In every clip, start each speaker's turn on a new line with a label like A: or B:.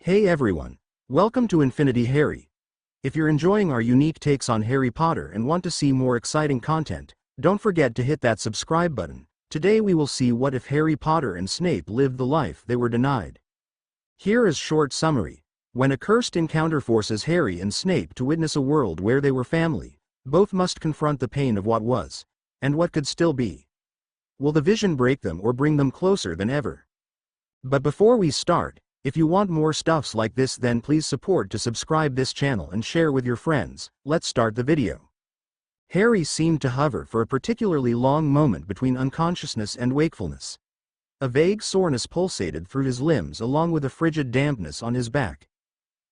A: Hey everyone! Welcome to Infinity Harry. If you're enjoying our unique takes on Harry Potter and want to see more exciting content, don't forget to hit that subscribe button. Today we will see what if Harry Potter and Snape lived the life they were denied. Here is short summary. When a cursed encounter forces Harry and Snape to witness a world where they were family, both must confront the pain of what was, and what could still be. Will the vision break them or bring them closer than ever? But before we start, if you want more stuffs like this, then please support to subscribe this channel and share with your friends. Let's start the video. Harry seemed to hover for a particularly long moment between unconsciousness and wakefulness. A vague soreness pulsated through his limbs along with a frigid dampness on his back.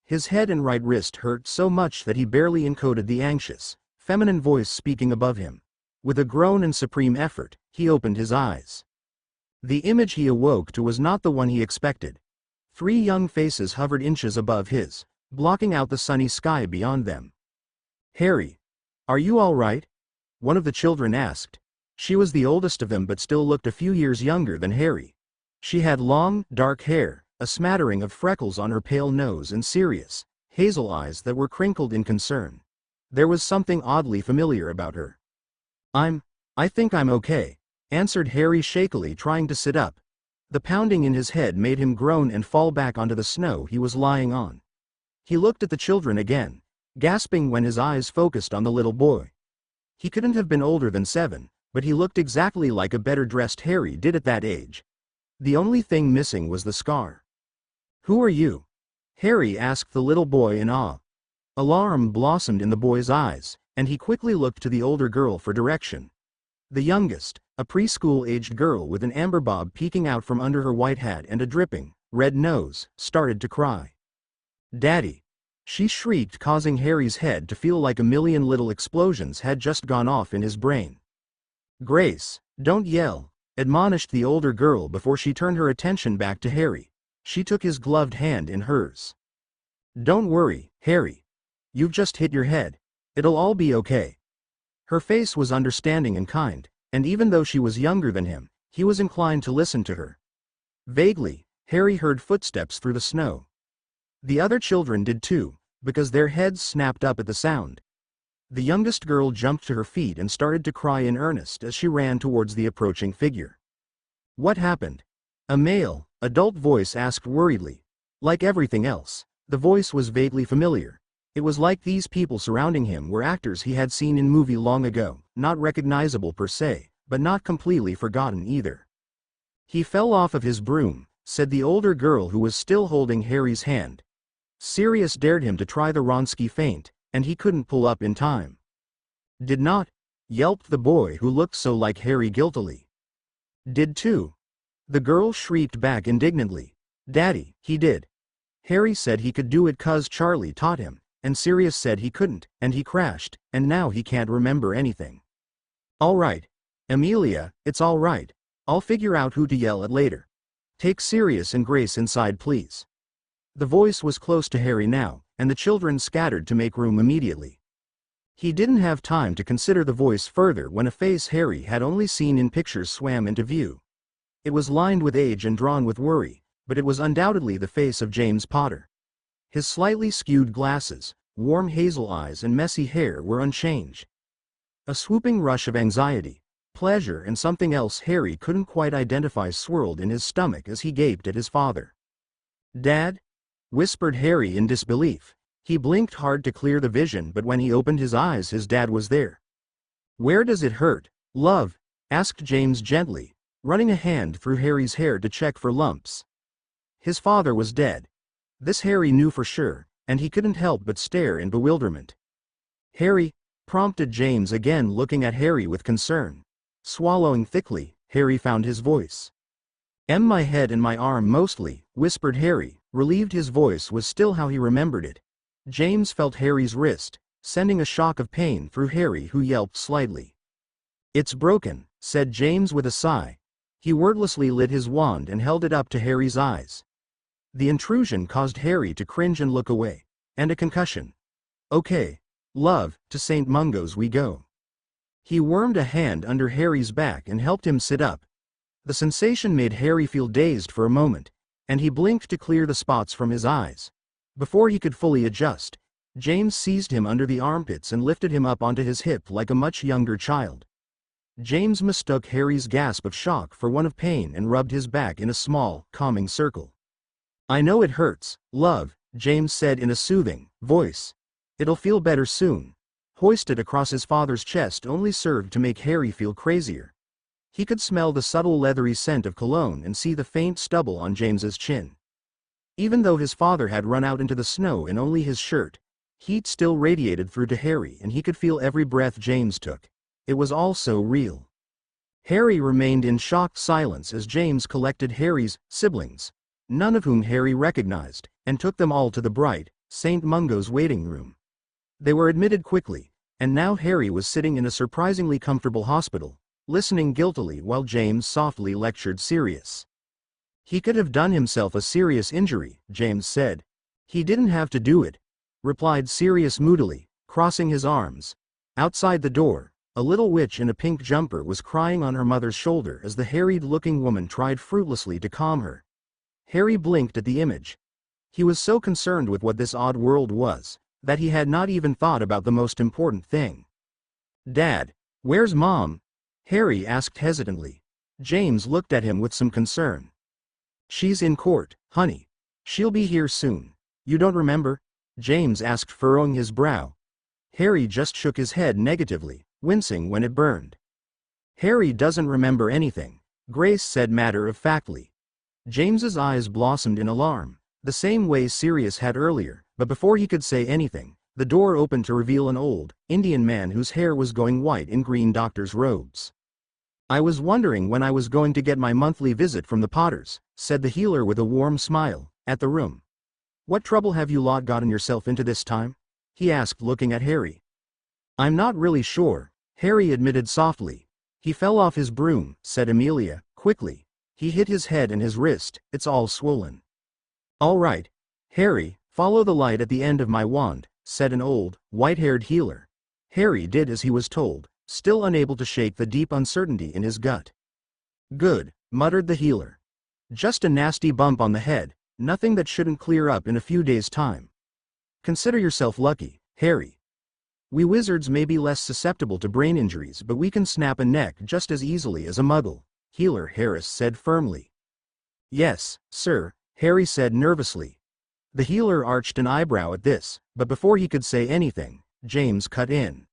A: His head and right wrist hurt so much that he barely encoded the anxious, feminine voice speaking above him. With a groan and supreme effort, he opened his eyes. The image he awoke to was not the one he expected. 3 young faces hovered inches above his, blocking out the sunny sky beyond them. "Harry, are you all right?" one of the children asked. She was the oldest of them but still looked a few years younger than Harry. She had long, dark hair, a smattering of freckles on her pale nose and serious, hazel eyes that were crinkled in concern. There was something oddly familiar about her. I think I'm okay," answered Harry shakily, trying to sit up. The pounding in his head made him groan and fall back onto the snow he was lying on. He looked at the children again, gasping when his eyes focused on the little boy. He couldn't have been older than 7, but he looked exactly like a better-dressed Harry did at that age. The only thing missing was the scar. "Who are you?" Harry asked the little boy in awe. Alarm blossomed in the boy's eyes, and he quickly looked to the older girl for direction. The youngest, a preschool-aged girl with an amber bob peeking out from under her white hat and a dripping, red nose, started to cry. "Daddy!" she shrieked, causing Harry's head to feel like a million little explosions had just gone off in his brain. "Grace, don't yell," admonished the older girl before she turned her attention back to Harry. She took his gloved hand in hers. "Don't worry, Harry. You've just hit your head. It'll all be okay." Her face was understanding and kind, and even though she was younger than him, he was inclined to listen to her. Vaguely, Harry heard footsteps through the snow. The other children did too, because their heads snapped up at the sound. The youngest girl jumped to her feet and started to cry in earnest as she ran towards the approaching figure. "What happened?" a male, adult voice asked worriedly. Like everything else, the voice was vaguely familiar. It was like these people surrounding him were actors he had seen in movie long ago, not recognizable per se, but not completely forgotten either. "He fell off of his broom," said the older girl who was still holding Harry's hand. "Sirius dared him to try the Wronski feint, and he couldn't pull up in time." "Did not?" yelped the boy who looked so like Harry guiltily. "Did too." The girl shrieked back indignantly. "Daddy, he did. Harry said he could do it 'cause Charlie taught him. And Sirius said he couldn't, and he crashed, and now he can't remember anything." "All right, Amelia, it's all right. I'll figure out who to yell at later. Take Sirius and Grace inside, please." The voice was close to Harry now, and the children scattered to make room immediately. He didn't have time to consider the voice further when a face Harry had only seen in pictures swam into view. It was lined with age and drawn with worry, but it was undoubtedly the face of James Potter. His slightly skewed glasses, warm hazel eyes and messy hair were unchanged. A swooping rush of anxiety, pleasure and something else Harry couldn't quite identify swirled in his stomach as he gaped at his father. "Dad?" whispered Harry in disbelief. He blinked hard to clear the vision, but when he opened his eyes his dad was there. "Where does it hurt, love?" asked James gently, running a hand through Harry's hair to check for lumps. His father was dead. This Harry knew for sure, and he couldn't help but stare in bewilderment. "Harry," prompted James again, looking at Harry with concern. Swallowing thickly, Harry found his voice. "My head and my arm mostly," whispered Harry, relieved his voice was still how he remembered it. James felt Harry's wrist, sending a shock of pain through Harry, who yelped slightly. "It's broken," said James with a sigh. He wordlessly lit his wand and held it up to Harry's eyes. The intrusion caused Harry to cringe and look away. "And a concussion. Okay, love, to St. Mungo's we go." He wormed a hand under Harry's back and helped him sit up. The sensation made Harry feel dazed for a moment, and he blinked to clear the spots from his eyes. Before he could fully adjust, James seized him under the armpits and lifted him up onto his hip like a much younger child. James mistook Harry's gasp of shock for one of pain and rubbed his back in a small, calming circle. "I know it hurts, love," James said in a soothing voice. "It'll feel better soon." Hoisted across his father's chest only served to make Harry feel crazier. He could smell the subtle leathery scent of cologne and see the faint stubble on James's chin. Even though his father had run out into the snow in only his shirt, heat still radiated through to Harry and he could feel every breath James took. It was all so real. Harry remained in shocked silence as James collected Harry's siblings, none of whom Harry recognized, and took them all to the bright St. Mungo's waiting room. They were admitted quickly, and now Harry was sitting in a surprisingly comfortable hospital, listening guiltily while James softly lectured Sirius. "He could have done himself a serious injury," James said. "He didn't have to do it," replied Sirius moodily, crossing his arms. Outside the door, a little witch in a pink jumper was crying on her mother's shoulder as the harried-looking woman tried fruitlessly to calm her. Harry blinked at the image. He was so concerned with what this odd world was, that he had not even thought about the most important thing. "Dad, where's Mom?" Harry asked hesitantly. James looked at him with some concern. "She's in court, honey. She'll be here soon. You don't remember?" James asked, furrowing his brow. Harry just shook his head negatively, wincing when it burned. "Harry doesn't remember anything," Grace said matter-of-factly. James's eyes blossomed in alarm, the same way Sirius had earlier, but before he could say anything, the door opened to reveal an old, Indian man whose hair was going white in green doctor's robes. "I was wondering when I was going to get my monthly visit from the Potters," said the healer with a warm smile at the room. "What trouble have you lot gotten yourself into this time?" he asked, looking at Harry. "I'm not really sure," Harry admitted softly. "He fell off his broom," said Amelia, quickly. "He hit his head and his wrist, it's all swollen." "All right, Harry, follow the light at the end of my wand," said an old, white-haired healer. Harry did as he was told, still unable to shake the deep uncertainty in his gut. "Good," muttered the healer. "Just a nasty bump on the head, nothing that shouldn't clear up in a few days' time. Consider yourself lucky, Harry. We wizards may be less susceptible to brain injuries, but we can snap a neck just as easily as a muggle," Healer Harris said firmly. "Yes, sir," Harry said nervously. The healer arched an eyebrow at this, but before he could say anything, James cut in.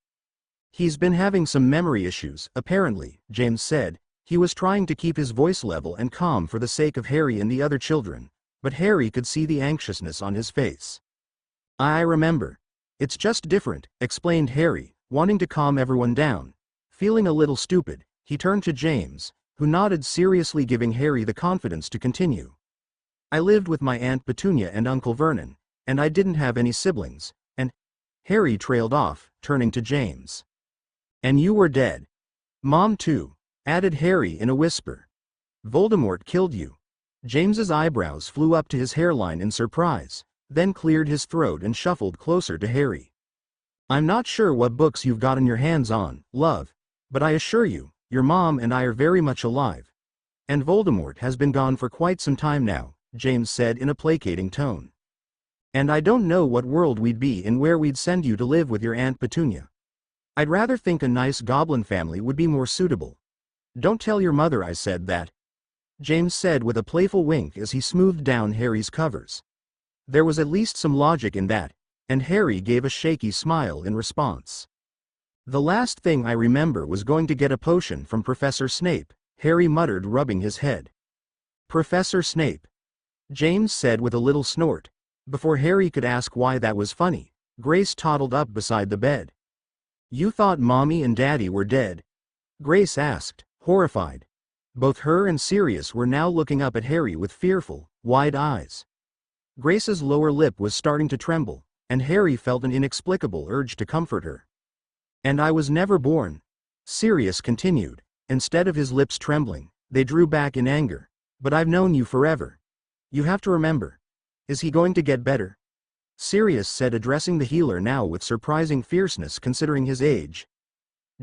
A: "He's been having some memory issues, apparently," James said. He was trying to keep his voice level and calm for the sake of Harry and the other children, but Harry could see the anxiousness on his face. "I remember. It's just different," explained Harry, wanting to calm everyone down. Feeling a little stupid, he turned to James, who nodded seriously, giving Harry the confidence to continue. "I lived with my Aunt Petunia and Uncle Vernon, and I didn't have any siblings, and—" Harry trailed off, turning to James. "And you were dead. Mom too," added Harry in a whisper. "Voldemort killed you." James's eyebrows flew up to his hairline in surprise, then cleared his throat and shuffled closer to Harry. "I'm not sure what books you've gotten your hands on, love, but I assure you, your mom and I are very much alive. And Voldemort has been gone for quite some time now," James said in a placating tone. "And I don't know what world we'd be in where we'd send you to live with your Aunt Petunia. I'd rather think a nice goblin family would be more suitable. Don't tell your mother I said that," James said with a playful wink as he smoothed down Harry's covers. There was at least some logic in that, and Harry gave a shaky smile in response. "The last thing I remember was going to get a potion from Professor Snape," Harry muttered, rubbing his head. "Professor Snape," James said with a little snort. Before Harry could ask why that was funny, Grace toddled up beside the bed. "You thought Mommy and Daddy were dead?" Grace asked, horrified. Both her and Sirius were now looking up at Harry with fearful, wide eyes. Grace's lower lip was starting to tremble, and Harry felt an inexplicable urge to comfort her. "And I was never born," Sirius continued. Instead of his lips trembling, they drew back in anger. "But I've known you forever. You have to remember. Is he going to get better?" Sirius said, addressing the healer now with surprising fierceness considering his age.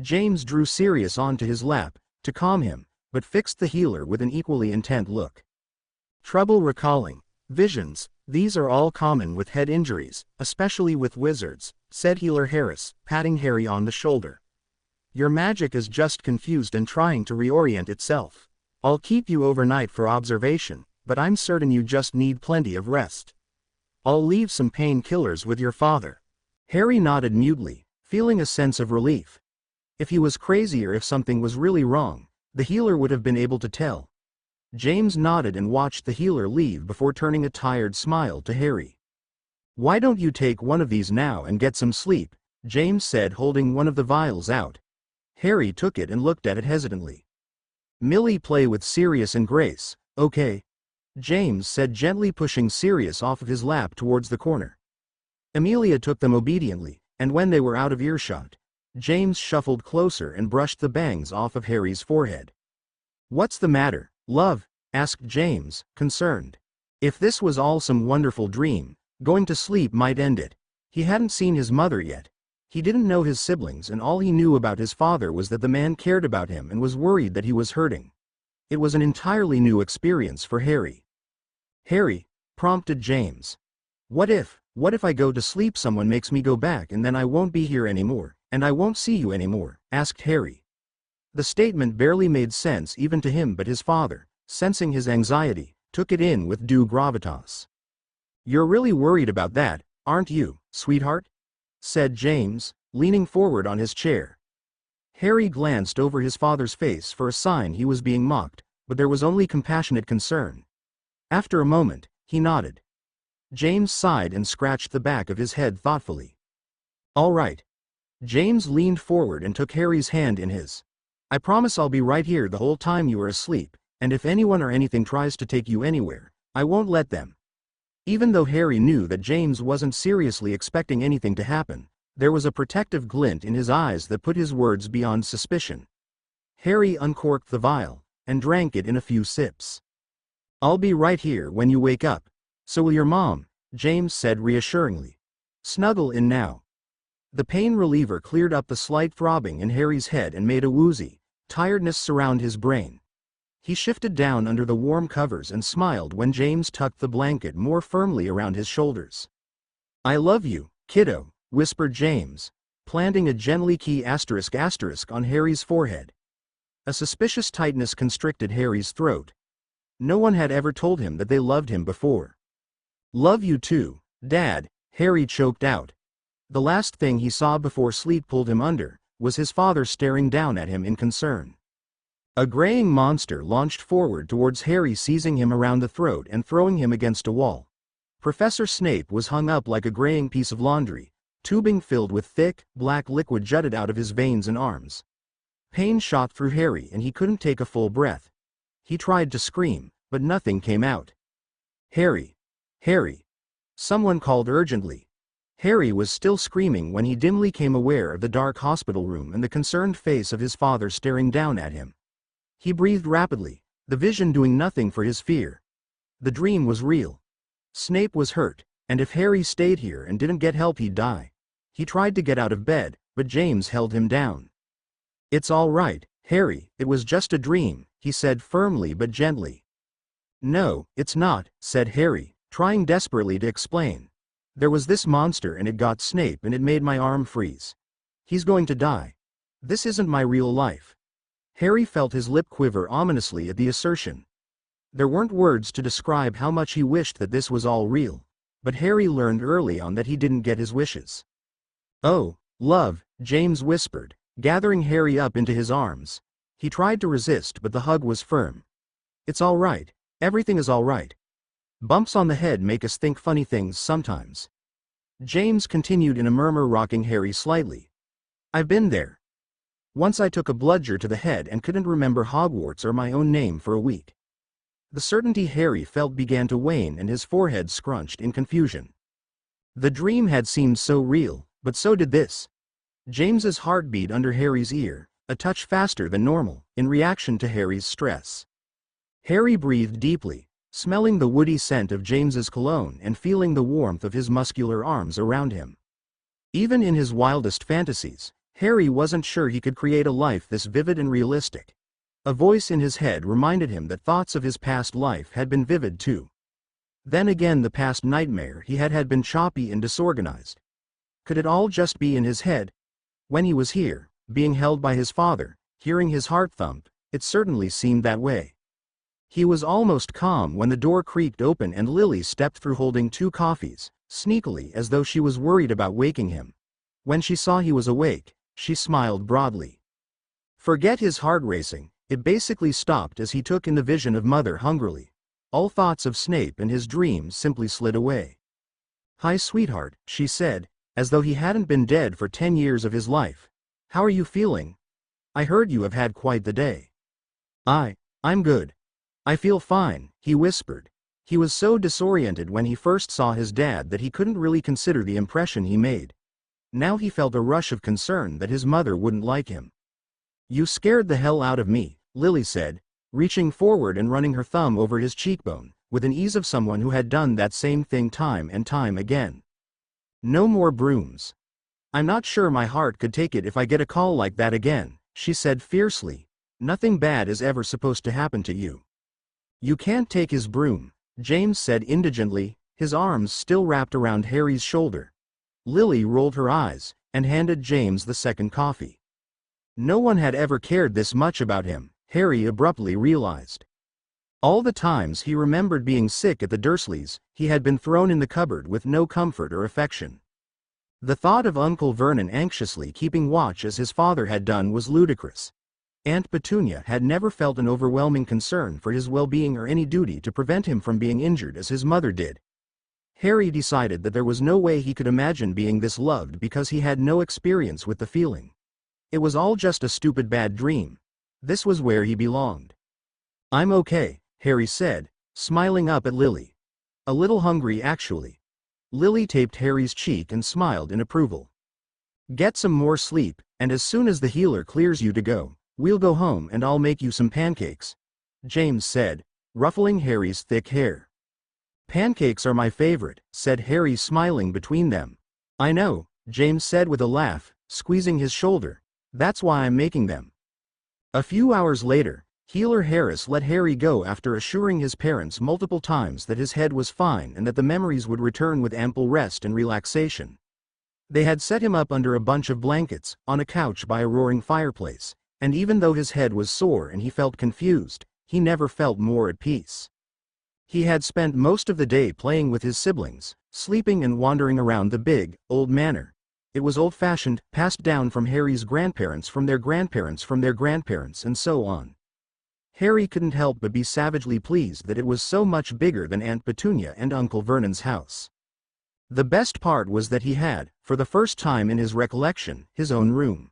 A: James drew Sirius onto his lap, to calm him, but fixed the healer with an equally intent look. Trouble recalling. Visions. These are all common with head injuries, especially with wizards, said Healer Harris, patting Harry on the shoulder. Your magic is just confused and trying to reorient itself. I'll keep you overnight for observation, but I'm certain you just need plenty of rest. I'll leave some painkillers with your father. Harry nodded mutely, feeling a sense of relief. If he was crazy or if something was really wrong, the healer would have been able to tell. James nodded and watched the healer leave before turning a tired smile to Harry. Why don't you take one of these now and get some sleep? James said, holding one of the vials out. Harry took it and looked at it hesitantly. Millie, play with Sirius and Grace, okay? James said, gently pushing Sirius off of his lap towards the corner. Amelia took them obediently, and when they were out of earshot, James shuffled closer and brushed the bangs off of Harry's forehead. What's the matter, love? Asked James, concerned. If this was all some wonderful dream, going to sleep might end it. He hadn't seen his mother yet. He didn't know his siblings, and all he knew about his father was that the man cared about him and was worried that he was hurting. It was an entirely new experience for Harry. Harry, prompted James. What if I go to sleep, someone makes me go back, and then I won't be here anymore, and I won't see you anymore? Asked Harry. The statement barely made sense even to him, but his father, sensing his anxiety, took it in with due gravitas. You're really worried about that, aren't you, sweetheart? Said James, leaning forward on his chair. Harry glanced over his father's face for a sign he was being mocked, but there was only compassionate concern. After a moment, he nodded. James sighed and scratched the back of his head thoughtfully. All right. James leaned forward and took Harry's hand in his. I promise I'll be right here the whole time you are asleep, and if anyone or anything tries to take you anywhere, I won't let them. Even though Harry knew that James wasn't seriously expecting anything to happen, there was a protective glint in his eyes that put his words beyond suspicion. Harry uncorked the vial, and drank it in a few sips. I'll be right here when you wake up. So will your mom, James said reassuringly. Snuggle in now. The pain reliever cleared up the slight throbbing in Harry's head and made a woozy tiredness surround his brain. He shifted down under the warm covers and smiled when James tucked the blanket more firmly around his shoulders. I love you, kiddo, whispered James, planting a gently key asterisk on Harry's forehead. A suspicious tightness constricted Harry's throat. No one had ever told him that they loved him before. Love you too, Dad, Harry choked out. The last thing he saw before sleep pulled him under was his father staring down at him in concern. A graying monster launched forward towards Harry, seizing him around the throat and throwing him against a wall. Professor Snape was hung up like a graying piece of laundry. Tubing filled with thick, black liquid jutted out of his veins and arms. Pain shot through Harry and he couldn't take a full breath. He tried to scream, but nothing came out. Harry! Harry! Someone called urgently. Harry was still screaming when he dimly came aware of the dark hospital room and the concerned face of his father staring down at him. He breathed rapidly, the vision doing nothing for his fear. The dream was real. Snape was hurt, and if Harry stayed here and didn't get help he'd die. He tried to get out of bed, but James held him down. It's all right, Harry, it was just a dream, he said firmly but gently. No, it's not, said Harry, trying desperately to explain. There was this monster and it got Snape and it made my arm freeze. He's going to die. This isn't my real life. Harry felt his lip quiver ominously at the assertion. There weren't words to describe how much he wished that this was all real, but Harry learned early on that he didn't get his wishes. Oh, love, James whispered, gathering Harry up into his arms. He tried to resist, but the hug was firm. It's all right, everything is all right. Bumps on the head make us think funny things sometimes. James continued in a murmur, rocking Harry slightly. I've been there. Once I took a bludger to the head and couldn't remember Hogwarts or my own name for a week. The certainty Harry felt began to wane and his forehead scrunched in confusion. The dream had seemed so real, but so did this. James's heart beat under Harry's ear, a touch faster than normal, in reaction to Harry's stress. Harry breathed deeply, smelling the woody scent of James's cologne and feeling the warmth of his muscular arms around him. Even in his wildest fantasies, Harry wasn't sure he could create a life this vivid and realistic. A voice in his head reminded him that thoughts of his past life had been vivid too. Then again the past nightmare he had had been choppy and disorganized. Could it all just be in his head? When he was here, being held by his father, hearing his heart thump, it certainly seemed that way. He was almost calm when the door creaked open and Lily stepped through holding 2 coffees, sneakily as though she was worried about waking him. When she saw he was awake, she smiled broadly. Forget his heart racing, it basically stopped as he took in the vision of Mother hungrily. All thoughts of Snape and his dreams simply slid away. "Hi sweetheart," she said, as though he hadn't been dead for 10 years of his life. "How are you feeling? I heard you have had quite the day." I'm good. I feel fine," he whispered. He was so disoriented when he first saw his dad that he couldn't really consider the impression he made. Now he felt a rush of concern that his mother wouldn't like him. "You scared the hell out of me," Lily said, reaching forward and running her thumb over his cheekbone, with an ease of someone who had done that same thing time and time again. "No more brooms. I'm not sure my heart could take it if I get a call like that again," she said fiercely. "Nothing bad is ever supposed to happen to you." "You can't take his broom," James said indigently, his arms still wrapped around Harry's shoulder. Lily rolled her eyes, and handed James the second coffee. No one had ever cared this much about him, Harry abruptly realized. All the times he remembered being sick at the Dursleys, he had been thrown in the cupboard with no comfort or affection. The thought of Uncle Vernon anxiously keeping watch as his father had done was ludicrous. Aunt Petunia had never felt an overwhelming concern for his well-being or any duty to prevent him from being injured as his mother did. Harry decided that there was no way he could imagine being this loved because he had no experience with the feeling. It was all just a stupid bad dream. This was where he belonged. "I'm okay," Harry said, smiling up at Lily. "A little hungry actually." Lily taped Harry's cheek and smiled in approval. "Get some more sleep, and as soon as the healer clears you to go, we'll go home and I'll make you some pancakes," James said, ruffling Harry's thick hair. "Pancakes are my favorite," said Harry smiling between them. "I know," James said with a laugh, squeezing his shoulder. "That's why I'm making them." A few hours later, Healer Harris let Harry go after assuring his parents multiple times that his head was fine and that the memories would return with ample rest and relaxation. They had set him up under a bunch of blankets, on a couch by a roaring fireplace, and even though his head was sore and he felt confused, he never felt more at peace. He had spent most of the day playing with his siblings, sleeping and wandering around the big, old manor. It was old-fashioned, passed down from Harry's grandparents from their grandparents from their grandparents and so on. Harry couldn't help but be savagely pleased that it was so much bigger than Aunt Petunia and Uncle Vernon's house. The best part was that he had, for the first time in his recollection, his own room.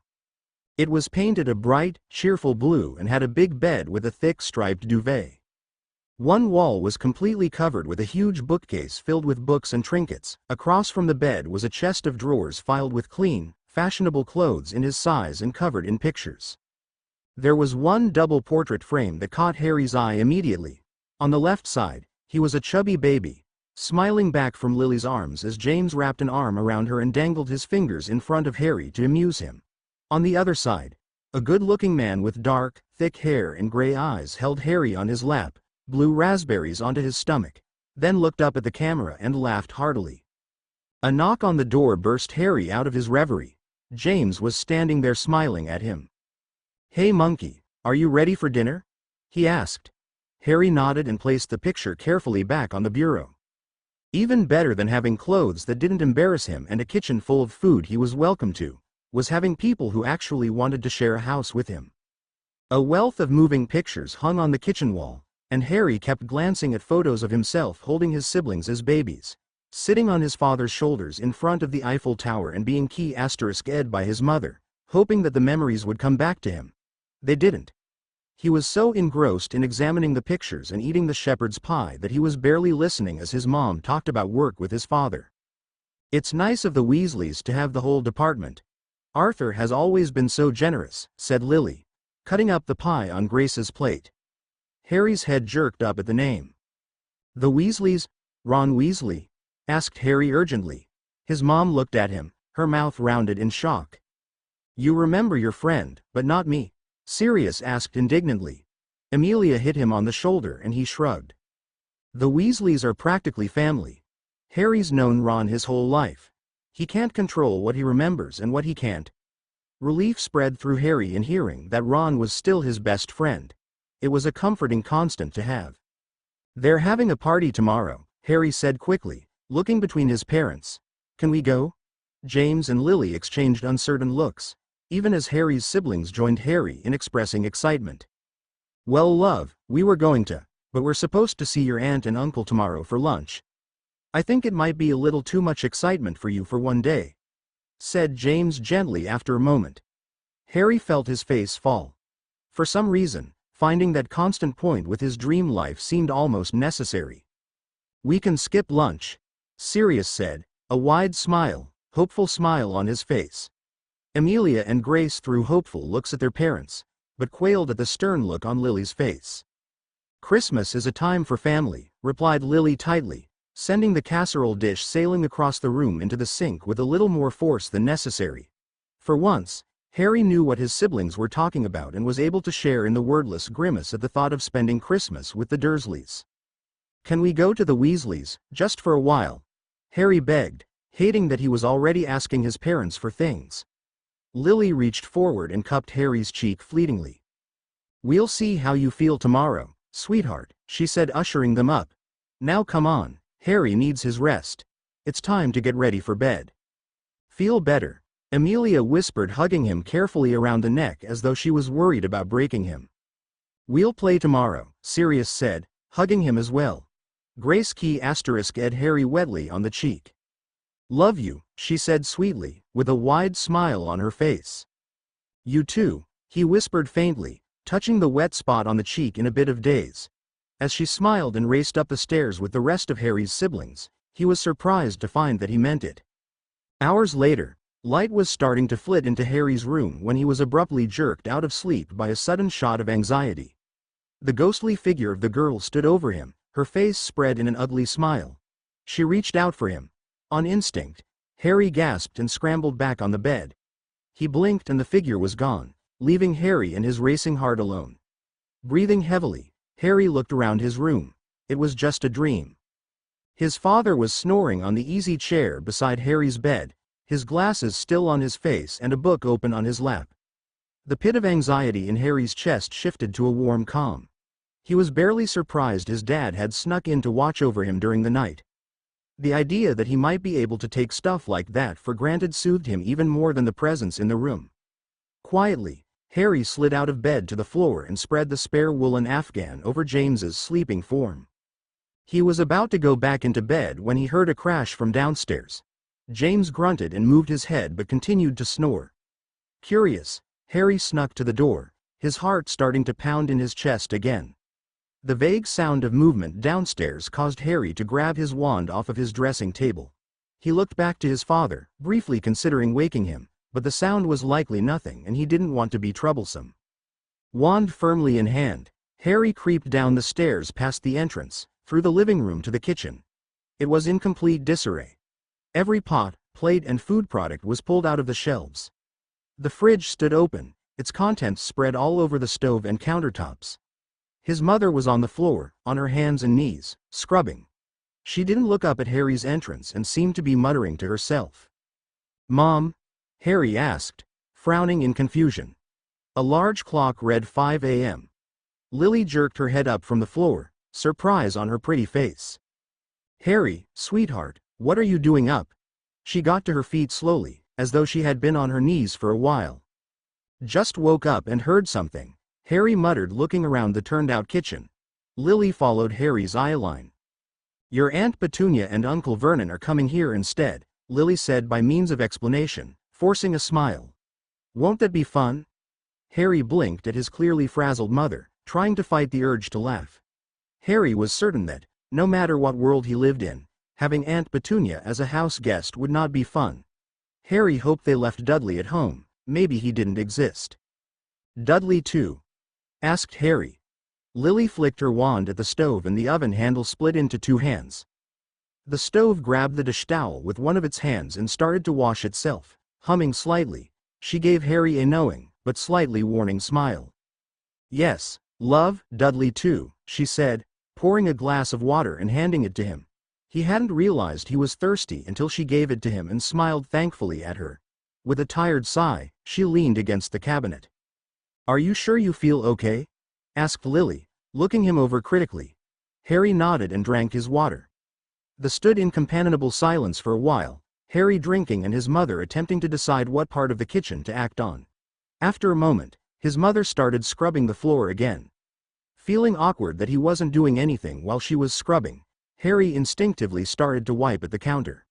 A: It was painted a bright, cheerful blue and had a big bed with a thick striped duvet. One wall was completely covered with a huge bookcase filled with books and trinkets. Across from the bed was a chest of drawers filled with clean, fashionable clothes in his size and covered in pictures. There was one double portrait frame that caught Harry's eye immediately. On the left side, he was a chubby baby, smiling back from Lily's arms as James wrapped an arm around her and dangled his fingers in front of Harry to amuse him. On the other side, a good-looking man with dark, thick hair and gray eyes held Harry on his lap, blew raspberries onto his stomach, then looked up at the camera and laughed heartily. A knock on the door burst Harry out of his reverie. James was standing there smiling at him. "Hey monkey, are you ready for dinner?" he asked. Harry nodded and placed the picture carefully back on the bureau. Even better than having clothes that didn't embarrass him and a kitchen full of food he was welcome to, was having people who actually wanted to share a house with him. A wealth of moving pictures hung on the kitchen wall, and Harry kept glancing at photos of himself holding his siblings as babies, sitting on his father's shoulders in front of the Eiffel Tower and being **ed by his mother, hoping that the memories would come back to him. They didn't. He was so engrossed in examining the pictures and eating the shepherd's pie that he was barely listening as his mom talked about work with his father. "It's nice of the Weasleys to have the whole department. Arthur has always been so generous," said Lily, cutting up the pie on Grace's plate. Harry's head jerked up at the name. "The Weasleys? Ron Weasley?" asked Harry urgently. His mom looked at him, her mouth rounded in shock. "You remember your friend, but not me. Sirius asked indignantly. Amelia hit him on the shoulder and he shrugged. The Weasleys are practically family. Harry's known Ron his whole life. He can't control what he remembers and what he can't. Relief spread through Harry in hearing that Ron was still his best friend. It was a comforting constant to have. They're having a party tomorrow, Harry said quickly, looking between his parents. Can we go? James and Lily exchanged uncertain looks, even as Harry's siblings joined Harry in expressing excitement. Well, love, we were going to, but we're supposed to see your aunt and uncle tomorrow for lunch. I think it might be a little too much excitement for you for one day, said James gently after a moment. Harry felt his face fall. For some reason, finding that constant point with his dream life seemed almost necessary. We can skip lunch, Sirius said, a wide smile, hopeful smile on his face. Amelia and Grace threw hopeful looks at their parents, but quailed at the stern look on Lily's face. Christmas is a time for family, replied Lily tightly, sending the casserole dish sailing across the room into the sink with a little more force than necessary. For once, Harry knew what his siblings were talking about and was able to share in the wordless grimace at the thought of spending Christmas with the Dursleys. Can we go to the Weasleys, just for a while? Harry begged, hating that he was already asking his parents for things. Lily reached forward and cupped Harry's cheek fleetingly. We'll see how you feel tomorrow, sweetheart, she said, ushering them up. Now come on, Harry needs his rest. It's time to get ready for bed. Feel better, Amelia whispered, hugging him carefully around the neck as though she was worried about breaking him. We'll play tomorrow, Sirius said, hugging him as well. Grace *ed Harry wetly on the cheek. Love you, she said sweetly, with a wide smile on her face. You too, he whispered faintly, touching the wet spot on the cheek in a bit of daze. As she smiled and raced up the stairs with the rest of Harry's siblings, he was surprised to find that he meant it. Hours later, light was starting to flit into Harry's room when he was abruptly jerked out of sleep by a sudden shot of anxiety. The ghostly figure of the girl stood over him, her face spread in an ugly smile. She reached out for him. On instinct, Harry gasped and scrambled back on the bed. He blinked and the figure was gone, leaving Harry and his racing heart alone. Breathing heavily, Harry looked around his room. It was just a dream. His father was snoring on the easy chair beside Harry's bed, his glasses still on his face and a book open on his lap. The pit of anxiety in Harry's chest shifted to a warm calm. He was barely surprised his dad had snuck in to watch over him during the night. The idea that he might be able to take stuff like that for granted soothed him even more than the presence in the room. Quietly, Harry slid out of bed to the floor and spread the spare woolen afghan over James's sleeping form. He was about to go back into bed when he heard a crash from downstairs. James grunted and moved his head but continued to snore. Curious, Harry snuck to the door, his heart starting to pound in his chest again. The vague sound of movement downstairs caused Harry to grab his wand off of his dressing table. He looked back to his father, briefly considering waking him, but the sound was likely nothing and he didn't want to be troublesome. Wand firmly in hand, Harry creeped down the stairs past the entrance, through the living room to the kitchen. It was in complete disarray. Every pot, plate and food product was pulled out of the shelves. The fridge stood open, its contents spread all over the stove and countertops. His mother was on the floor, on her hands and knees, scrubbing. She didn't look up at Harry's entrance and seemed to be muttering to herself. Mom? Harry asked, frowning in confusion. A large clock read 5 a.m. Lily jerked her head up from the floor, surprise on her pretty face. Harry, sweetheart, what are you doing up? She got to her feet slowly, as though she had been on her knees for a while. Just woke up and heard something, Harry muttered, looking around the turned-out kitchen. Lily followed Harry's eyeline. Your Aunt Petunia and Uncle Vernon are coming here instead, Lily said by means of explanation, forcing a smile. Won't that be fun? Harry blinked at his clearly frazzled mother, trying to fight the urge to laugh. Harry was certain that, no matter what world he lived in, having Aunt Petunia as a house guest would not be fun. Harry hoped they left Dudley at home, maybe he didn't exist. Dudley too? Asked Harry. Lily flicked her wand at the stove and the oven handle split into two hands. The stove grabbed the dish towel with one of its hands and started to wash itself, humming slightly. She gave Harry a knowing, but slightly warning smile. Yes, love, Dudley too, she said, pouring a glass of water and handing it to him. He hadn't realized he was thirsty until she gave it to him and smiled thankfully at her. With a tired sigh, she leaned against the cabinet. Are you sure you feel okay? Asked Lily, looking him over critically. Harry nodded and drank his water. They stood in companionable silence for a while, Harry drinking and his mother attempting to decide what part of the kitchen to act on. After a moment, his mother started scrubbing the floor again. Feeling awkward that he wasn't doing anything while she was scrubbing, Harry instinctively started to wipe at the counter.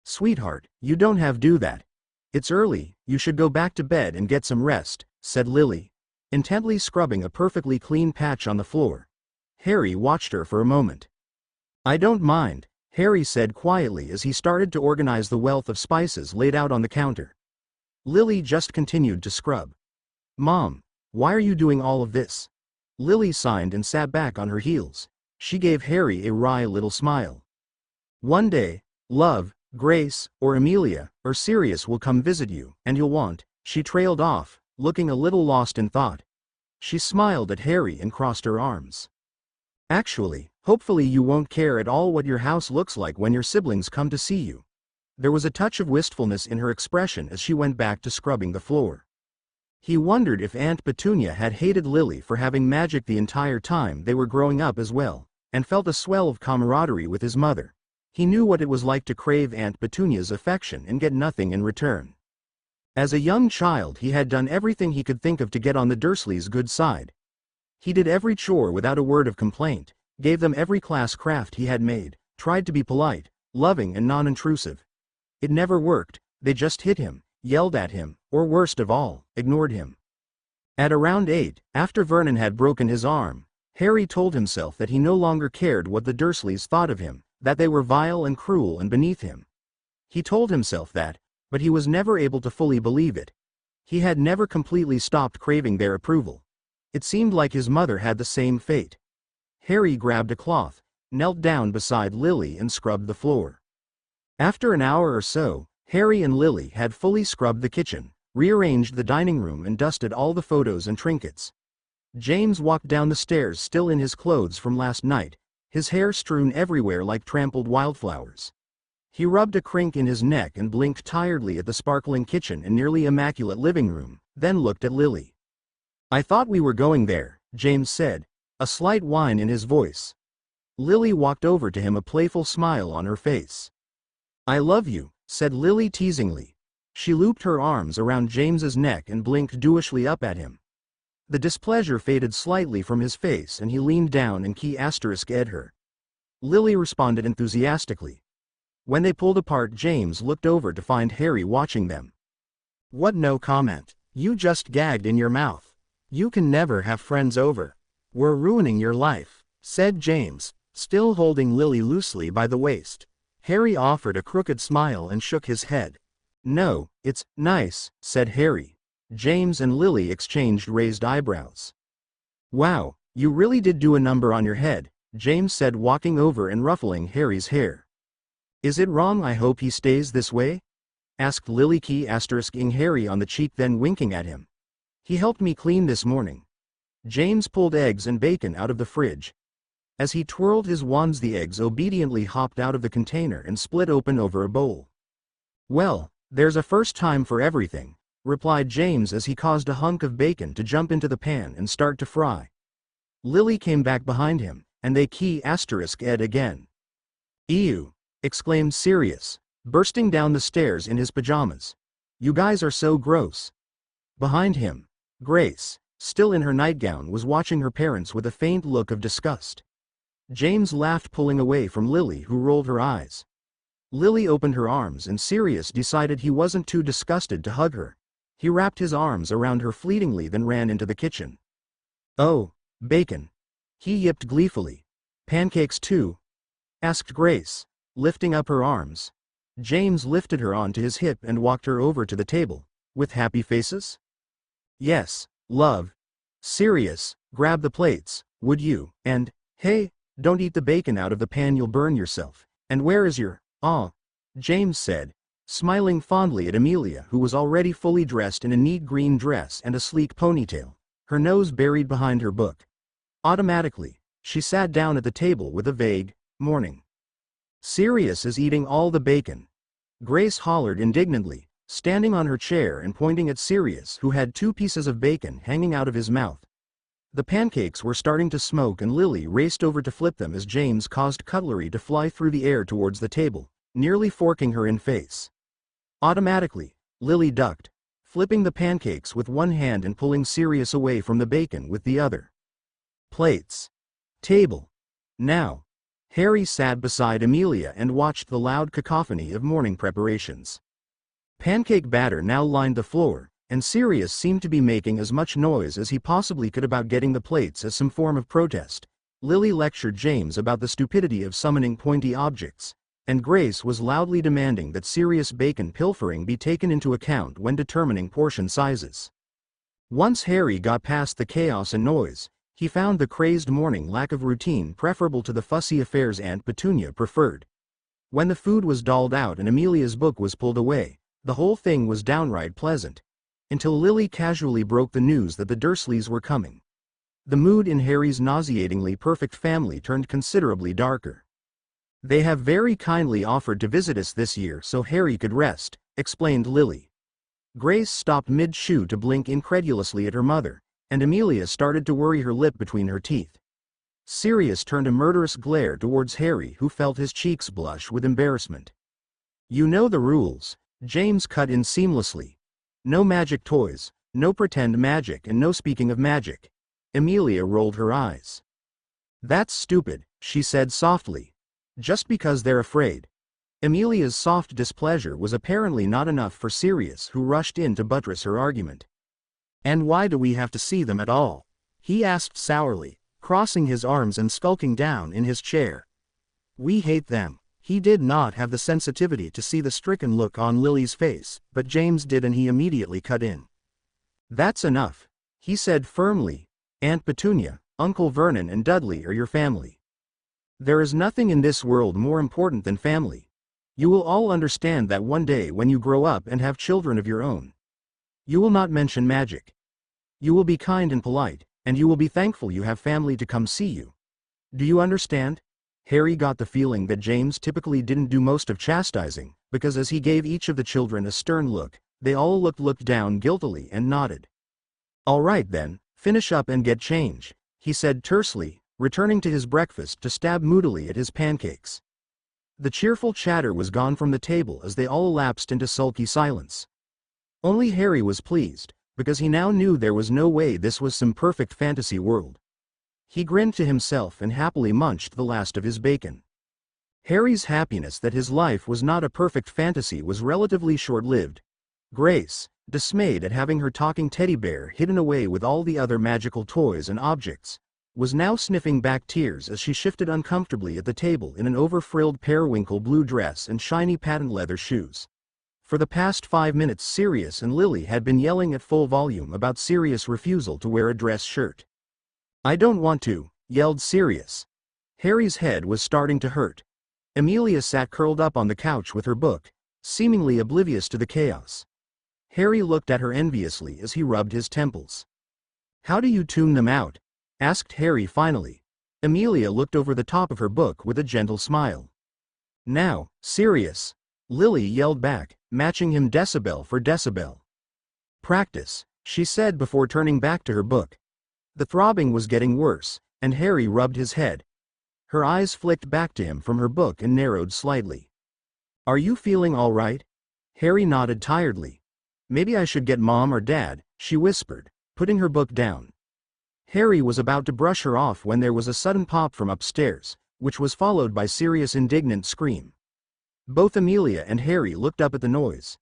A: Sweetheart, you don't have to do that. It's early, you should go back to bed and get some rest, said Lily, intently scrubbing a perfectly clean patch on the floor. Harry watched her for a moment. I don't mind, Harry said quietly as he started to organize the wealth of spices laid out on the counter. Lily just continued to scrub. Mom, why are you doing all of this? Lily sighed and sat back on her heels. She gave Harry a wry little smile. One day, love, Grace, or Amelia, or Sirius will come visit you, and you'll want, she trailed off, looking a little lost in thought. She smiled at Harry and crossed her arms. Actually, hopefully you won't care at all what your house looks like when your siblings come to see you. There was a touch of wistfulness in her expression as she went back to scrubbing the floor. He wondered if Aunt Petunia had hated Lily for having magic the entire time they were growing up as well, and felt a swell of camaraderie with his mother. He knew what it was like to crave Aunt Petunia's affection and get nothing in return. As a young child he had done everything he could think of to get on the Dursleys' good side. He did every chore without a word of complaint, gave them every class craft he had made, tried to be polite, loving and non-intrusive. It never worked, they just hit him, yelled at him, or worst of all, ignored him. At around 8, after Vernon had broken his arm, Harry told himself that he no longer cared what the Dursleys thought of him, that they were vile and cruel and beneath him. He told himself that, but he was never able to fully believe it. He had never completely stopped craving their approval. It seemed like his mother had the same fate. Harry grabbed a cloth, knelt down beside Lily and scrubbed the floor. After an hour or so, Harry and Lily had fully scrubbed the kitchen, rearranged the dining room and dusted all the photos and trinkets. James walked down the stairs still in his clothes from last night, his hair strewn everywhere like trampled wildflowers. He rubbed a crink in his neck and blinked tiredly at the sparkling kitchen and nearly immaculate living room, then looked at Lily. I thought we were going there, James said, a slight whine in his voice. Lily walked over to him, a playful smile on her face. I love you, said Lily teasingly. She looped her arms around James's neck and blinked dewishly up at him. The displeasure faded slightly from his face and he leaned down and *ed her. Lily responded enthusiastically. When they pulled apart, James looked over to find Harry watching them. What, no comment? You just gagged in your mouth. You can never have friends over. We're ruining your life, said James, still holding Lily loosely by the waist. Harry offered a crooked smile and shook his head. No, it's nice, said Harry. James and Lily exchanged raised eyebrows. Wow, you really did do a number on your head, James said, walking over and ruffling Harry's hair. Is it wrong? I hope he stays this way? Asked Lily, *ing Harry on the cheek, then winking at him. He helped me clean this morning. James pulled eggs and bacon out of the fridge. As he twirled his wands, the eggs obediently hopped out of the container and split open over a bowl. Well, there's a first time for everything, replied James as he caused a hunk of bacon to jump into the pan and start to fry. Lily came back behind him, and they *ed again. Ew, exclaimed Sirius, bursting down the stairs in his pajamas. You guys are so gross. Behind him, Grace, still in her nightgown, was watching her parents with a faint look of disgust. James laughed, pulling away from Lily, who rolled her eyes. Lily opened her arms and Sirius decided he wasn't too disgusted to hug her. He wrapped his arms around her fleetingly, then ran into the kitchen. Oh, bacon, he yipped gleefully. Pancakes too? Asked Grace, lifting up her arms. James lifted her onto his hip and walked her over to the table. With happy faces? Yes, love. Sirius, grab the plates, would you, and, hey, don't eat the bacon out of the pan, you'll burn yourself. And where is your, James said, smiling fondly at Amelia, who was already fully dressed in a neat green dress and a sleek ponytail. her nose buried behind her book. Automatically, she sat down at the table with a vague, "Morning." "Sirius is eating all the bacon," Grace hollered indignantly, standing on her chair and pointing at Sirius, who had 2 pieces of bacon hanging out of his mouth. The pancakes were starting to smoke and Lily raced over to flip them as James caused cutlery to fly through the air towards the table, nearly forking her in face. Automatically, Lily ducked, flipping the pancakes with one hand and pulling Sirius away from the bacon with the other. Plates. Table. Now. Harry sat beside Amelia and watched the loud cacophony of morning preparations. Pancake batter now lined the floor, and Sirius seemed to be making as much noise as he possibly could about getting the plates as some form of protest. Lily lectured James about the stupidity of summoning pointy objects, and Grace was loudly demanding that Sirius bacon pilfering be taken into account when determining portion sizes. Once Harry got past the chaos and noise, he found the crazed morning lack of routine preferable to the fussy affairs Aunt Petunia preferred. When the food was doled out and Amelia's book was pulled away, the whole thing was downright pleasant. Until Lily casually broke the news that the Dursleys were coming. The mood in Harry's nauseatingly perfect family turned considerably darker. "They have very kindly offered to visit us this year so Harry could rest," explained Lily. Grace stopped mid-chew to blink incredulously at her mother, and Amelia started to worry her lip between her teeth. Sirius turned a murderous glare towards Harry, who felt his cheeks blush with embarrassment. "You know the rules," James cut in seamlessly. "No magic toys, no pretend magic, and no speaking of magic." Amelia rolled her eyes. "That's stupid," she said softly. "Just because they're afraid." Amelia's soft displeasure was apparently not enough for Sirius, who rushed in to buttress her argument. "And why do we have to see them at all?" he asked sourly, crossing his arms and skulking down in his chair. "We hate them." He did not have the sensitivity to see the stricken look on Lily's face, but James did, and he immediately cut in. "That's enough," he said firmly. "Aunt Petunia, Uncle Vernon and Dudley are your family. There is nothing in this world more important than family. You will all understand that one day when you grow up and have children of your own. You will not mention magic. You will be kind and polite, and you will be thankful you have family to come see you. Do you understand?" Harry got the feeling that James typically didn't do most of chastising, because as he gave each of the children a stern look, they all looked down guiltily and nodded. "All right then, finish up and get change," he said tersely, returning to his breakfast to stab moodily at his pancakes. The cheerful chatter was gone from the table as they all lapsed into sulky silence. Only Harry was pleased, because he now knew there was no way this was some perfect fantasy world. He grinned to himself and happily munched the last of his bacon. Harry's happiness that his life was not a perfect fantasy was relatively short-lived. Grace, dismayed at having her talking teddy bear hidden away with all the other magical toys and objects, was now sniffing back tears as she shifted uncomfortably at the table in an over-frilled periwinkle blue dress and shiny patent leather shoes. For the past 5 minutes Sirius and Lily had been yelling at full volume about Sirius' refusal to wear a dress shirt. "I don't want to," yelled Sirius. Harry's head was starting to hurt. Amelia sat curled up on the couch with her book, seemingly oblivious to the chaos. Harry looked at her enviously as he rubbed his temples. "How do you tune them out?" asked Harry finally. Amelia looked over the top of her book with a gentle smile. "Now, Sirius," Lily yelled back, matching him decibel for decibel. "Practice," she said before turning back to her book. The throbbing was getting worse, and Harry rubbed his head. Her eyes flicked back to him from her book and narrowed slightly. "Are you feeling all right?" Harry nodded tiredly. "Maybe I should get Mom or Dad," she whispered, putting her book down. Harry was about to brush her off when there was a sudden pop from upstairs, which was followed by Sirius' indignant scream. Both Amelia and Harry looked up at the noise.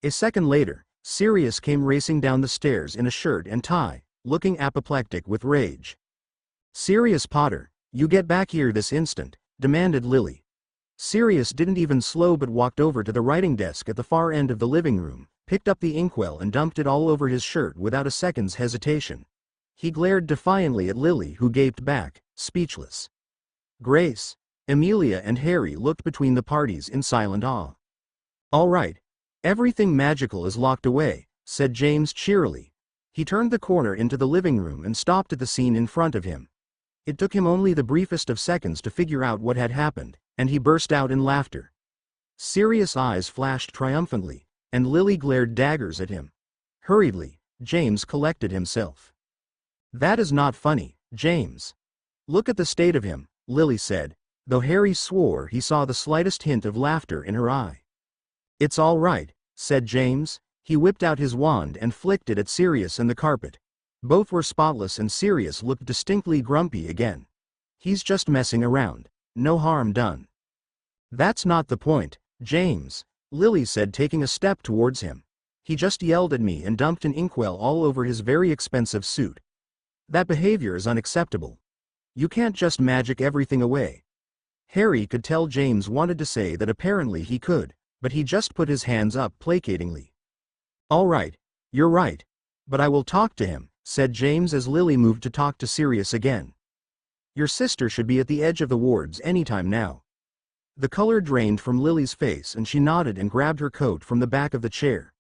A: A second later, Sirius came racing down the stairs in a shirt and tie, looking apoplectic with rage. "Sirius Potter, you get back here this instant," demanded Lily. Sirius didn't even slow but walked over to the writing desk at the far end of the living room, picked up the inkwell and dumped it all over his shirt without a second's hesitation. He glared defiantly at Lily, who gaped back, speechless. Grace, Amelia and Harry looked between the parties in silent awe. "All right. Everything magical is locked away," said James cheerily. He turned the corner into the living room and stopped at the scene in front of him. It took him only the briefest of seconds to figure out what had happened, and he burst out in laughter. Sirius' eyes flashed triumphantly, and Lily glared daggers at him. Hurriedly, James collected himself. "That is not funny, James. Look at the state of him," Lily said, though Harry swore he saw the slightest hint of laughter in her eye. "It's all right," said James. He whipped out his wand and flicked it at Sirius and the carpet. Both were spotless and Sirius looked distinctly grumpy again. "He's just messing around. No harm done." "That's not the point, James," Lily said, taking a step towards him. "He just yelled at me and dumped an inkwell all over his very expensive suit. That behavior is unacceptable. You can't just magic everything away." Harry could tell James wanted to say that apparently he could, but he just put his hands up placatingly. "All right, you're right. But I will talk to him," said James as Lily moved to talk to Sirius again. "Your sister should be at the edge of the wards anytime now." The color drained from Lily's face and she nodded and grabbed her coat from the back of the chair.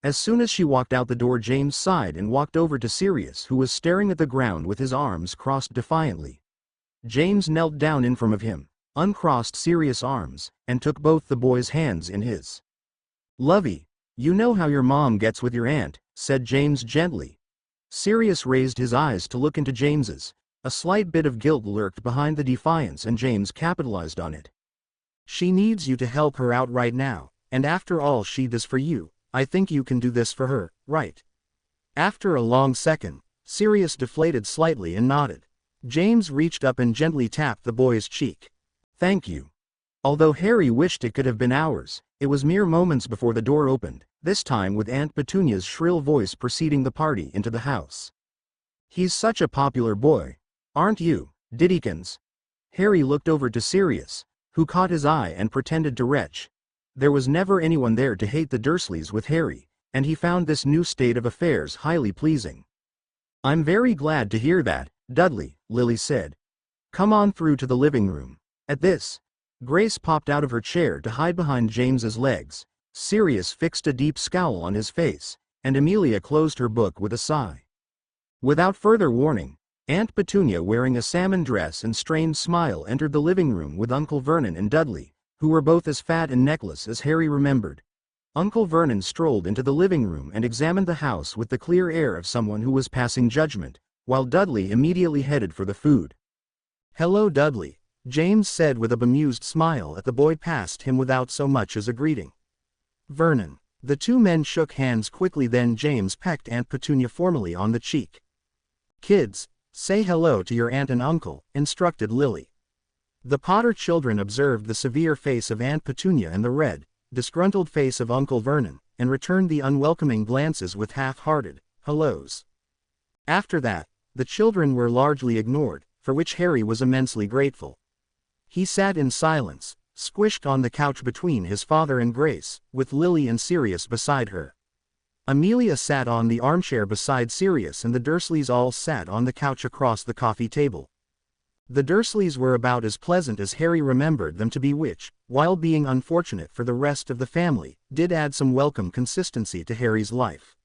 A: As soon as she walked out the door, James sighed and walked over to Sirius, who was staring at the ground with his arms crossed defiantly. James knelt down in front of him, uncrossed Sirius' arms, and took both the boy's hands in his. "Lovey, you know how your mom gets with your aunt," said James gently. Sirius raised his eyes to look into James's. A slight bit of guilt lurked behind the defiance and James capitalized on it. "She needs you to help her out right now, and after all she does for you, I think you can do this for her, right?" After a long second, Sirius deflated slightly and nodded. James reached up and gently tapped the boy's cheek. "Thank you." Although Harry wished it could have been hours, it was mere moments before the door opened, this time with Aunt Petunia's shrill voice preceding the party into the house. "He's such a popular boy. Aren't you, Diddykins?" Harry looked over to Sirius, who caught his eye and pretended to retch. There was never anyone there to hate the Dursleys with Harry, and he found this new state of affairs highly pleasing. "I'm very glad to hear that, Dudley," Lily said. "Come on through to the living room." At this, Grace popped out of her chair to hide behind James's legs. Sirius fixed a deep scowl on his face, and Amelia closed her book with a sigh. Without further warning, Aunt Petunia, wearing a salmon dress and strained smile, entered the living room with Uncle Vernon and Dudley, who were both as fat and necklace as Harry remembered. Uncle Vernon strolled into the living room and examined the house with the clear air of someone who was passing judgment, while Dudley immediately headed for the food. "Hello, Dudley," James said with a bemused smile at the boy past him without so much as a greeting. "Vernon." The two men shook hands quickly, then James pecked Aunt Petunia formally on the cheek. "Kids, say hello to your aunt and uncle," instructed Lily. The Potter children observed the severe face of Aunt Petunia and the red, disgruntled face of Uncle Vernon, and returned the unwelcoming glances with half-hearted hellos. After that, the children were largely ignored, for which Harry was immensely grateful. He sat in silence, squished on the couch between his father and Grace, with Lily and Sirius beside her. Amelia sat on the armchair beside Sirius and the Dursleys all sat on the couch across the coffee table. The Dursleys were about as pleasant as Harry remembered them to be, which, while being unfortunate for the rest of the family, did add some welcome consistency to Harry's life.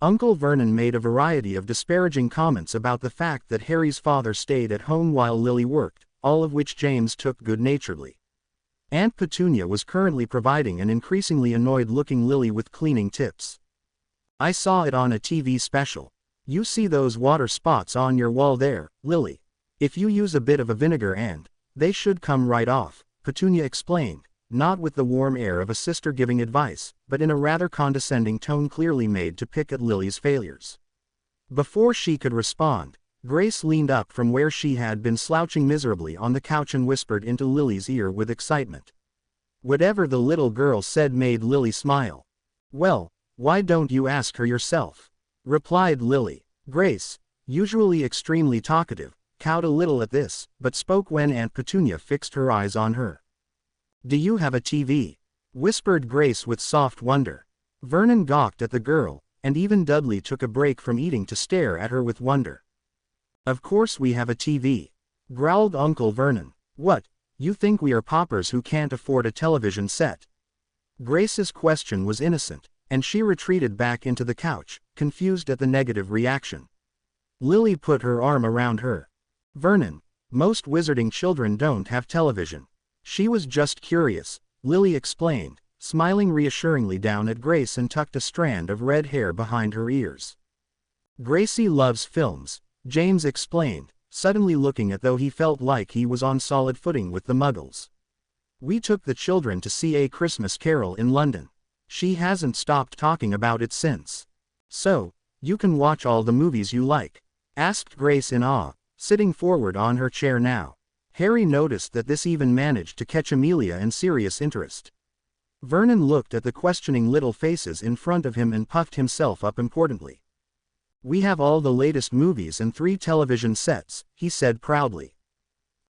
A: Uncle Vernon made a variety of disparaging comments about the fact that Harry's father stayed at home while Lily worked, all of which James took good-naturedly. Aunt Petunia was currently providing an increasingly annoyed-looking Lily with cleaning tips. "I saw it on a TV special. You see those water spots on your wall there, Lily? If you use a bit of a vinegar and they should come right off," Petunia explained, not with the warm air of a sister giving advice, but in a rather condescending tone clearly made to pick at Lily's failures. Before she could respond, Grace leaned up from where she had been slouching miserably on the couch and whispered into Lily's ear with excitement. Whatever the little girl said made Lily smile. "Well, why don't you ask her yourself?" replied Lily. Grace, usually extremely talkative, cowed a little at this, but spoke when Aunt Petunia fixed her eyes on her. "Do you have a TV?" whispered Grace with soft wonder. Vernon gawked at the girl, and even Dudley took a break from eating to stare at her with wonder. "Of course we have a TV," growled Uncle Vernon. "What, you think we are paupers who can't afford a television set?" Grace's question was innocent, and she retreated back into the couch, confused at the negative reaction. Lily put her arm around her. Vernon, most wizarding children don't have television. She was just curious, Lily explained, smiling reassuringly down at Grace and tucked a strand of red hair behind her ears. Gracie loves films, James explained, suddenly looking as though he felt like he was on solid footing with the Muggles. We took the children to see A Christmas Carol in London. She hasn't stopped talking about it since. So, you can watch all the movies you like? Asked Grace in awe, sitting forward on her chair now. Harry noticed that this even managed to catch Amelia in serious interest. Vernon looked at the questioning little faces in front of him and puffed himself up importantly. We have all the latest movies and 3 television sets, he said proudly.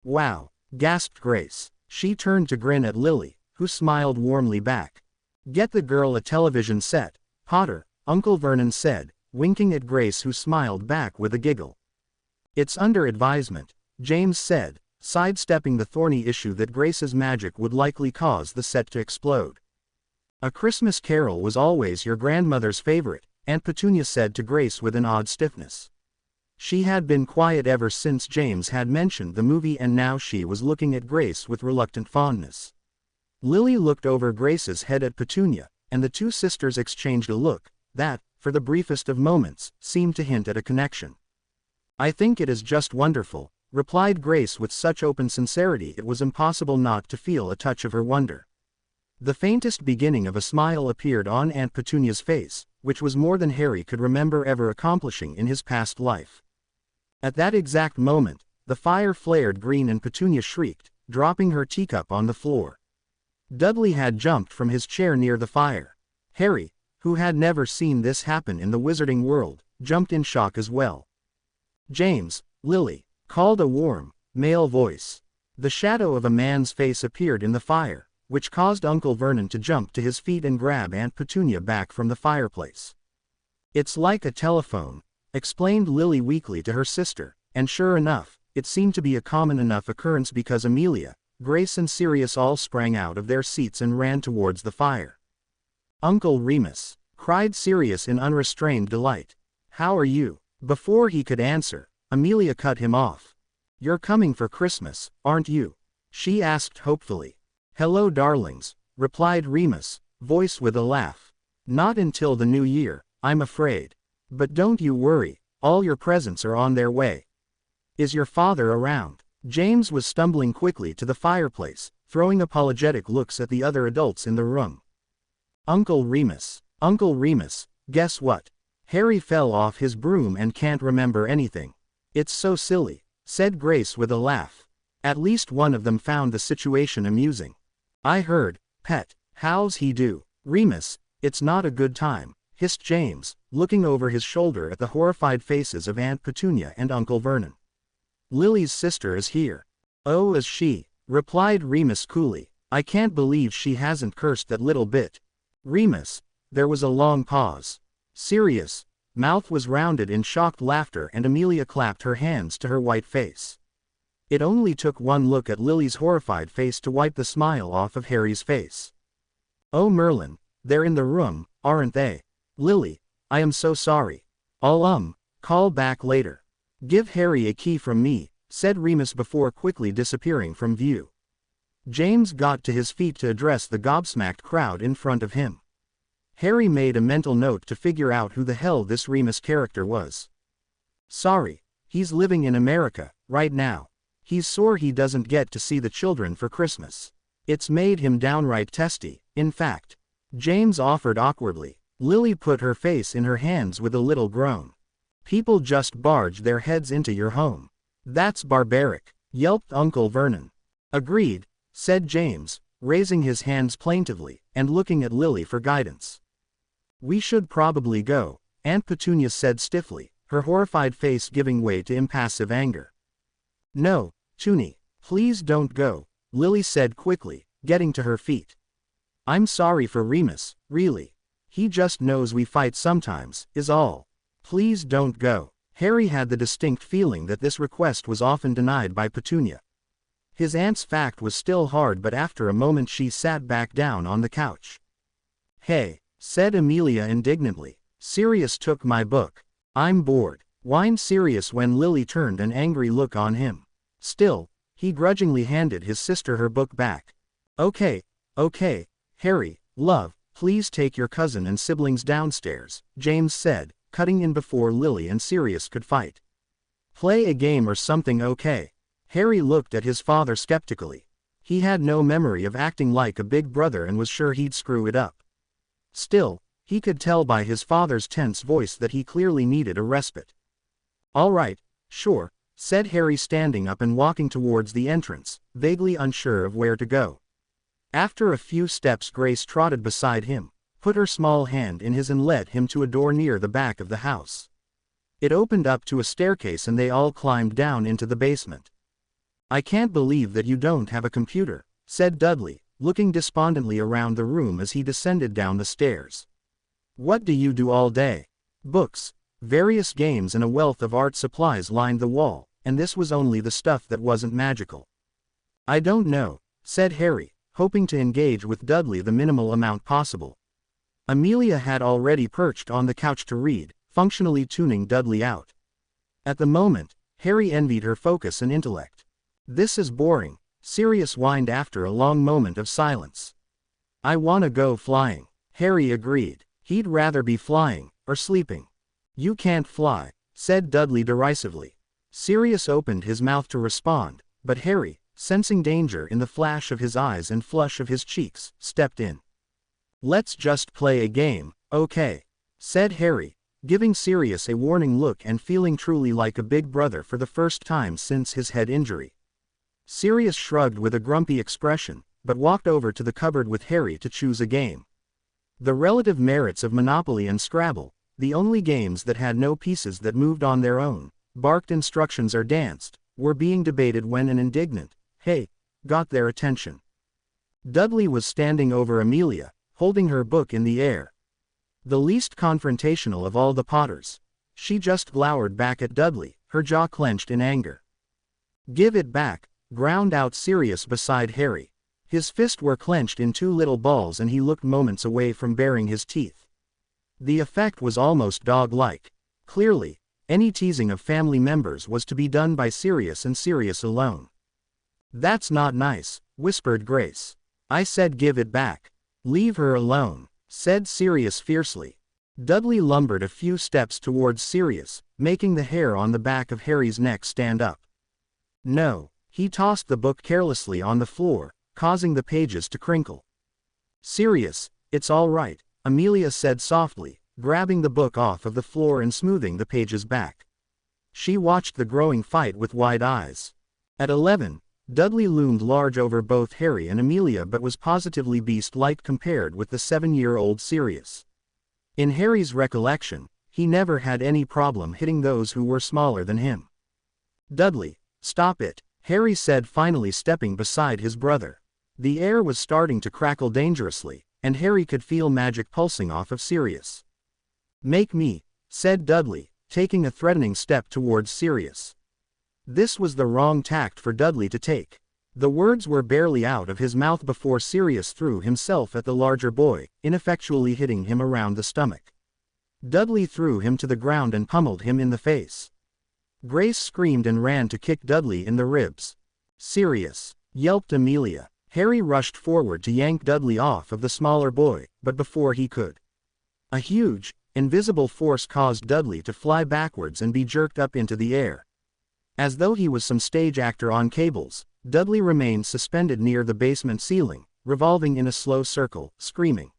A: Wow, gasped Grace. She turned to grin at Lily, who smiled warmly back. Get the girl a television set, Potter, Uncle Vernon said, winking at Grace who smiled back with a giggle. It's under advisement, James said, sidestepping the thorny issue that Grace's magic would likely cause the set to explode. A Christmas Carol was always your grandmother's favorite, Aunt Petunia said to Grace with an odd stiffness. She had been quiet ever since James had mentioned the movie, and now she was looking at Grace with reluctant fondness. Lily looked over Grace's head at Petunia, and the 2 sisters exchanged a look that, for the briefest of moments, seemed to hint at a connection. I think it is just wonderful, replied Grace with such open sincerity it was impossible not to feel a touch of her wonder. The faintest beginning of a smile appeared on Aunt Petunia's face, which was more than Harry could remember ever accomplishing in his past life. At that exact moment, the fire flared green and Petunia shrieked, dropping her teacup on the floor. Dudley had jumped from his chair near the fire. Harry, who had never seen this happen in the wizarding world, jumped in shock as well. James, Lily, called a warm, male voice. The shadow of a man's face appeared in the fire, which caused Uncle Vernon to jump to his feet and grab Aunt Petunia back from the fireplace. It's like a telephone, explained Lily weakly to her sister, and sure enough, it seemed to be a common enough occurrence because Amelia, Grace and Sirius all sprang out of their seats and ran towards the fire. Uncle Remus, cried Sirius in unrestrained delight. How are you? Before he could answer, Amelia cut him off. You're coming for Christmas, aren't you? She asked hopefully. Hello darlings, replied Remus, voice with a laugh. Not until the new year, I'm afraid. But don't you worry, all your presents are on their way. Is your father around? James was stumbling quickly to the fireplace, throwing apologetic looks at the other adults in the room. Uncle Remus, guess what? Harry fell off his broom and can't remember anything. It's so silly, said Grace with a laugh. At least one of them found the situation amusing. I heard, Pet, how's he do? Remus, it's not a good time, hissed James, looking over his shoulder at the horrified faces of Aunt Petunia and Uncle Vernon. Lily's sister is here. Oh, is she? Replied Remus coolly. I can't believe she hasn't cursed that little bit. Remus, there was a long pause. Sirius, mouth was rounded in shocked laughter, and Amelia clapped her hands to her white face. It only took one look at Lily's horrified face to wipe the smile off of Harry's face. Oh Merlin, they're in the room, aren't they? Lily, I am so sorry. I'll call back later. Give Harry a key from me, said Remus before quickly disappearing from view. James got to his feet to address the gobsmacked crowd in front of him. Harry made a mental note to figure out who the hell this Remus character was. Sorry, he's living in America, right now. He's sore he doesn't get to see the children for Christmas. It's made him downright testy, in fact. James offered awkwardly. Lily put her face in her hands with a little groan. People just barge their heads into your home. That's barbaric, yelped Uncle Vernon. Agreed, said James, raising his hands plaintively, and looking at Lily for guidance. We should probably go, Aunt Petunia said stiffly, her horrified face giving way to impassive anger. No, Toonie, please don't go, Lily said quickly, getting to her feet. I'm sorry for Remus, really. He just knows we fight sometimes, is all. Please don't go. Harry had the distinct feeling that this request was often denied by Petunia. His aunt's fact was still hard, but after a moment she sat back down on the couch. Hey, said Amelia indignantly. Sirius took my book. I'm bored, whined Sirius when Lily turned an angry look on him. Still, he grudgingly handed his sister her book back. Okay, Harry, love, please take your cousin and siblings downstairs, James said, cutting in before Lily and Sirius could fight. Play a game or something, okay? Harry looked at his father skeptically. He had no memory of acting like a big brother and was sure he'd screw it up. Still, he could tell by his father's tense voice that he clearly needed a respite. All right, sure, said Harry, standing up and walking towards the entrance, vaguely unsure of where to go. After a few steps, Grace trotted beside him, put her small hand in his and led him to a door near the back of the house. It opened up to a staircase and they all climbed down into the basement. I can't believe that you don't have a computer, said Dudley, looking despondently around the room as he descended down the stairs. What do you do all day? Books, various games and a wealth of art supplies lined the wall, and this was only the stuff that wasn't magical. I don't know, said Harry, hoping to engage with Dudley the minimal amount possible. Amelia had already perched on the couch to read, functionally tuning Dudley out. At the moment, Harry envied her focus and intellect. This is boring, Sirius whined after a long moment of silence. I wanna go flying, Harry agreed. He'd rather be flying, or sleeping. You can't fly, said Dudley derisively. Sirius opened his mouth to respond, but Harry, sensing danger in the flash of his eyes and flush of his cheeks, stepped in. Let's just play a game, okay? Said Harry, giving Sirius a warning look and feeling truly like a big brother for the first time since his head injury. Sirius shrugged with a grumpy expression, but walked over to the cupboard with Harry to choose a game. The relative merits of Monopoly and Scrabble, the only games that had no pieces that moved on their own, barked instructions or danced, were being debated when an indignant, "Hey," got their attention. Dudley was standing over Amelia, holding her book in the air. The least confrontational of all the Potters. She just glowered back at Dudley, her jaw clenched in anger. Give it back, ground out Sirius beside Harry. His fists were clenched in two little balls and he looked moments away from baring his teeth. The effect was almost dog-like. Clearly, any teasing of family members was to be done by Sirius and Sirius alone. That's not nice, whispered Grace. I said give it back. Leave her alone, said Sirius fiercely. Dudley lumbered a few steps towards Sirius, making the hair on the back of Harry's neck stand up. No, he tossed the book carelessly on the floor, causing the pages to crinkle. Sirius, it's all right, Amelia said softly, grabbing the book off of the floor and smoothing the pages back. She watched the growing fight with wide eyes. At 11, Dudley loomed large over both Harry and Amelia but was positively beast-like compared with the 7-year-old Sirius. In Harry's recollection, he never had any problem hitting those who were smaller than him. Dudley, stop it, Harry said, finally stepping beside his brother. The air was starting to crackle dangerously, and Harry could feel magic pulsing off of Sirius. Make me, said Dudley, taking a threatening step towards Sirius. This was the wrong tact for Dudley to take. The words were barely out of his mouth before Sirius threw himself at the larger boy, ineffectually hitting him around the stomach. Dudley threw him to the ground and pummeled him in the face. Grace screamed and ran to kick Dudley in the ribs. Sirius, yelped Amelia. Harry rushed forward to yank Dudley off of the smaller boy, but before he could, a huge, invisible force caused Dudley to fly backwards and be jerked up into the air. As though he was some stage actor on cables, Dudley remained suspended near the basement ceiling, revolving in a slow circle, screaming.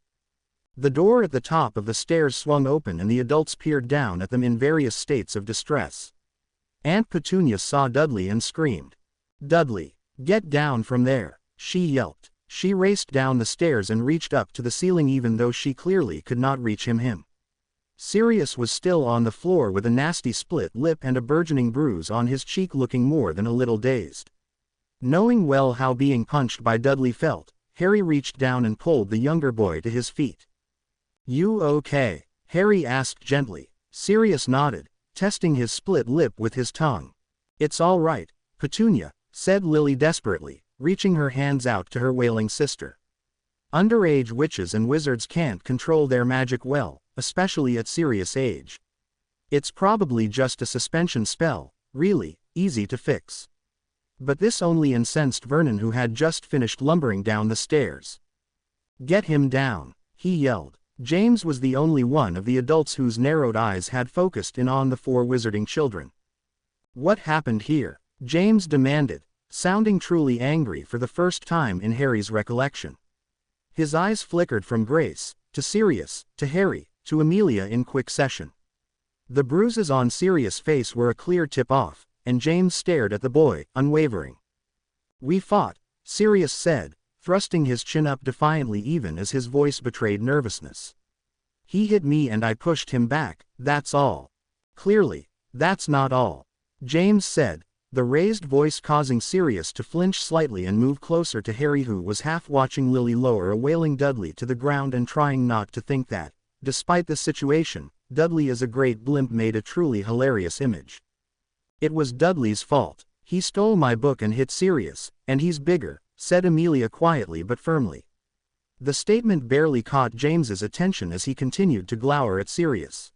A: The door at the top of the stairs swung open and the adults peered down at them in various states of distress. Aunt Petunia saw Dudley and screamed. Dudley, get down from there, she yelped. She raced down the stairs and reached up to the ceiling even though she clearly could not reach him. Sirius was still on the floor with a nasty split lip and a burgeoning bruise on his cheek, looking more than a little dazed. Knowing well how being punched by Dudley felt, Harry reached down and pulled the younger boy to his feet. You okay? Harry asked gently. Sirius nodded, testing his split lip with his tongue. It's all right, Petunia, said Lily desperately, reaching her hands out to her wailing sister. Underage witches and wizards can't control their magic well, especially at Sirius' age. It's probably just a suspension spell, really, easy to fix. But this only incensed Vernon, who had just finished lumbering down the stairs. "Get him down," he yelled. James was the only one of the adults whose narrowed eyes had focused in on the four wizarding children. "What happened here?" James demanded, sounding truly angry for the first time in Harry's recollection. His eyes flickered from Grace, to Sirius, to Harry, to Amelia in quick succession. The bruises on Sirius' face were a clear tip-off, and James stared at the boy, unwavering. "We fought," Sirius said, thrusting his chin up defiantly even as his voice betrayed nervousness. "He hit me and I pushed him back, that's all." "Clearly, that's not all," James said, the raised voice causing Sirius to flinch slightly and move closer to Harry, who was half watching Lily lower a wailing Dudley to the ground and trying not to think that, despite the situation, Dudley as a great blimp made a truly hilarious image. "It was Dudley's fault. He stole my book and hit Sirius, and he's bigger," said Amelia quietly but firmly. The statement barely caught James's attention as he continued to glower at Sirius.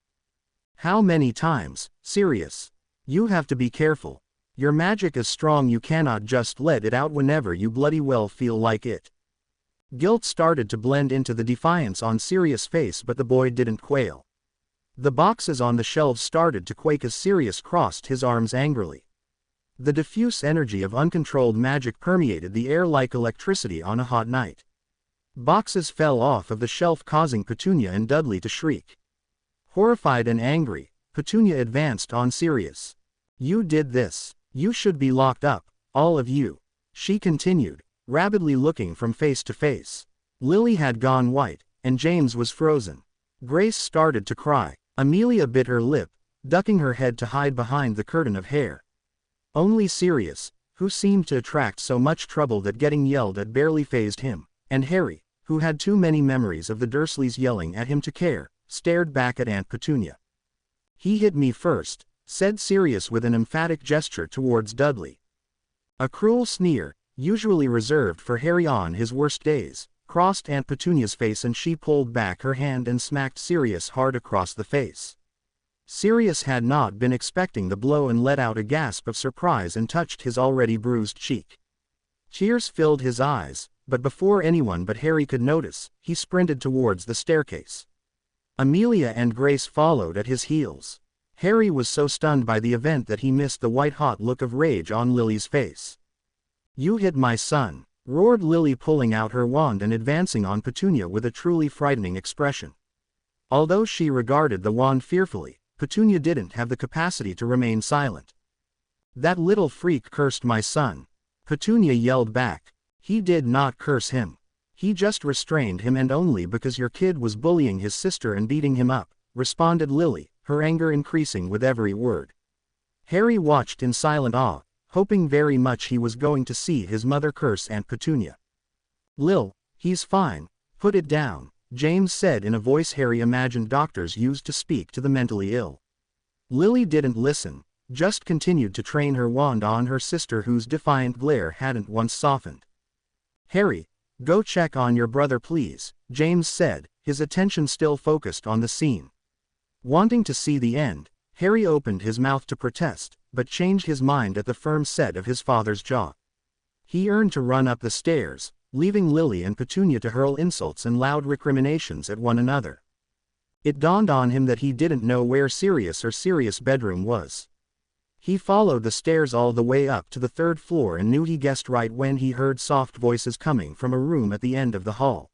A: "How many times, Sirius? You have to be careful. Your magic is strong, you cannot just let it out whenever you bloody well feel like it." Guilt started to blend into the defiance on Sirius' face, but the boy didn't quail. The boxes on the shelves started to quake as Sirius crossed his arms angrily. The diffuse energy of uncontrolled magic permeated the air like electricity on a hot night. Boxes fell off of the shelf, causing Petunia and Dudley to shriek. Horrified and angry, Petunia advanced on Sirius. "You did this. You should be locked up, all of you," she continued, rabidly looking from face to face. Lily had gone white, and James was frozen. Grace started to cry. Amelia bit her lip, ducking her head to hide behind the curtain of hair. Only Sirius, who seemed to attract so much trouble that getting yelled at barely fazed him, and Harry, who had too many memories of the Dursleys yelling at him to care, stared back at Aunt Petunia. "He hit me first," said Sirius with an emphatic gesture towards Dudley. A cruel sneer, usually reserved for Harry on his worst days, crossed Aunt Petunia's face, and she pulled back her hand and smacked Sirius hard across the face. Sirius had not been expecting the blow and let out a gasp of surprise and touched his already bruised cheek. Tears filled his eyes, but before anyone but Harry could notice, he sprinted towards the staircase. Amelia and Grace followed at his heels. Harry was so stunned by the event that he missed the white-hot look of rage on Lily's face. "You hit my son," roared Lily, pulling out her wand and advancing on Petunia with a truly frightening expression. Although she regarded the wand fearfully, Petunia didn't have the capacity to remain silent. "That little freak cursed my son," Petunia yelled back. "He did not curse him. He just restrained him, and only because your kid was bullying his sister and beating him up," responded Lily, her anger increasing with every word. Harry watched in silent awe, hoping very much he was going to see his mother curse Aunt Petunia. "Lil, he's fine, put it down," James said in a voice Harry imagined doctors used to speak to the mentally ill. Lily didn't listen, just continued to train her wand on her sister, whose defiant glare hadn't once softened. "Harry, go check on your brother please," James said, his attention still focused on the scene. Wanting to see the end, Harry opened his mouth to protest, but changed his mind at the firm set of his father's jaw. He yearned to run up the stairs, leaving Lily and Petunia to hurl insults and loud recriminations at one another. It dawned on him that he didn't know where Sirius' bedroom was. He followed the stairs all the way up to the third floor and knew he guessed right when he heard soft voices coming from a room at the end of the hall.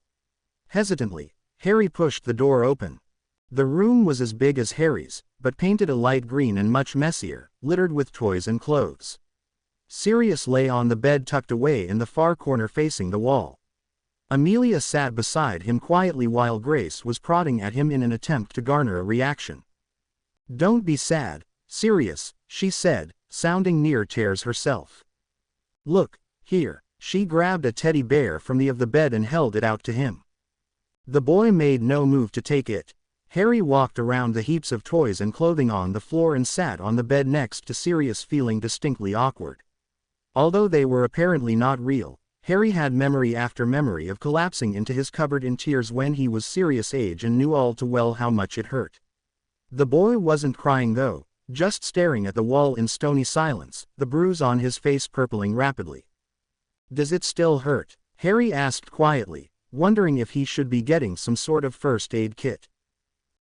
A: Hesitantly, Harry pushed the door open. The room was as big as Harry's, but painted a light green and much messier, littered with toys and clothes. Sirius lay on the bed tucked away in the far corner facing the wall. Amelia sat beside him quietly while Grace was prodding at him in an attempt to garner a reaction. "Don't be sad, Sirius," she said, sounding near tears herself. "Look, here." She grabbed a teddy bear from the bed and held it out to him. The boy made no move to take it. Harry walked around the heaps of toys and clothing on the floor and sat on the bed next to Sirius, feeling distinctly awkward. Although they were apparently not real, Harry had memory after memory of collapsing into his cupboard in tears when he was Sirius' age and knew all too well how much it hurt. The boy wasn't crying though, just staring at the wall in stony silence, the bruise on his face purpling rapidly. "Does it still hurt?" Harry asked quietly, wondering if he should be getting some sort of first aid kit.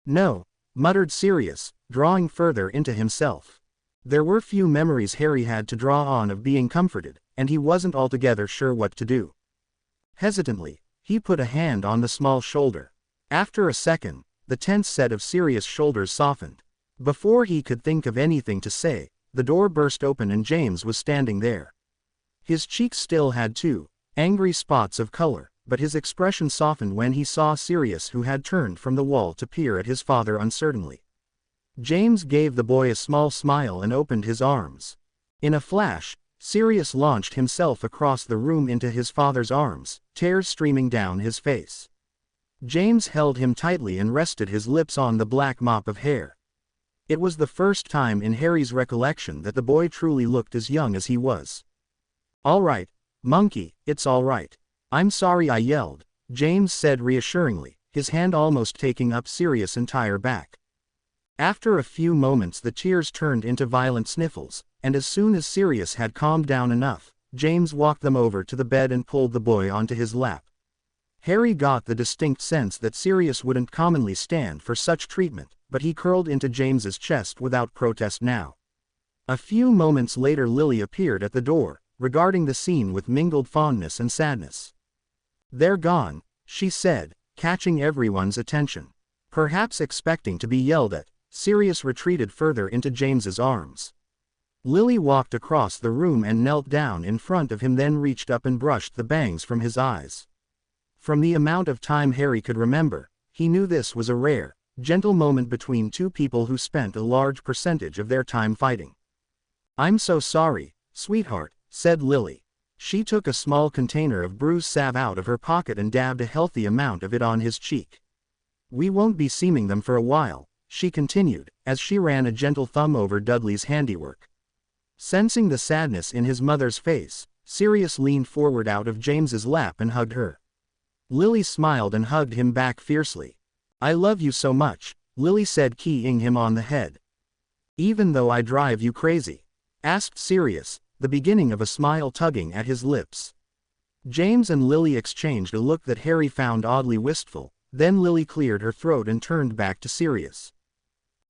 A: "No," muttered Sirius, drawing further into himself. There were few memories Harry had to draw on of being comforted, and he wasn't altogether sure what to do. Hesitantly, he put a hand on the small shoulder. After a second, the tense set of Sirius' shoulders softened. Before he could think of anything to say, the door burst open and James was standing there. His cheeks still had two angry spots of color, but his expression softened when he saw Sirius, who had turned from the wall to peer at his father uncertainly. James gave the boy a small smile and opened his arms. In a flash, Sirius launched himself across the room into his father's arms, tears streaming down his face. James held him tightly and rested his lips on the black mop of hair. It was the first time in Harry's recollection that the boy truly looked as young as he was. "All right, monkey, it's all right. I'm sorry I yelled," James said reassuringly, his hand almost taking up Sirius' entire back. After a few moments the tears turned into violent sniffles, and as soon as Sirius had calmed down enough, James walked them over to the bed and pulled the boy onto his lap. Harry got the distinct sense that Sirius wouldn't commonly stand for such treatment, but he curled into James's chest without protest now. A few moments later Lily appeared at the door, regarding the scene with mingled fondness and sadness. "They're gone," she said, catching everyone's attention. Perhaps expecting to be yelled at, Sirius retreated further into James's arms. Lily walked across the room and knelt down in front of him, then reached up and brushed the bangs from his eyes. From the amount of time Harry could remember, he knew this was a rare, gentle moment between two people who spent a large percentage of their time fighting. "I'm so sorry, sweetheart," said Lily. She took a small container of bruise salve out of her pocket and dabbed a healthy amount of it on his cheek. "We won't be seeing them for a while," she continued, as she ran a gentle thumb over Dudley's handiwork. Sensing the sadness in his mother's face, Sirius leaned forward out of James's lap and hugged her. Lily smiled and hugged him back fiercely. "I love you so much," Lily said, keying him on the head. "Even though I drive you crazy?" asked Sirius, the beginning of a smile tugging at his lips. James and Lily exchanged a look that Harry found oddly wistful, then Lily cleared her throat and turned back to Sirius.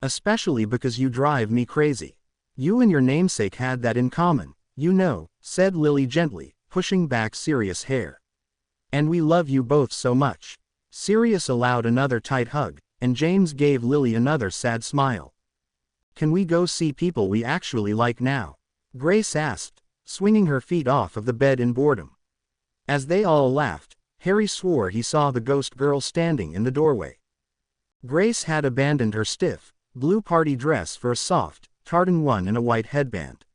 A: "Especially because you drive me crazy. You and your namesake had that in common, you know," said Lily gently, pushing back Sirius' hair. "And we love you both so much." Sirius allowed another tight hug, and James gave Lily another sad smile. "Can we go see people we actually like now?" Grace asked, swinging her feet off of the bed in boredom. As they all laughed, Harry swore he saw the ghost girl standing in the doorway. Grace had abandoned her stiff, blue party dress for a soft, tartan one and a white headband.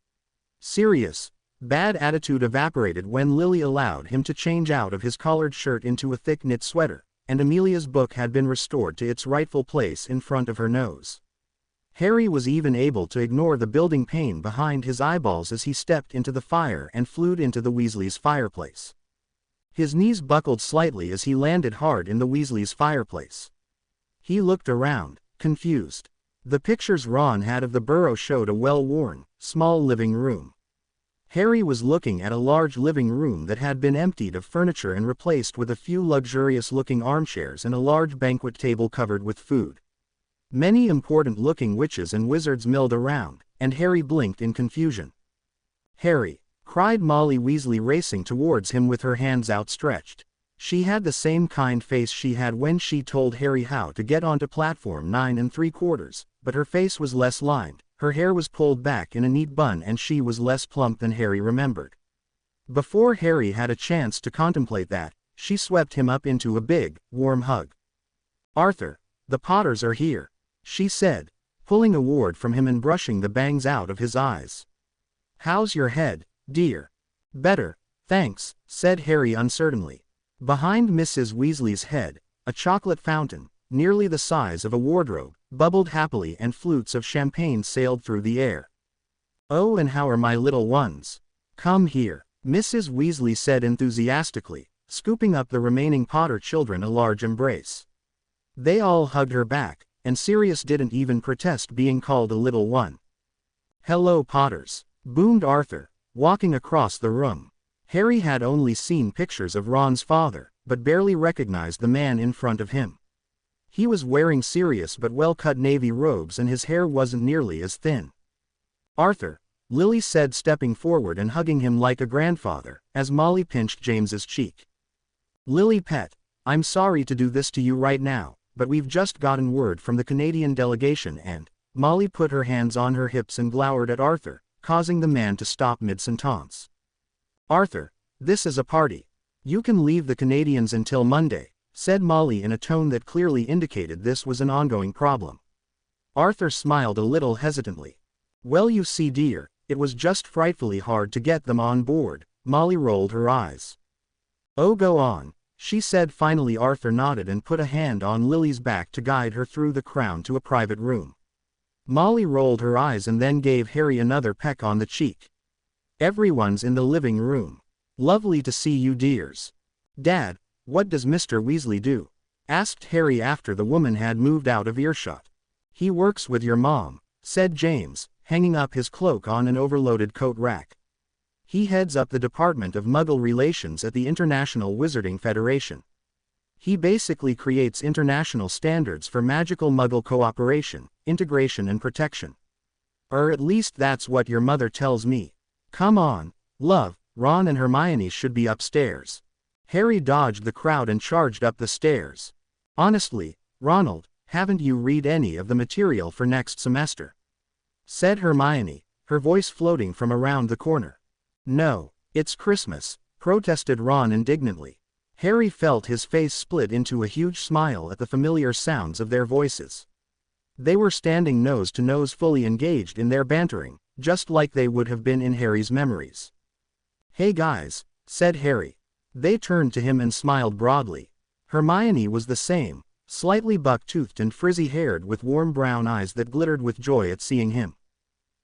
A: Sirius' bad attitude evaporated when Lily allowed him to change out of his collared shirt into a thick knit sweater, and Amelia's book had been restored to its rightful place in front of her nose. Harry was even able to ignore the building pain behind his eyeballs as he stepped into the fire and flew into the Weasleys' fireplace. His knees buckled slightly as he landed hard in the Weasleys' fireplace. He looked around, confused. The pictures Ron had of the burrow showed a well-worn, small living room. Harry was looking at a large living room that had been emptied of furniture and replaced with a few luxurious-looking armchairs and a large banquet table covered with food. Many important-looking witches and wizards milled around, and Harry blinked in confusion. "Harry!" cried Molly Weasley, racing towards him with her hands outstretched. She had the same kind face she had when she told Harry how to get onto platform 9 3/4, but her face was less lined, her hair was pulled back in a neat bun, and she was less plump than Harry remembered. Before Harry had a chance to contemplate that, she swept him up into a big, warm hug. "Arthur, the Potters are here," she said, pulling a ward from him and brushing the bangs out of his eyes. "How's your head, dear?" "Better, thanks," said Harry uncertainly. Behind Mrs. Weasley's head, a chocolate fountain, nearly the size of a wardrobe, bubbled happily and flutes of champagne sailed through the air. "Oh, and how are my little ones? Come here." Mrs. Weasley said enthusiastically, scooping up the remaining Potter children a large embrace. They all hugged her back, and Sirius didn't even protest being called a little one. "Hello, Potters," boomed Arthur, walking across the room. Harry had only seen pictures of Ron's father, but barely recognized the man in front of him. He was wearing serious but well-cut navy robes and his hair wasn't nearly as thin. "Arthur," Lily said, stepping forward and hugging him like a grandfather, as Molly pinched James's cheek. "Lily pet, I'm sorry to do this to you right now, but we've just gotten word from the Canadian delegation and—" Molly put her hands on her hips and glowered at Arthur, causing the man to stop mid-sentence. "Arthur, this is a party. You can leave the Canadians until Monday," said Molly in a tone that clearly indicated this was an ongoing problem. Arthur smiled a little hesitantly. "Well, you see, dear, it was just frightfully hard to get them on board." Molly rolled her eyes. "Oh, go on," she said finally. Arthur nodded and put a hand on Lily's back to guide her through the crowd to a private room. Molly rolled her eyes and then gave Harry another peck on the cheek. "Everyone's in the living room. Lovely to see you, dears." "Dad, what does Mr. Weasley do?" asked Harry after the woman had moved out of earshot. "He works with your mom," said James, hanging up his cloak on an overloaded coat rack. "He heads up the Department of Muggle Relations at the International Wizarding Federation. He basically creates international standards for magical Muggle cooperation, integration and protection. Or at least that's what your mother tells me. Come on, love, Ron and Hermione should be upstairs." Harry dodged the crowd and charged up the stairs. "Honestly, Ronald, haven't you read any of the material for next semester?" said Hermione, her voice floating from around the corner. "No, it's Christmas," protested Ron indignantly. Harry felt his face split into a huge smile at the familiar sounds of their voices. They were standing nose to nose, fully engaged in their bantering, just like they would have been in Harry's memories. "Hey guys," said Harry. They turned to him and smiled broadly. Hermione was the same, slightly buck-toothed and frizzy-haired with warm brown eyes that glittered with joy at seeing him.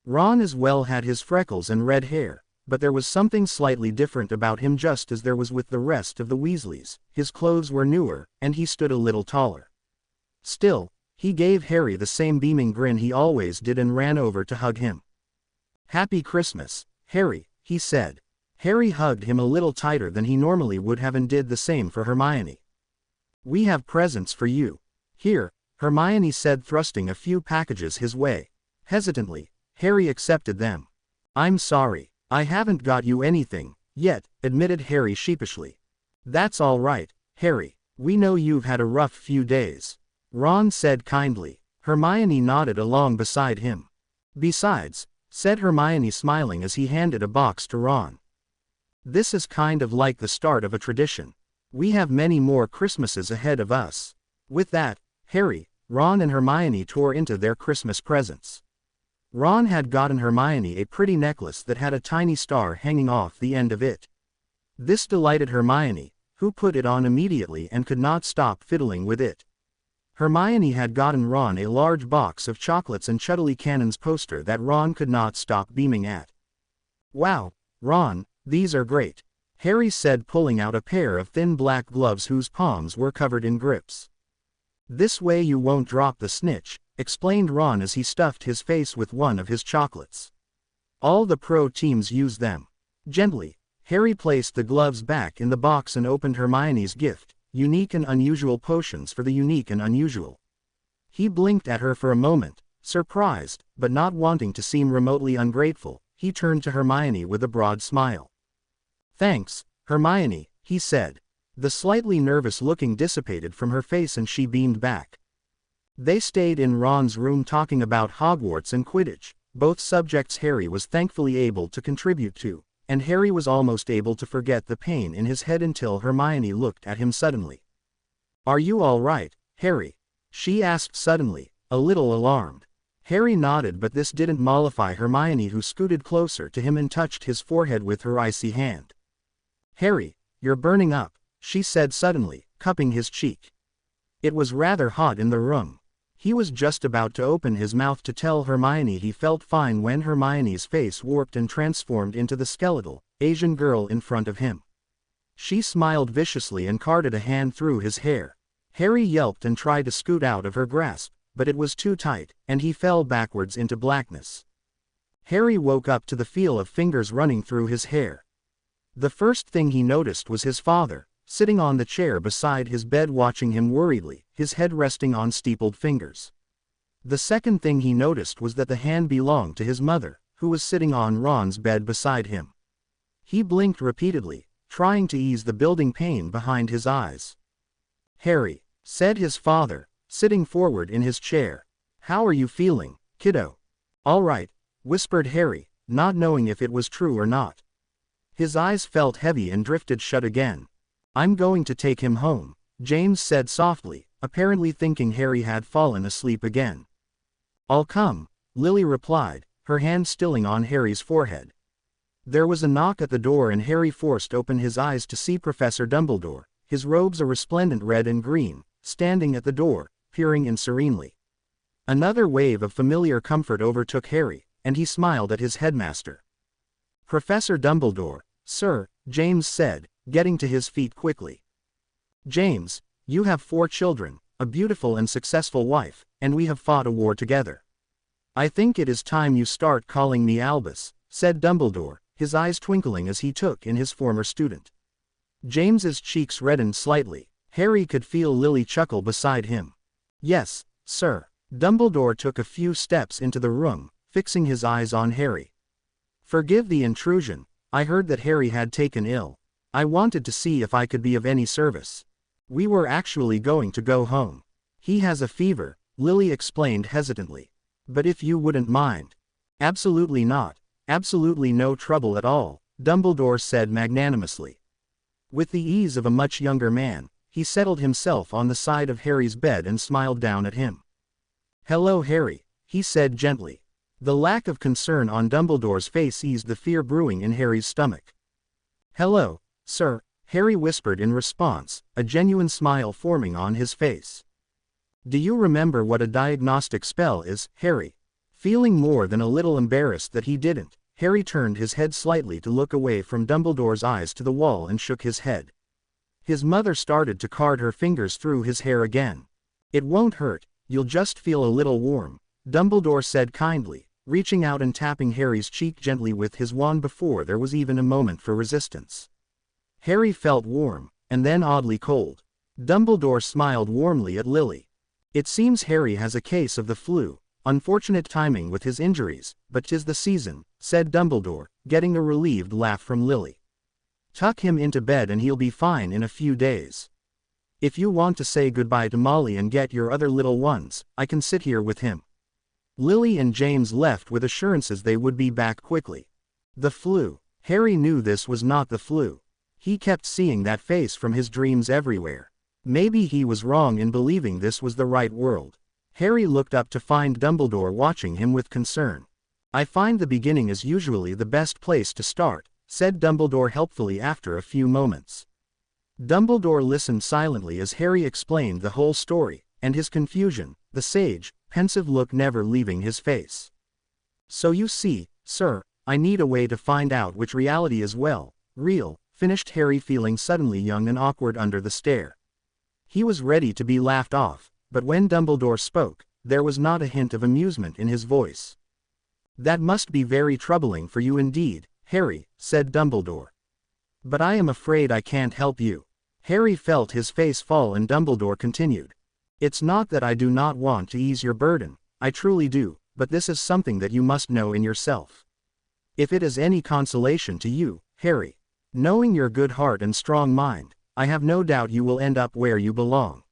A: Ron as well had his freckles and red hair, but there was something slightly different about him, just as there was with the rest of the Weasleys. His clothes were newer, and he stood a little taller. Still, he gave Harry the same beaming grin he always did and ran over to hug him. "Happy Christmas, Harry," he said. Harry hugged him a little tighter than he normally would have and did the same for Hermione. "We have presents for you. Here," Hermione said, thrusting a few packages his way. Hesitantly, Harry accepted them. "I'm sorry, I haven't got you anything yet," admitted Harry sheepishly. "That's all right, Harry. We know you've had a rough few days," Ron said kindly. Hermione nodded along beside him. "Besides," said Hermione, smiling as he handed a box to Ron, "this is kind of like the start of a tradition. We have many more Christmases ahead of us." With that, Harry, Ron and Hermione tore into their Christmas presents. Ron had gotten Hermione a pretty necklace that had a tiny star hanging off the end of it. This delighted Hermione, who put it on immediately and could not stop fiddling with it. Hermione had gotten Ron a large box of chocolates and Chudley Cannon's poster that Ron could not stop beaming at. "Wow, Ron, these are great," Harry said, pulling out a pair of thin black gloves whose palms were covered in grips. "This way you won't drop the snitch," explained Ron as he stuffed his face with one of his chocolates. "All the pro teams use them." Gently, Harry placed the gloves back in the box and opened Hermione's gift, unique and unusual potions for the unique and unusual. He blinked at her for a moment, surprised, but not wanting to seem remotely ungrateful. He turned to Hermione with a broad smile. "Thanks, Hermione," he said. The slightly nervous looking dissipated from her face and she beamed back. They stayed in Ron's room talking about Hogwarts and Quidditch, both subjects Harry was thankfully able to contribute to, and Harry was almost able to forget the pain in his head until Hermione looked at him suddenly. "Are you all right, Harry?" she asked suddenly, a little alarmed. Harry nodded, but this didn't mollify Hermione, who scooted closer to him and touched his forehead with her icy hand. "Harry, you're burning up," she said suddenly, cupping his cheek. It was rather hot in the room. He was just about to open his mouth to tell Hermione he felt fine when Hermione's face warped and transformed into the skeletal, Asian girl in front of him. She smiled viciously and carded a hand through his hair. Harry yelped and tried to scoot out of her grasp, but it was too tight, and he fell backwards into blackness. Harry woke up to the feel of fingers running through his hair. The first thing he noticed was his father, sitting on the chair beside his bed watching him worriedly, his head resting on steepled fingers. The second thing he noticed was that the hand belonged to his mother, who was sitting on Ron's bed beside him. He blinked repeatedly, trying to ease the building pain behind his eyes. "Harry," said his father, sitting forward in his chair. "How are you feeling, kiddo?" "All right," whispered Harry, not knowing if it was true or not. His eyes felt heavy and drifted shut again. "I'm going to take him home," James said softly, apparently thinking Harry had fallen asleep again. "I'll come," Lily replied, her hand stilling on Harry's forehead. There was a knock at the door and Harry forced open his eyes to see Professor Dumbledore, his robes a resplendent red and green, standing at the door, peering in serenely. Another wave of familiar comfort overtook Harry, and he smiled at his headmaster. "Professor Dumbledore, sir," James said, getting to his feet quickly. "James, you have 4 children, a beautiful and successful wife, and we have fought a war together. I think it is time you start calling me Albus," said Dumbledore, his eyes twinkling as he took in his former student. James's cheeks reddened slightly. Harry could feel Lily chuckle beside him. "Yes, sir." Dumbledore took a few steps into the room, fixing his eyes on Harry. "Forgive the intrusion, I heard that Harry had taken ill. I wanted to see if I could be of any service. We were actually going to go home. He has a fever," Lily explained hesitantly. "But if you wouldn't mind." "Absolutely not. Absolutely no trouble at all," Dumbledore said magnanimously. With the ease of a much younger man, he settled himself on the side of Harry's bed and smiled down at him. "Hello, Harry," he said gently. The lack of concern on Dumbledore's face eased the fear brewing in Harry's stomach. "Hello, sir," Harry whispered in response, a genuine smile forming on his face. "Do you remember what a diagnostic spell is, Harry?" Feeling more than a little embarrassed that he didn't, Harry turned his head slightly to look away from Dumbledore's eyes to the wall and shook his head. His mother started to card her fingers through his hair again. "It won't hurt, you'll just feel a little warm," Dumbledore said kindly, reaching out and tapping Harry's cheek gently with his wand before there was even a moment for resistance. Harry felt warm, and then oddly cold. Dumbledore smiled warmly at Lily. "It seems Harry has a case of the flu. Unfortunate timing with his injuries, but 'tis the season," said Dumbledore, getting a relieved laugh from Lily. "Tuck him into bed and he'll be fine in a few days. If you want to say goodbye to Molly and get your other little ones, I can sit here with him." Lily and James left with assurances they would be back quickly. The flu. Harry knew this was not the flu. He kept seeing that face from his dreams everywhere. Maybe he was wrong in believing this was the right world. Harry looked up to find Dumbledore watching him with concern. "I find the beginning is usually the best place to start," said Dumbledore helpfully after a few moments. Dumbledore listened silently as Harry explained the whole story, and his confusion, the sage, pensive look never leaving his face. "So you see, sir, I need a way to find out which reality is real," finished Harry, feeling suddenly young and awkward under the stare. He was ready to be laughed off, but when Dumbledore spoke, there was not a hint of amusement in his voice. "That must be very troubling for you indeed, Harry," said Dumbledore. "But I am afraid I can't help you." Harry felt his face fall and Dumbledore continued. "It's not that I do not want to ease your burden, I truly do, but this is something that you must know in yourself. If it is any consolation to you, Harry, knowing your good heart and strong mind, I have no doubt you will end up where you belong."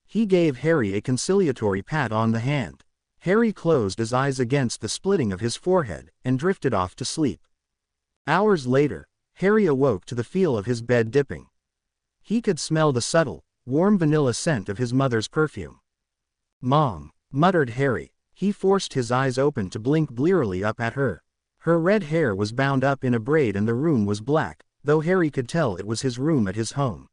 A: He gave Harry a conciliatory pat on the hand. Harry closed his eyes against the splitting of his forehead, and drifted off to sleep. Hours later, Harry awoke to the feel of his bed dipping. He could smell the subtle, warm vanilla scent of his mother's perfume. "Mom," muttered Harry. He forced his eyes open to blink blearily up at her. Her red hair was bound up in a braid and the room was black, though Harry could tell it was his room at his home.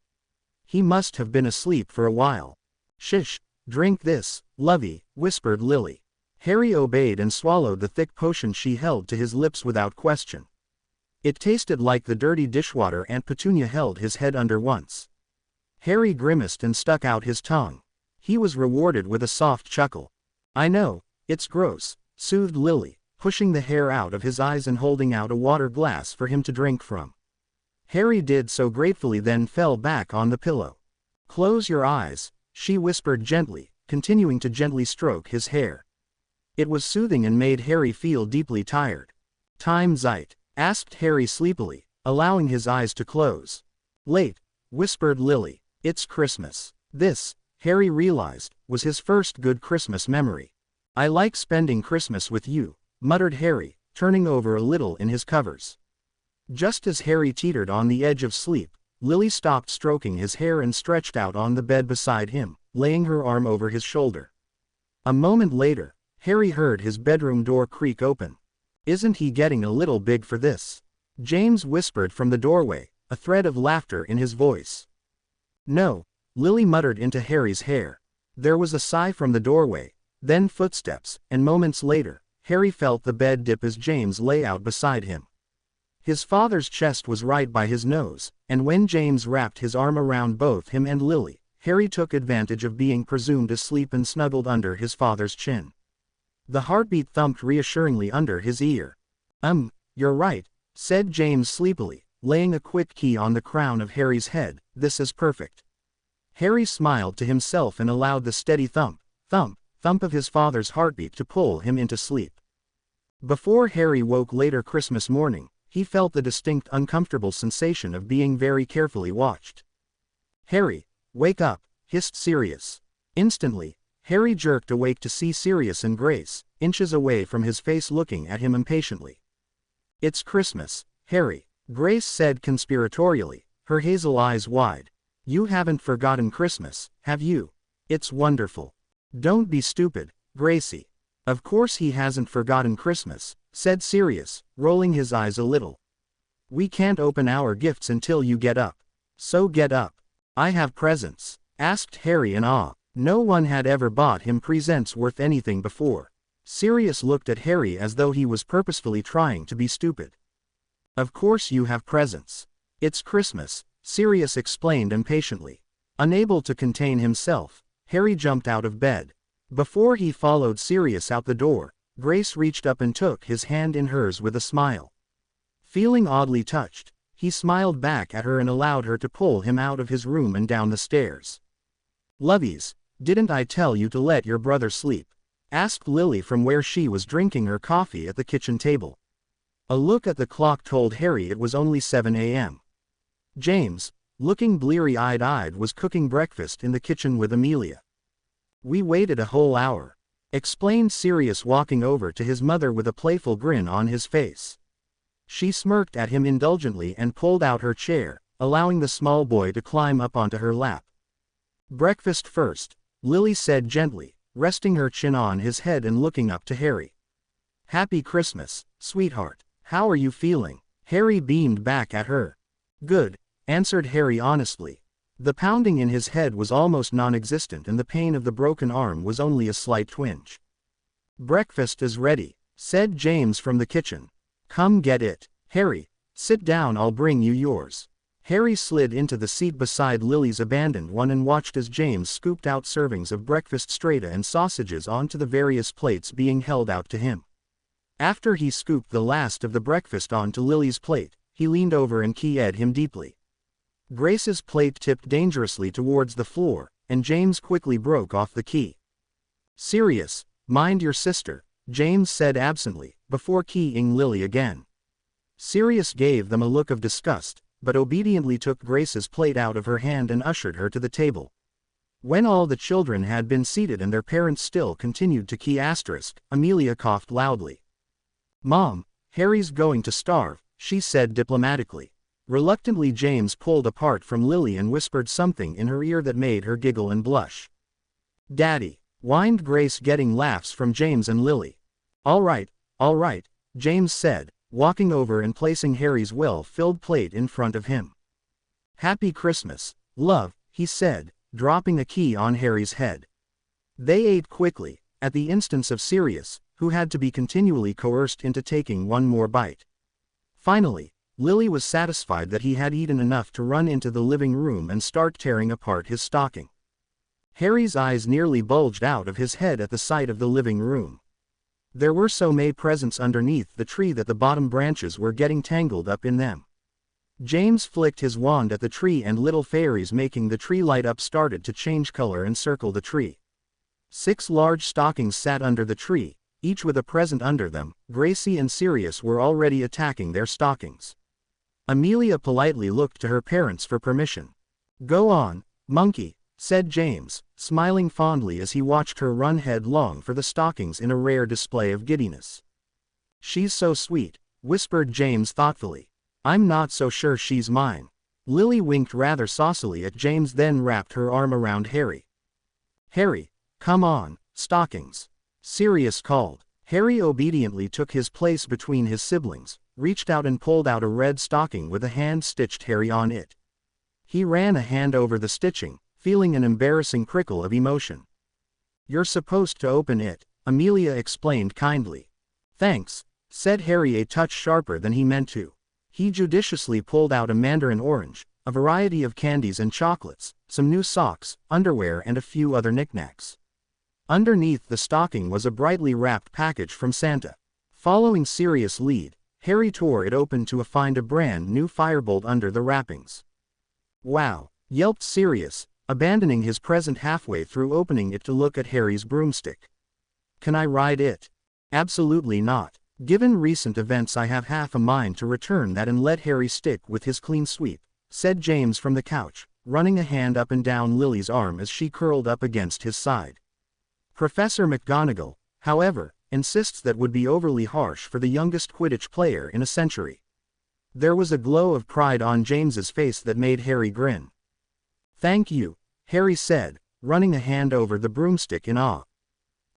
A: He must have been asleep for a while. "Shish," Drink this, lovey, whispered Lily. Harry obeyed and swallowed the thick potion she held to his lips without question. It tasted like the dirty dishwater Aunt Petunia held his head under once. Harry grimaced and stuck out his tongue. He was rewarded with a soft chuckle. I know, it's gross, soothed Lily, pushing the hair out of his eyes and holding out a water glass for him to drink from. Harry did so gratefully, then fell back on the pillow. Close your eyes, she whispered gently, continuing to gently stroke his hair. It was soothing and made Harry feel deeply tired. Time Zeit? Asked Harry sleepily, allowing his eyes to close. Late, whispered Lily. It's Christmas. This, Harry realized, was his first good Christmas memory. I like spending Christmas with you, muttered Harry, turning over a little in his covers. Just as Harry teetered on the edge of sleep, Lily stopped stroking his hair and stretched out on the bed beside him, laying her arm over his shoulder. A moment later, Harry heard his bedroom door creak open. Isn't he getting a little big for this? James whispered from the doorway, a thread of laughter in his voice. No, Lily muttered into Harry's hair. There was a sigh from the doorway, then footsteps, and moments later, Harry felt the bed dip as James lay out beside him. His father's chest was right by his nose, and when James wrapped his arm around both him and Lily, Harry took advantage of being presumed asleep and snuggled under his father's chin. The heartbeat thumped reassuringly under his ear. You're right, said James sleepily, laying a quick key on the crown of Harry's head. This is perfect. Harry smiled to himself and allowed the steady thump, thump, thump of his father's heartbeat to pull him into sleep. Before Harry woke later Christmas morning, he felt the distinct uncomfortable sensation of being very carefully watched. Harry, wake up, hissed Sirius. Instantly, Harry jerked awake to see Sirius and Grace, inches away from his face, looking at him impatiently. It's Christmas, Harry, Grace said conspiratorially, her hazel eyes wide. You haven't forgotten Christmas, have you? It's wonderful. Don't be stupid, Gracie. Of course he hasn't forgotten Christmas, said Sirius, rolling his eyes a little. We can't open our gifts until you get up. So get up. I have presents, asked Harry in awe. No one had ever bought him presents worth anything before. Sirius looked at Harry as though he was purposefully trying to be stupid. Of course you have presents. It's Christmas, Sirius explained impatiently. Unable to contain himself, Harry jumped out of bed. Before he followed Sirius out the door, Grace reached up and took his hand in hers with a smile. Feeling oddly touched, he smiled back at her and allowed her to pull him out of his room and down the stairs. Lovies, didn't I tell you to let your brother sleep? Asked Lily from where she was drinking her coffee at the kitchen table. A look at the clock told Harry it was only 7 a.m. James, looking bleary-eyed, was cooking breakfast in the kitchen with Amelia. We waited a whole hour, explained Sirius, walking over to his mother with a playful grin on his face. She smirked at him indulgently and pulled out her chair, allowing the small boy to climb up onto her lap. Breakfast first, Lily said gently, resting her chin on his head and looking up to Harry. Happy Christmas, sweetheart. How are you feeling? Harry beamed back at her. Good, answered Harry honestly. The pounding in his head was almost non-existent and the pain of the broken arm was only a slight twinge. Breakfast is ready, said James from the kitchen. Come get it. Harry, sit down, I'll bring you yours. Harry slid into the seat beside Lily's abandoned one and watched as James scooped out servings of breakfast strata and sausages onto the various plates being held out to him. After he scooped the last of the breakfast onto Lily's plate, he leaned over and keyed him deeply. Grace's plate tipped dangerously towards the floor, and James quickly broke off the key. Sirius, mind your sister, James said absently, before keying Lily again. Sirius gave them a look of disgust, but obediently took Grace's plate out of her hand and ushered her to the table. When all the children had been seated and their parents still continued to key asterisk, Amelia coughed loudly. Mom, Harry's going to starve, she said diplomatically. Reluctantly James pulled apart from Lily and whispered something in her ear that made her giggle and blush. Daddy, whined Grace, getting laughs from James and Lily. All right, James said, walking over and placing Harry's well-filled plate in front of him. Happy Christmas, love, he said, dropping a key on Harry's head. They ate quickly, at the instance of Sirius, who had to be continually coerced into taking one more bite. Finally, Lily was satisfied that he had eaten enough to run into the living room and start tearing apart his stocking. Harry's eyes nearly bulged out of his head at the sight of the living room. There were so many presents underneath the tree that the bottom branches were getting tangled up in them. James flicked his wand at the tree and little fairies making the tree light up started to change color and circle the tree. 6 large stockings sat under the tree, each with a present under them. Gracie and Sirius were already attacking their stockings. Amelia politely looked to her parents for permission. "Go on, monkey," said James, smiling fondly as he watched her run headlong for the stockings in a rare display of giddiness. "She's so sweet," whispered James thoughtfully. "I'm not so sure she's mine." Lily winked rather saucily at James, then wrapped her arm around Harry. "Harry, come on, stockings," Sirius called. Harry obediently took his place between his siblings, reached out and pulled out a red stocking with a hand-stitched Harry on it. He ran a hand over the stitching, feeling an embarrassing prickle of emotion. "You're supposed to open it," Amelia explained kindly. "Thanks," said Harry, a touch sharper than he meant to. He judiciously pulled out a mandarin orange, a variety of candies and chocolates, some new socks, underwear and a few other knickknacks. Underneath the stocking was a brightly wrapped package from Santa. Following Sirius' lead, Harry tore it open to find a brand new firebolt under the wrappings. "Wow," yelped Sirius, abandoning his present halfway through opening it to look at Harry's broomstick. "Can I ride it?" "Absolutely not. Given recent events, I have half a mind to return that and let Harry stick with his clean sweep," said James from the couch, running a hand up and down Lily's arm as she curled up against his side. Professor McGonagall, however, insists that would be overly harsh for the youngest Quidditch player in a century. There was a glow of pride on James's face that made Harry grin. "Thank you," Harry said, running a hand over the broomstick in awe.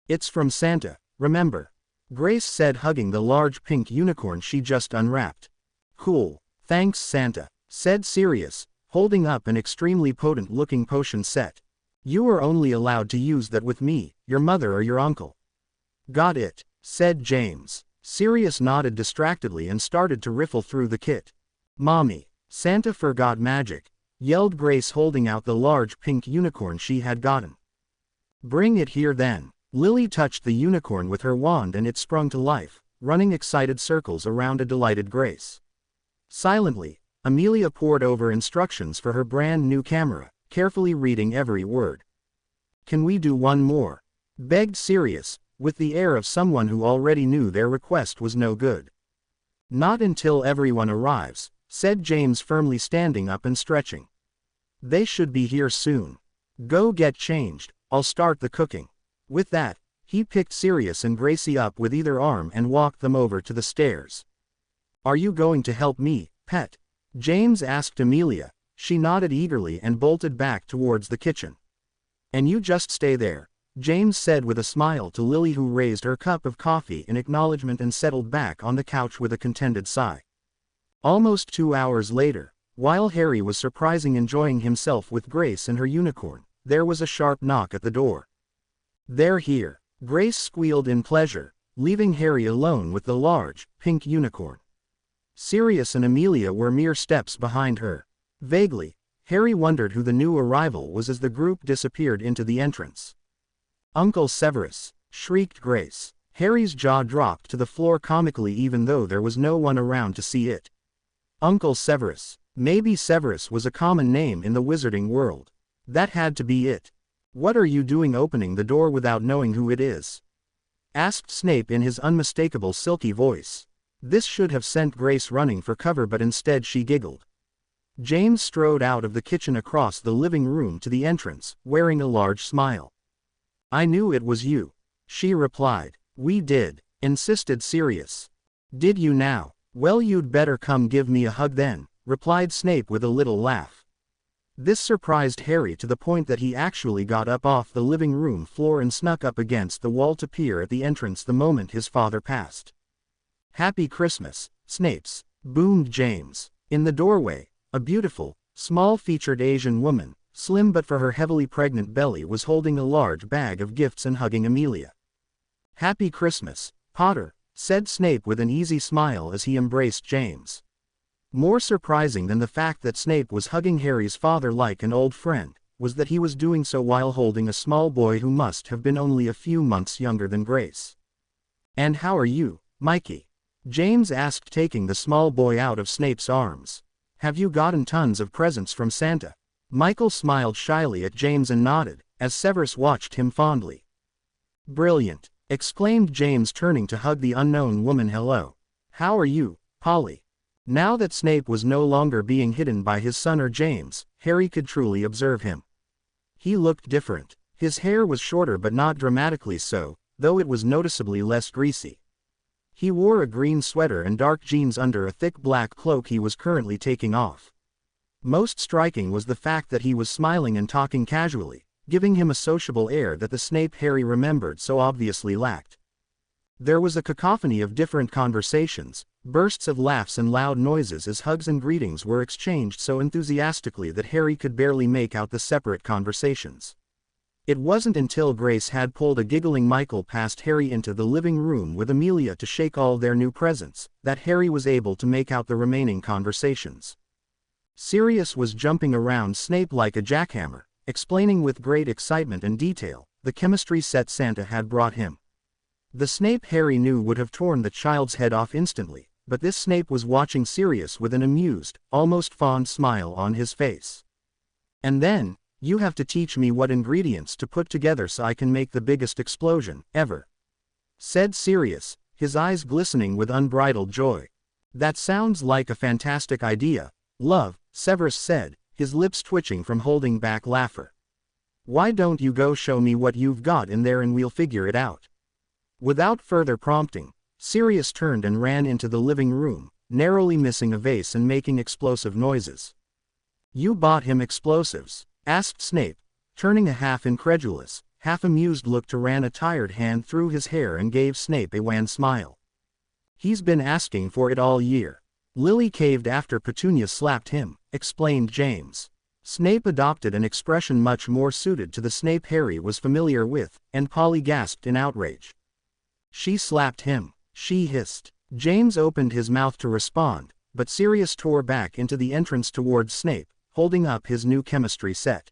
A: "It's from Santa, remember," Grace said, hugging the large pink unicorn she just unwrapped. "Cool, thanks Santa," said Sirius, holding up an extremely potent-looking potion set. "You are only allowed to use that with me, your mother or your uncle." "Got it," said James. Sirius nodded distractedly and started to riffle through the kit. "Mommy, Santa forgot magic," yelled Grace, holding out the large pink unicorn she had gotten. "Bring it here then." Lily touched the unicorn with her wand and it sprung to life, running excited circles around a delighted Grace. Silently, Amelia pored over instructions for her brand new camera, carefully reading every word. "Can we do one more?" begged Sirius, with the air of someone who already knew their request was no good. "Not until everyone arrives," said James, firmly standing up and stretching. "They should be here soon. Go get changed, I'll start the cooking." With that, he picked Sirius and Gracie up with either arm and walked them over to the stairs. "Are you going to help me, pet?" James asked Amelia. She nodded eagerly and bolted back towards the kitchen. "And you just stay there," James said with a smile to Lily, who raised her cup of coffee in acknowledgement and settled back on the couch with a contented sigh. Almost 2 hours later, while Harry was surprisingly enjoying himself with Grace and her unicorn, there was a sharp knock at the door. "They're here," Grace squealed in pleasure, leaving Harry alone with the large, pink unicorn. Sirius and Amelia were mere steps behind her. Vaguely, Harry wondered who the new arrival was as the group disappeared into the entrance. "Uncle Severus!" shrieked Grace. Harry's jaw dropped to the floor comically, even though there was no one around to see it. Uncle Severus. Maybe Severus was a common name in the wizarding world. That had to be it. "What are you doing opening the door without knowing who it is?" asked Snape in his unmistakable silky voice. This should have sent Grace running for cover, but instead she giggled. James strode out of the kitchen across the living room to the entrance, wearing a large smile. "I knew it was you," she replied. "We did," insisted Sirius. "Did you now? Well, you'd better come give me a hug then," replied Snape with a little laugh. This surprised Harry to the point that he actually got up off the living room floor and snuck up against the wall to peer at the entrance the moment his father passed. "Happy Christmas, Snapes," boomed James. In the doorway, a beautiful, small-featured Asian woman, slim but for her heavily pregnant belly, was holding a large bag of gifts and hugging Amelia. "Happy Christmas, Potter," said Snape with an easy smile as he embraced James. More surprising than the fact that Snape was hugging Harry's father like an old friend, was that he was doing so while holding a small boy who must have been only a few months younger than Grace. "And how are you, Mikey?" James asked, taking the small boy out of Snape's arms. "Have you gotten tons of presents from Santa?" Michael smiled shyly at James and nodded, as Severus watched him fondly. "Brilliant," exclaimed James, turning to hug the unknown woman. "Hello. How are you, Polly?" Now that Snape was no longer being hidden by his son or James, Harry could truly observe him. He looked different. His hair was shorter but not dramatically so, though it was noticeably less greasy. He wore a green sweater and dark jeans under a thick black cloak he was currently taking off. Most striking was the fact that he was smiling and talking casually, giving him a sociable air that the Snape Harry remembered so obviously lacked. There was a cacophony of different conversations, bursts of laughs and loud noises as hugs and greetings were exchanged so enthusiastically that Harry could barely make out the separate conversations. It wasn't until Grace had pulled a giggling Michael past Harry into the living room with Amelia to shake all their new presents, that Harry was able to make out the remaining conversations. Sirius was jumping around Snape like a jackhammer, explaining with great excitement and detail the chemistry set Santa had brought him. The Snape Harry knew would have torn the child's head off instantly, but this Snape was watching Sirius with an amused, almost fond smile on his face. "And then, you have to teach me what ingredients to put together so I can make the biggest explosion ever," said Sirius, his eyes glistening with unbridled joy. "That sounds like a fantastic idea, love," Severus said, his lips twitching from holding back laughter. "Why don't you go show me what you've got in there and we'll figure it out?" Without further prompting, Sirius turned and ran into the living room, narrowly missing a vase and making explosive noises. "You bought him explosives?" asked Snape, turning a half-incredulous, half-amused look to ran a tired hand through his hair and gave Snape a wan smile. "He's been asking for it all year. Lily caved after Petunia slapped him," explained James. Snape adopted an expression much more suited to the Snape Harry was familiar with, and Polly gasped in outrage. "She slapped him," she hissed. James opened his mouth to respond, but Sirius tore back into the entrance towards Snape, holding up his new chemistry set.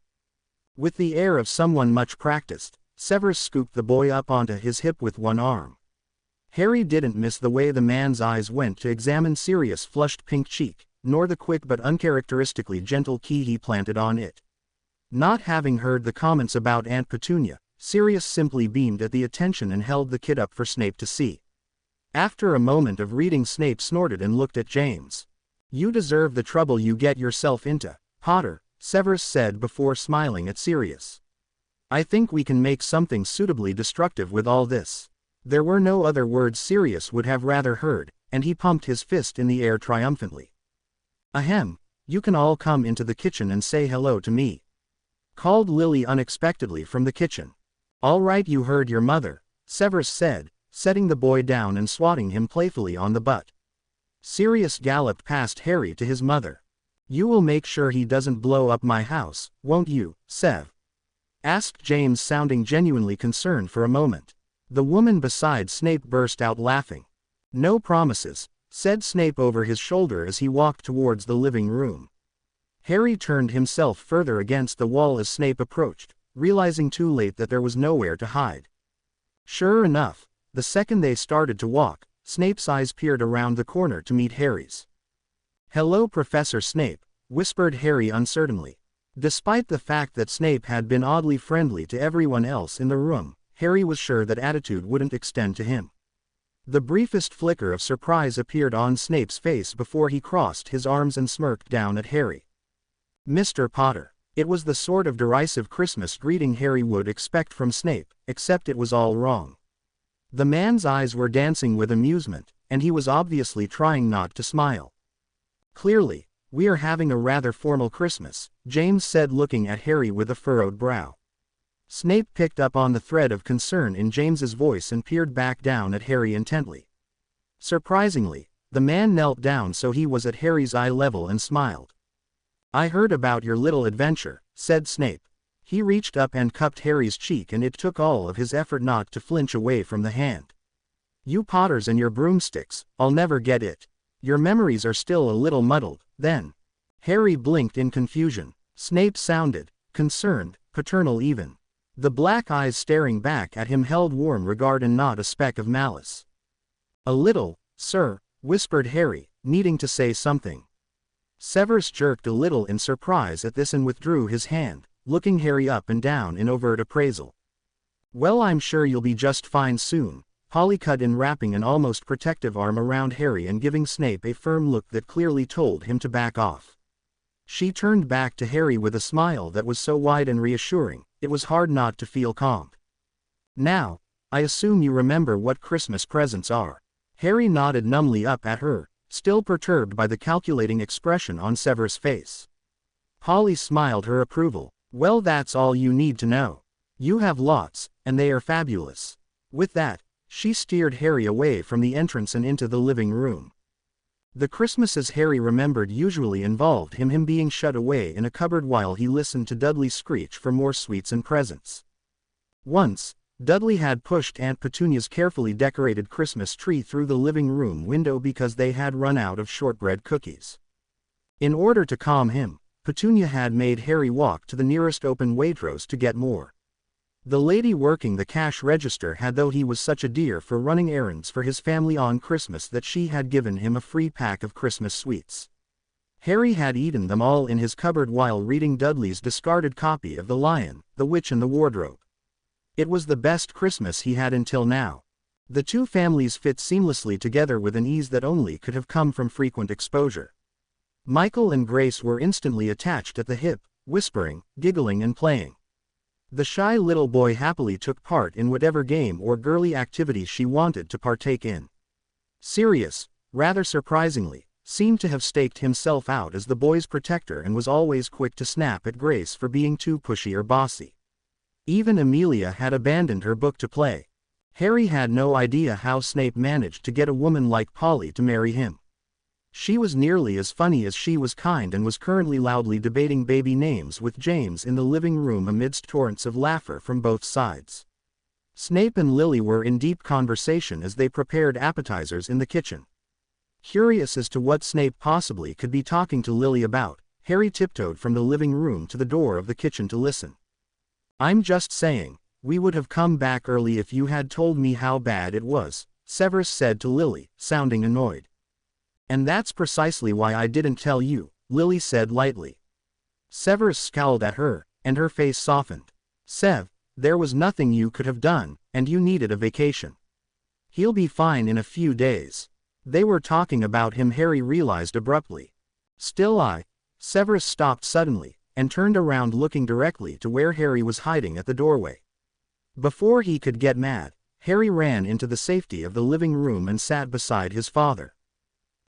A: With the air of someone much practiced, Severus scooped the boy up onto his hip with one arm. Harry didn't miss the way the man's eyes went to examine Sirius' flushed pink cheek, nor the quick but uncharacteristically gentle key he planted on it. Not having heard the comments about Aunt Petunia, Sirius simply beamed at the attention and held the kid up for Snape to see. After a moment of reading, Snape snorted and looked at James. "You deserve the trouble you get yourself into, Potter," Severus said before smiling at Sirius. "I think we can make something suitably destructive with all this." There were no other words Sirius would have rather heard, and he pumped his fist in the air triumphantly. "Ahem, you can all come into the kitchen and say hello to me," called Lily unexpectedly from the kitchen. "All right, you heard your mother," Severus said, setting the boy down and swatting him playfully on the butt. Sirius galloped past Harry to his mother. "You will make sure he doesn't blow up my house, won't you, Sev?" asked James, sounding genuinely concerned for a moment. The woman beside Snape burst out laughing. "No promises," said Snape over his shoulder as he walked towards the living room. Harry turned himself further against the wall as Snape approached, realizing too late that there was nowhere to hide. Sure enough, the second they started to walk, Snape's eyes peered around the corner to meet Harry's. "Hello, Professor Snape," whispered Harry uncertainly. Despite the fact that Snape had been oddly friendly to everyone else in the room, Harry was sure that attitude wouldn't extend to him. The briefest flicker of surprise appeared on Snape's face before he crossed his arms and smirked down at Harry. "Mr. Potter." It was the sort of derisive Christmas greeting Harry would expect from Snape, except it was all wrong. The man's eyes were dancing with amusement, and he was obviously trying not to smile. "Clearly, we are having a rather formal Christmas," James said, looking at Harry with a furrowed brow. Snape picked up on the thread of concern in James's voice and peered back down at Harry intently. Surprisingly, the man knelt down so he was at Harry's eye level and smiled. "I heard about your little adventure," said Snape. He reached up and cupped Harry's cheek, and it took all of his effort not to flinch away from the hand. You Potters and your broomsticks, I'll never get it. Your memories are still a little muddled, then. Harry blinked in confusion. Snape sounded concerned, paternal even. The black eyes staring back at him held warm regard and not a speck of malice. A little, sir, whispered Harry, needing to say something. Severus jerked a little in surprise at this and withdrew his hand, looking Harry up and down in overt appraisal. Well, I'm sure you'll be just fine soon, Polly cut in, wrapping an almost protective arm around Harry and giving Snape a firm look that clearly told him to back off. She turned back to Harry with a smile that was so wide and reassuring, it was hard not to feel calmed. Now, I assume you remember what Christmas presents are. Harry nodded numbly up at her, still perturbed by the calculating expression on Severus' face. Polly smiled her approval. Well, that's all you need to know. You have lots, and they are fabulous. With that, she steered Harry away from the entrance and into the living room. The Christmases Harry remembered usually involved him being shut away in a cupboard while he listened to Dudley screech for more sweets and presents. Once, Dudley had pushed Aunt Petunia's carefully decorated Christmas tree through the living room window because they had run out of shortbread cookies. In order to calm him, Petunia had made Harry walk to the nearest open Waitrose to get more. The lady working the cash register had, though he was such a dear for running errands for his family on Christmas, that she had given him a free pack of Christmas sweets. Harry had eaten them all in his cupboard while reading Dudley's discarded copy of The Lion, the Witch and the Wardrobe. It was the best Christmas he had until now. The two families fit seamlessly together with an ease that only could have come from frequent exposure. Michael and Grace were instantly attached at the hip, whispering, giggling and playing. The shy little boy happily took part in whatever game or girly activity she wanted to partake in. Sirius, rather surprisingly, seemed to have staked himself out as the boy's protector and was always quick to snap at Grace for being too pushy or bossy. Even Amelia had abandoned her book to play. Harry had no idea how Snape managed to get a woman like Polly to marry him. She was nearly as funny as she was kind and was currently loudly debating baby names with James in the living room amidst torrents of laughter from both sides. Snape and Lily were in deep conversation as they prepared appetizers in the kitchen. Curious as to what Snape possibly could be talking to Lily about, Harry tiptoed from the living room to the door of the kitchen to listen. I'm just saying, we would have come back early if you had told me how bad it was, Severus said to Lily, sounding annoyed. And that's precisely why I didn't tell you, Lily said lightly. Severus scowled at her, and her face softened. Sev, there was nothing you could have done, and you needed a vacation. He'll be fine in a few days. They were talking about him, Harry realized abruptly. Severus stopped suddenly, and turned around looking directly to where Harry was hiding at the doorway. Before he could get mad, Harry ran into the safety of the living room and sat beside his father.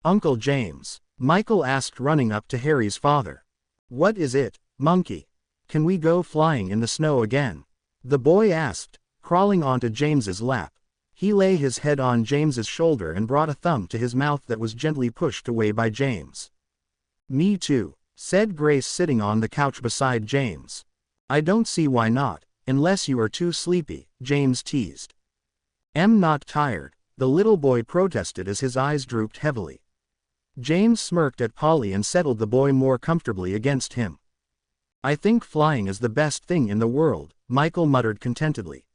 A: Uncle James, Michael asked, running up to Harry's father. What is it, monkey? Can we go flying in the snow again? The boy asked, crawling onto James's lap. He lay his head on James's shoulder and brought a thumb to his mouth that was gently pushed away by James. Me too, said Grace, sitting on the couch beside James. I don't see why not, unless you are too sleepy, James teased. I'm not tired, the little boy protested as his eyes drooped heavily. James smirked at Polly and settled the boy more comfortably against him. I think flying is the best thing in the world, Michael muttered contentedly.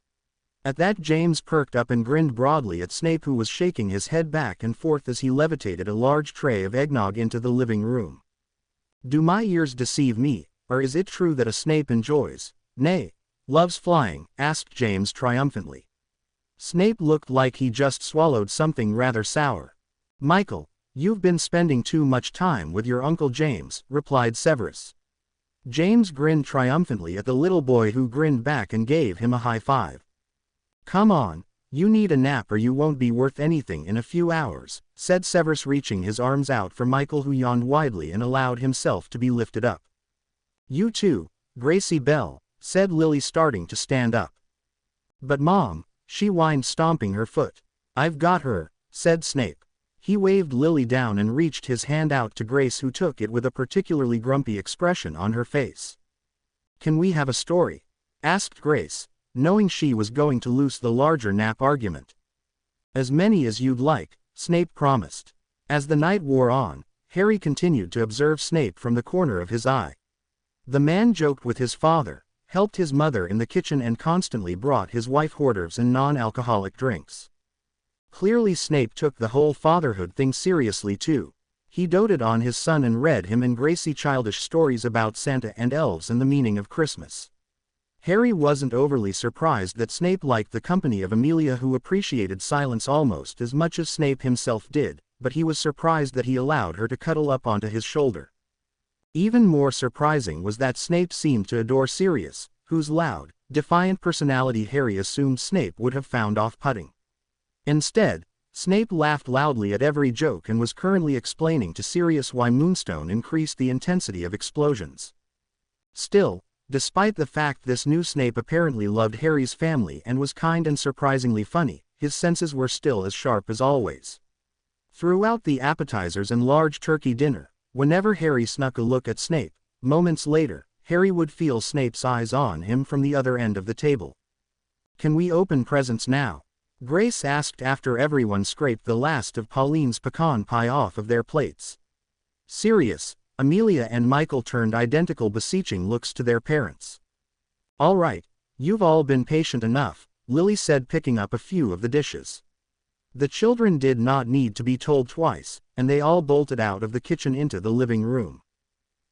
A: At that, James perked up and grinned broadly at Snape, who was shaking his head back and forth as he levitated a large tray of eggnog into the living room. Do my ears deceive me, or is it true that a Snape enjoys, nay, loves flying? Asked James triumphantly. Snape looked like he just swallowed something rather sour. Michael, you've been spending too much time with your Uncle James, replied Severus. James grinned triumphantly at the little boy, who grinned back and gave him a high five. Come on, you need a nap or you won't be worth anything in a few hours, said Severus, reaching his arms out for Michael, who yawned widely and allowed himself to be lifted up. You too, Gracie Belle, said Lily, starting to stand up. But Mom, she whined, stomping her foot. I've got her, said Snape. He waved Lily down and reached his hand out to Grace, who took it with a particularly grumpy expression on her face. Can we have a story? Asked Grace, knowing she was going to lose the larger nap argument. As many as you'd like, Snape promised. As the night wore on, Harry continued to observe Snape from the corner of his eye. The man joked with his father, helped his mother in the kitchen and constantly brought his wife hors d'oeuvres and non-alcoholic drinks. Clearly Snape took the whole fatherhood thing seriously too. He doted on his son and read him and Gracie childish stories about Santa and elves and the meaning of Christmas. Harry wasn't overly surprised that Snape liked the company of Amelia, who appreciated silence almost as much as Snape himself did, but he was surprised that he allowed her to cuddle up onto his shoulder. Even more surprising was that Snape seemed to adore Sirius, whose loud, defiant personality Harry assumed Snape would have found off-putting. Instead, Snape laughed loudly at every joke and was currently explaining to Sirius why Moonstone increased the intensity of explosions. Still, despite the fact this new Snape apparently loved Harry's family and was kind and surprisingly funny, his senses were still as sharp as always. Throughout the appetizers and large turkey dinner, whenever Harry snuck a look at Snape, moments later, Harry would feel Snape's eyes on him from the other end of the table. "Can we open presents now?" Grace asked after everyone scraped the last of Pauline's pecan pie off of their plates. Sirius, Amelia and Michael turned identical beseeching looks to their parents. "All right, you've all been patient enough," Lily said, picking up a few of the dishes. The children did not need to be told twice, and they all bolted out of the kitchen into the living room.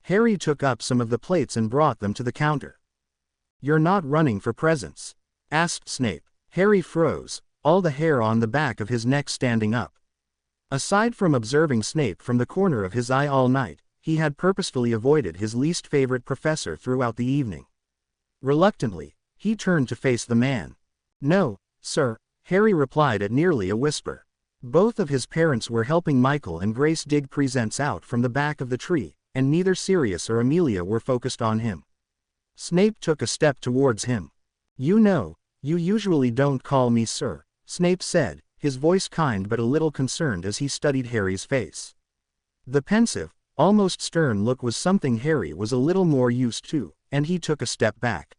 A: Harry took up some of the plates and brought them to the counter. "You're not running for presents?" asked Snape. Harry froze, all the hair on the back of his neck standing up. Aside from observing Snape from the corner of his eye all night, he had purposefully avoided his least favorite professor throughout the evening. Reluctantly, he turned to face the man. "No, sir," Harry replied at nearly a whisper. Both of his parents were helping Michael and Grace dig presents out from the back of the tree, and neither Sirius or Amelia were focused on him. Snape took a step towards him. "You know, you usually don't call me sir," Snape said, his voice kind but a little concerned as he studied Harry's face. The pensive, almost stern look was something Harry was a little more used to, and he took a step back.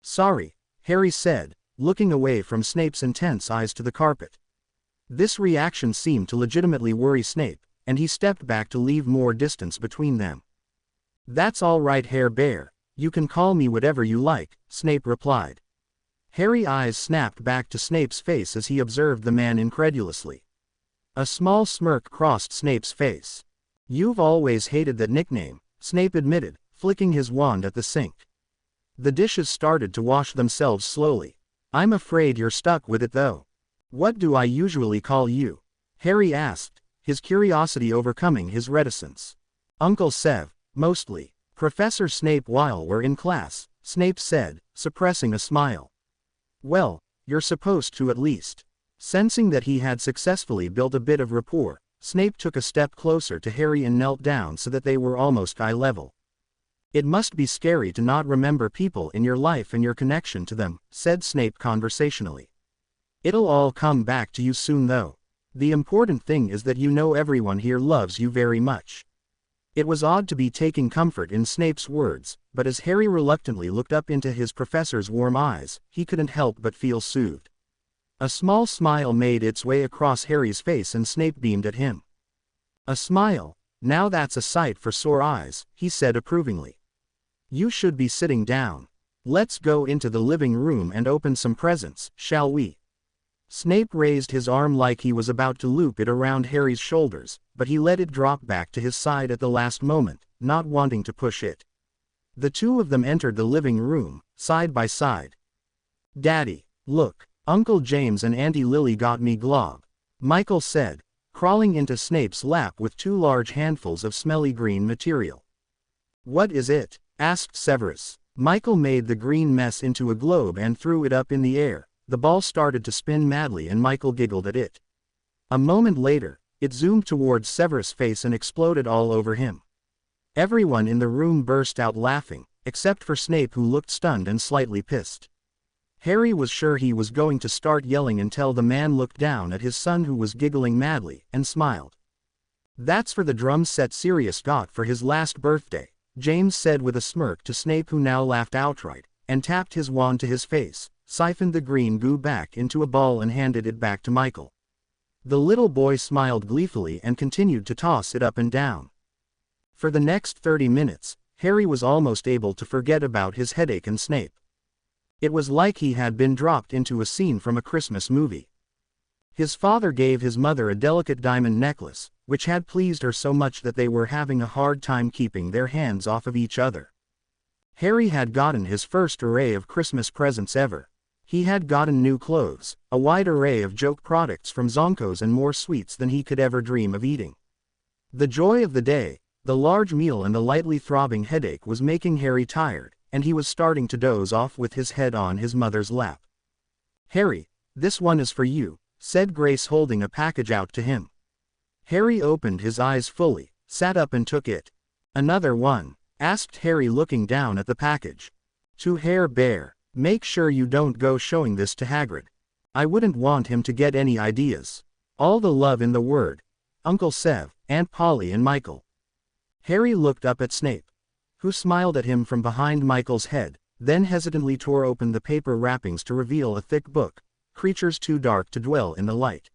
A: "Sorry," Harry said, looking away from Snape's intense eyes to the carpet. This reaction seemed to legitimately worry Snape, and he stepped back to leave more distance between them. "That's all right, Hair Bear, you can call me whatever you like," Snape replied. Harry's eyes snapped back to Snape's face as he observed the man incredulously. A small smirk crossed Snape's face. "You've always hated that nickname," Snape admitted, flicking his wand at the sink. The dishes started to wash themselves slowly. "I'm afraid you're stuck with it though." "What do I usually call you?" Harry asked, his curiosity overcoming his reticence. "Uncle Sev, mostly." "Professor Snape while we're in class," Snape said, suppressing a smile. "Well, you're supposed to at least." Sensing that he had successfully built a bit of rapport, Snape took a step closer to Harry and knelt down so that they were almost eye level. "It must be scary to not remember people in your life and your connection to them," said Snape conversationally. "It'll all come back to you soon though. The important thing is that you know everyone here loves you very much." It was odd to be taking comfort in Snape's words, but as Harry reluctantly looked up into his professor's warm eyes, he couldn't help but feel soothed. A small smile made its way across Harry's face and Snape beamed at him. "A smile, now that's a sight for sore eyes," he said approvingly. "You should be sitting down. Let's go into the living room and open some presents, shall we?" Snape raised his arm like he was about to loop it around Harry's shoulders, but he let it drop back to his side at the last moment, not wanting to push it. The two of them entered the living room, side by side. "Daddy, look, Uncle James and Auntie Lily got me glob," Michael said, crawling into Snape's lap with two large handfuls of smelly green material. "What is it?" asked Severus. Michael made the green mess into a globe and threw it up in the air. The ball started to spin madly and Michael giggled at it. A moment later, it zoomed towards Severus' face and exploded all over him. Everyone in the room burst out laughing, except for Snape, who looked stunned and slightly pissed. Harry was sure he was going to start yelling until the man looked down at his son, who was giggling madly, and smiled. "That's for the drum set Sirius got for his last birthday," James said with a smirk to Snape, who now laughed outright, and tapped his wand to his face, siphoned the green goo back into a ball and handed it back to Michael. The little boy smiled gleefully and continued to toss it up and down. For the next 30 minutes, Harry was almost able to forget about his headache and Snape. It was like he had been dropped into a scene from a Christmas movie. His father gave his mother a delicate diamond necklace, which had pleased her so much that they were having a hard time keeping their hands off of each other. Harry had gotten his first array of Christmas presents ever. He had gotten new clothes, a wide array of joke products from Zonko's, and more sweets than he could ever dream of eating. The joy of the day, the large meal and the lightly throbbing headache was making Harry tired, and he was starting to doze off with his head on his mother's lap. "Harry, this one is for you," said Grace, holding a package out to him. Harry opened his eyes fully, sat up and took it. "Another one?" asked Harry, looking down at the package. "To Herr Bear. Make sure you don't go showing this to Hagrid. I wouldn't want him to get any ideas. All the love in the word. Uncle Sev, Aunt Polly and Michael." Harry looked up at Snape, who smiled at him from behind Michael's head, then hesitantly tore open the paper wrappings to reveal a thick book, Creatures Too Dark to Dwell in the Light.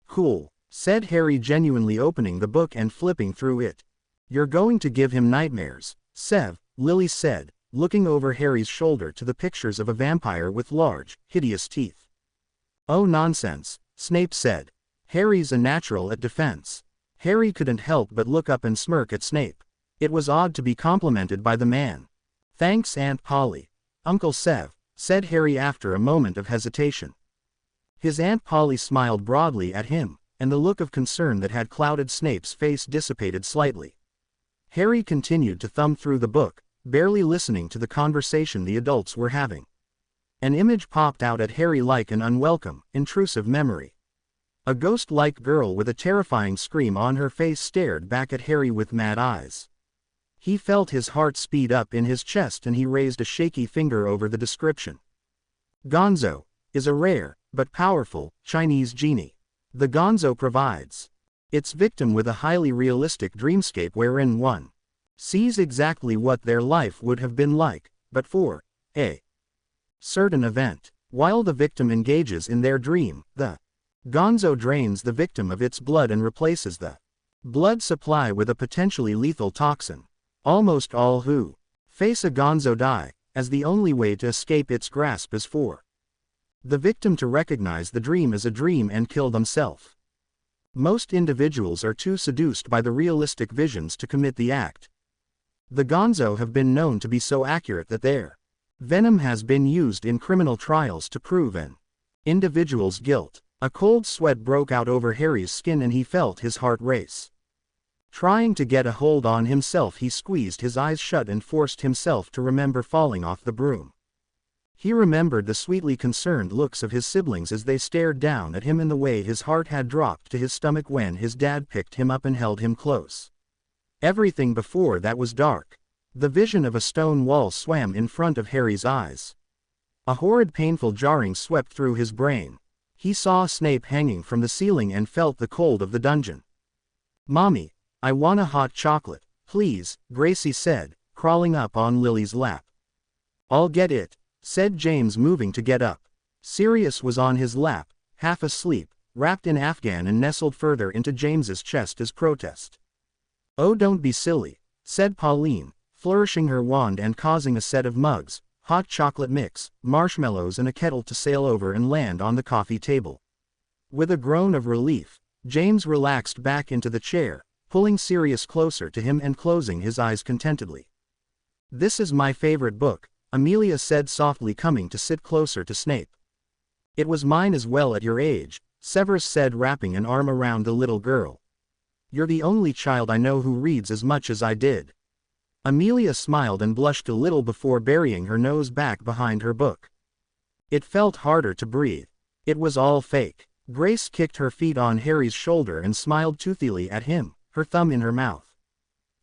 A: "Cool," said Harry, genuinely opening the book and flipping through it. "You're going to give him nightmares, Sev," Lily said, looking over Harry's shoulder to the pictures of a vampire with large, hideous teeth. "Oh, nonsense," Snape said. "Harry's a natural at defense." Harry couldn't help but look up and smirk at Snape. It was odd to be complimented by the man. "Thanks, Aunt Polly. Uncle Sev," said Harry after a moment of hesitation. His Aunt Polly smiled broadly at him, and the look of concern that had clouded Snape's face dissipated slightly. Harry continued to thumb through the book, barely listening to the conversation the adults were having. An image popped out at Harry like an unwelcome, intrusive memory. A ghost-like girl with a terrifying scream on her face stared back at Harry with mad eyes. He felt his heart speed up in his chest, and he raised a shaky finger over the description. "Gonzo is a rare, but powerful, Chinese genie. The Gonzo provides its victim with a highly realistic dreamscape wherein one sees exactly what their life would have been like, but for a certain event. While the victim engages in their dream, the Gonzo drains the victim of its blood and replaces the blood supply with a potentially lethal toxin. Almost all who face a Gonzo die, as the only way to escape its grasp is for the victim to recognize the dream as a dream and kill themselves. Most individuals are too seduced by the realistic visions to commit the act. The Gonzo have been known to be so accurate that their venom has been used in criminal trials to prove an individual's guilt." A cold sweat broke out over Harry's skin and he felt his heart race. Trying to get a hold on himself, he squeezed his eyes shut and forced himself to remember falling off the broom. He remembered the sweetly concerned looks of his siblings as they stared down at him, and the way his heart had dropped to his stomach when his dad picked him up and held him close. Everything before that was dark. The vision of a stone wall swam in front of Harry's eyes. A horrid, painful jarring swept through his brain. He saw Snape hanging from the ceiling and felt the cold of the dungeon. "Mommy, I want a hot chocolate, please," Gracie said, crawling up on Lily's lap. "I'll get it," said James, moving to get up. Sirius was on his lap, half asleep, wrapped in Afghan, and nestled further into James's chest as protest. "Oh, don't be silly," said Pauline, flourishing her wand and causing a set of mugs, hot chocolate mix, marshmallows and a kettle to sail over and land on the coffee table. With a groan of relief, James relaxed back into the chair, pulling Sirius closer to him and closing his eyes contentedly. "This is my favorite book," Amelia said softly, coming to sit closer to Snape. "It was mine as well at your age," Severus said, wrapping an arm around the little girl. "You're the only child I know who reads as much as I did." Amelia smiled and blushed a little before burying her nose back behind her book. It felt harder to breathe. It was all fake. Grace kicked her feet on Harry's shoulder and smiled toothily at him, her thumb in her mouth.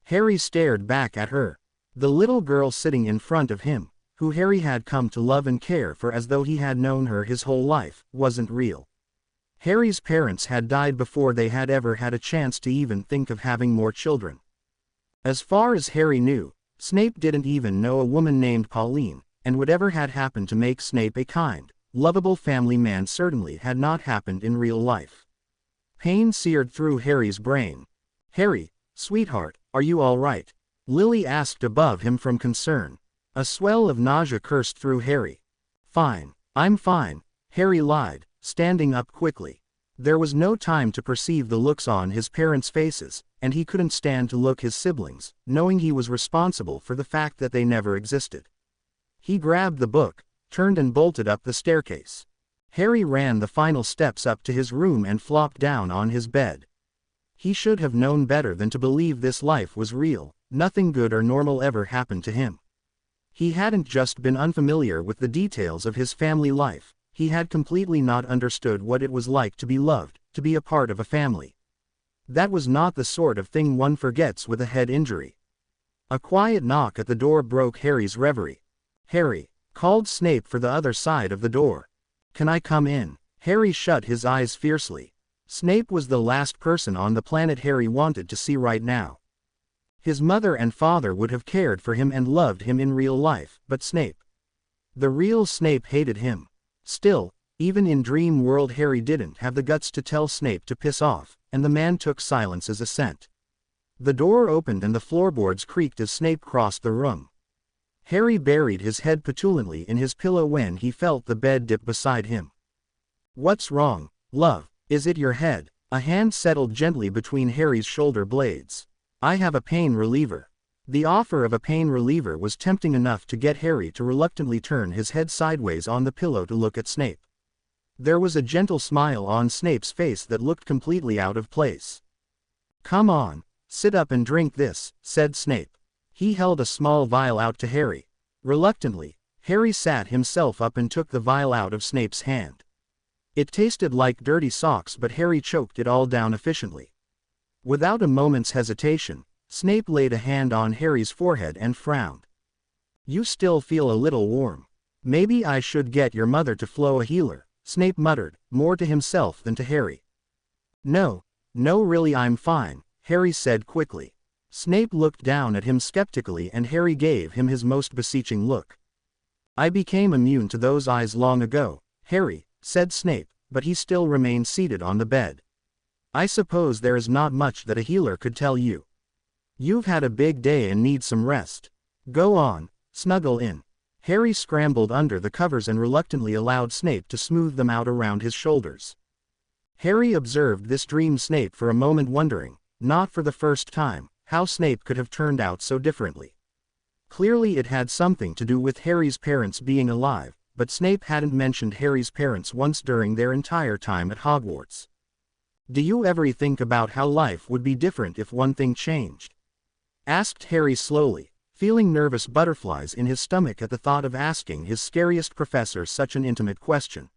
A: Harry stared back at her. The little girl sitting in front of him, who Harry had come to love and care for as though he had known her his whole life, wasn't real. Harry's parents had died before they had ever had a chance to even think of having more children. As far as Harry knew, Snape didn't even know a woman named Pauline, and whatever had happened to make Snape a kind, lovable family man certainly had not happened in real life. Pain seared through Harry's brain. "Harry, sweetheart, are you all right?" Lily asked above him from concern. A swell of nausea coursed through Harry. "Fine, I'm fine," Harry lied, standing up quickly. There was no time to perceive the looks on his parents' faces, and he couldn't stand to look his siblings, knowing he was responsible for the fact that they never existed. He grabbed the book, turned and bolted up the staircase. Harry ran the final steps up to his room and flopped down on his bed. He should have known better than to believe this life was real. Nothing good or normal ever happened to him. He hadn't just been unfamiliar with the details of his family life, he had completely not understood what it was like to be loved, to be a part of a family. That was not the sort of thing one forgets with a head injury. A quiet knock at the door broke Harry's reverie. "Harry," called Snape for the other side of the door. "Can I come in?" Harry shut his eyes fiercely. Snape was the last person on the planet Harry wanted to see right now. His mother and father would have cared for him and loved him in real life, but Snape. The real Snape hated him. Still, even in Dream World Harry didn't have the guts to tell Snape to piss off, and the man took silence as assent. The door opened and the floorboards creaked as Snape crossed the room. Harry buried his head petulantly in his pillow when he felt the bed dip beside him. "What's wrong, love? Is it your head?" A hand settled gently between Harry's shoulder blades. "I have a pain reliever." The offer of a pain reliever was tempting enough to get Harry to reluctantly turn his head sideways on the pillow to look at Snape. There was a gentle smile on Snape's face that looked completely out of place. "Come on, sit up and drink this," said Snape. He held a small vial out to Harry. Reluctantly, Harry sat himself up and took the vial out of Snape's hand. It tasted like dirty socks, but Harry choked it all down efficiently. Without a moment's hesitation, Snape laid a hand on Harry's forehead and frowned. "You still feel a little warm. Maybe I should get your mother to flow a healer," Snape muttered, more to himself than to Harry. No, really I'm fine," Harry said quickly. Snape looked down at him skeptically and Harry gave him his most beseeching look. "I became immune to those eyes long ago, Harry," said Snape, but he still remained seated on the bed. "I suppose there is not much that a healer could tell you. You've had a big day and need some rest. Go on, snuggle in." Harry scrambled under the covers and reluctantly allowed Snape to smooth them out around his shoulders. Harry observed this dream Snape for a moment, wondering, not for the first time, how Snape could have turned out so differently. Clearly it had something to do with Harry's parents being alive, but Snape hadn't mentioned Harry's parents once during their entire time at Hogwarts. "Do you ever think about how life would be different if one thing changed?" asked Harry slowly, feeling nervous butterflies in his stomach at the thought of asking his scariest professor such an intimate question.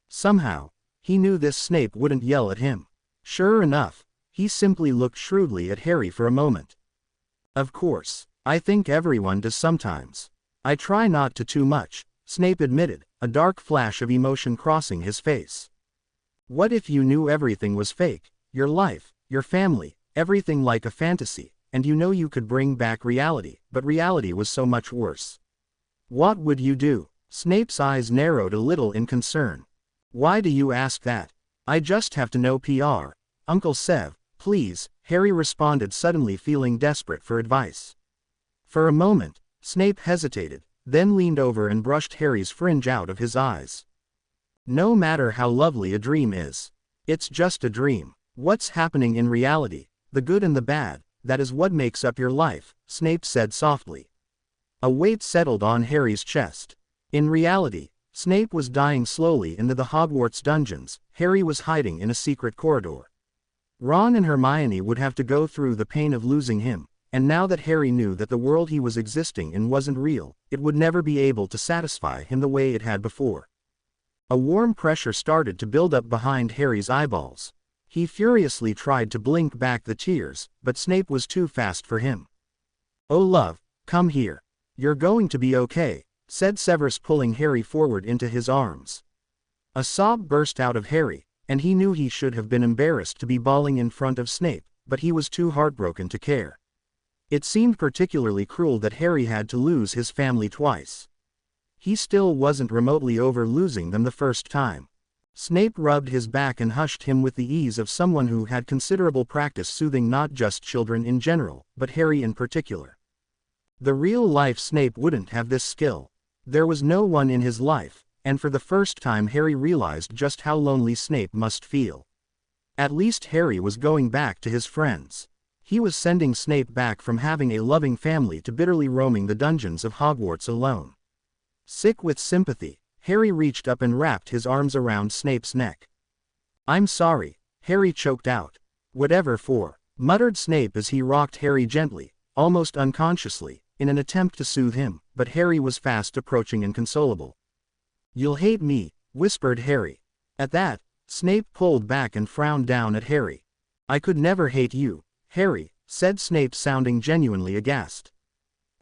A: Somehow, he knew this Snape wouldn't yell at him. Sure enough, he simply looked shrewdly at Harry for a moment. "Of course, I think everyone does sometimes. I try not to too much," Snape admitted, a dark flash of emotion crossing his face. "What if you knew everything was fake, your life, your family, everything like a fantasy, and you know you could bring back reality, but reality was so much worse? What would you do?" Snape's eyes narrowed a little in concern. "Why do you ask that? I just have to know Pr. Uncle Sev, please," Harry responded, suddenly feeling desperate for advice. For a moment, Snape hesitated, then leaned over and brushed Harry's fringe out of his eyes. "No matter how lovely a dream is, it's just a dream. What's happening in reality, the good and the bad, that is what makes up your life," Snape said softly. A weight settled on Harry's chest. In reality, Snape was dying slowly into the Hogwarts dungeons. Harry was hiding in a secret corridor. Ron and Hermione would have to go through the pain of losing him, and now that Harry knew that the world he was existing in wasn't real, it would never be able to satisfy him the way it had before. A warm pressure started to build up behind Harry's eyeballs. He furiously tried to blink back the tears, but Snape was too fast for him. "Oh love, come here. You're going to be okay," said Severus, pulling Harry forward into his arms. A sob burst out of Harry, and he knew he should have been embarrassed to be bawling in front of Snape, but he was too heartbroken to care. It seemed particularly cruel that Harry had to lose his family twice. He still wasn't remotely over losing them the first time. Snape rubbed his back and hushed him with the ease of someone who had considerable practice soothing not just children in general, but Harry in particular. The real-life Snape wouldn't have this skill. There was no one in his life, and for the first time Harry realized just how lonely Snape must feel. At least Harry was going back to his friends. He was sending Snape back from having a loving family to bitterly roaming the dungeons of Hogwarts alone. Sick with sympathy, Harry reached up and wrapped his arms around Snape's neck. "I'm sorry," Harry choked out. "Whatever for," muttered Snape as he rocked Harry gently, almost unconsciously, in an attempt to soothe him, but Harry was fast approaching inconsolable. "You'll hate me," whispered Harry. At that, Snape pulled back and frowned down at Harry. "I could never hate you, Harry," said Snape, sounding genuinely aghast.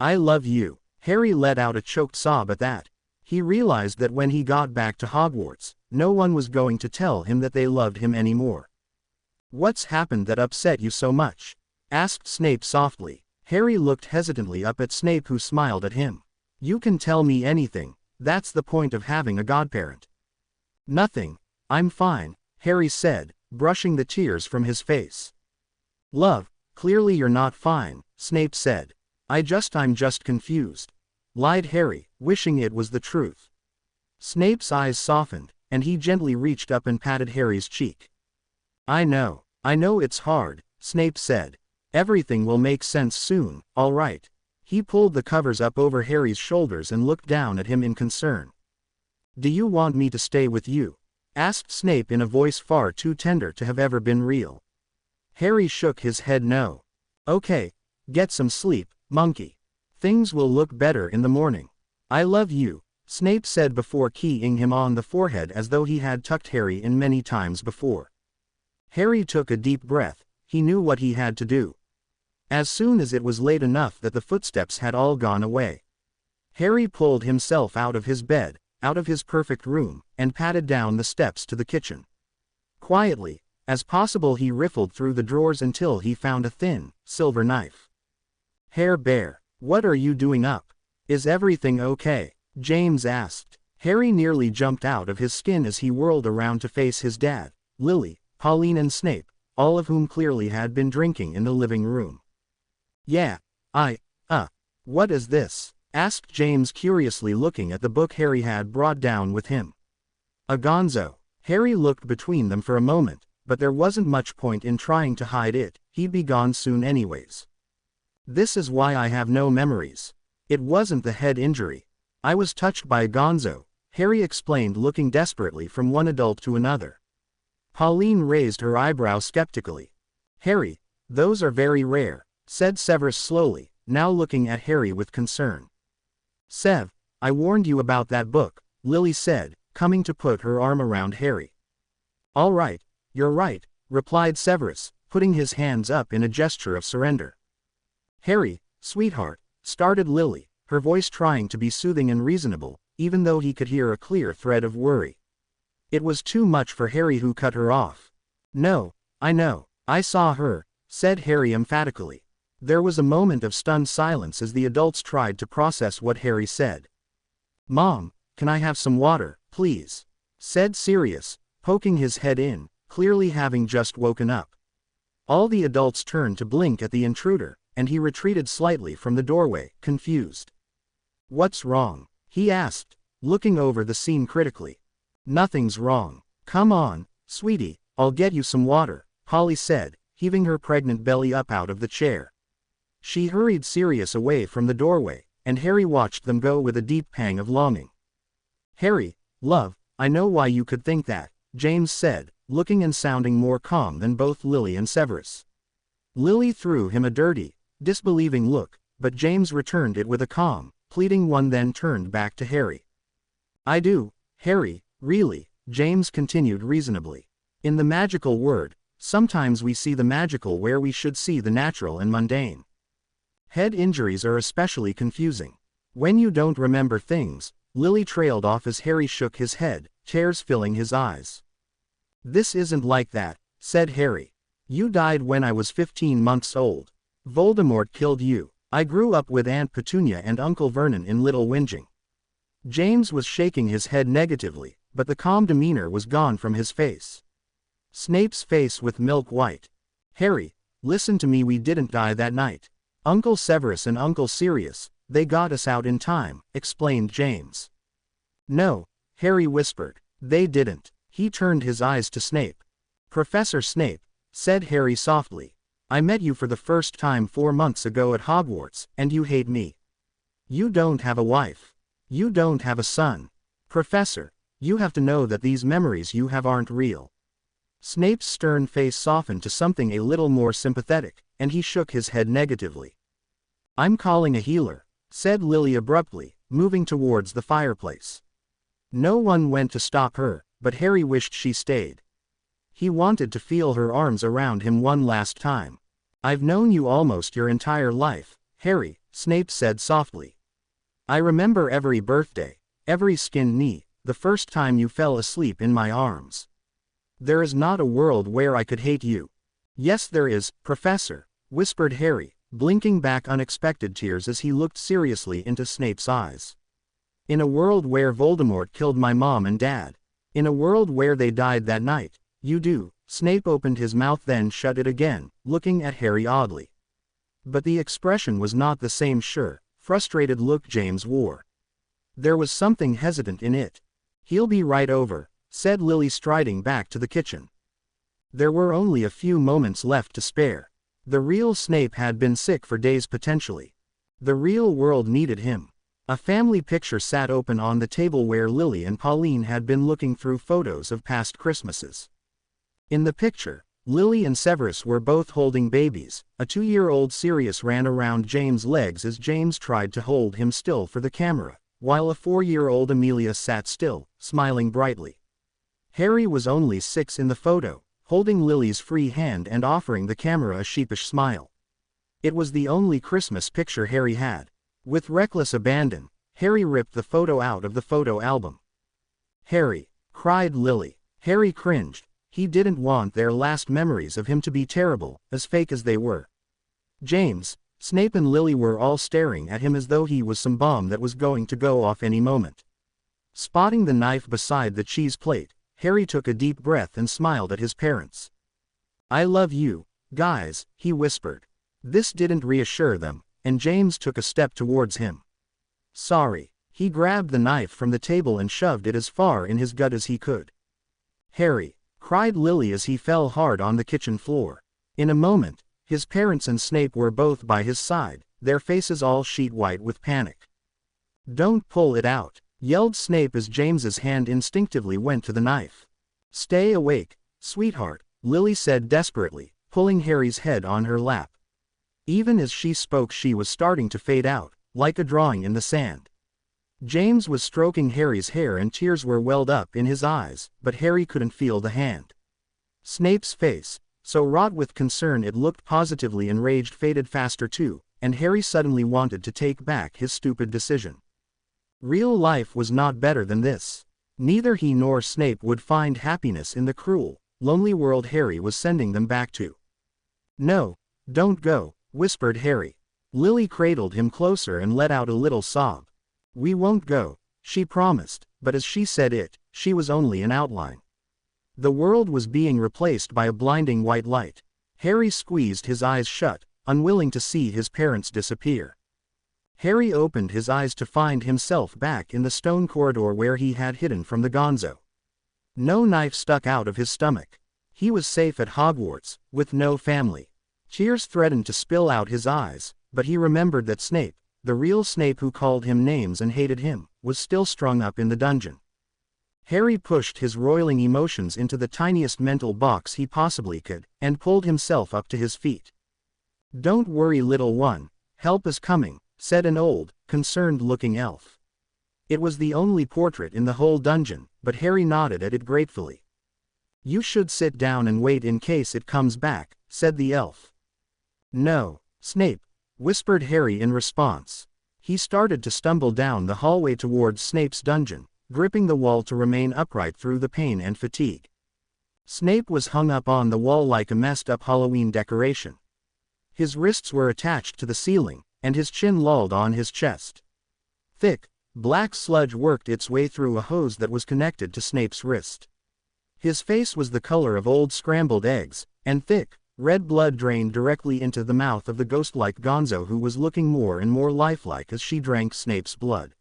A: "I love you." Harry let out a choked sob at that. He realized that when he got back to Hogwarts, no one was going to tell him that they loved him anymore. "What's happened that upset you so much?" asked Snape softly. Harry looked hesitantly up at Snape, who smiled at him. "You can tell me anything, that's the point of having a godparent." "Nothing, I'm fine," Harry said, brushing the tears from his face. "Love, clearly you're not fine," Snape said. I'm just confused," lied Harry, wishing it was the truth. Snape's eyes softened, and he gently reached up and patted Harry's cheek. I know it's hard," Snape said. "Everything will make sense soon, all right." He pulled the covers up over Harry's shoulders and looked down at him in concern. "Do you want me to stay with you?" asked Snape in a voice far too tender to have ever been real. Harry shook his head no. "Okay, get some sleep, monkey. Things will look better in the morning." "I love you," Snape said before keying him on the forehead as though he had tucked Harry in many times before. Harry took a deep breath. He knew what he had to do. As soon as it was late enough that the footsteps had all gone away, Harry pulled himself out of his bed, out of his perfect room, and padded down the steps to the kitchen. Quietly, as possible, he riffled through the drawers until he found a thin, silver knife. "Hair Bear, what are you doing up? Is everything okay?" James asked. Harry nearly jumped out of his skin as he whirled around to face his dad, Lily, Pauline and Snape, all of whom clearly had been drinking in the living room. "Yeah, what is this?" asked James curiously, looking at the book Harry had brought down with him. "A gonzo." Harry looked between them for a moment, but there wasn't much point in trying to hide it, he'd be gone soon anyways. "This is why I have no memories. It wasn't the head injury. I was touched by a gonzo," Harry explained, looking desperately from one adult to another. Pauline raised her eyebrow skeptically. "Harry, those are very rare," said Severus slowly, now looking at Harry with concern. "Sev, I warned you about that book," Lily said, coming to put her arm around Harry. "All right, you're right," replied Severus, putting his hands up in a gesture of surrender. "Harry, sweetheart," started Lily, her voice trying to be soothing and reasonable, even though he could hear a clear thread of worry. It was too much for Harry, who cut her off. "No, I know, I saw her," said Harry emphatically. There was a moment of stunned silence as the adults tried to process what Harry said. "Mom, can I have some water, please?" said Sirius, poking his head in, clearly having just woken up. All the adults turned to blink at the intruder, and he retreated slightly from the doorway, confused. "What's wrong?" he asked, looking over the scene critically. "Nothing's wrong. Come on, sweetie, I'll get you some water," Polly said, heaving her pregnant belly up out of the chair. She hurried Sirius away from the doorway, and Harry watched them go with a deep pang of longing. "Harry, love, I know why you could think that," James said, looking and sounding more calm than both Lily and Severus. Lily threw him a dirty, disbelieving look, but James returned it with a calm, pleading one, then turned back to Harry. "I do, Harry, really," James continued reasonably. "In the magical word, sometimes we see the magical where we should see the natural and mundane. Head injuries are especially confusing. When you don't remember things," Lily trailed off as Harry shook his head, tears filling his eyes. "This isn't like that," said Harry. "You died when I was 15 months old. Voldemort killed you. I grew up with Aunt Petunia and Uncle Vernon in Little Whinging. James was shaking his head negatively, but the calm demeanor was gone from his face. Snape's face was milk white. Harry, listen to me, we didn't die that night. Uncle Severus and Uncle Sirius, they got us out in time, explained James. No, Harry whispered. They didn't. He turned his eyes to Snape. Professor Snape, said Harry softly. I met you for the first time 4 months ago at Hogwarts, and you hate me. You don't have a wife. You don't have a son. Professor, you have to know that these memories you have aren't real. Snape's stern face softened to something a little more sympathetic, and he shook his head negatively. I'm calling a healer, said Lily abruptly, moving towards the fireplace. No one went to stop her, but Harry wished she stayed. He wanted to feel her arms around him one last time. I've known you almost your entire life, Harry, Snape said softly. I remember every birthday, every skinned knee, the first time you fell asleep in my arms. There is not a world where I could hate you. Yes there is, Professor, whispered Harry, blinking back unexpected tears as he looked seriously into Snape's eyes. In a world where Voldemort killed my mom and dad. In a world where they died that night. You do. Snape opened his mouth then shut it again, looking at Harry oddly. But the expression was not the same sure, frustrated look James wore. There was something hesitant in it. He'll be right over, said Lily striding back to the kitchen. There were only a few moments left to spare. The real Snape had been sick for days potentially. The real world needed him. A family picture sat open on the table where Lily and Pauline had been looking through photos of past Christmases. In the picture, Lily and Severus were both holding babies. A 2-year-old Sirius ran around James' legs as James tried to hold him still for the camera, while a 4-year-old Amelia sat still, smiling brightly. Harry was only 6 in the photo, holding Lily's free hand and offering the camera a sheepish smile. It was the only Christmas picture Harry had. With reckless abandon, Harry ripped the photo out of the photo album. Harry, cried Lily. Harry cringed. He didn't want their last memories of him to be terrible, as fake as they were. James, Snape and Lily were all staring at him as though he was some bomb that was going to go off any moment. Spotting the knife beside the cheese plate, Harry took a deep breath and smiled at his parents. I love you, guys, he whispered. This didn't reassure them, and James took a step towards him. Sorry. He grabbed the knife from the table and shoved it as far in his gut as he could. Harry, cried Lily as he fell hard on the kitchen floor. In a moment, his parents and Snape were both by his side, their faces all sheet white with panic. Don't pull it out, yelled Snape as James's hand instinctively went to the knife. Stay awake, sweetheart, Lily said desperately, pulling Harry's head on her lap. Even as she spoke she was starting to fade out, like a drawing in the sand. James was stroking Harry's hair and tears were welled up in his eyes, but Harry couldn't feel the hand. Snape's face, so wrought with concern it looked positively enraged, faded faster too, and Harry suddenly wanted to take back his stupid decision. Real life was not better than this. Neither he nor Snape would find happiness in the cruel, lonely world Harry was sending them back to. No, don't go, whispered Harry. Lily cradled him closer and let out a little sob. We won't go, she promised, but as she said it, she was only an outline. The world was being replaced by a blinding white light. Harry squeezed his eyes shut, unwilling to see his parents disappear. Harry opened his eyes to find himself back in the stone corridor where he had hidden from the gonzo. No knife stuck out of his stomach. He was safe at Hogwarts, with no family. Tears threatened to spill out his eyes, but he remembered that Snape, the real Snape who called him names and hated him, was still strung up in the dungeon. Harry pushed his roiling emotions into the tiniest mental box he possibly could, and pulled himself up to his feet. Don't worry little one, help is coming, said an old, concerned-looking elf. It was the only portrait in the whole dungeon, but Harry nodded at it gratefully. You should sit down and wait in case it comes back, said the elf. No, Snape, whispered Harry in response. He started to stumble down the hallway towards Snape's dungeon, gripping the wall to remain upright through the pain and fatigue. Snape was hung up on the wall like a messed-up Halloween decoration. His wrists were attached to the ceiling, and his chin lolled on his chest. Thick, black sludge worked its way through a hose that was connected to Snape's wrist. His face was the color of old scrambled eggs, and thick, red blood drained directly into the mouth of the ghost-like Gonzo, who was looking more and more lifelike as she drank Snape's blood.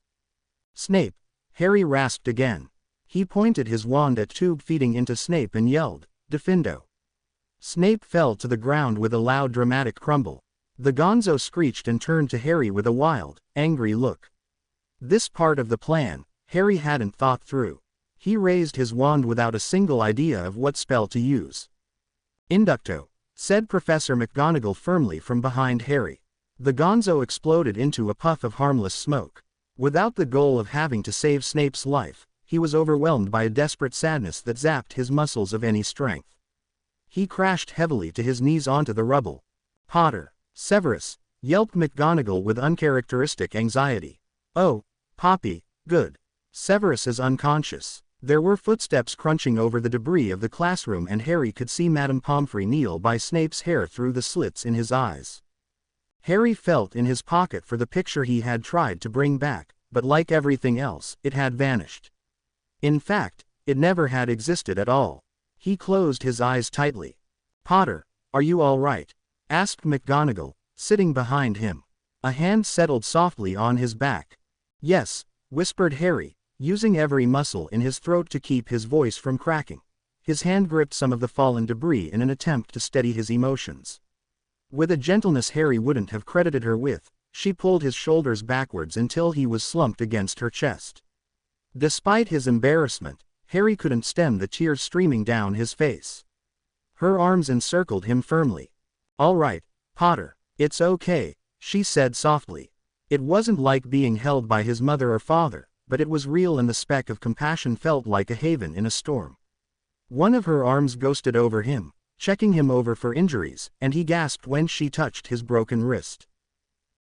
A: "Snape," Harry rasped again. He pointed his wand at tube feeding into Snape and yelled, "Defendo." Snape fell to the ground with a loud dramatic crumble. The Gonzo screeched and turned to Harry with a wild, angry look. This part of the plan, Harry hadn't thought through. He raised his wand without a single idea of what spell to use. "Inducto," said Professor McGonagall firmly from behind Harry. The Gonzo exploded into a puff of harmless smoke. Without the goal of having to save Snape's life, he was overwhelmed by a desperate sadness that zapped his muscles of any strength. He crashed heavily to his knees onto the rubble. "Potter! Severus!" yelped McGonagall with uncharacteristic anxiety. "Oh, Poppy, good. Severus is unconscious." There were footsteps crunching over the debris of the classroom, and Harry could see Madame Pomfrey kneel by Snape's hair through the slits in his eyes. Harry felt in his pocket for the picture he had tried to bring back, but like everything else, it had vanished. In fact, it never had existed at all. He closed his eyes tightly. "Potter, are you all right?" asked McGonagall, sitting behind him. A hand settled softly on his back. "Yes," whispered Harry, using every muscle in his throat to keep his voice from cracking. His hand gripped some of the fallen debris in an attempt to steady his emotions. With a gentleness Harry wouldn't have credited her with, she pulled his shoulders backwards until he was slumped against her chest. Despite his embarrassment, Harry couldn't stem the tears streaming down his face. Her arms encircled him firmly. "All right, Potter, it's okay," she said softly. It wasn't like being held by his mother or father, but it was real, and the speck of compassion felt like a haven in a storm. One of her arms ghosted over him, checking him over for injuries, and he gasped when she touched his broken wrist.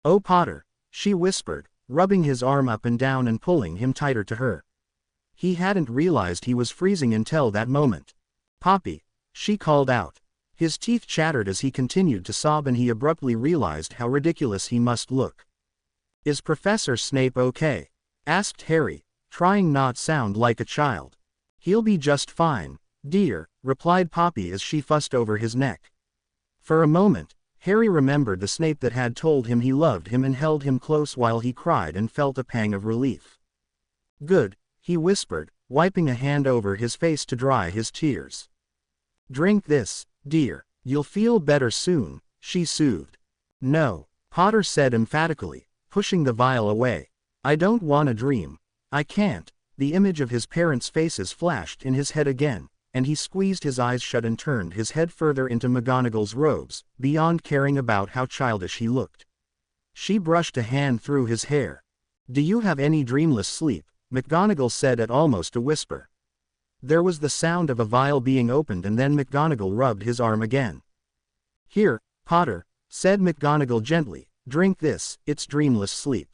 A: "Oh Potter," she whispered, rubbing his arm up and down and pulling him tighter to her. He hadn't realized he was freezing until that moment. "Poppy," she called out. His teeth chattered as he continued to sob, and he abruptly realized how ridiculous he must look. "Is Professor Snape okay?" asked Harry, trying not to sound like a child. "He'll be just fine, dear," replied Poppy as she fussed over his neck. For a moment, Harry remembered the Snape that had told him he loved him and held him close while he cried, and felt a pang of relief. "Good," he whispered, wiping a hand over his face to dry his tears. "Drink this, dear. You'll feel better soon," she soothed. "No," Potter said emphatically, pushing the vial away. "I don't want to dream. I can't." The image of his parents' faces flashed in his head again, and he squeezed his eyes shut and turned his head further into McGonagall's robes, beyond caring about how childish he looked. She brushed a hand through his hair. "Do you have any dreamless sleep?" McGonagall said at almost a whisper. There was the sound of a vial being opened, and then McGonagall rubbed his arm again. "Here, Potter," said McGonagall gently, "drink this, it's dreamless sleep.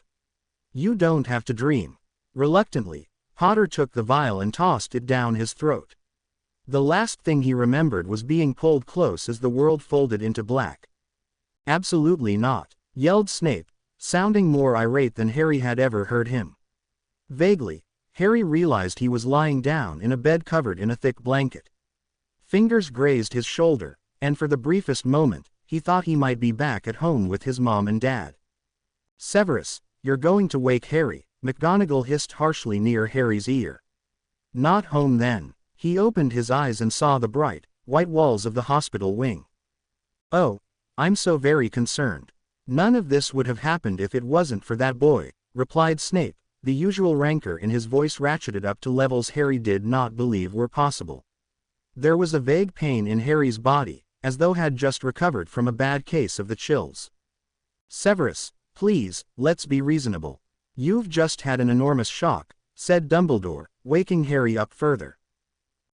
A: You don't have to dream." Reluctantly, Potter took the vial and tossed it down his throat. The last thing he remembered was being pulled close as the world folded into black. "Absolutely not," yelled Snape, sounding more irate than Harry had ever heard him. Vaguely, Harry realized he was lying down in a bed covered in a thick blanket. Fingers grazed his shoulder, and for the briefest moment, he thought he might be back at home with his mom and dad. "Severus, you're going to wake Harry," McGonagall hissed harshly near Harry's ear. "Not home then." He opened his eyes and saw the bright, white walls of the hospital wing. "Oh, I'm so very concerned. None of this would have happened if it wasn't for that boy," replied Snape, the usual rancor in his voice ratcheted up to levels Harry did not believe were possible. There was a vague pain in Harry's body, as though had just recovered from a bad case of the chills. "Severus, please, let's be reasonable. You've just had an enormous shock," said Dumbledore, waking Harry up further.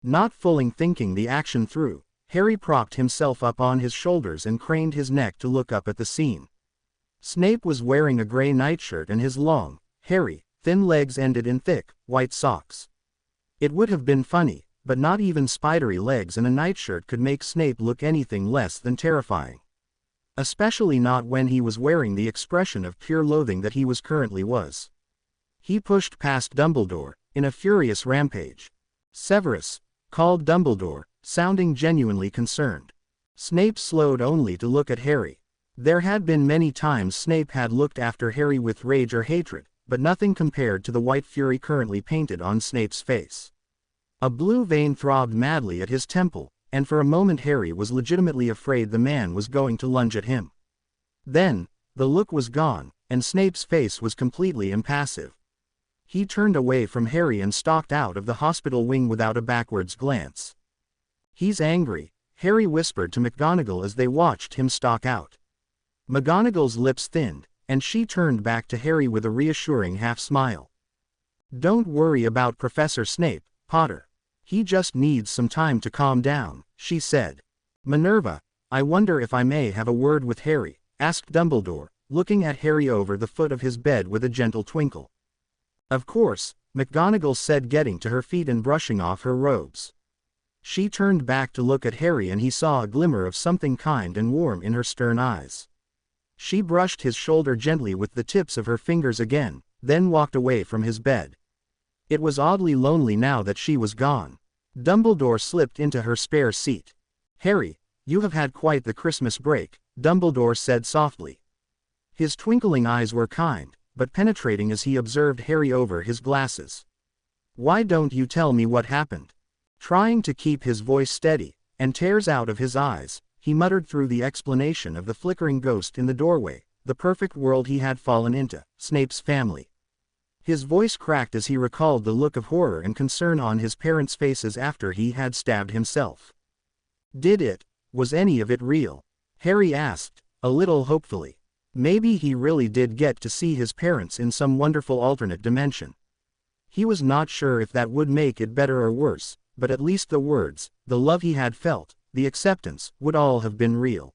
A: Not fully thinking the action through, Harry propped himself up on his shoulders and craned his neck to look up at the scene. Snape was wearing a gray nightshirt, and his long, hairy, thin legs ended in thick, white socks. It would have been funny, but not even spidery legs and a nightshirt could make Snape look anything less than terrifying. Especially not when he was wearing the expression of pure loathing that he currently was. He pushed past Dumbledore, in a furious rampage. "Severus," called Dumbledore, sounding genuinely concerned. Snape slowed only to look at Harry. There had been many times Snape had looked after Harry with rage or hatred, but nothing compared to the white fury currently painted on Snape's face. A blue vein throbbed madly at his temple, and for a moment Harry was legitimately afraid the man was going to lunge at him. Then, the look was gone, and Snape's face was completely impassive. He turned away from Harry and stalked out of the hospital wing without a backwards glance. "He's angry," Harry whispered to McGonagall as they watched him stalk out. McGonagall's lips thinned, and she turned back to Harry with a reassuring half-smile. "Don't worry about Professor Snape, Potter. He just needs some time to calm down," she said. "Minerva, I wonder if I may have a word with Harry," asked Dumbledore, looking at Harry over the foot of his bed with a gentle twinkle. "Of course," McGonagall said, getting to her feet and brushing off her robes. She turned back to look at Harry and he saw a glimmer of something kind and warm in her stern eyes. She brushed his shoulder gently with the tips of her fingers again, then walked away from his bed. It was oddly lonely now that she was gone. Dumbledore slipped into her spare seat. "Harry, you have had quite the Christmas break," Dumbledore said softly. His twinkling eyes were kind, but penetrating as he observed Harry over his glasses. "Why don't you tell me what happened?" Trying to keep his voice steady, and tears out of his eyes, he muttered through the explanation of the flickering ghost in the doorway, the perfect world he had fallen into, Snape's family. His voice cracked as he recalled the look of horror and concern on his parents' faces after he had stabbed himself. Was any of it real? Harry asked, a little hopefully. Maybe he really did get to see his parents in some wonderful alternate dimension. He was not sure if that would make it better or worse, but at least the words, the love he had felt, the acceptance, would all have been real.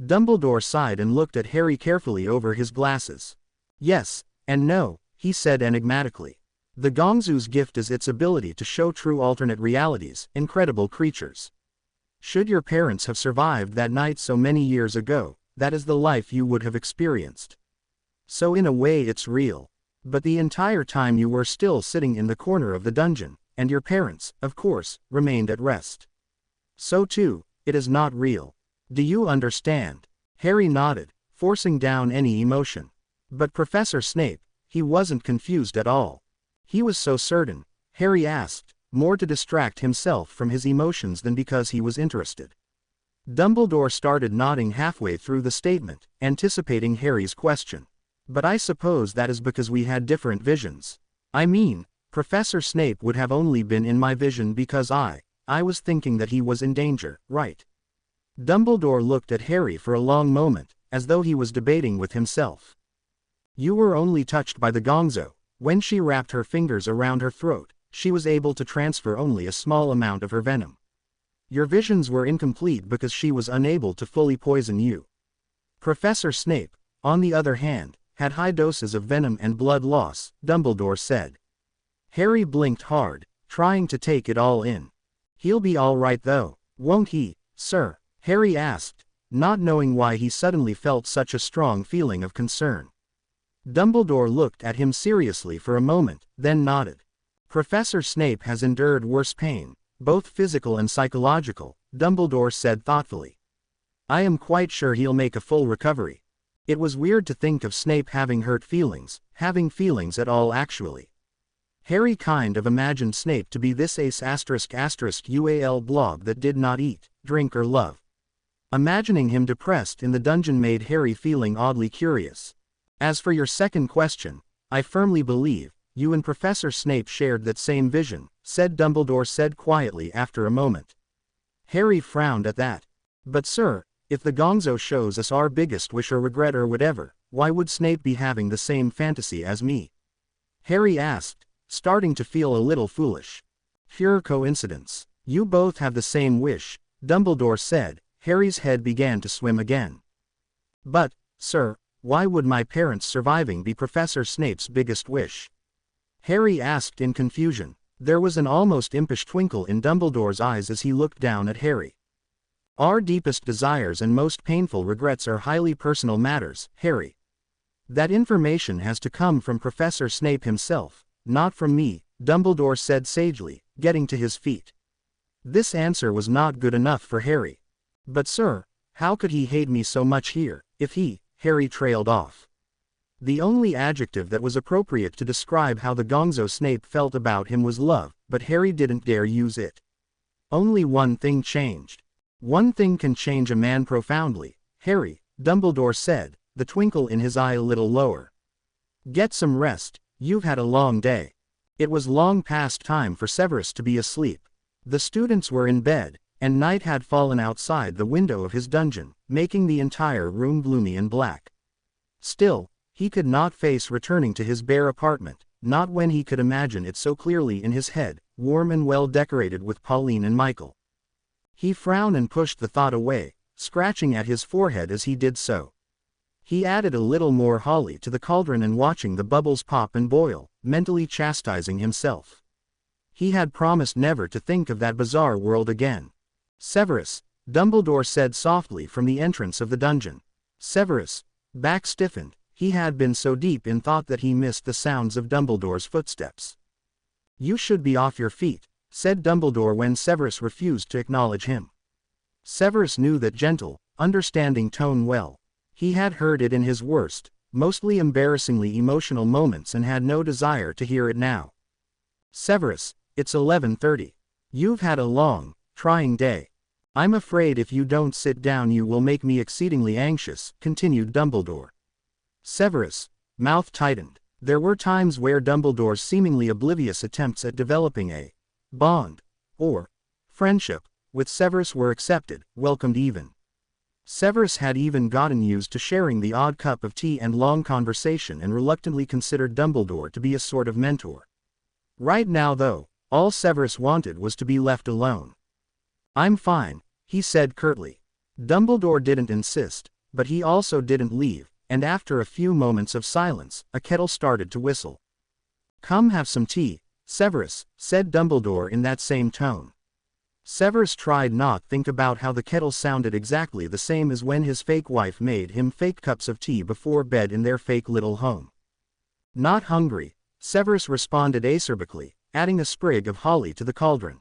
A: Dumbledore sighed and looked at Harry carefully over his glasses. "Yes, and no," he said enigmatically. "The Gongzu's gift is its ability to show true alternate realities, incredible creatures. Should your parents have survived that night so many years ago, that is the life you would have experienced. So in a way it's real. But the entire time you were still sitting in the corner of the dungeon, and your parents, of course, remained at rest. So too, it is not real. Do you understand?" Harry nodded, forcing down any emotion. But Professor Snape, he wasn't confused at all. He was so certain, Harry asked, more to distract himself from his emotions than because he was interested. Dumbledore started nodding halfway through the statement, anticipating Harry's question. "But I suppose that is because we had different visions. I mean, Professor Snape would have only been in my vision because I was thinking that he was in danger, right?" Dumbledore looked at Harry for a long moment, as though he was debating with himself. "You were only touched by the Gongzo. When she wrapped her fingers around her throat, she was able to transfer only a small amount of her venom. Your visions were incomplete because she was unable to fully poison you. Professor Snape, on the other hand, had high doses of venom and blood loss," Dumbledore said. Harry blinked hard, trying to take it all in. "He'll be all right though, won't he, sir?" Harry asked, not knowing why he suddenly felt such a strong feeling of concern. Dumbledore looked at him seriously for a moment, then nodded. "Professor Snape has endured worse pain, both physical and psychological," Dumbledore said thoughtfully. "I am quite sure he'll make a full recovery." It was weird to think of Snape having hurt feelings, having feelings at all actually. Harry kind of imagined Snape to be this ace***ual blob that did not eat, drink or love. Imagining him depressed in the dungeon made Harry feeling oddly curious. "As for your second question, I firmly believe, you and Professor Snape shared that same vision," Dumbledore said quietly after a moment. Harry frowned at that. "But sir, if the Gongzo shows us our biggest wish or regret or whatever, why would Snape be having the same fantasy as me?" Harry asked, starting to feel a little foolish. "Pure coincidence. You both have the same wish," Dumbledore said. Harry's head began to swim again. "But, sir, why would my parents surviving be Professor Snape's biggest wish?" Harry asked in confusion. There was an almost impish twinkle in Dumbledore's eyes as he looked down at Harry. Our deepest desires and most painful regrets are highly personal matters, Harry. That information has to come from Professor Snape himself, not from me, Dumbledore said sagely, getting to his feet. This answer was not good enough for Harry. But sir, how could he hate me so much here, if he, Harry trailed off. The only adjective that was appropriate to describe how the gonzo Snape felt about him was love, but Harry didn't dare use it. Only one thing changed. One thing can change a man profoundly, Harry, Dumbledore said, the twinkle in his eye a little lower. Get some rest, you've had a long day. It was long past time for Severus to be asleep. The students were in bed, and night had fallen outside the window of his dungeon, making the entire room gloomy and black. Still, he could not face returning to his bare apartment, not when he could imagine it so clearly in his head, warm and well decorated with Pauline and Michael. He frowned and pushed the thought away, scratching at his forehead as he did so. He added a little more holly to the cauldron and watching the bubbles pop and boil, mentally chastising himself. He had promised never to think of that bizarre world again. Severus, Dumbledore said softly from the entrance of the dungeon. Severus, back stiffened, he had been so deep in thought that he missed the sounds of Dumbledore's footsteps. You should be off your feet, said Dumbledore when Severus refused to acknowledge him. Severus knew that gentle, understanding tone well. He had heard it in his worst, mostly embarrassingly emotional moments and had no desire to hear it now. Severus, it's 11:30. You've had a long, trying day. I'm afraid if you don't sit down you will make me exceedingly anxious, continued Dumbledore. Severus' mouth tightened. There were times where Dumbledore's seemingly oblivious attempts at developing a bond, or friendship, with Severus were accepted, welcomed even. Severus had even gotten used to sharing the odd cup of tea and long conversation and reluctantly considered Dumbledore to be a sort of mentor. Right now though, all Severus wanted was to be left alone. I'm fine, he said curtly. Dumbledore didn't insist, but he also didn't leave, and after a few moments of silence, a kettle started to whistle. Come have some tea, Severus, said Dumbledore in that same tone. Severus tried not to think about how the kettle sounded exactly the same as when his fake wife made him fake cups of tea before bed in their fake little home. Not hungry, Severus responded acerbically, adding a sprig of holly to the cauldron.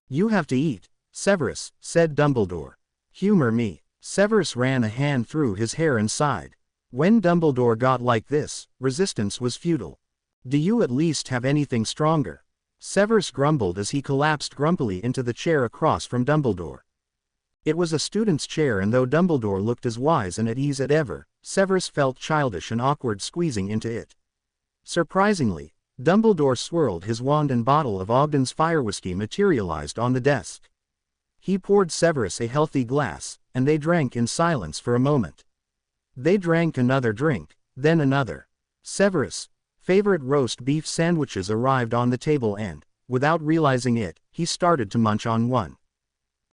A: You have to eat, Severus, said Dumbledore. Humor me. Severus ran a hand through his hair and sighed. When Dumbledore got like this, resistance was futile. Do you at least have anything stronger? Severus grumbled as he collapsed grumpily into the chair across from Dumbledore. It was a student's chair, and though Dumbledore looked as wise and at ease as ever, Severus felt childish and awkward squeezing into it. Surprisingly, Dumbledore swirled his wand and bottle of Ogden's fire whiskey materialized on the desk. He poured Severus a healthy glass, and they drank in silence for a moment. They drank another drink, then another. Severus' favorite roast beef sandwiches arrived on the table and, without realizing it, he started to munch on one.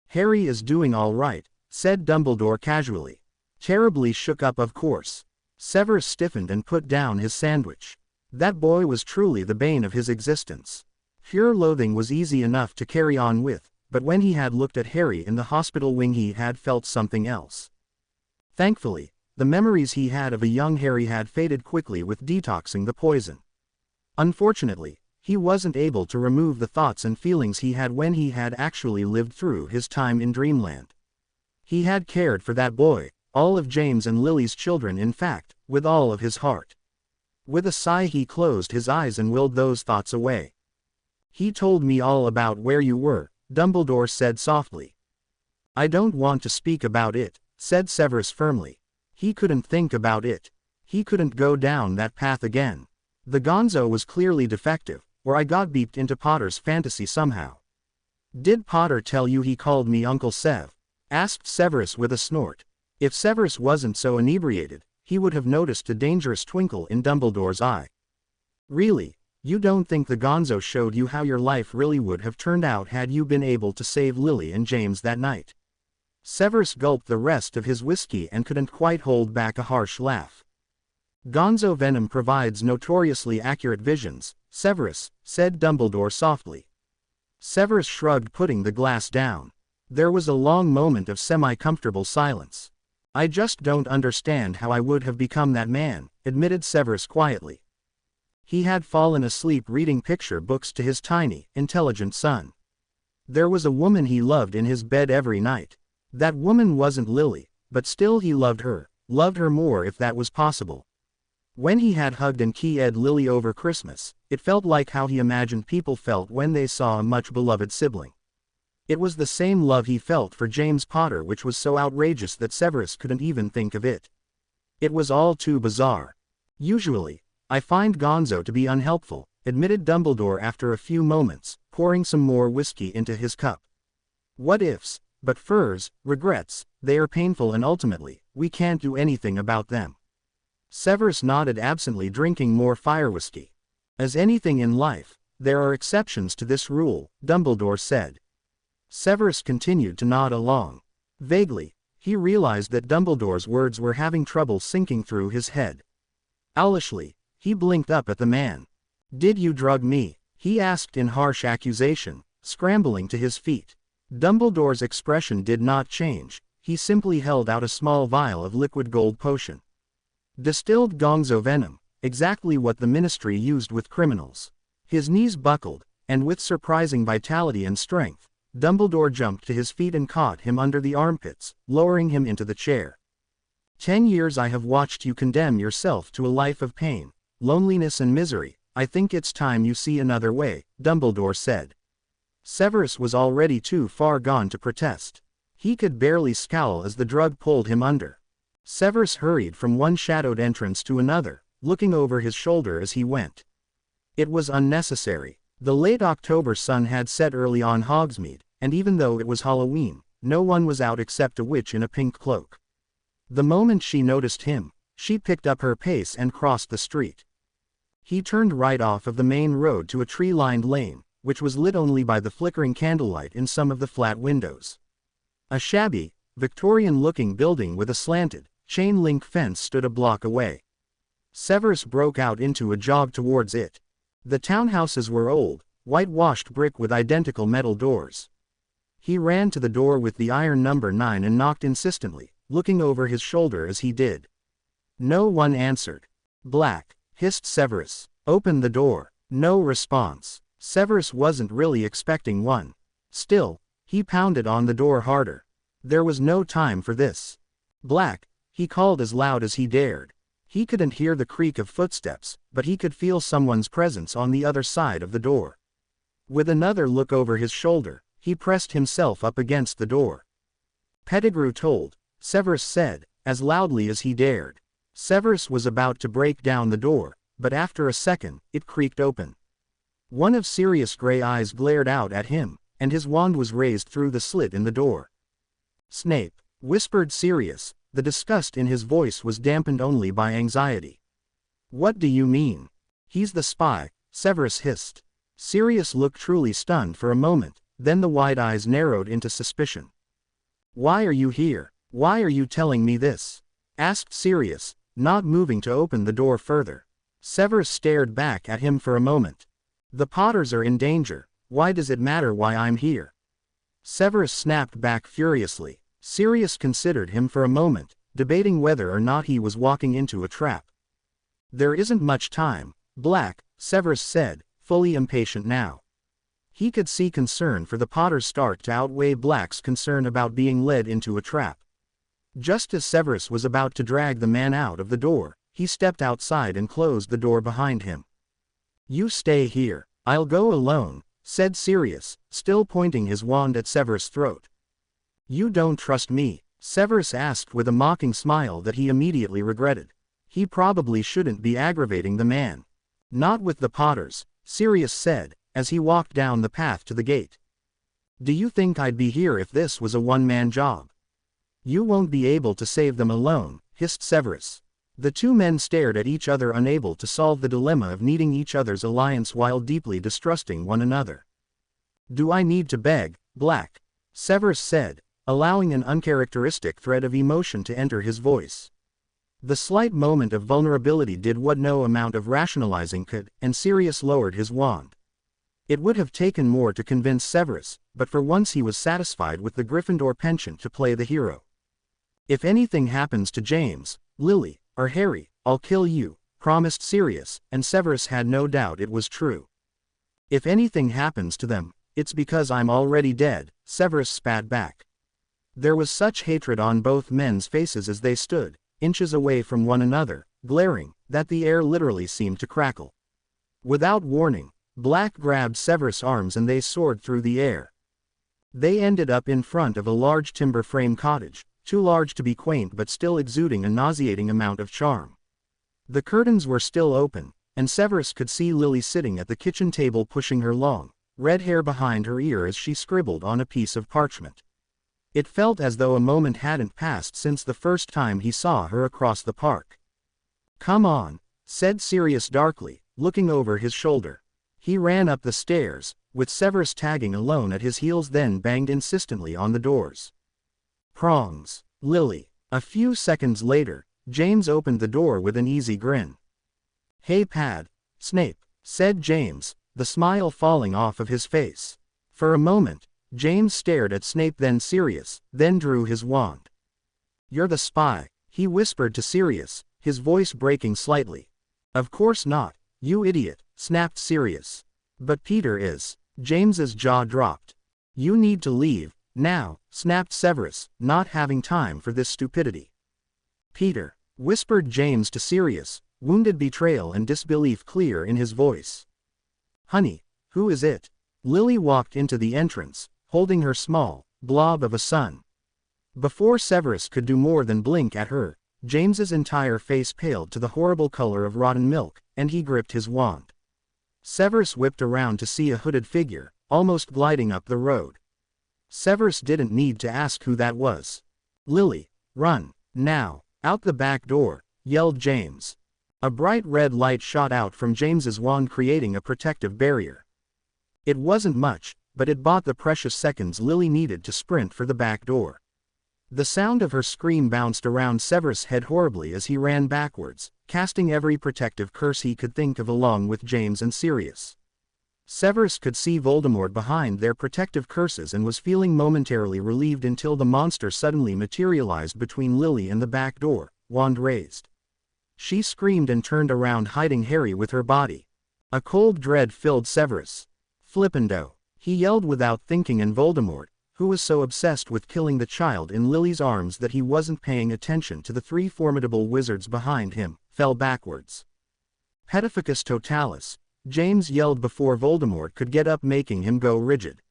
A: Harry is doing all right, said Dumbledore casually. Terribly shook up, of course. Severus stiffened and put down his sandwich. That boy was truly the bane of his existence. Pure loathing was easy enough to carry on with, but when he had looked at Harry in the hospital wing he had felt something else. Thankfully, the memories he had of a young Harry had faded quickly with detoxing the poison. Unfortunately, he wasn't able to remove the thoughts and feelings he had when he had actually lived through his time in Dreamland. He had cared for that boy, all of James and Lily's children, in fact, with all of his heart. With a sigh he closed his eyes and willed those thoughts away. He told me all about where you were, Dumbledore said softly. I don't want to speak about it, said Severus firmly. He couldn't think about it. He couldn't go down that path again. The gonzo was clearly defective, or I got beeped into Potter's fantasy somehow. Did Potter tell you he called me Uncle Sev? Asked Severus with a snort. If Severus wasn't so inebriated, he would have noticed a dangerous twinkle in Dumbledore's eye. Really, you don't think the gonzo showed you how your life really would have turned out had you been able to save Lily and James that night? Severus gulped the rest of his whiskey and couldn't quite hold back a harsh laugh. Gonzo venom provides notoriously accurate visions, Severus, said Dumbledore softly. Severus shrugged, putting the glass down. There was a long moment of semi-comfortable silence. "I just don't understand how I would have become that man," admitted Severus quietly. He had fallen asleep reading picture books to his tiny, intelligent son. There was a woman he loved in his bed every night. That woman wasn't Lily, but still he loved her more if that was possible. When he had hugged and kissed Lily over Christmas, it felt like how he imagined people felt when they saw a much-beloved sibling. It was the same love he felt for James Potter, which was so outrageous that Severus couldn't even think of it. It was all too bizarre. "Usually, I find Gonzo to be unhelpful," admitted Dumbledore after a few moments, pouring some more whiskey into his cup. "What ifs, but furs, regrets, they are painful and ultimately, we can't do anything about them." Severus nodded absently, drinking more fire whiskey. "As anything in life, there are exceptions to this rule," Dumbledore said. Severus continued to nod along. Vaguely, he realized that Dumbledore's words were having trouble sinking through his head. Owlishly, he blinked up at the man. "Did you drug me?" he asked in harsh accusation, scrambling to his feet. Dumbledore's expression did not change, he simply held out a small vial of liquid gold potion. Distilled Gonzo venom, exactly what the Ministry used with criminals. His knees buckled, and with surprising vitality and strength, Dumbledore jumped to his feet and caught him under the armpits, lowering him into the chair. 10 years I have watched you condemn yourself to a life of pain, loneliness and misery. I think it's time you see another way," Dumbledore said. Severus was already too far gone to protest. He could barely scowl as the drug pulled him under. Severus hurried from one shadowed entrance to another, looking over his shoulder as he went. It was unnecessary. The late October sun had set early on Hogsmeade, and even though it was Halloween, no one was out except a witch in a pink cloak. The moment she noticed him, she picked up her pace and crossed the street. He turned right off of the main road to a tree-lined lane, which was lit only by the flickering candlelight in some of the flat windows. A shabby, Victorian-looking building with a slanted, chain-link fence stood a block away. Severus broke out into a jog towards it. The townhouses were old, whitewashed brick with identical metal doors. He ran to the door with the iron number 9 and knocked insistently, looking over his shoulder as he did. No one answered. "Black," hissed Severus. "Open the door." No response. Severus wasn't really expecting one. Still, he pounded on the door harder. There was no time for this. "Black," he called as loud as he dared. He couldn't hear the creak of footsteps, but he could feel someone's presence on the other side of the door. With another look over his shoulder, he pressed himself up against the door. "Pettigrew told," Severus said, as loudly as he dared. Severus was about to break down the door, but after a second, it creaked open. One of Sirius' gray eyes glared out at him, and his wand was raised through the slit in the door. "Snape," whispered Sirius, the disgust in his voice was dampened only by anxiety. "What do you mean?" "He's the spy," Severus hissed. Sirius looked truly stunned for a moment, then the wide eyes narrowed into suspicion. "Why are you here? Why are you telling me this?" asked Sirius, not moving to open the door further. Severus stared back at him for a moment. "The Potters are in danger. Why does it matter why I'm here?" Severus snapped back furiously. Sirius considered him for a moment, debating whether or not he was walking into a trap. "There isn't much time, Black," Severus said, fully impatient now. He could see concern for the Potters start to outweigh Black's concern about being led into a trap. Just as Severus was about to drag the man out of the door, he stepped outside and closed the door behind him. "You stay here. I'll go alone," said Sirius, still pointing his wand at Severus' throat. "You don't trust me?" Severus asked with a mocking smile that he immediately regretted. He probably shouldn't be aggravating the man. "Not with the Potters," Sirius said, as he walked down the path to the gate. "Do you think I'd be here if this was a one-man job?" "You won't be able to save them alone," hissed Severus. The two men stared at each other, unable to solve the dilemma of needing each other's alliance while deeply distrusting one another. "Do I need to beg, Black?" Severus said, allowing an uncharacteristic thread of emotion to enter his voice. The slight moment of vulnerability did what no amount of rationalizing could, and Sirius lowered his wand. It would have taken more to convince Severus, but for once he was satisfied with the Gryffindor penchant to play the hero. "If anything happens to James, Lily, or Harry, I'll kill you," promised Sirius, and Severus had no doubt it was true. "If anything happens to them, it's because I'm already dead," Severus spat back. There was such hatred on both men's faces as they stood, inches away from one another, glaring, that the air literally seemed to crackle. Without warning, Black grabbed Severus' arms and they soared through the air. They ended up in front of a large timber frame cottage, too large to be quaint but still exuding a nauseating amount of charm. The curtains were still open, and Severus could see Lily sitting at the kitchen table pushing her long, red hair behind her ear as she scribbled on a piece of parchment. It felt as though a moment hadn't passed since the first time he saw her across the park. "Come on," said Sirius darkly, looking over his shoulder. He ran up the stairs, with Severus tagging alone at his heels, then banged insistently on the doors. "Prongs, Lily." A few seconds later, James opened the door with an easy grin. "Hey Pad, Snape," said James, the smile falling off of his face. For a moment, James stared at Snape, then Sirius, then drew his wand. "You're the spy," he whispered to Sirius, his voice breaking slightly. "Of course not, you idiot," snapped Sirius. "But Peter is." James's jaw dropped. "You need to leave, now," snapped Severus, not having time for this stupidity. "Peter," whispered James to Sirius, wounded betrayal and disbelief clear in his voice. "Honey, who is it?" Lily walked into the entrance, holding her small blob of a son. Before Severus could do more than blink at her, James's entire face paled to the horrible color of rotten milk, and he gripped his wand. Severus whipped around to see a hooded figure, almost gliding up the road. Severus didn't need to ask who that was. "Lily, run, now, out the back door," yelled James. A bright red light shot out from James's wand, creating a protective barrier. It wasn't much, but it bought the precious seconds Lily needed to sprint for the back door. The sound of her scream bounced around Severus' head horribly as he ran backwards, casting every protective curse he could think of along with James and Sirius. Severus could see Voldemort behind their protective curses and was feeling momentarily relieved until the monster suddenly materialized between Lily and the back door, wand raised. She screamed and turned around, hiding Harry with her body. A cold dread filled Severus. "Flippendo," he yelled without thinking, and Voldemort, who was so obsessed with killing the child in Lily's arms that he wasn't paying attention to the three formidable wizards behind him, fell backwards. "Petrificus totalis," James yelled before Voldemort could get up, making him go rigid.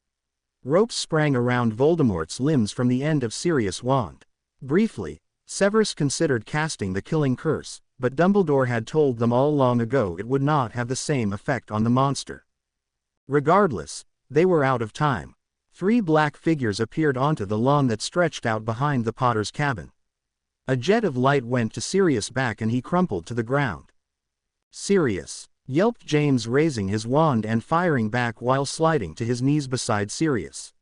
A: Ropes sprang around Voldemort's limbs from the end of Sirius' wand. Briefly, Severus considered casting the killing curse, but Dumbledore had told them all long ago it would not have the same effect on the monster. Regardless, they were out of time. 3 black figures appeared onto the lawn that stretched out behind the Potter's cabin. A jet of light went to Sirius' back and he crumpled to the ground. "Sirius!" yelped James, raising his wand and firing back while sliding to his knees beside Sirius.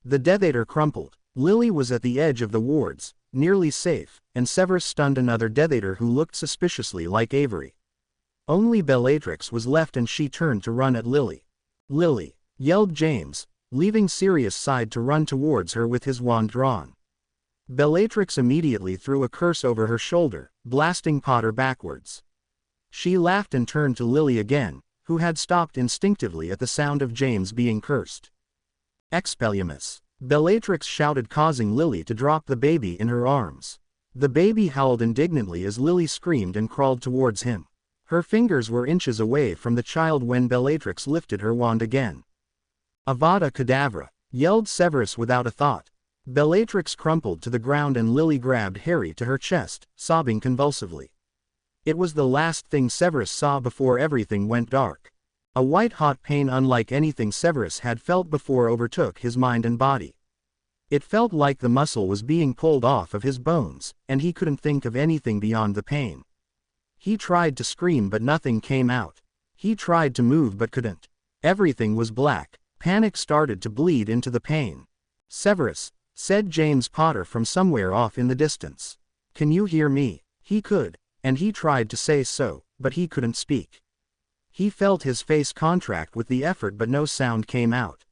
A: The Death Eater crumpled. Lily was at the edge of the wards, nearly safe, and Severus stunned another Death Eater who looked suspiciously like Avery. Only Bellatrix was left and she turned to run at Lily. "Lily!" yelled James, leaving Sirius' side to run towards her with his wand drawn. Bellatrix immediately threw a curse over her shoulder, blasting Potter backwards. She laughed and turned to Lily again, who had stopped instinctively at the sound of James being cursed. "Expelliarmus!" Bellatrix shouted, causing Lily to drop the baby in her arms. The baby howled indignantly as Lily screamed and crawled towards him. Her fingers were inches away from the child when Bellatrix lifted her wand again. "Avada Kedavra!" yelled Severus without a thought. Bellatrix crumpled to the ground and Lily grabbed Harry to her chest, sobbing convulsively. It was the last thing Severus saw before everything went dark. A white-hot pain unlike anything Severus had felt before overtook his mind and body. It felt like the muscle was being pulled off of his bones, and he couldn't think of anything beyond the pain. He tried to scream but nothing came out. He tried to move but couldn't. Everything was black. Panic started to bleed into the pain. "Severus," said James Potter from somewhere off in the distance. "Can you hear me?" He could, and he tried to say so, but he couldn't speak. He felt his face contract with the effort, but no sound came out.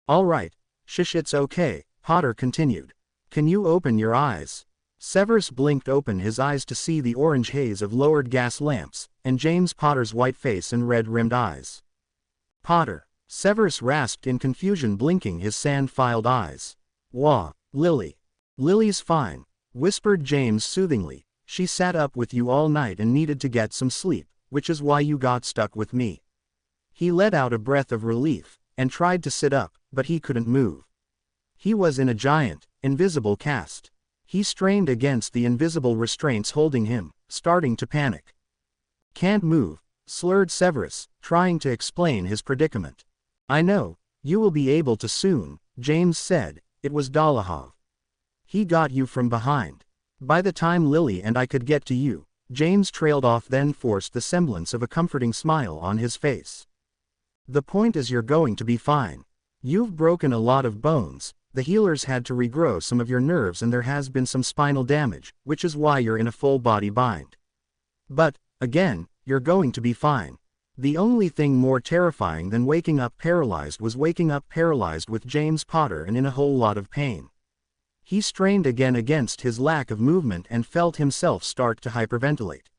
A: "All right, shush, it's okay," Potter continued. "Can you open your eyes?" Severus blinked open his eyes to see the orange haze of lowered gas lamps, and James Potter's white face and red-rimmed eyes. "Potter," Severus rasped in confusion, blinking his sand-filed eyes. "Wah, Lily." "Lily's fine," whispered James soothingly. "She sat up with you all night and needed to get some sleep, which is why you got stuck with me." He let out a breath of relief, and tried to sit up, but he couldn't move. He was in a giant, invisible cast. He strained against the invisible restraints holding him, starting to panic. "Can't move," slurred Severus, trying to explain his predicament. "I know, you will be able to soon," James said. "It was Dolohov. He got you from behind. By the time Lily and I could get to you," James trailed off, then forced the semblance of a comforting smile on his face. "The point is you're going to be fine. You've broken a lot of bones, the healers had to regrow some of your nerves, and there has been some spinal damage, which is why you're in a full-body bind. But, again, you're going to be fine." The only thing more terrifying than waking up paralyzed was waking up paralyzed with James Potter and in a whole lot of pain. He strained again against his lack of movement and felt himself start to hyperventilate.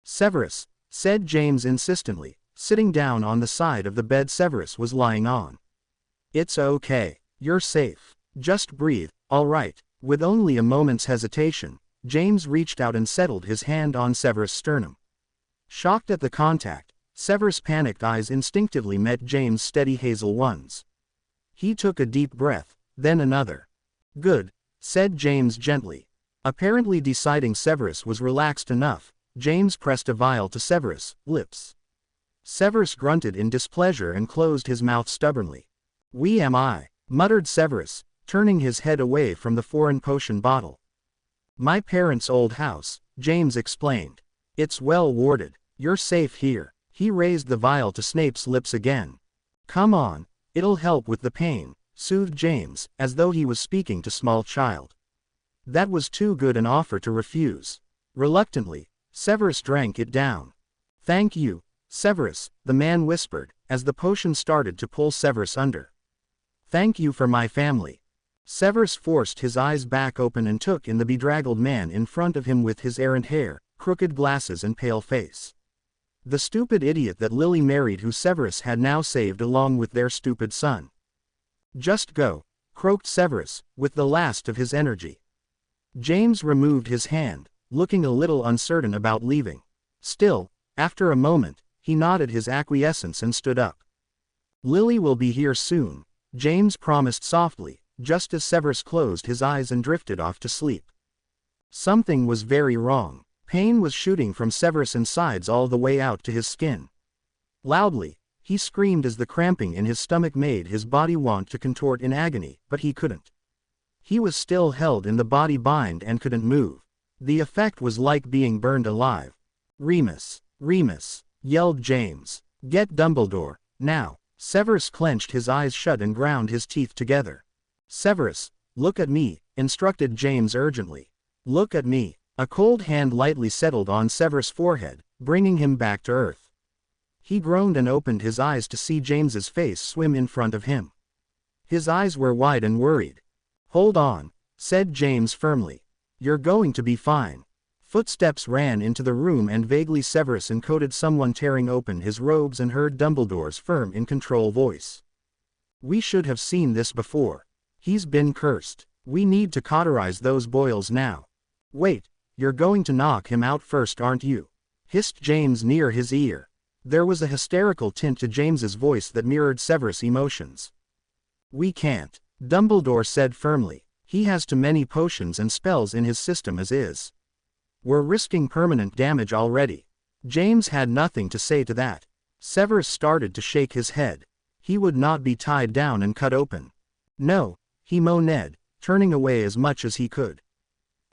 A: "Severus," said James insistently, sitting down on the side of the bed Severus was lying on. "It's okay. You're safe. Just breathe, all right." With only a moment's hesitation, James reached out and settled his hand on Severus' sternum. Shocked at the contact, Severus' panicked eyes instinctively met James' steady hazel ones. He took a deep breath, then another. "Good," said James gently. Apparently deciding Severus was relaxed enough, James pressed a vial to Severus' lips. Severus grunted in displeasure and closed his mouth stubbornly. Am I," muttered Severus, turning his head away from the foreign potion bottle. "My parents' old house," James explained. "It's well warded. You're safe here." He raised the vial to Snape's lips again. "Come on, it'll help with the pain," soothed James, as though he was speaking to a small child. That was too good an offer to refuse. Reluctantly, Severus drank it down. "Thank you, Severus," the man whispered, as the potion started to pull Severus under. "Thank you for my family." Severus forced his eyes back open and took in the bedraggled man in front of him with his errant hair, crooked glasses and pale face. The stupid idiot that Lily married, who Severus had now saved along with their stupid son. "Just go," croaked Severus, with the last of his energy. James removed his hand, looking a little uncertain about leaving. Still, after a moment, he nodded his acquiescence and stood up. "Lily will be here soon," James promised softly, just as Severus closed his eyes and drifted off to sleep. Something was very wrong. Pain was shooting from Severus' insides all the way out to his skin. Loudly, he screamed as the cramping in his stomach made his body want to contort in agony, but he couldn't. He was still held in the body bind and couldn't move. The effect was like being burned alive. "Remus, Remus," yelled James. "Get Dumbledore, now." Severus clenched his eyes shut and ground his teeth together. "Severus, look at me," instructed James urgently. "Look at me." A cold hand lightly settled on Severus' forehead, bringing him back to earth. He groaned and opened his eyes to see James's face swim in front of him. His eyes were wide and worried. "Hold on," said James firmly. "You're going to be fine." Footsteps ran into the room and vaguely Severus encoded someone tearing open his robes and heard Dumbledore's firm in control voice. "We should have seen this before. He's been cursed. We need to cauterize those boils now." "Wait. You're going to knock him out first, aren't you?" hissed James near his ear. There was a hysterical tint to James's voice that mirrored Severus' emotions. "We can't," Dumbledore said firmly. "He has too many potions and spells in his system as is. We're risking permanent damage already." James had nothing to say to that. Severus started to shake his head. He would not be tied down and cut open. "No," he moaned, turning away as much as he could.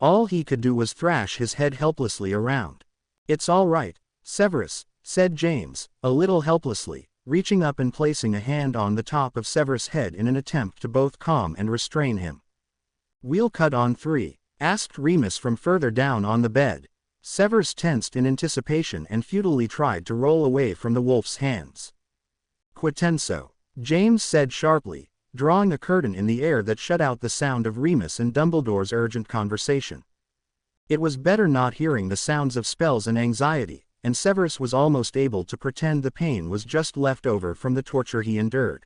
A: All he could do was thrash his head helplessly around. "It's all right, Severus," said James, a little helplessly, reaching up and placing a hand on the top of Severus' head in an attempt to both calm and restrain him. "We'll cut on 3, asked Remus from further down on the bed. Severus tensed in anticipation and futilely tried to roll away from the wolf's hands. Quitenso, James said sharply, drawing a curtain in the air that shut out the sound of Remus and Dumbledore's urgent conversation. It was better not hearing the sounds of spells and anxiety, and Severus was almost able to pretend the pain was just left over from the torture he endured.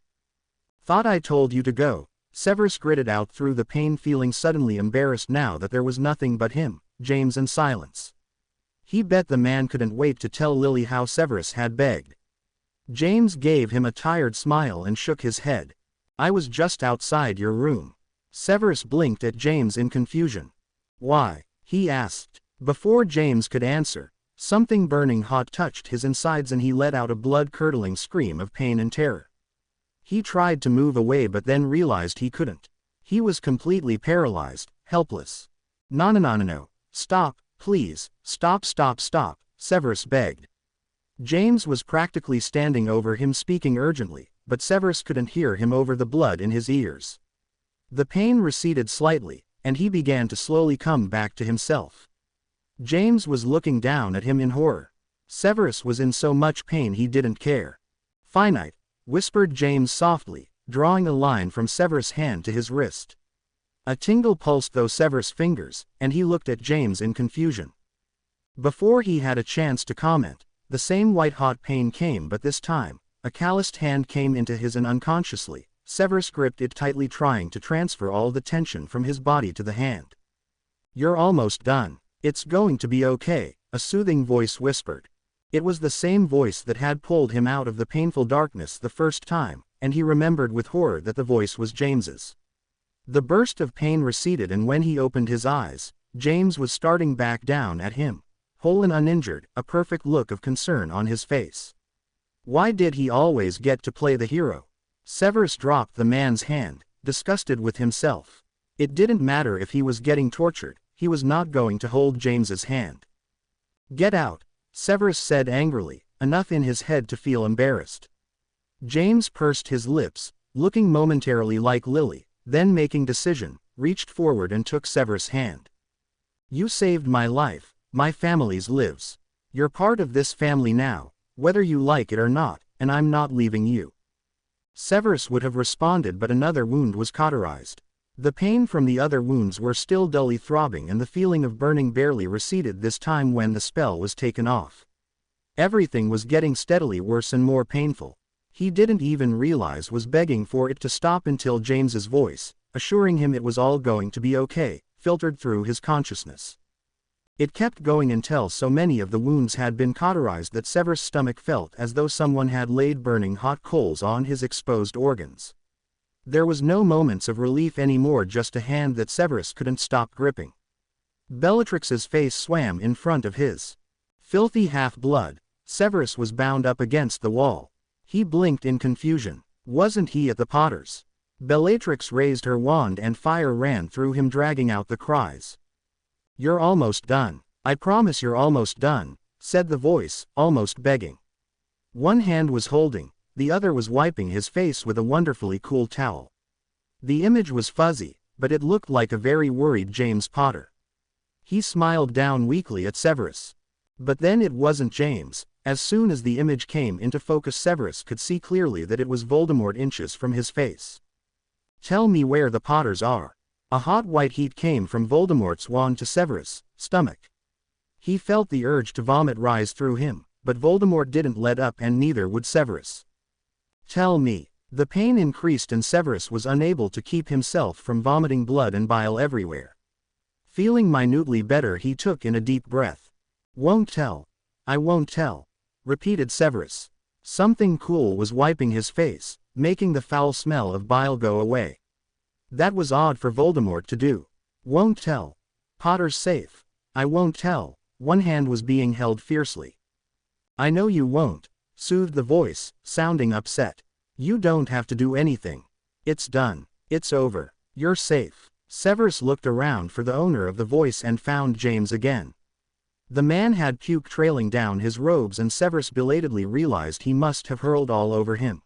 A: "Thought I told you to go," Severus gritted out through the pain, feeling suddenly embarrassed now that there was nothing but him, James, and silence. He bet the man couldn't wait to tell Lily how Severus had begged. James gave him a tired smile and shook his head. "I was just outside your room." Severus blinked at James in confusion. "Why?" he asked. Before James could answer, something burning hot touched his insides and he let out a blood-curdling scream of pain and terror. He tried to move away but then realized he couldn't. He was completely paralyzed, helpless. No, stop, please, stop, Severus begged. James was practically standing over him speaking urgently, but Severus couldn't hear him over the blood in his ears. The pain receded slightly, and he began to slowly come back to himself. James was looking down at him in horror. Severus was in so much pain he didn't care. "Finite," whispered James softly, drawing a line from Severus' hand to his wrist. A tingle pulsed through Severus' fingers, and he looked at James in confusion. Before he had a chance to comment, the same white-hot pain came, but this time, a calloused hand came into his and unconsciously, Severus gripped it tightly, trying to transfer all the tension from his body to the hand. "You're almost done. It's going to be okay," a soothing voice whispered. It was the same voice that had pulled him out of the painful darkness the first time, and he remembered with horror that the voice was James's. The burst of pain receded, and when he opened his eyes, James was staring back down at him, whole and uninjured, a perfect look of concern on his face. Why did he always get to play the hero? Severus dropped the man's hand, disgusted with himself. It didn't matter if he was getting tortured, he was not going to hold James's hand. "Get out," Severus said angrily, enough in his head to feel embarrassed. James pursed his lips, looking momentarily like Lily, then making decision, reached forward and took Severus' hand. "You saved my life, my family's lives. You're part of this family now, whether you like it or not, and I'm not leaving you." Severus would have responded, but another wound was cauterized. The pain from the other wounds were still dully throbbing, and the feeling of burning barely receded this time when the spell was taken off. Everything was getting steadily worse and more painful. He didn't even realize was begging for it to stop until James's voice, assuring him it was all going to be okay, filtered through his consciousness. It kept going until so many of the wounds had been cauterized that Severus' stomach felt as though someone had laid burning hot coals on his exposed organs. There was no moments of relief anymore, just a hand that Severus couldn't stop gripping. Bellatrix's face swam in front of his. Filthy half-blood, Severus was bound up against the wall. He blinked in confusion. Wasn't he at the Potters? Bellatrix raised her wand and fire ran through him, dragging out the cries. "You're almost done. I promise you're almost done," said the voice, almost begging. One hand was holding, the other was wiping his face with a wonderfully cool towel. The image was fuzzy, but it looked like a very worried James Potter. He smiled down weakly at Severus. But then it wasn't James. As soon as the image came into focus, Severus could see clearly that it was Voldemort inches from his face. "Tell me where the Potters are." A hot white heat came from Voldemort's wand to Severus' stomach. He felt the urge to vomit rise through him, but Voldemort didn't let up, and neither would Severus. "Tell me." The pain increased and Severus was unable to keep himself from vomiting blood and bile everywhere. Feeling minutely better, he took in a deep breath. "Won't tell. I won't tell," repeated Severus. Something cool was wiping his face, making the foul smell of bile go away. That was odd for Voldemort to do. "Won't tell. Potter's safe. I won't tell." One hand was being held fiercely. "I know you won't," soothed the voice, sounding upset. "You don't have to do anything. It's done. It's over. You're safe." Severus looked around for the owner of the voice and found James again. The man had puke trailing down his robes, and Severus belatedly realized he must have hurled all over him.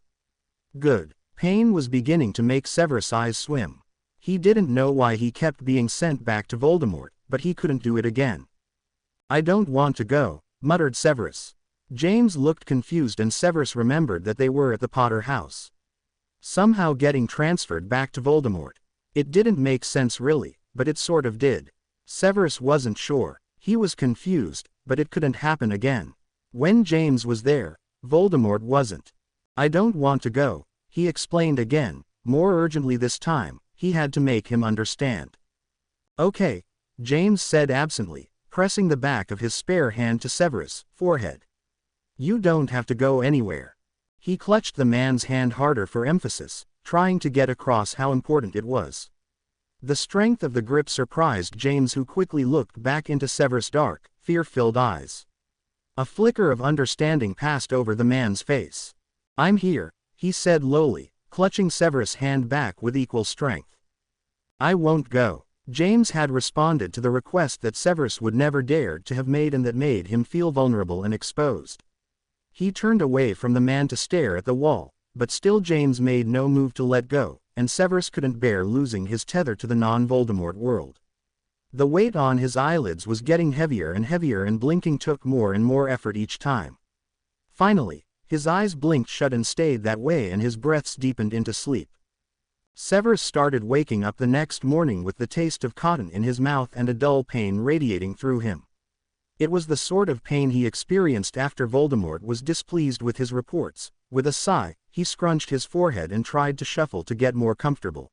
A: Good. Pain was beginning to make Severus' eyes swim. He didn't know why he kept being sent back to Voldemort, but he couldn't do it again. I don't want to go, muttered Severus. James looked confused and Severus remembered that they were at the Potter house. Somehow getting transferred back to Voldemort. It didn't make sense really, but it sort of did. Severus wasn't sure. He was confused, but it couldn't happen again. When James was there, Voldemort wasn't. I don't want to go, he explained again, more urgently this time. He had to make him understand. Okay, James said absently, pressing the back of his spare hand to Severus' forehead. You don't have to go anywhere. He clutched the man's hand harder for emphasis, trying to get across how important it was. The strength of the grip surprised James, who quickly looked back into Severus' dark, fear-filled eyes. A flicker of understanding passed over the man's face. I'm here, he said lowly, clutching Severus' hand back with equal strength. I won't go. James had responded to the request that Severus would never dared to have made and that made him feel vulnerable and exposed. He turned away from the man to stare at the wall, but still James made no move to let go, and Severus couldn't bear losing his tether to the non-Voldemort world. The weight on his eyelids was getting heavier and heavier, and blinking took more and more effort each time. Finally, his eyes blinked shut and stayed that way, and his breaths deepened into sleep. Severus started waking up the next morning with the taste of cotton in his mouth and a dull pain radiating through him. It was the sort of pain he experienced after Voldemort was displeased with his reports. With a sigh, he scrunched his forehead and tried to shuffle to get more comfortable.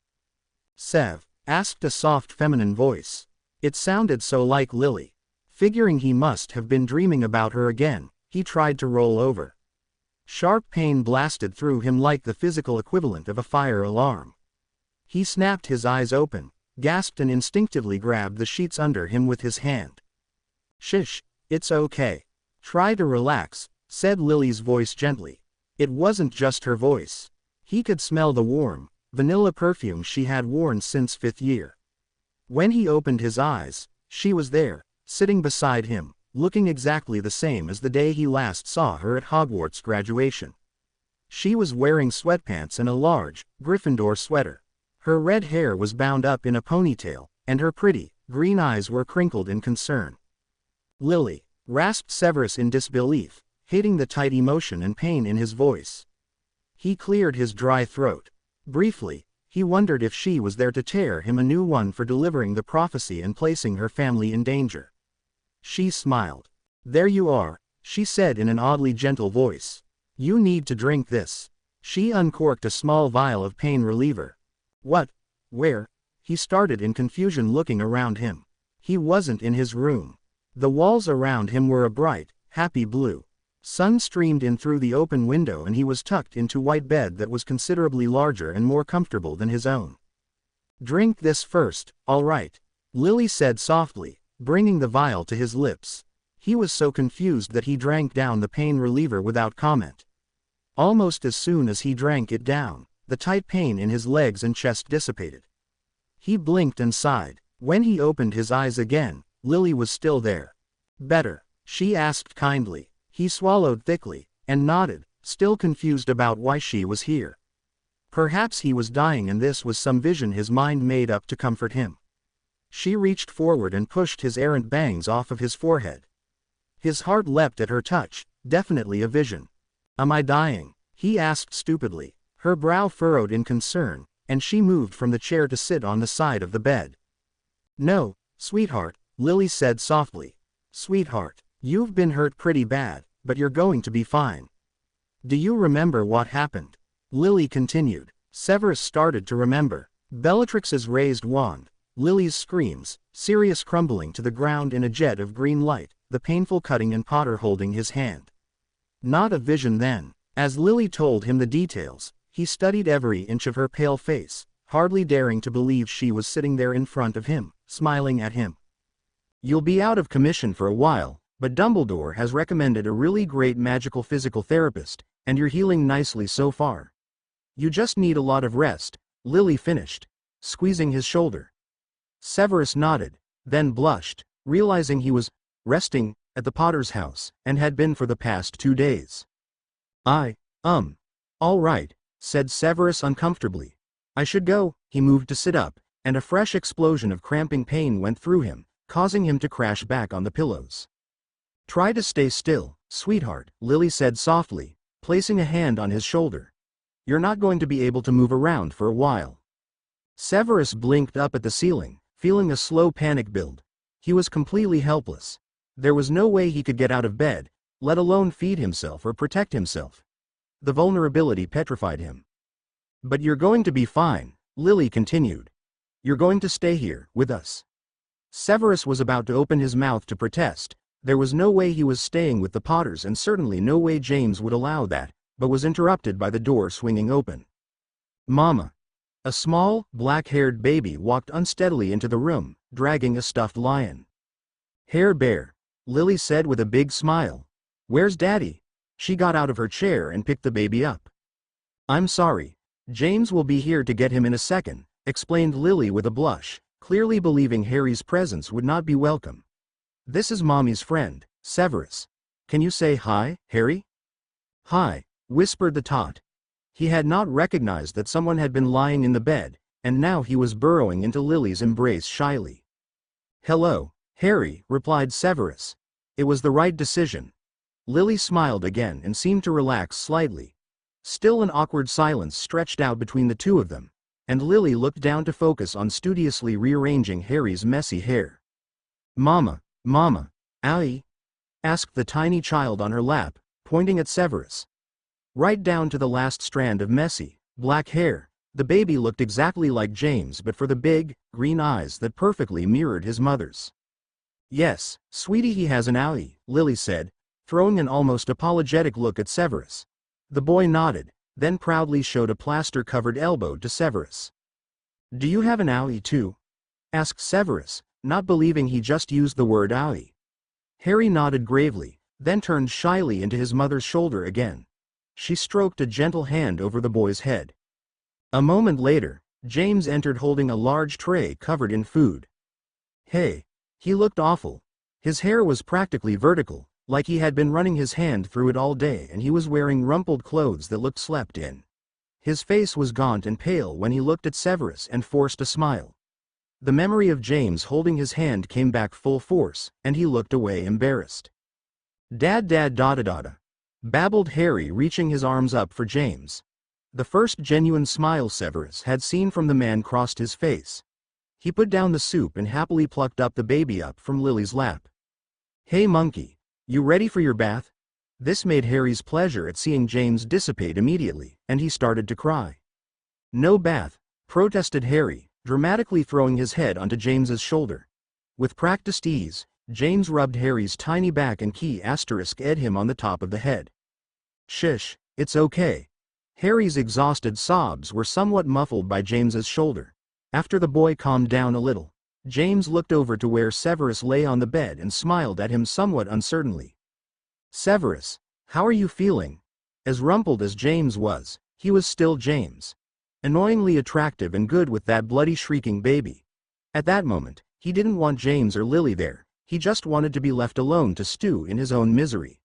A: Sev? Asked a soft feminine voice. It sounded so like Lily. Figuring he must have been dreaming about her again, he tried to roll over. Sharp pain blasted through him like the physical equivalent of a fire alarm. He snapped his eyes open, gasped and instinctively grabbed the sheets under him with his hand. Shish, it's okay. Try to relax, said Lily's voice gently. It wasn't just her voice. He could smell the warm, vanilla perfume she had worn since 5th year. When he opened his eyes, she was there, sitting beside him, looking exactly the same as the day he last saw her at Hogwarts graduation. She was wearing sweatpants and a large, Gryffindor sweater. Her red hair was bound up in a ponytail, and her pretty, green eyes were crinkled in concern. Lily, rasped Severus in disbelief, hating the tight emotion and pain in his voice. He cleared his dry throat. Briefly, he wondered if she was there to tear him a new one for delivering the prophecy and placing her family in danger. She smiled. There you are, she said in an oddly gentle voice. You need to drink this. She uncorked a small vial of pain reliever. What? Where? He started in confusion, looking around him. He wasn't in his room. The walls around him were a bright, happy blue. Sun streamed in through the open window and he was tucked into a white bed that was considerably larger and more comfortable than his own. Drink this first, all right, Lily said softly, bringing the vial to his lips. He was so confused that he drank down the pain reliever without comment. Almost as soon as he drank it down, the tight pain in his legs and chest dissipated. He blinked and sighed. When he opened his eyes again, Lily was still there. Better? She asked kindly. He swallowed thickly, and nodded, still confused about why she was here. Perhaps he was dying and this was some vision his mind made up to comfort him. She reached forward and pushed his errant bangs off of his forehead. His heart leapt at her touch, definitely a vision. Am I dying? He asked stupidly. Her brow furrowed in concern, and she moved from the chair to sit on the side of the bed. No, sweetheart, Lily said softly. Sweetheart, you've been hurt pretty bad, but you're going to be fine. Do you remember what happened? Lily continued. Severus started to remember. Bellatrix's raised wand, Lily's screams, Sirius crumbling to the ground in a jet of green light, the painful cutting and Potter holding his hand. Not a vision then. As Lily told him the details, he studied every inch of her pale face, hardly daring to believe she was sitting there in front of him, smiling at him. You'll be out of commission for a while, but Dumbledore has recommended a really great magical physical therapist, and you're healing nicely so far. You just need a lot of rest, Lily finished, squeezing his shoulder. Severus nodded, then blushed, realizing he was resting at the Potter's house, and had been for the past 2 days. All right, said Severus uncomfortably. I should go. He moved to sit up, and a fresh explosion of cramping pain went through him, causing him to crash back on the pillows. Try to stay still, sweetheart, Lily said softly, placing a hand on his shoulder. You're not going to be able to move around for a while. Severus blinked up at the ceiling, feeling a slow panic build. He was completely helpless. There was no way he could get out of bed, let alone feed himself or protect himself. The vulnerability petrified him. But you're going to be fine, Lily continued. You're going to stay here, with us. Severus was about to open his mouth to protest. There was no way he was staying with the Potters and certainly no way James would allow that, but was interrupted by the door swinging open. Mama. A small, black-haired baby walked unsteadily into the room, dragging a stuffed lion. Hair Bear, Lily said with a big smile. Where's Daddy? She got out of her chair and picked the baby up. I'm sorry. James will be here to get him in a second, explained Lily with a blush, clearly believing Harry's presence would not be welcome. This is Mommy's friend, Severus. Can you say hi, Harry? Hi, whispered the tot. He had not recognized that someone had been lying in the bed, and now he was burrowing into Lily's embrace shyly. Hello, Harry, replied Severus. It was the right decision. Lily smiled again and seemed to relax slightly. Still an awkward silence stretched out between the two of them, and Lily looked down to focus on studiously rearranging Harry's messy hair. Mama, owie? Asked the tiny child on her lap, pointing at Severus. Right down to the last strand of messy, black hair, the baby looked exactly like James but for the big, green eyes that perfectly mirrored his mother's. Yes, sweetie, he has an owie, Lily said, throwing an almost apologetic look at Severus. The boy nodded, then proudly showed a plaster-covered elbow to Severus. Do you have an owie too? Asked Severus, not believing he just used the word owie. Harry nodded gravely, then turned shyly into his mother's shoulder again. She stroked a gentle hand over the boy's head. A moment later, James entered holding a large tray covered in food. Hey. He looked awful. His hair was practically vertical, like he had been running his hand through it all day, and he was wearing rumpled clothes that looked slept in. His face was gaunt and pale when he looked at Severus and forced a smile. The memory of James holding his hand came back full force, and he looked away embarrassed. Dad, babbled Harry, reaching his arms up for James. The first genuine smile Severus had seen from the man crossed his face. He put down the soup and happily plucked up the baby up from Lily's lap. Hey monkey, you ready for your bath? This made Harry's pleasure at seeing James dissipate immediately, and he started to cry. No bath, protested Harry, dramatically throwing his head onto James's shoulder. With practiced ease, James rubbed Harry's tiny back and *ed him on the top of the head. Shush, it's okay. Harry's exhausted sobs were somewhat muffled by James's shoulder. After the boy calmed down a little, James looked over to where Severus lay on the bed and smiled at him somewhat uncertainly. Severus, how are you feeling? As rumpled as James was, he was still James. Annoyingly attractive and good with that bloody shrieking baby. At that moment, he didn't want James or Lily there, he just wanted to be left alone to stew in his own misery.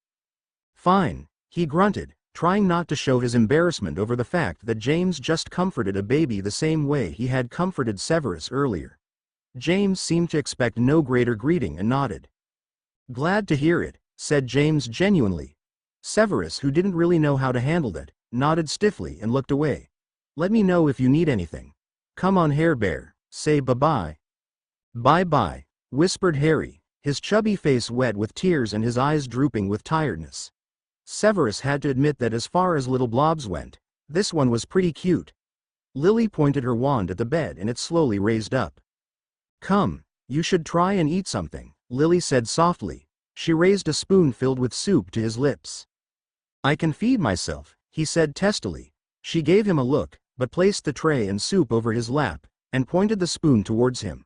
A: Fine, he grunted, trying not to show his embarrassment over the fact that James just comforted a baby the same way he had comforted Severus earlier. James seemed to expect no greater greeting and nodded. Glad to hear it, said James genuinely. Severus, who didn't really know how to handle that, nodded stiffly and looked away. Let me know if you need anything. Come on, Hair Bear, say bye-bye. Bye-bye, whispered Harry, his chubby face wet with tears and his eyes drooping with tiredness. Severus had to admit that as far as little blobs went, this one was pretty cute. Lily pointed her wand at the bed and it slowly raised up. Come, you should try and eat something, Lily said softly. She raised a spoon filled with soup to his lips. I can feed myself, he said testily. She gave him a look, but placed the tray and soup over his lap, and pointed the spoon towards him.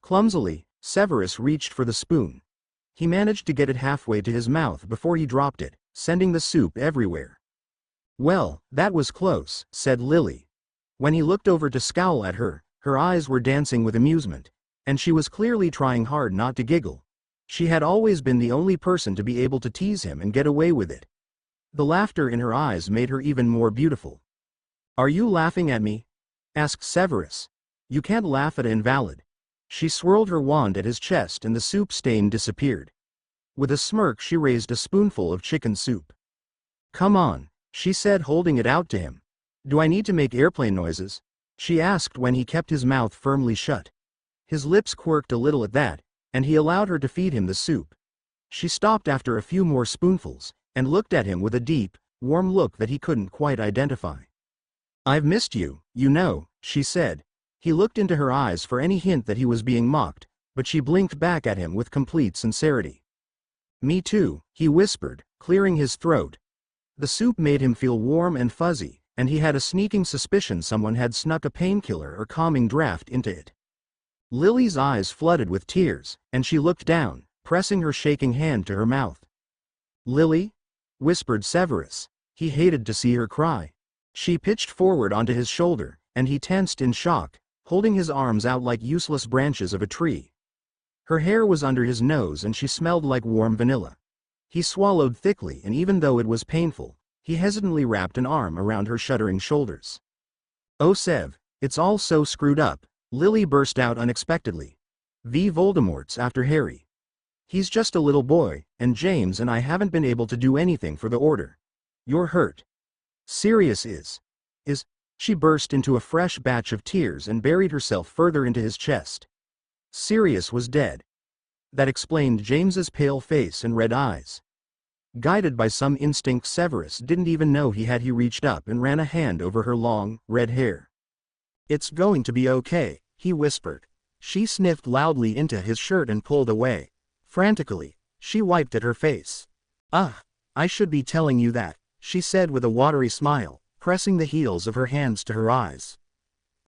A: Clumsily, Severus reached for the spoon. He managed to get it halfway to his mouth before he dropped it, sending the soup everywhere. Well, that was close, said Lily. When he looked over to scowl at her, her eyes were dancing with amusement, and she was clearly trying hard not to giggle. She had always been the only person to be able to tease him and get away with it. The laughter in her eyes made her even more beautiful. Are you laughing at me? Asked Severus. You can't laugh at an invalid. She swirled her wand at his chest and the soup stain disappeared. With a smirk she raised a spoonful of chicken soup. "Come on," she said, holding it out to him. "Do I need to make airplane noises?" she asked when he kept his mouth firmly shut. His lips quirked a little at that, and he allowed her to feed him the soup. She stopped after a few more spoonfuls, and looked at him with a deep, warm look that he couldn't quite identify. "I've missed you, you know," she said. He looked into her eyes for any hint that he was being mocked, but she blinked back at him with complete sincerity. "Me too," he whispered, clearing his throat. The soup made him feel warm and fuzzy, and he had a sneaking suspicion someone had snuck a painkiller or calming draft into it. Lily's eyes flooded with tears, and she looked down, pressing her shaking hand to her mouth. "Lily?" whispered Severus. He hated to see her cry. She pitched forward onto his shoulder, and he tensed in shock, holding his arms out like useless branches of a tree. Her hair was under his nose and she smelled like warm vanilla. He swallowed thickly, and even though it was painful, he hesitantly wrapped an arm around her shuddering shoulders. "Oh Sev, it's all so screwed up," Lily burst out unexpectedly. Voldemort's after Harry. He's just a little boy, and James and I haven't been able to do anything for the Order. You're hurt. Sirius is. She burst into a fresh batch of tears and buried herself further into his chest. Sirius was dead. That explained James's pale face and red eyes. Guided by some instinct, Severus didn't even know he reached up and ran a hand over her long, red hair. "It's going to be okay," he whispered. She sniffed loudly into his shirt and pulled away. Frantically, she wiped at her face. I should be telling you that," she said with a watery smile, pressing the heels of her hands to her eyes.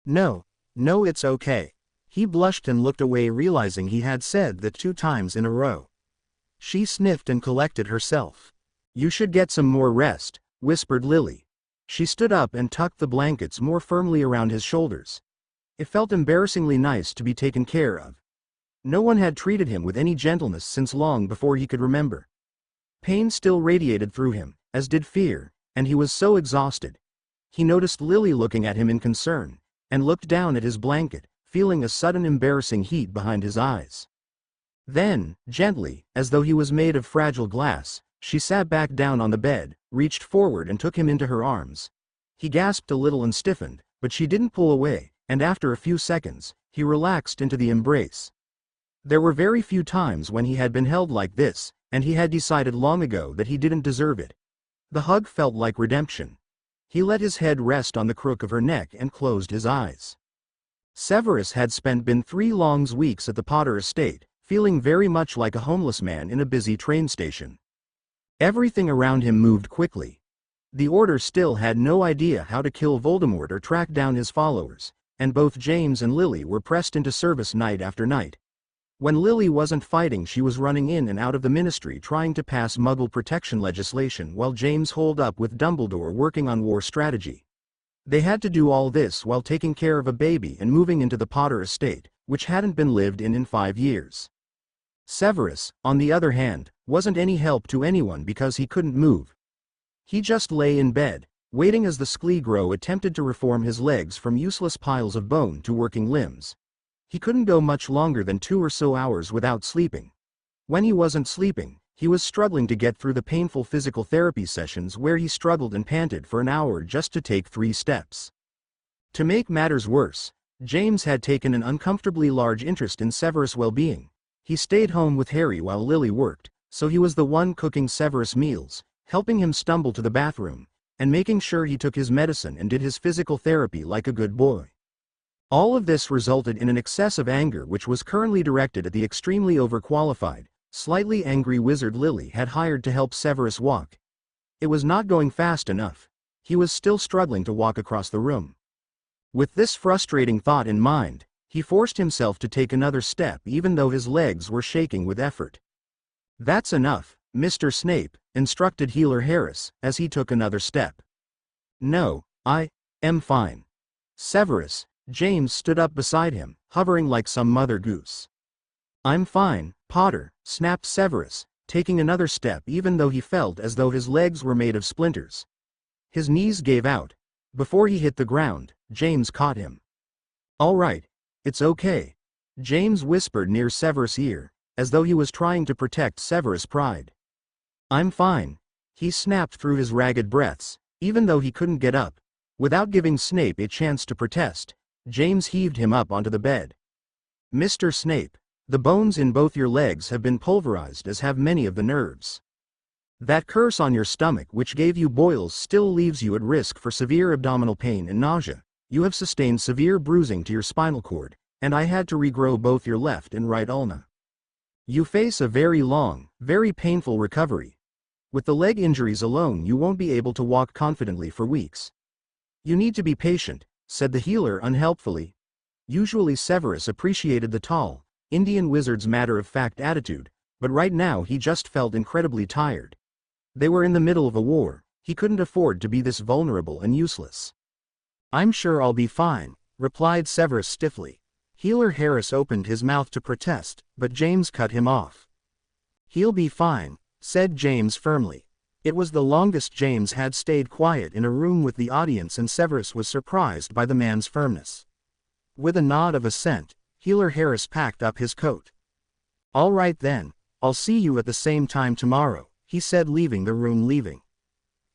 A: No, it's okay." He blushed and looked away, realizing he had said that 2 times in a row. She sniffed and collected herself. "You should get some more rest," whispered Lily. She stood up and tucked the blankets more firmly around his shoulders. It felt embarrassingly nice to be taken care of. No one had treated him with any gentleness since long before he could remember. Pain still radiated through him, as did fear, and he was so exhausted. He noticed Lily looking at him in concern, and looked down at his blanket, feeling a sudden embarrassing heat behind his eyes. Then, gently, as though he was made of fragile glass, she sat back down on the bed, reached forward and took him into her arms. He gasped a little and stiffened, but she didn't pull away, and after a few seconds, he relaxed into the embrace. There were very few times when he had been held like this, and he had decided long ago that he didn't deserve it. The hug felt like redemption. He let his head rest on the crook of her neck and closed his eyes. Severus had been 3 long weeks at the Potter estate, feeling very much like a homeless man in a busy train station. Everything around him moved quickly. The Order still had no idea how to kill Voldemort or track down his followers, and both James and Lily were pressed into service night after night. When Lily wasn't fighting, she was running in and out of the ministry trying to pass Muggle protection legislation, while James holed up with Dumbledore working on war strategy. They had to do all this while taking care of a baby and moving into the Potter estate, which hadn't been lived in 5 years. Severus, on the other hand, wasn't any help to anyone because he couldn't move. He just lay in bed, waiting as the Sklee-Grow attempted to reform his legs from useless piles of bone to working limbs. He couldn't go much longer than 2 or so hours without sleeping. When he wasn't sleeping, he was struggling to get through the painful physical therapy sessions where he struggled and panted for an hour just to take 3 steps. To make matters worse, James had taken an uncomfortably large interest in Severus' well-being. He stayed home with Harry while Lily worked, so he was the one cooking Severus meals, helping him stumble to the bathroom, and making sure he took his medicine and did his physical therapy like a good boy. All of this resulted in an excess of anger which was currently directed at the extremely overqualified, slightly angry wizard Lily had hired to help Severus walk. It was not going fast enough. He was still struggling to walk across the room. With this frustrating thought in mind, he forced himself to take another step even though his legs were shaking with effort. "That's enough, Mr. Snape," instructed Healer Harris, as he took another step. "No, I am fine." Severus, James stood up beside him, hovering like some mother goose. "I'm fine, Potter," snapped Severus, taking another step even though he felt as though his legs were made of splinters. His knees gave out. Before he hit the ground, James caught him. "All right, it's okay," James whispered near Severus' ear, as though he was trying to protect Severus' pride. "I'm fine," he snapped through his ragged breaths, even though he couldn't get up. Without giving Snape a chance to protest, James heaved him up onto the bed. "Mr. Snape, the bones in both your legs have been pulverized, as have many of the nerves. That curse on your stomach which gave you boils still leaves you at risk for severe abdominal pain and nausea. You have sustained severe bruising to your spinal cord, and I had to regrow both your left and right ulna. You face a very long, very painful recovery. With the leg injuries alone, you won't be able to walk confidently for weeks. You need to be patient," said the healer unhelpfully. Usually Severus appreciated the tall, Indian wizard's matter-of-fact attitude, but right now he just felt incredibly tired. They were in the middle of a war. He couldn't afford to be this vulnerable and useless. "I'm sure I'll be fine," replied Severus stiffly. Healer Harris opened his mouth to protest, but James cut him off. "He'll be fine," said James firmly. It was the longest James had stayed quiet in a room with the audience, and Severus was surprised by the man's firmness. With a nod of assent, Healer Harris packed up his coat. "All right then, I'll see you at the same time tomorrow," he said, leaving the room.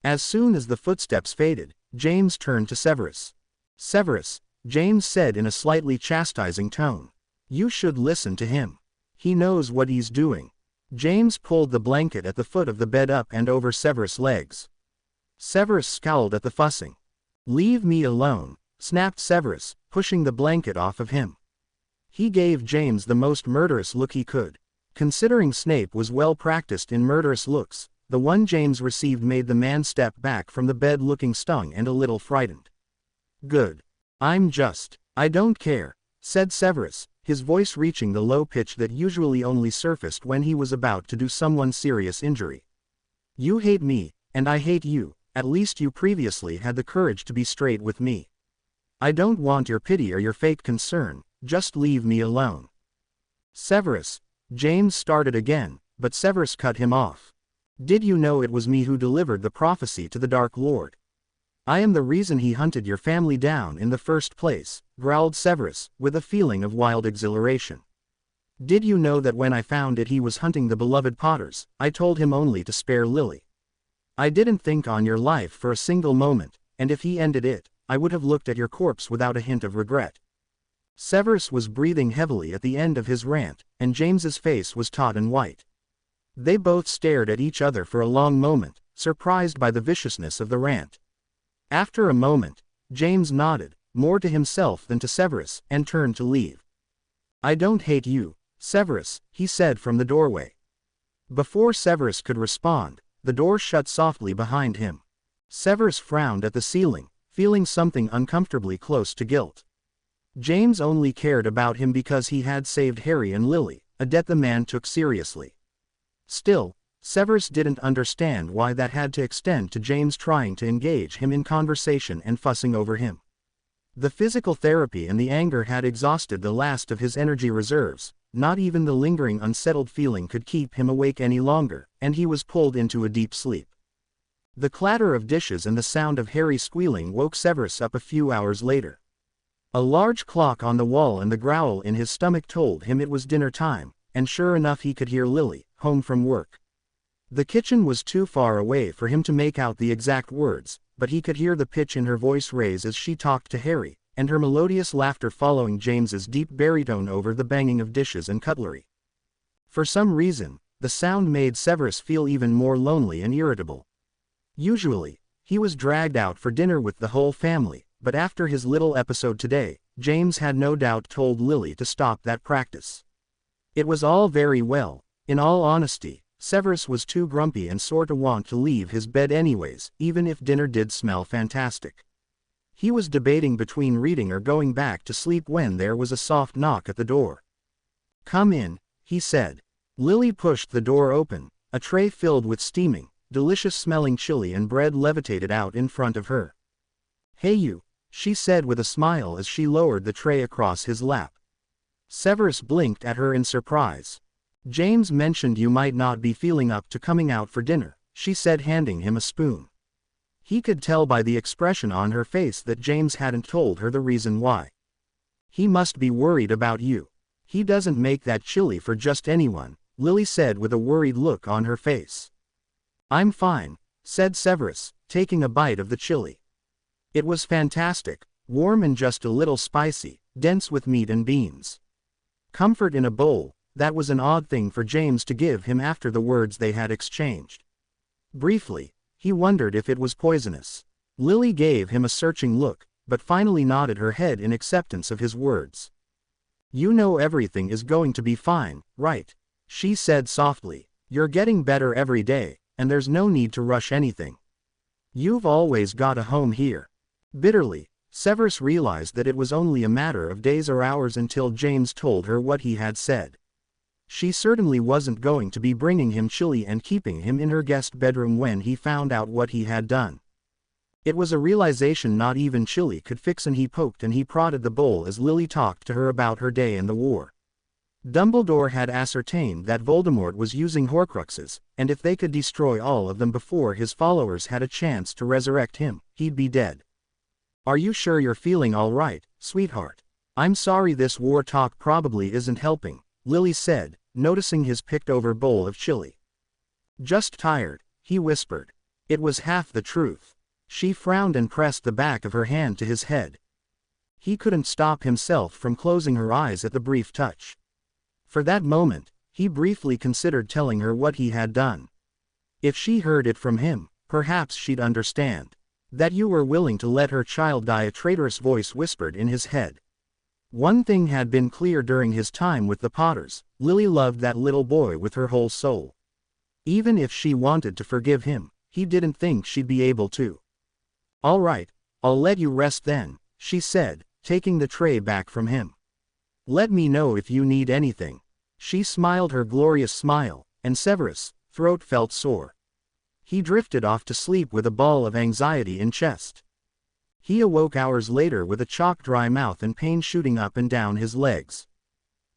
A: As soon as the footsteps faded, James turned to Severus. "Severus," James said in a slightly chastising tone, "you should listen to him. He knows what he's doing." James pulled the blanket at the foot of the bed up and over Severus' legs. Severus scowled at the fussing. "Leave me alone," snapped Severus, pushing the blanket off of him. He gave James the most murderous look he could. Considering Snape was well practiced in murderous looks, the one James received made the man step back from the bed looking stung and a little frightened. "Good. I don't care," said Severus, his voice reaching the low pitch that usually only surfaced when he was about to do someone serious injury. "You hate me, and I hate you. At least you previously had the courage to be straight with me. I don't want your pity or your fake concern, just leave me alone." "Severus," James started again, but Severus cut him off. "Did you know it was me who delivered the prophecy to the Dark Lord? I am the reason he hunted your family down in the first place," growled Severus, with a feeling of wild exhilaration. "Did you know that when I found it he was hunting the beloved Potters, I told him only to spare Lily? I didn't think on your life for a single moment, and if he ended it, I would have looked at your corpse without a hint of regret." Severus was breathing heavily at the end of his rant, and James's face was taut and white. They both stared at each other for a long moment, surprised by the viciousness of the rant. After a moment, James nodded, more to himself than to Severus, and turned to leave. "I don't hate you, Severus," he said from the doorway. Before Severus could respond, the door shut softly behind him. Severus frowned at the ceiling, feeling something uncomfortably close to guilt. James only cared about him because he had saved Harry and Lily, a debt the man took seriously. Still, Severus didn't understand why that had to extend to James trying to engage him in conversation and fussing over him. The physical therapy and the anger had exhausted the last of his energy reserves. Not even the lingering unsettled feeling could keep him awake any longer, and he was pulled into a deep sleep. The clatter of dishes and the sound of Harry squealing woke Severus up a few hours later. A large clock on the wall and the growl in his stomach told him it was dinner time, and sure enough he could hear Lily, home from work. The kitchen was too far away for him to make out the exact words, but he could hear the pitch in her voice raise as she talked to Harry, and her melodious laughter following James's deep baritone over the banging of dishes and cutlery. For some reason, the sound made Severus feel even more lonely and irritable. Usually, he was dragged out for dinner with the whole family, but after his little episode today, James had no doubt told Lily to stop that practice. It was all very well. In all honesty, Severus was too grumpy and sore to want to leave his bed anyways, even if dinner did smell fantastic. He was debating between reading or going back to sleep when there was a soft knock at the door. "Come in," he said. Lily pushed the door open. A tray filled with steaming, delicious-smelling chili and bread levitated out in front of her. "Hey you," she said with a smile as she lowered the tray across his lap. Severus blinked at her in surprise. "James mentioned you might not be feeling up to coming out for dinner," she said, handing him a spoon. He could tell by the expression on her face that James hadn't told her the reason why. "He must be worried about you." He doesn't make that chili for just anyone, Lily said with a worried look on her face. I'm fine, said Severus, taking a bite of the chili. It was fantastic, warm and just a little spicy, dense with meat and beans. Comfort in a bowl, that was an odd thing for James to give him after the words they had exchanged. Briefly, he wondered if it was poisonous. Lily gave him a searching look, but finally nodded her head in acceptance of his words. You know everything is going to be fine, right? She said softly. You're getting better every day, and there's no need to rush anything. You've always got a home here. Bitterly, Severus realized that it was only a matter of days or hours until James told her what he had said. She certainly wasn't going to be bringing him chili and keeping him in her guest bedroom when he found out what he had done. It was a realization not even chili could fix, and he poked and he prodded the bowl as Lily talked to her about her day in the war. Dumbledore had ascertained that Voldemort was using Horcruxes, and if they could destroy all of them before his followers had a chance to resurrect him, he'd be dead. Are you sure you're feeling all right, sweetheart? I'm sorry, this war talk probably isn't helping, Lily said, noticing his picked-over bowl of chili. Just tired, he whispered. It was half the truth. She frowned and pressed the back of her hand to his head. He couldn't stop himself from closing her eyes at the brief touch. For that moment, he briefly considered telling her what he had done. If she heard it from him, perhaps she'd understand. That you were willing to let her child die, a traitorous voice whispered in his head. One thing had been clear during his time with the Potters: Lily loved that little boy with her whole soul. Even if she wanted to forgive him, he didn't think she'd be able to. All right, I'll let you rest then, she said, taking the tray back from him. Let me know if you need anything. She smiled her glorious smile, and Severus' throat felt sore. He drifted off to sleep with a ball of anxiety in chest. He awoke hours later with a chalk-dry mouth and pain shooting up and down his legs.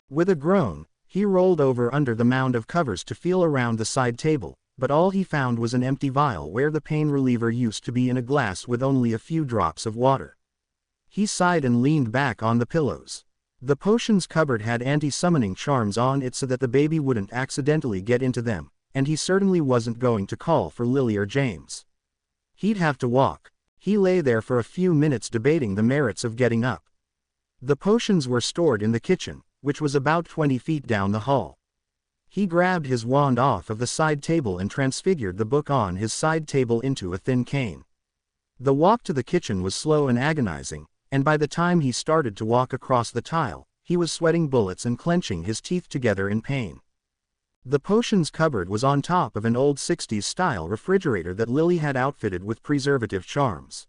A: With a groan, he rolled over under the mound of covers to feel around the side table, but all he found was an empty vial where the pain reliever used to be in a glass with only a few drops of water. He sighed and leaned back on the pillows. The potions cupboard had anti-summoning charms on it so that the baby wouldn't accidentally get into them, and he certainly wasn't going to call for Lily or James. He'd have to walk. He lay there for a few minutes debating the merits of getting up. The potions were stored in the kitchen, which was about 20 feet down the hall. He grabbed his wand off of the side table and transfigured the book on his side table into a thin cane. The walk to the kitchen was slow and agonizing, and by the time he started to walk across the tile, he was sweating bullets and clenching his teeth together in pain. The potions cupboard was on top of an old 60s-style refrigerator that Lily had outfitted with preservative charms.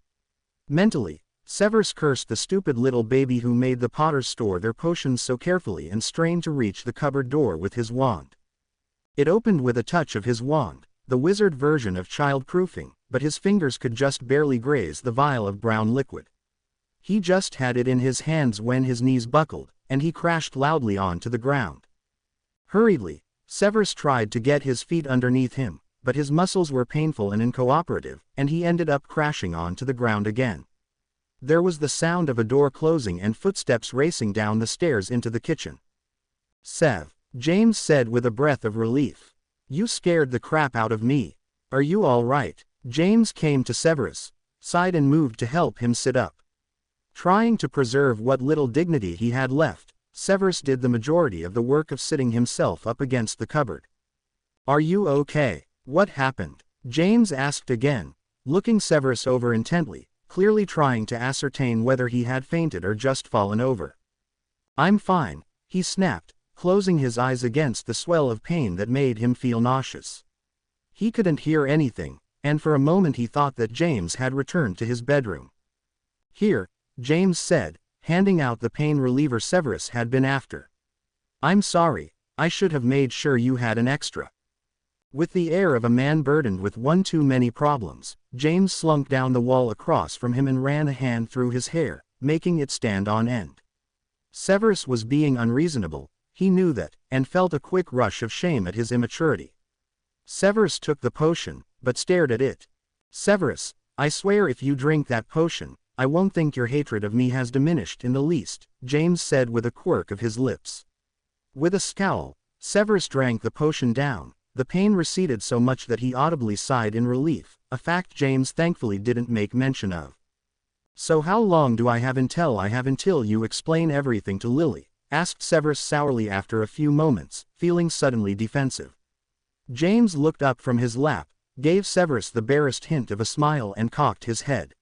A: Mentally, Severus cursed the stupid little baby who made the Potters store their potions so carefully and strained to reach the cupboard door with his wand. It opened with a touch of his wand, the wizard version of child-proofing, but his fingers could just barely graze the vial of brown liquid. He just had it in his hands when his knees buckled, and he crashed loudly onto the ground. Hurriedly, Severus tried to get his feet underneath him, but his muscles were painful and uncooperative, and he ended up crashing onto the ground again. There was the sound of a door closing and footsteps racing down the stairs into the kitchen. Sev, James said with a breath of relief. You scared the crap out of me. Are you all right? James came to Severus, sighed and moved to help him sit up. Trying to preserve what little dignity he had left, Severus did the majority of the work of sitting himself up against the cupboard. Are you okay? What happened? James asked again, looking Severus over intently, clearly trying to ascertain whether he had fainted or just fallen over. I'm fine, he snapped, closing his eyes against the swell of pain that made him feel nauseous. He couldn't hear anything, and for a moment he thought that James had returned to his bedroom. Here, James said, handing out the pain reliever Severus had been after. I'm sorry, I should have made sure you had an extra. With the air of a man burdened with one too many problems, James slunk down the wall across from him and ran a hand through his hair, making it stand on end. Severus was being unreasonable, he knew that, and felt a quick rush of shame at his immaturity. Severus took the potion, but stared at it. Severus, I swear if you drink that potion, I won't think your hatred of me has diminished in the least, James said with a quirk of his lips. With a scowl, Severus drank the potion down. The pain receded so much that he audibly sighed in relief, a fact James thankfully didn't make mention of. "So how long do I have until you explain everything to Lily?" asked Severus sourly after a few moments, feeling suddenly defensive. James looked up from his lap, gave Severus the barest hint of a smile and cocked his head.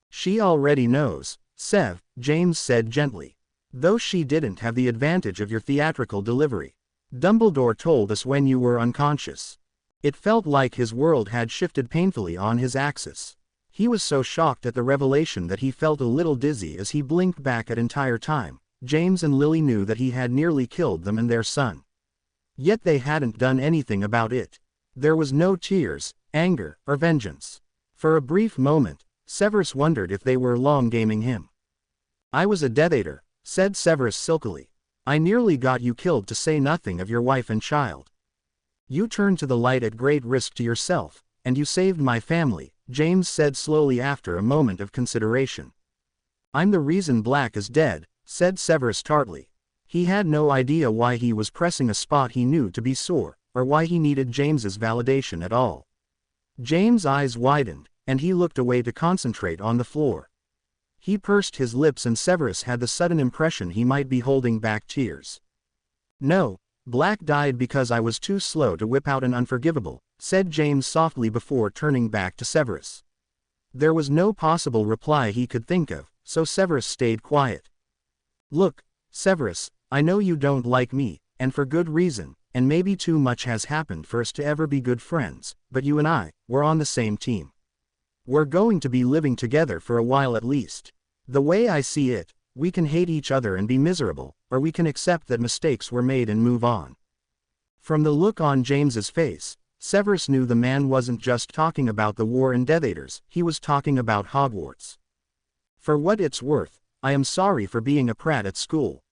A: "She already knows, Sev," James said gently. "Though she didn't have the advantage of your theatrical delivery. Dumbledore told us when you were unconscious." It felt like his world had shifted painfully on his axis. He was so shocked at the revelation that he felt a little dizzy as he blinked back at entire time. James and Lily knew that he had nearly killed them and their son. Yet they hadn't done anything about it. There was no tears, anger, or vengeance. For a brief moment, Severus wondered if they were long-gaming him. "I was a Death Eater," said Severus silkily. "I nearly got you killed, to say nothing of your wife and child. You turned to the light at great risk to yourself, and you saved my family," James said slowly after a moment of consideration. "I'm the reason Black is dead," said Severus tartly. He had no idea why he was pressing a spot he knew to be sore, or why he needed James's validation at all. James' eyes widened, and he looked away to concentrate on the floor. He pursed his lips and Severus had the sudden impression he might be holding back tears. "No, Black died because I was too slow to whip out an unforgivable," said James softly before turning back to Severus. There was no possible reply he could think of, so Severus stayed quiet. "Look, Severus, I know you don't like me, and for good reason, and maybe too much has happened for us to ever be good friends, but you and I, we're on the same team. We're going to be living together for a while at least. The way I see it, we can hate each other and be miserable, or we can accept that mistakes were made and move on." From the look on James's face, Severus knew the man wasn't just talking about the war and Death Eaters, he was talking about Hogwarts. "For what it's worth, I am sorry for being a prat at school.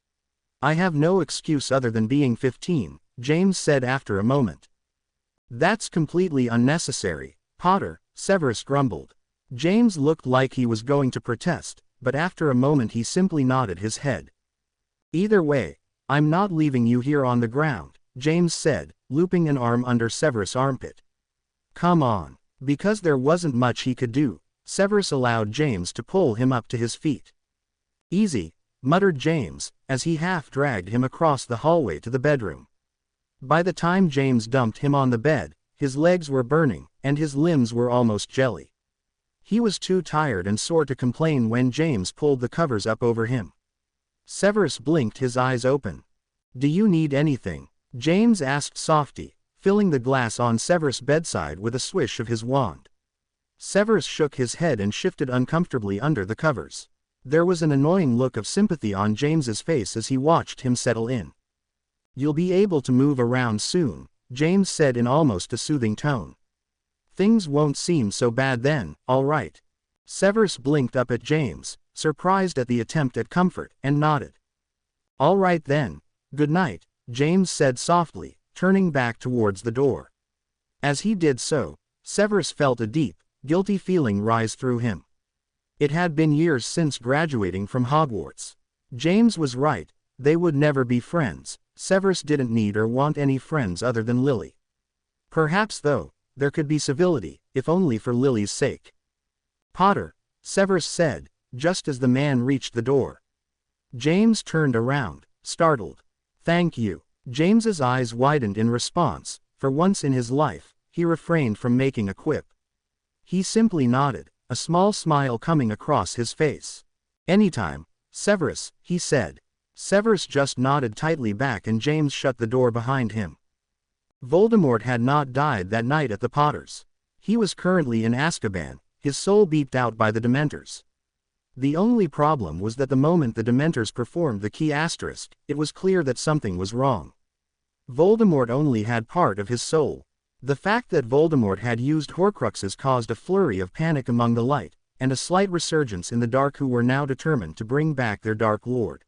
A: I have no excuse other than being 15, James said after a moment. "That's completely unnecessary, Potter," Severus grumbled. James looked like he was going to protest, but after a moment he simply nodded his head. "Either way, I'm not leaving you here on the ground," James said, looping an arm under Severus' armpit. "Come on." Because there wasn't much he could do, Severus allowed James to pull him up to his feet. "Easy," muttered James, as he half-dragged him across the hallway to the bedroom. By the time James dumped him on the bed, his legs were burning, and his limbs were almost jelly. He was too tired and sore to complain when James pulled the covers up over him. Severus blinked his eyes open. "Do you need anything?" James asked softly, filling the glass on Severus' bedside with a swish of his wand. Severus shook his head and shifted uncomfortably under the covers. There was an annoying look of sympathy on James's face as he watched him settle in. "You'll be able to move around soon," James said in almost a soothing tone. "Things won't seem so bad then, all right." Severus blinked up at James, surprised at the attempt at comfort, and nodded. "All right then, good night," James said softly, turning back towards the door. As he did so, Severus felt a deep, guilty feeling rise through him. It had been years since graduating from Hogwarts. James was right, they would never be friends. Severus didn't need or want any friends other than Lily. Perhaps though, there could be civility, if only for Lily's sake. "Potter," Severus said, just as the man reached the door. James turned around, startled. "Thank you." James's eyes widened in response. For once in his life, he refrained from making a quip. He simply nodded, a small smile coming across his face. "Anytime, Severus," he said. Severus just nodded tightly back and James shut the door behind him. Voldemort had not died that night at the Potters. He was currently in Azkaban, his soul beeped out by the Dementors. The only problem was that the moment the Dementors performed the key asterisk, it was clear that something was wrong. Voldemort only had part of his soul. The fact that Voldemort had used Horcruxes caused a flurry of panic among the light, and a slight resurgence in the dark who were now determined to bring back their Dark Lord.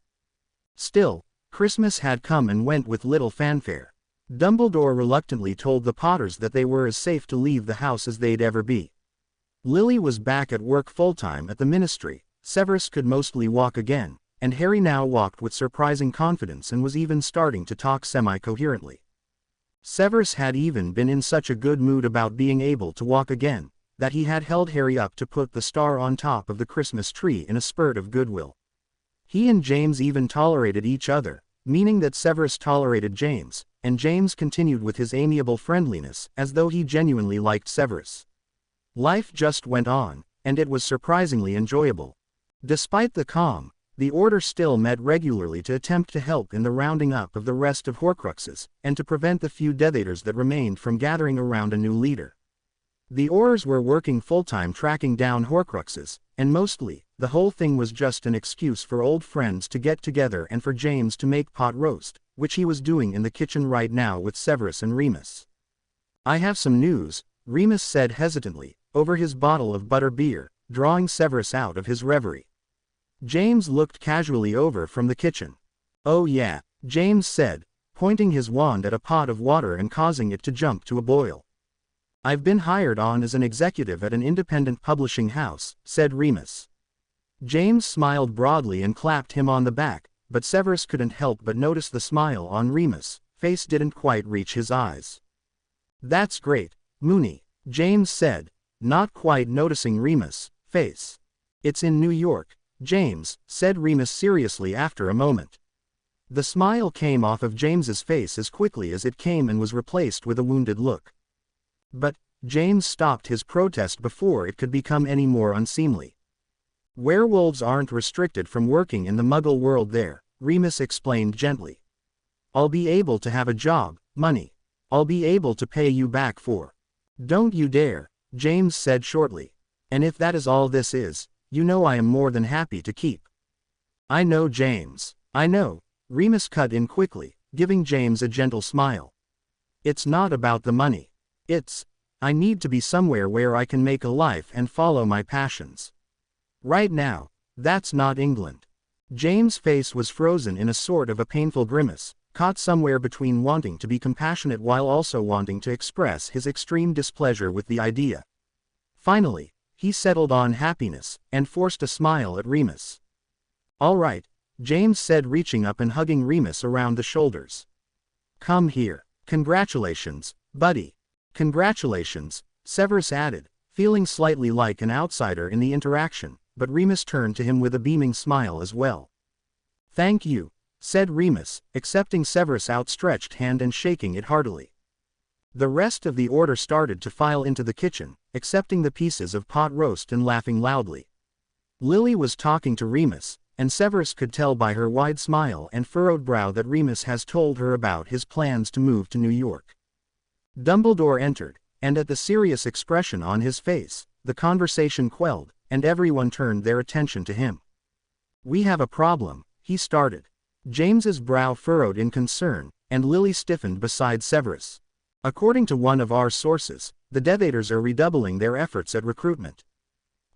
A: Still, Christmas had come and went with little fanfare. Dumbledore reluctantly told the Potters that they were as safe to leave the house as they'd ever be. Lily was back at work full-time at the Ministry. Severus could mostly walk again, and Harry now walked with surprising confidence and was even starting to talk semi-coherently. Severus had even been in such a good mood about being able to walk again, that he had held Harry up to put the star on top of the Christmas tree in a spurt of goodwill. He and James even tolerated each other, meaning that Severus tolerated James, and James continued with his amiable friendliness as though he genuinely liked Severus. Life just went on, and it was surprisingly enjoyable. Despite the calm, the Order still met regularly to attempt to help in the rounding up of the rest of Horcruxes, and to prevent the few Death Eaters that remained from gathering around a new leader. The Aurors were working full-time tracking down Horcruxes, and mostly, the whole thing was just an excuse for old friends to get together and for James to make pot roast, which he was doing in the kitchen right now with Severus and Remus. "I have some news," Remus said hesitantly, over his bottle of butter beer, drawing Severus out of his reverie. James looked casually over from the kitchen. "Oh yeah," James said, pointing his wand at a pot of water and causing it to jump to a boil. "I've been hired on as an executive at an independent publishing house," said Remus. James smiled broadly and clapped him on the back, but Severus couldn't help but notice the smile on Remus' face didn't quite reach his eyes. "That's great, Mooney," James said, not quite noticing Remus' face. "It's in New York, James," said Remus seriously after a moment. The smile came off of James's face as quickly as it came and was replaced with a wounded look. But James stopped his protest before it could become any more unseemly. "Werewolves aren't restricted from working in the Muggle world there," Remus explained gently. "I'll be able to have a job, money. I'll be able to pay you back for." "Don't you dare," James said shortly. "And if that is all this is, you know I am more than happy to keep." "I know, James, I know," Remus cut in quickly, giving James a gentle smile. "It's not about the money. I need to be somewhere where I can make a life and follow my passions. Right now, that's not England." James' face was frozen in a sort of a painful grimace, caught somewhere between wanting to be compassionate while also wanting to express his extreme displeasure with the idea. Finally, he settled on happiness, and forced a smile at Remus. "All right," James said, reaching up and hugging Remus around the shoulders. "Come here. Congratulations, buddy." "Congratulations," Severus added, feeling slightly like an outsider in the interaction, but Remus turned to him with a beaming smile as well. "Thank you," said Remus, accepting Severus' outstretched hand and shaking it heartily. The rest of the Order started to file into the kitchen, accepting the pieces of pot roast and laughing loudly. Lily was talking to Remus, and Severus could tell by her wide smile and furrowed brow that Remus has told her about his plans to move to New York. Dumbledore entered, and at the serious expression on his face, the conversation quelled, and everyone turned their attention to him. "We have a problem," he started. James's brow furrowed in concern, and Lily stiffened beside Severus. "According to one of our sources, the Death Eaters are redoubling their efforts at recruitment.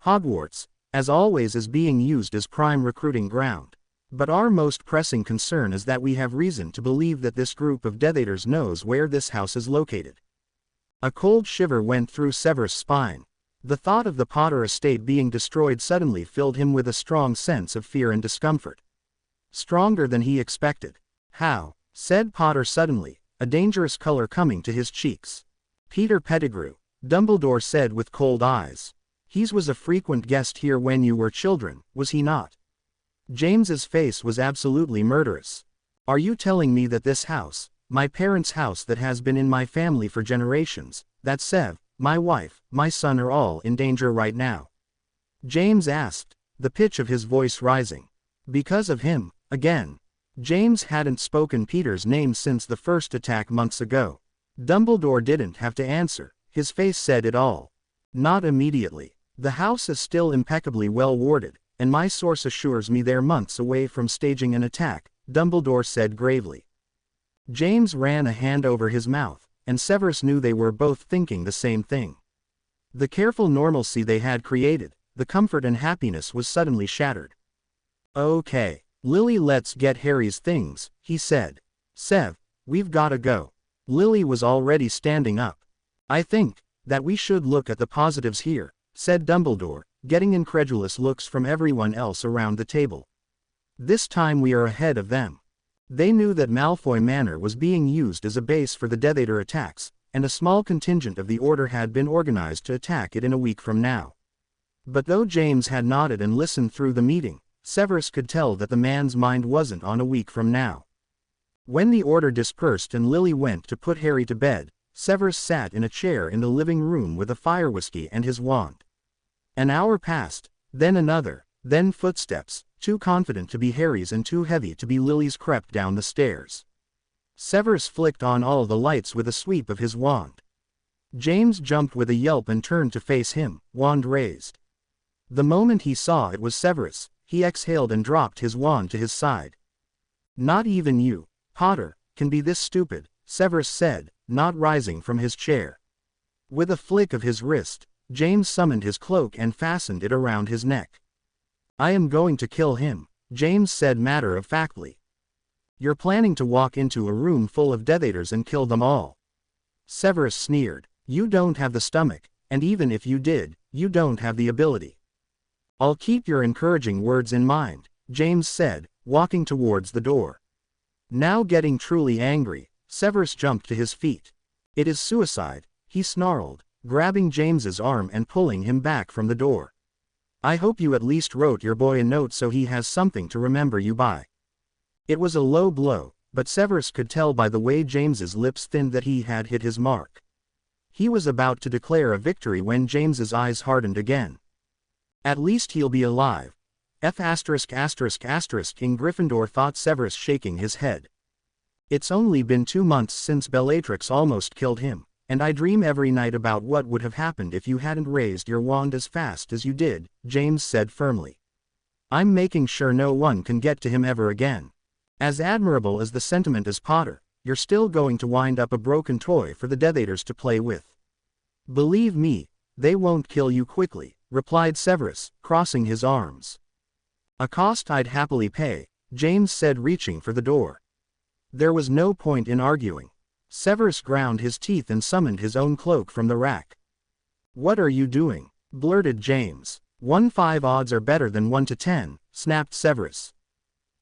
A: Hogwarts, as always, is being used as prime recruiting ground. But our most pressing concern is that we have reason to believe that this group of Death Eaters knows where this house is located." A cold shiver went through Severus' spine. The thought of the Potter estate being destroyed suddenly filled him with a strong sense of fear and discomfort. Stronger than he expected. "How?" said Potter suddenly, a dangerous color coming to his cheeks. "Peter Pettigrew," Dumbledore said with cold eyes. "He was a frequent guest here when you were children, was he not?" James's face was absolutely murderous. "Are you telling me that this house, my parents' house that has been in my family for generations, that Sev, my wife, my son are all in danger right now?" James asked, the pitch of his voice rising. "Because of him, again." James hadn't spoken Peter's name since the first attack months ago. Dumbledore didn't have to answer, his face said it all. "Not immediately. The house is still impeccably well warded, and my source assures me they're months away from staging an attack," Dumbledore said gravely. James ran a hand over his mouth, and Severus knew they were both thinking the same thing. The careful normalcy they had created, the comfort and happiness was suddenly shattered. "Okay, Lily, let's get Harry's things," he said. "Sev, we've gotta go." Lily was already standing up. "I think that we should look at the positives here," said Dumbledore, getting incredulous looks from everyone else around the table. This time we are ahead of them. They knew that Malfoy Manor was being used as a base for the Death Eater attacks, and a small contingent of the Order had been organized to attack it in a week from now. But though James had nodded and listened through the meeting, Severus could tell that the man's mind wasn't on a week from now. When the Order dispersed and Lily went to put Harry to bed, Severus sat in a chair in the living room with a fire whiskey and his wand. An hour passed, then another, then footsteps, too confident to be Harry's and too heavy to be Lily's, crept down the stairs. Severus flicked on all the lights with a sweep of his wand. James jumped with a yelp and turned to face him, wand raised. The moment he saw it was Severus, he exhaled and dropped his wand to his side. "Not even you, Potter, can be this stupid," Severus said, not rising from his chair. With a flick of his wrist, James summoned his cloak and fastened it around his neck. "I am going to kill him," James said matter-of-factly. "You're planning to walk into a room full of Death Eaters and kill them all?" Severus sneered. "You don't have the stomach, and even if you did, you don't have the ability." "I'll keep your encouraging words in mind," James said, walking towards the door. Now getting truly angry, Severus jumped to his feet. "It is suicide," he snarled, grabbing James's arm and pulling him back from the door. "I hope you at least wrote your boy a note so he has something to remember you by." It was a low blow, but Severus could tell by the way James's lips thinned that he had hit his mark. He was about to declare a victory when James's eyes hardened again. "At least he'll be alive. King Gryffindor," thought Severus, shaking his head. "It's only been 2 months since Bellatrix almost killed him, and I dream every night about what would have happened if you hadn't raised your wand as fast as you did," James said firmly. "I'm making sure no one can get to him ever again. As admirable as the sentiment is, Potter, you're still going to wind up a broken toy for the Death Eaters to play with." "Believe me, they won't kill you quickly," replied Severus, crossing his arms. "A cost I'd happily pay," James said, reaching for the door. There was no point in arguing. Severus ground his teeth and summoned his own cloak from the rack. "What are you doing?" blurted James. 1-5 odds are better than 1-10, snapped Severus.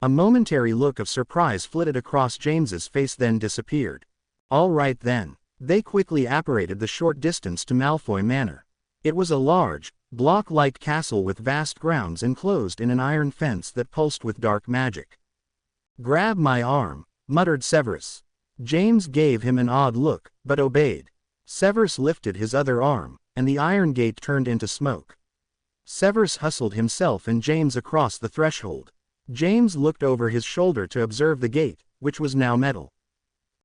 A: A momentary look of surprise flitted across James's face, then disappeared. "All right then." They quickly apparated the short distance to Malfoy Manor. It was a large, block-like castle with vast grounds enclosed in an iron fence that pulsed with dark magic. "Grab my arm," muttered Severus. James gave him an odd look, but obeyed. Severus lifted his other arm, and the iron gate turned into smoke. Severus hustled himself and James across the threshold. James looked over his shoulder to observe the gate, which was now metal.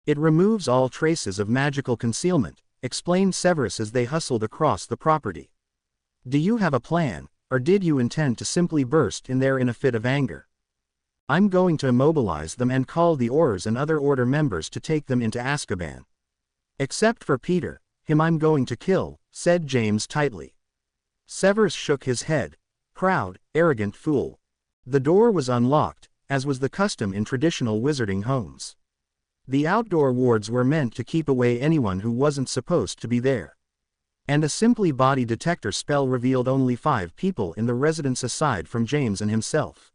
A: "It removes all traces of magical concealment," explained Severus as they hustled across the property. "Do you have a plan, or did you intend to simply burst in there in a fit of anger?" "I'm going to immobilize them and call the Aurors and other Order members to take them into Azkaban. Except for Peter, him I'm going to kill," said James tightly. Severus shook his head. "Proud, arrogant fool." The door was unlocked, as was the custom in traditional wizarding homes. The outdoor wards were meant to keep away anyone who wasn't supposed to be there. And a simply body detector spell revealed only 5 people in the residence aside from James and himself.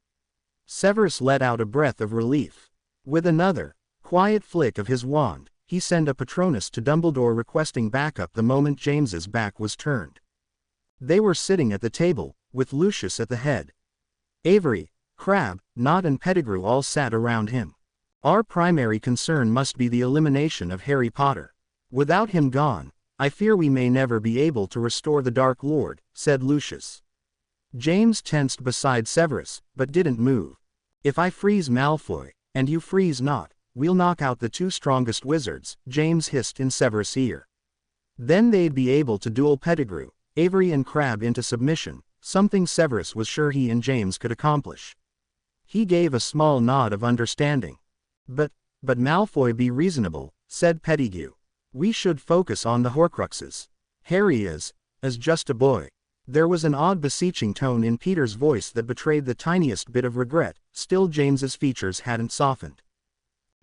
A: Severus let out a breath of relief. With another quiet flick of his wand, he sent a Patronus to Dumbledore requesting backup the moment James's back was turned. They were sitting at the table, with Lucius at the head. Avery, Crabbe, Nott and Pettigrew all sat around him. "Our primary concern must be the elimination of Harry Potter. Without him gone, I fear we may never be able to restore the Dark Lord," said Lucius. James tensed beside Severus, but didn't move. "If I freeze Malfoy, and you freeze Nott, we'll knock out the 2 strongest wizards," James hissed in Severus' ear. "Then they'd be able to duel Pettigrew, Avery and Crabbe into submission, something Severus was sure he and James could accomplish." He gave a small nod of understanding. But Malfoy, be reasonable," said Pettigrew. "We should focus on the Horcruxes. Harry is just a boy." There was an odd beseeching tone in Peter's voice that betrayed the tiniest bit of regret, still James's features hadn't softened.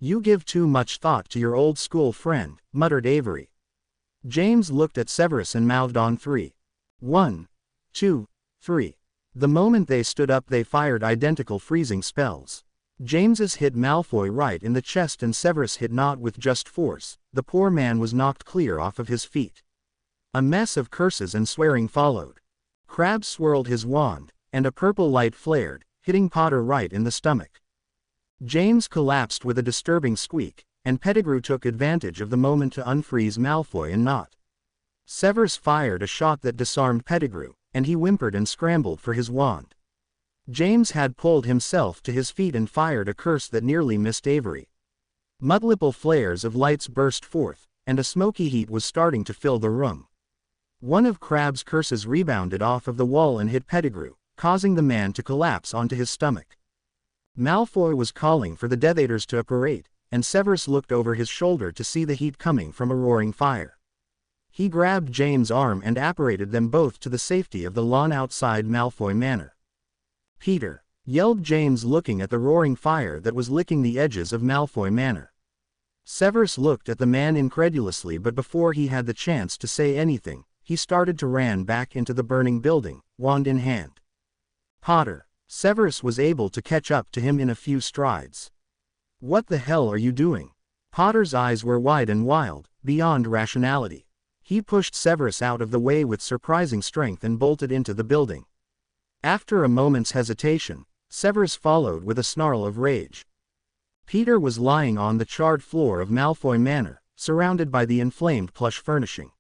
A: "You give too much thought to your old school friend," muttered Avery. James looked at Severus and mouthed on 3. 1, 2, 3. The moment they stood up they fired identical freezing spells. James's hit Malfoy right in the chest and Severus hit not with just force. The poor man was knocked clear off of his feet. A mess of curses and swearing followed. Crabbe swirled his wand, and a purple light flared, hitting Potter right in the stomach. James collapsed with a disturbing squeak, and Pettigrew took advantage of the moment to unfreeze Malfoy and not. Severus fired a shot that disarmed Pettigrew, and he whimpered and scrambled for his wand. James had pulled himself to his feet and fired a curse that nearly missed Avery. Multiple flares of lights burst forth, and a smoky heat was starting to fill the room. One of Crabbe's curses rebounded off of the wall and hit Pettigrew, causing the man to collapse onto his stomach. Malfoy was calling for the Death Eaters to apparate, and Severus looked over his shoulder to see the heat coming from a roaring fire. He grabbed James' arm and apparated them both to the safety of the lawn outside Malfoy Manor. "Peter!" yelled James, looking at the roaring fire that was licking the edges of Malfoy Manor. Severus looked at the man incredulously, but before he had the chance to say anything, he started to run back into the burning building, wand in hand. "Potter!" Severus was able to catch up to him in a few strides. "What the hell are you doing?" Potter's eyes were wide and wild, beyond rationality. He pushed Severus out of the way with surprising strength and bolted into the building. After a moment's hesitation, Severus followed with a snarl of rage. Peter was lying on the charred floor of Malfoy Manor, surrounded by the inflamed plush furnishing.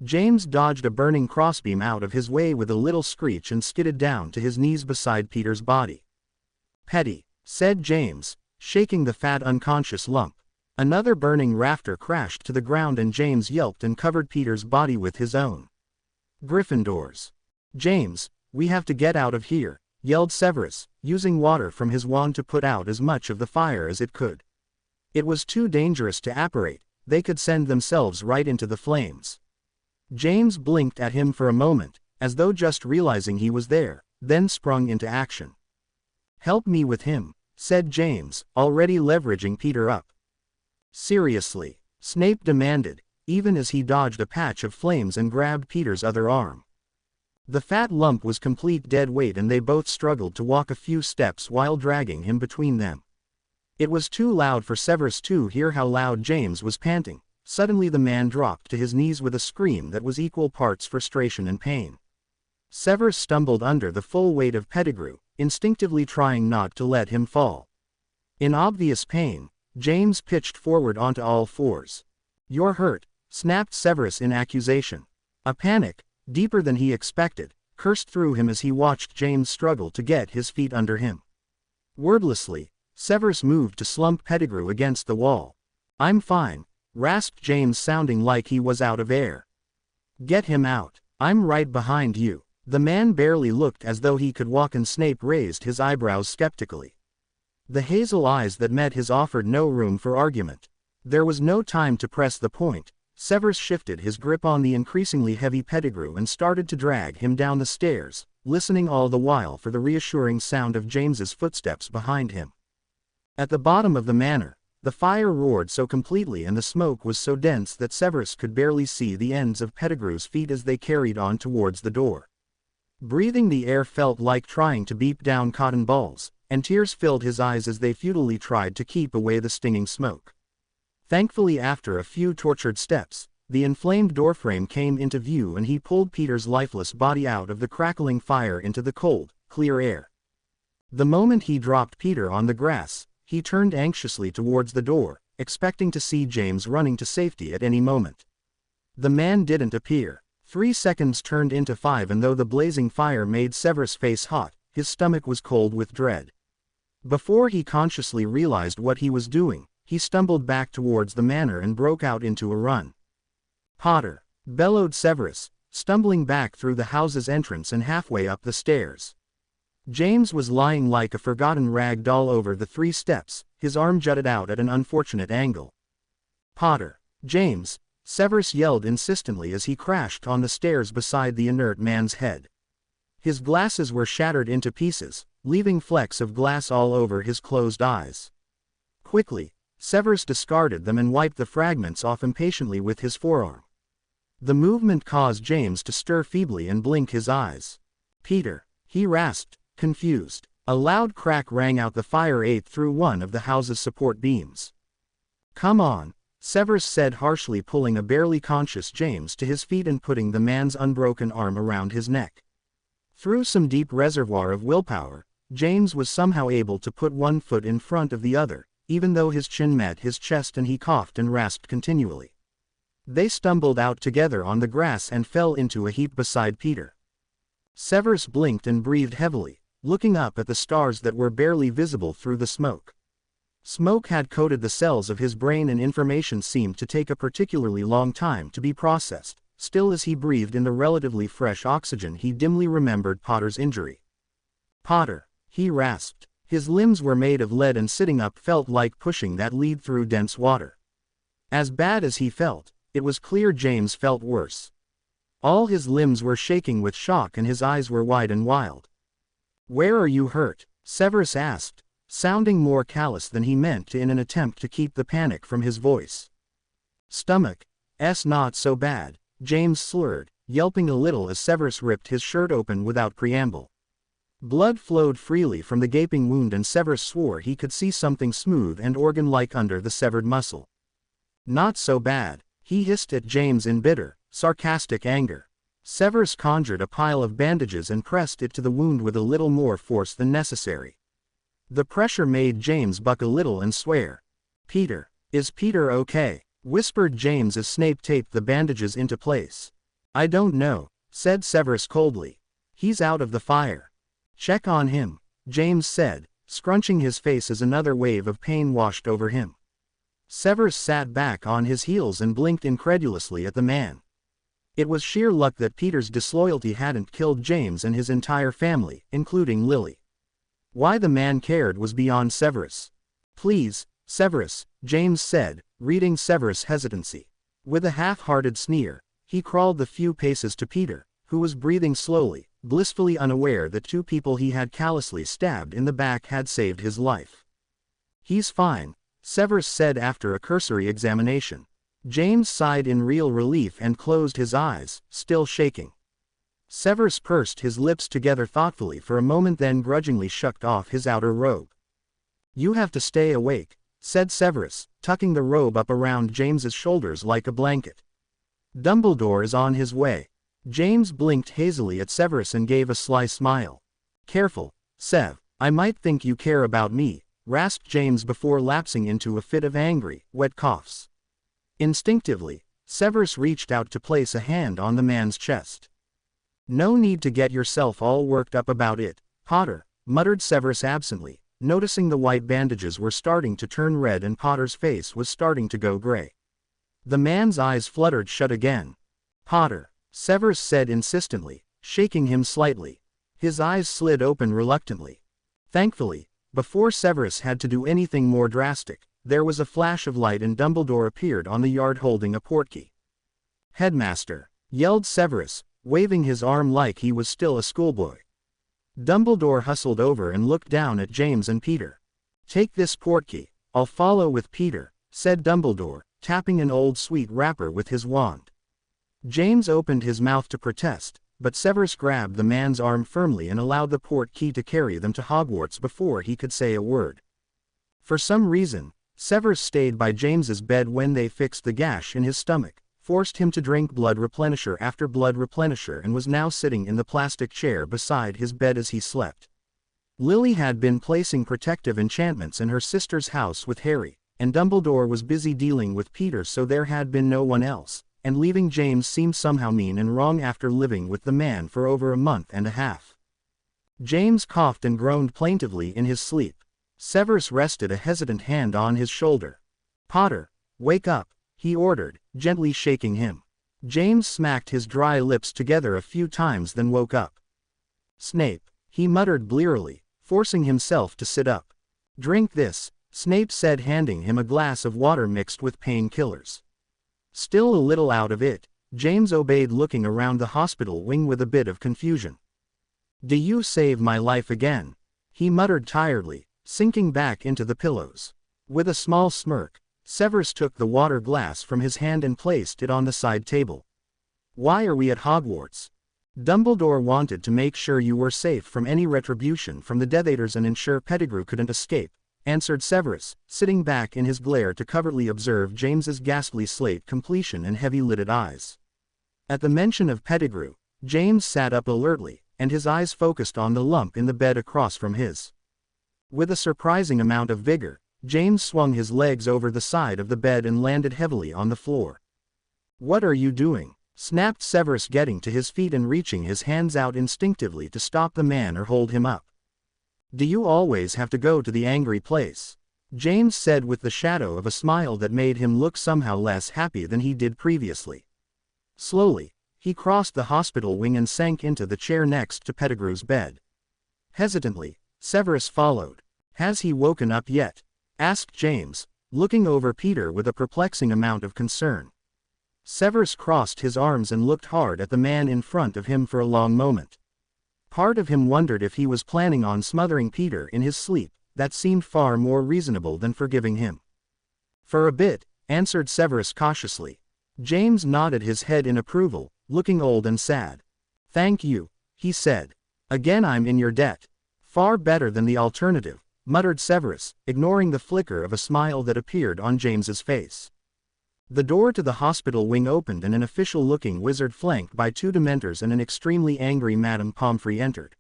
A: James dodged a burning crossbeam out of his way with a little screech and skidded down to his knees beside Peter's body. "Petty," said James, shaking the fat unconscious lump. Another burning rafter crashed to the ground and James yelped and covered Peter's body with his own. "Gryffindors." "James, we have to get out of here," yelled Severus, using water from his wand to put out as much of the fire as it could. It was too dangerous to apparate, they could send themselves right into the flames. James blinked at him for a moment, as though just realizing he was there, then sprung into action. "Help me with him," said James, already leveraging Peter up. "Seriously?" Snape demanded, even as he dodged a patch of flames and grabbed Peter's other arm. The fat lump was complete dead weight and they both struggled to walk a few steps while dragging him between them. It was too loud for Severus to hear how loud James was panting. Suddenly the man dropped to his knees with a scream that was equal parts frustration and pain. Severus stumbled under the full weight of Pettigrew, instinctively trying not to let him fall. In obvious pain, James pitched forward onto all fours. "You're hurt," snapped Severus in accusation. A panic, deeper than he expected, coursed through him as he watched James struggle to get his feet under him. Wordlessly, Severus moved to slump Pettigrew against the wall. "I'm fine," rasped James, sounding like he was out of air. "Get him out. I'm right behind you." The man barely looked as though he could walk and Snape raised his eyebrows skeptically. The hazel eyes that met his offered no room for argument. There was no time to press the point. Severus shifted his grip on the increasingly heavy Pettigrew and started to drag him down the stairs, listening all the while for the reassuring sound of James's footsteps behind him. At the bottom of the manor, the fire roared so completely and the smoke was so dense that Severus could barely see the ends of Pettigrew's feet as they carried on towards the door. Breathing the air felt like trying to beat down cotton balls, and tears filled his eyes as they futilely tried to keep away the stinging smoke. Thankfully, after a few tortured steps, the inflamed doorframe came into view and he pulled Peter's lifeless body out of the crackling fire into the cold, clear air. The moment he dropped Peter on the grass, he turned anxiously towards the door, expecting to see James running to safety at any moment. The man didn't appear. 3 seconds turned into 5 and though the blazing fire made Severus' face hot, his stomach was cold with dread. Before he consciously realized what he was doing, he stumbled back towards the manor and broke out into a run. "Potter!" bellowed Severus, stumbling back through the house's entrance and halfway up the stairs. James was lying like a forgotten rag doll over the 3 steps, his arm jutted out at an unfortunate angle. "Potter! James!" Severus yelled insistently as he crashed on the stairs beside the inert man's head. His glasses were shattered into pieces, leaving flecks of glass all over his closed eyes. Quickly, Severus discarded them and wiped the fragments off impatiently with his forearm. The movement caused James to stir feebly and blink his eyes. "Peter!" he rasped, confused. A loud crack rang out. The fire ate through one of the house's support beams. "Come on," Severus said harshly, pulling a barely conscious James to his feet and putting the man's unbroken arm around his neck. Through some deep reservoir of willpower, James was somehow able to put one foot in front of the other, even though his chin met his chest and he coughed and rasped continually. They stumbled out together on the grass and fell into a heap beside Peter. Severus blinked and breathed heavily, looking up at the stars that were barely visible through the smoke. Smoke had coated the cells of his brain and information seemed to take a particularly long time to be processed. Still, as he breathed in the relatively fresh oxygen, he dimly remembered Potter's injury. "Potter," he rasped. His limbs were made of lead and sitting up felt like pushing that lead through dense water. As bad as he felt, it was clear James felt worse. All his limbs were shaking with shock and his eyes were wide and wild. "Where are you hurt?" Severus asked, sounding more callous than he meant to in an attempt to keep the panic from his voice. "Stomach, not so bad," James slurred, yelping a little as Severus ripped his shirt open without preamble. Blood flowed freely from the gaping wound and Severus swore he could see something smooth and organ-like under the severed muscle. "Not so bad," he hissed at James in bitter, sarcastic anger. Severus conjured a pile of bandages and pressed it to the wound with a little more force than necessary. The pressure made James buck a little and swear. "Peter, is Peter okay?" whispered James as Snape taped the bandages into place. "I don't know," said Severus coldly. "He's out of the fire." "Check on him," James said, scrunching his face as another wave of pain washed over him. Severus sat back on his heels and blinked incredulously at the man. It was sheer luck that Peter's disloyalty hadn't killed James and his entire family, including Lily. Why the man cared was beyond Severus. "Please, Severus," James said, reading Severus' hesitancy. With a half-hearted sneer, he crawled the few paces to Peter, who was breathing slowly, blissfully unaware that two people he had callously stabbed in the back had saved his life. "He's fine," Severus said after a cursory examination. James sighed in real relief and closed his eyes, still shaking. Severus pursed his lips together thoughtfully for a moment, then grudgingly shucked off his outer robe. "You have to stay awake," said Severus, tucking the robe up around James's shoulders like a blanket. "Dumbledore is on his way." James blinked hazily at Severus and gave a sly smile. "Careful, Sev, I might think you care about me," rasped James before lapsing into a fit of angry, wet coughs. Instinctively, Severus reached out to place a hand on the man's chest. "No need to get yourself all worked up about it, Potter," muttered Severus absently, noticing the white bandages were starting to turn red and Potter's face was starting to go gray. The man's eyes fluttered shut again. "Potter," Severus said insistently, shaking him slightly. His eyes slid open reluctantly. Thankfully, before Severus had to do anything more drastic, there was a flash of light and Dumbledore appeared on the yard holding a portkey. "Headmaster," yelled Severus, waving his arm like he was still a schoolboy. Dumbledore hustled over and looked down at James and Peter. "Take this portkey, I'll follow with Peter," said Dumbledore, tapping an old sweet wrapper with his wand. James opened his mouth to protest, but Severus grabbed the man's arm firmly and allowed the portkey to carry them to Hogwarts before he could say a word. For some reason, Severus stayed by James's bed when they fixed the gash in his stomach, forced him to drink blood replenisher after blood replenisher, and was now sitting in the plastic chair beside his bed as he slept. Lily had been placing protective enchantments in her sister's house with Harry, and Dumbledore was busy dealing with Peter, so there had been no one else, and leaving James seemed somehow mean and wrong after living with the man for over a month and a half. James coughed and groaned plaintively in his sleep. Severus rested a hesitant hand on his shoulder. "Potter, wake up," he ordered, gently shaking him. James smacked his dry lips together a few times then woke up. "Snape," he muttered blearily, forcing himself to sit up. "Drink this," Snape said, handing him a glass of water mixed with painkillers. Still a little out of it, James obeyed, looking around the hospital wing with a bit of confusion. "Do you save my life again?" he muttered tiredly, sinking back into the pillows. With a small smirk, Severus took the water glass from his hand and placed it on the side table. "Why are we at Hogwarts?" Dumbledore wanted to make sure you were safe from any retribution from the Death Eaters and ensure Pettigrew couldn't escape, answered Severus, sitting back in his glare to covertly observe James's ghastly slate completion and heavy-lidded eyes. At the mention of Pettigrew, James sat up alertly, and his eyes focused on the lump in the bed across from his. With a surprising amount of vigor, James swung his legs over the side of the bed and landed heavily on the floor. "What are you doing?" snapped Severus, getting to his feet and reaching his hands out instinctively to stop the man or hold him up. "Do you always have to go to the angry place?" James said with the shadow of a smile that made him look somehow less happy than he did previously. Slowly, he crossed the hospital wing and sank into the chair next to Pettigrew's bed. Hesitantly, Severus followed. "Has he woken up yet?" asked James, looking over Peter with a perplexing amount of concern. Severus crossed his arms and looked hard at the man in front of him for a long moment. Part of him wondered if he was planning on smothering Peter in his sleep. That seemed far more reasonable than forgiving him. "For a bit," answered Severus cautiously. James nodded his head in approval, looking old and sad. "Thank you," he said. "Again I'm in your debt." "Far better than the alternative," muttered Severus, ignoring the flicker of a smile that appeared on James's face. The door to the hospital wing opened and an official-looking wizard flanked by two Dementors and an extremely angry Madame Pomfrey entered.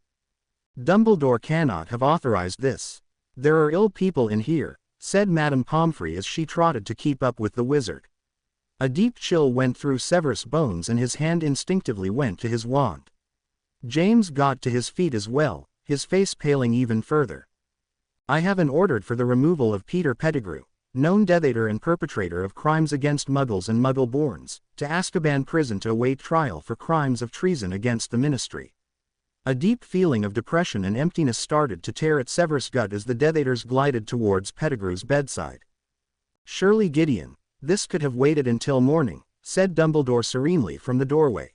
A: "Dumbledore cannot have authorized this. There are ill people in here," said Madame Pomfrey as she trotted to keep up with the wizard. A deep chill went through Severus' bones and his hand instinctively went to his wand. James got to his feet as well, his face paling even further. "I have an order for the removal of Peter Pettigrew, known Death Eater and perpetrator of crimes against Muggles and Muggle-borns, to Azkaban prison to await trial for crimes of treason against the Ministry." A deep feeling of depression and emptiness started to tear at Severus' gut as the Death Eaters glided towards Pettigrew's bedside. "Surely, Gideon, this could have waited until morning," said Dumbledore serenely from the doorway.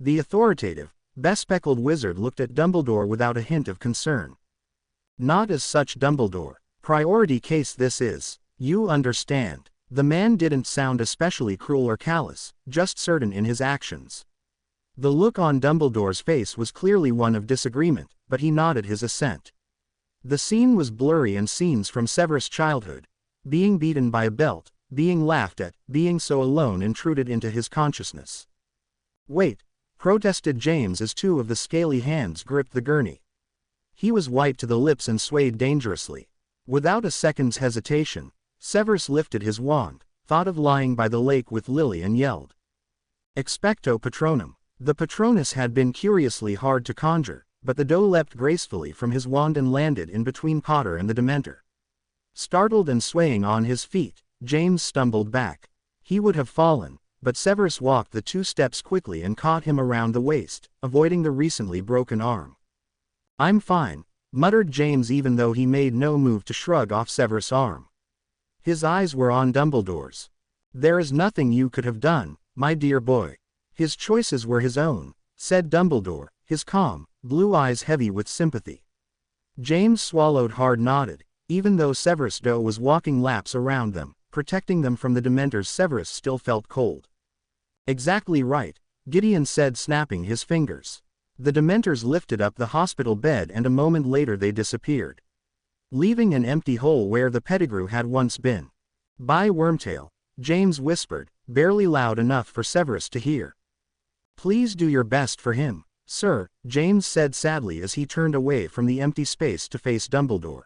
A: The authoritative, bespectacled wizard looked at Dumbledore without a hint of concern. "Not as such, Dumbledore. Priority case this is. You understand." The man didn't sound especially cruel or callous, just certain in his actions. The look on Dumbledore's face was clearly one of disagreement, but he nodded his assent. The scene was blurry and scenes from Severus' childhood, being beaten by a belt, being laughed at, being so alone intruded into his consciousness. "Wait," protested James as two of the scaly hands gripped the gurney. He was white to the lips and swayed dangerously. Without a second's hesitation, Severus lifted his wand, thought of lying by the lake with Lily and yelled, "Expecto Patronum." The Patronus had been curiously hard to conjure, but the doe leapt gracefully from his wand and landed in between Potter and the Dementor. Startled and swaying on his feet, James stumbled back. He would have fallen, but Severus walked the 2 steps quickly and caught him around the waist, avoiding the recently broken arm. "I'm fine," muttered James even though he made no move to shrug off Severus' arm. His eyes were on Dumbledore's. "There is nothing you could have done, my dear boy. His choices were his own," said Dumbledore, his calm, blue eyes heavy with sympathy. James swallowed hard, nodded, even though Severus Doe was walking laps around them, protecting them from the Dementors. Severus still felt cold. "Exactly right," Gideon said, snapping his fingers. The Dementors lifted up the hospital bed and a moment later they disappeared, leaving an empty hole where the Pettigrew had once been. "By Wormtail," James whispered, barely loud enough for Severus to hear. "Please do your best for him, sir," James said sadly as he turned away from the empty space to face Dumbledore.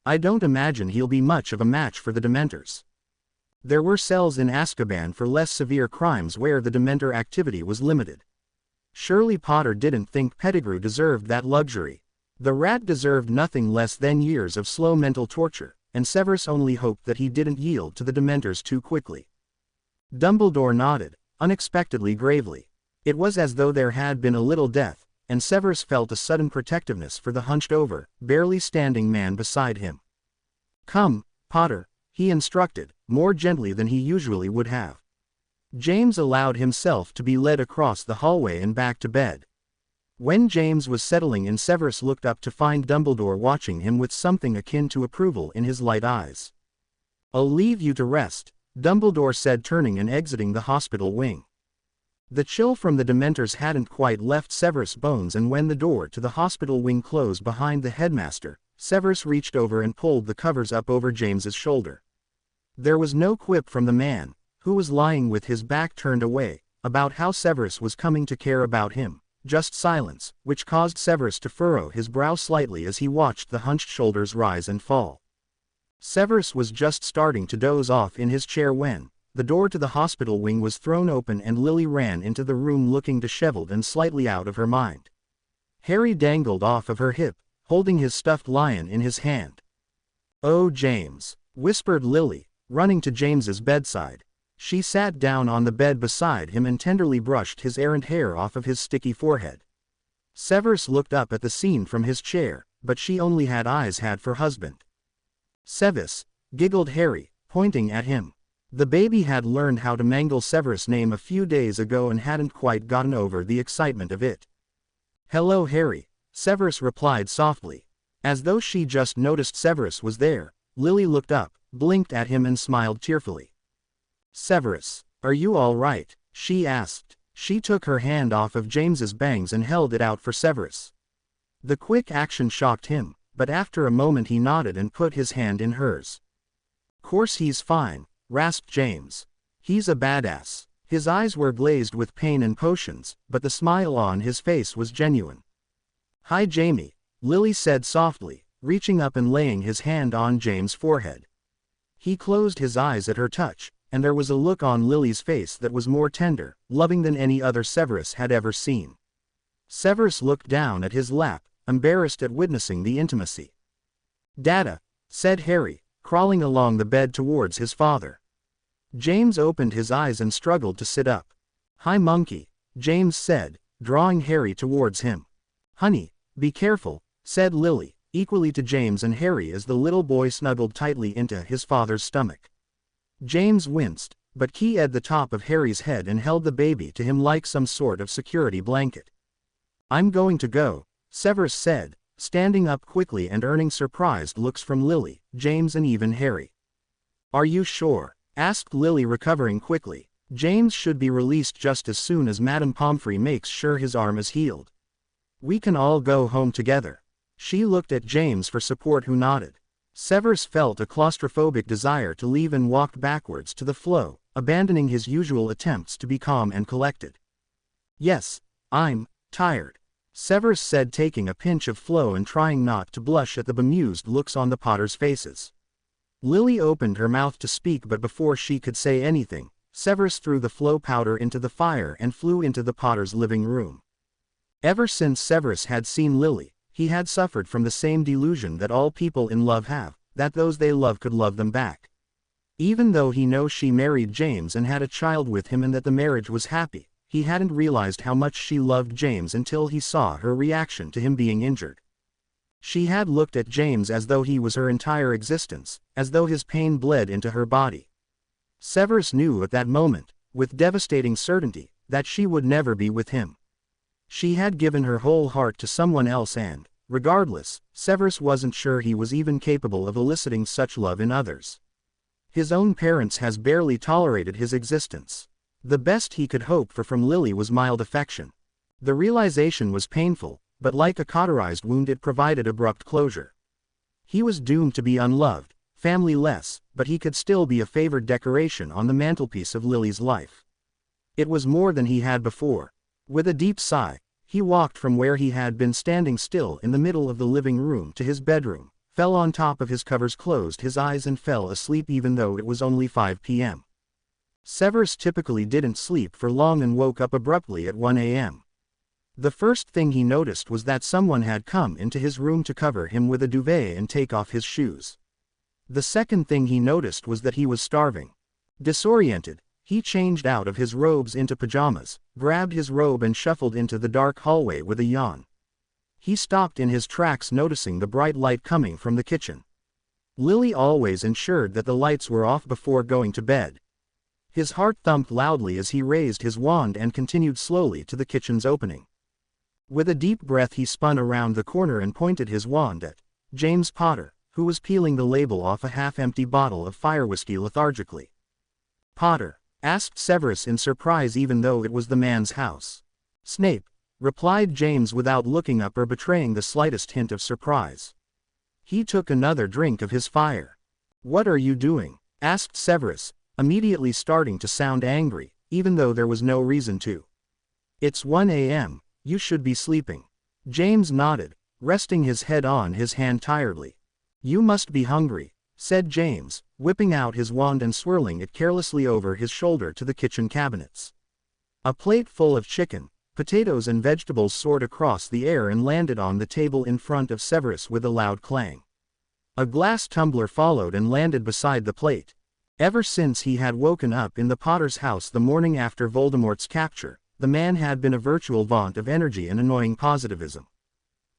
A: "I don't imagine he'll be much of a match for the Dementors." There were cells in Azkaban for less severe crimes where the Dementor activity was limited. Surely Potter didn't think Pettigrew deserved that luxury. The rat deserved nothing less than years of slow mental torture, and Severus only hoped that he didn't yield to the Dementors too quickly. Dumbledore nodded, unexpectedly gravely. It was as though there had been a little death, and Severus felt a sudden protectiveness for the hunched-over, barely standing man beside him. "Come, Potter," he instructed, more gently than he usually would have. James allowed himself to be led across the hallway and back to bed. When James was settling in, Severus looked up to find Dumbledore watching him with something akin to approval in his light eyes. "I'll leave you to rest," Dumbledore said, turning and exiting the hospital wing. The chill from the Dementors hadn't quite left Severus' bones, and when the door to the hospital wing closed behind the headmaster, Severus reached over and pulled the covers up over James's shoulder. There was no quip from the man, who was lying with his back turned away, about how Severus was coming to care about him, just silence, which caused Severus to furrow his brow slightly as he watched the hunched shoulders rise and fall. Severus was just starting to doze off in his chair when the door to the hospital wing was thrown open and Lily ran into the room looking disheveled and slightly out of her mind. Harry dangled off of her hip, holding his stuffed lion in his hand. "Oh, James," whispered Lily, running to James's bedside. She sat down on the bed beside him and tenderly brushed his errant hair off of his sticky forehead. Severus looked up at the scene from his chair, but she only had eyes had for husband. "Sevis," giggled Harry, pointing at him. The baby had learned how to mangle Severus' name a few days ago and hadn't quite gotten over the excitement of it. "Hello, Harry," Severus replied softly. As though she just noticed Severus was there, Lily looked up, blinked at him and smiled tearfully. "Severus, are you all right?" she asked. She took her hand off of James's bangs and held it out for Severus. The quick action shocked him, but after a moment he nodded and put his hand in hers. "Course he's fine," rasped James. "He's a badass." His eyes were glazed with pain and potions, but the smile on his face was genuine. "Hi Jamie," Lily said softly, reaching up and laying his hand on James' forehead. He closed his eyes at her touch, and there was a look on Lily's face that was more tender, loving than any other Severus had ever seen. Severus looked down at his lap, embarrassed at witnessing the intimacy. "Dada," said Harry, crawling along the bed towards his father. James opened his eyes and struggled to sit up. "Hi monkey," James said, drawing Harry towards him. "Honey, be careful," said Lily, equally to James and Harry as the little boy snuggled tightly into his father's stomach. James winced, but keyed the top of Harry's head and held the baby to him like some sort of security blanket. "I'm going to go," Severus said, standing up quickly and earning surprised looks from Lily, James and even Harry. "Are you sure?" asked Lily, recovering quickly. "James should be released just as soon as Madame Pomfrey makes sure his arm is healed. We can all go home together." She looked at James for support, who nodded. Severus felt a claustrophobic desire to leave and walked backwards to the flow, abandoning his usual attempts to be calm and collected. "Yes, I'm tired," Severus said, taking a pinch of Flo and trying not to blush at the bemused looks on the Potters' faces. Lily opened her mouth to speak, but before she could say anything, Severus threw the Flo powder into the fire and flew into the Potters' living room. Ever since Severus had seen Lily, he had suffered from the same delusion that all people in love have, that those they love could love them back. Even though he knows she married James and had a child with him and that the marriage was happy, he hadn't realized how much she loved James until he saw her reaction to him being injured. She had looked at James as though he was her entire existence, as though his pain bled into her body. Severus knew at that moment, with devastating certainty, that she would never be with him. She had given her whole heart to someone else and, regardless, Severus wasn't sure he was even capable of eliciting such love in others. His own parents has barely tolerated his existence. The best he could hope for from Lily was mild affection. The realization was painful, but like a cauterized wound it provided abrupt closure. He was doomed to be unloved, family-less, but he could still be a favored decoration on the mantelpiece of Lily's life. It was more than he had before. With a deep sigh, he walked from where he had been standing still in the middle of the living room to his bedroom, fell on top of his covers, closed his eyes and fell asleep even though it was only 5 p.m. Severus typically didn't sleep for long and woke up abruptly at 1 a.m. The first thing he noticed was that someone had come into his room to cover him with a duvet and take off his shoes. The second thing he noticed was that he was starving. Disoriented, he changed out of his robes into pajamas, grabbed his robe and shuffled into the dark hallway with a yawn. He stopped in his tracks, noticing the bright light coming from the kitchen. Lily always ensured that the lights were off before going to bed. His heart thumped loudly as he raised his wand and continued slowly to the kitchen's opening. With a deep breath he spun around the corner and pointed his wand at James Potter, who was peeling the label off a half-empty bottle of fire whiskey lethargically. "Potter," asked Severus in surprise even though it was the man's house. Snape, replied James without looking up or betraying the slightest hint of surprise. He took another drink of his fire. What are you doing? Asked Severus, immediately starting to sound angry, even though there was no reason to. It's 1 a.m., you should be sleeping. James nodded, resting his head on his hand tiredly. You must be hungry, said James, whipping out his wand and swirling it carelessly over his shoulder to the kitchen cabinets. A plate full of chicken, potatoes and vegetables soared across the air and landed on the table in front of Severus with a loud clang. A glass tumbler followed and landed beside the plate. Ever since he had woken up in the Potter's house the morning after Voldemort's capture, the man had been a virtual vaunt of energy and annoying positivism.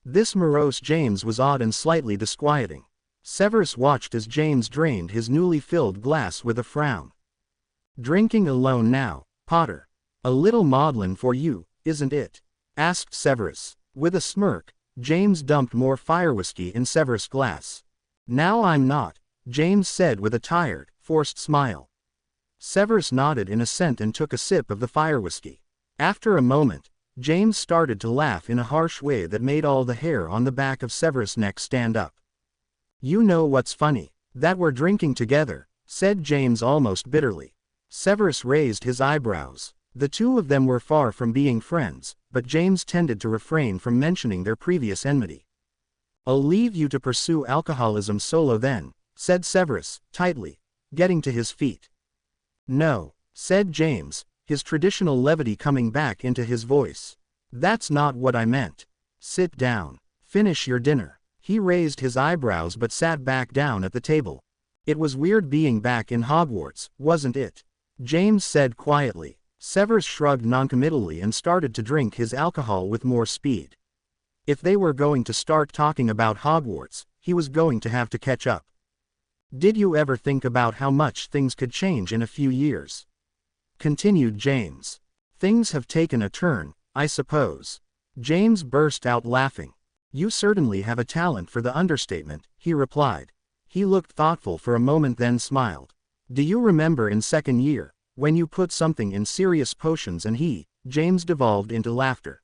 A: This morose James was odd and slightly disquieting. Severus watched as James drained his newly filled glass with a frown. Drinking alone now, Potter. A little maudlin for you, isn't it? Asked Severus. With a smirk, James dumped more fire whiskey in Severus' glass. Now I'm not, James said with a tired, forced smile. Severus nodded in assent and took a sip of the fire whiskey. After a moment, James started to laugh in a harsh way that made all the hair on the back of Severus' neck stand up. You know what's funny? That we're drinking together, said James almost bitterly. Severus raised his eyebrows. The two of them were far from being friends, but James tended to refrain from mentioning their previous enmity. I'll leave you to pursue alcoholism solo then, said Severus, tightly, getting to his feet. No, said James, his traditional levity coming back into his voice. That's not what I meant. Sit down. Finish your dinner. He raised his eyebrows but sat back down at the table. It was weird being back in Hogwarts, wasn't it? James said quietly. Severus shrugged noncommittally and started to drink his alcohol with more speed. If they were going to start talking about Hogwarts, he was going to have to catch up. Did you ever think about how much things could change in a few years? Continued James. Things have taken a turn, I suppose. James burst out laughing. You certainly have a talent for the understatement, he replied. He looked thoughtful for a moment then smiled. Do you remember in second year, when you put something in Sirius potions and James devolved into laughter.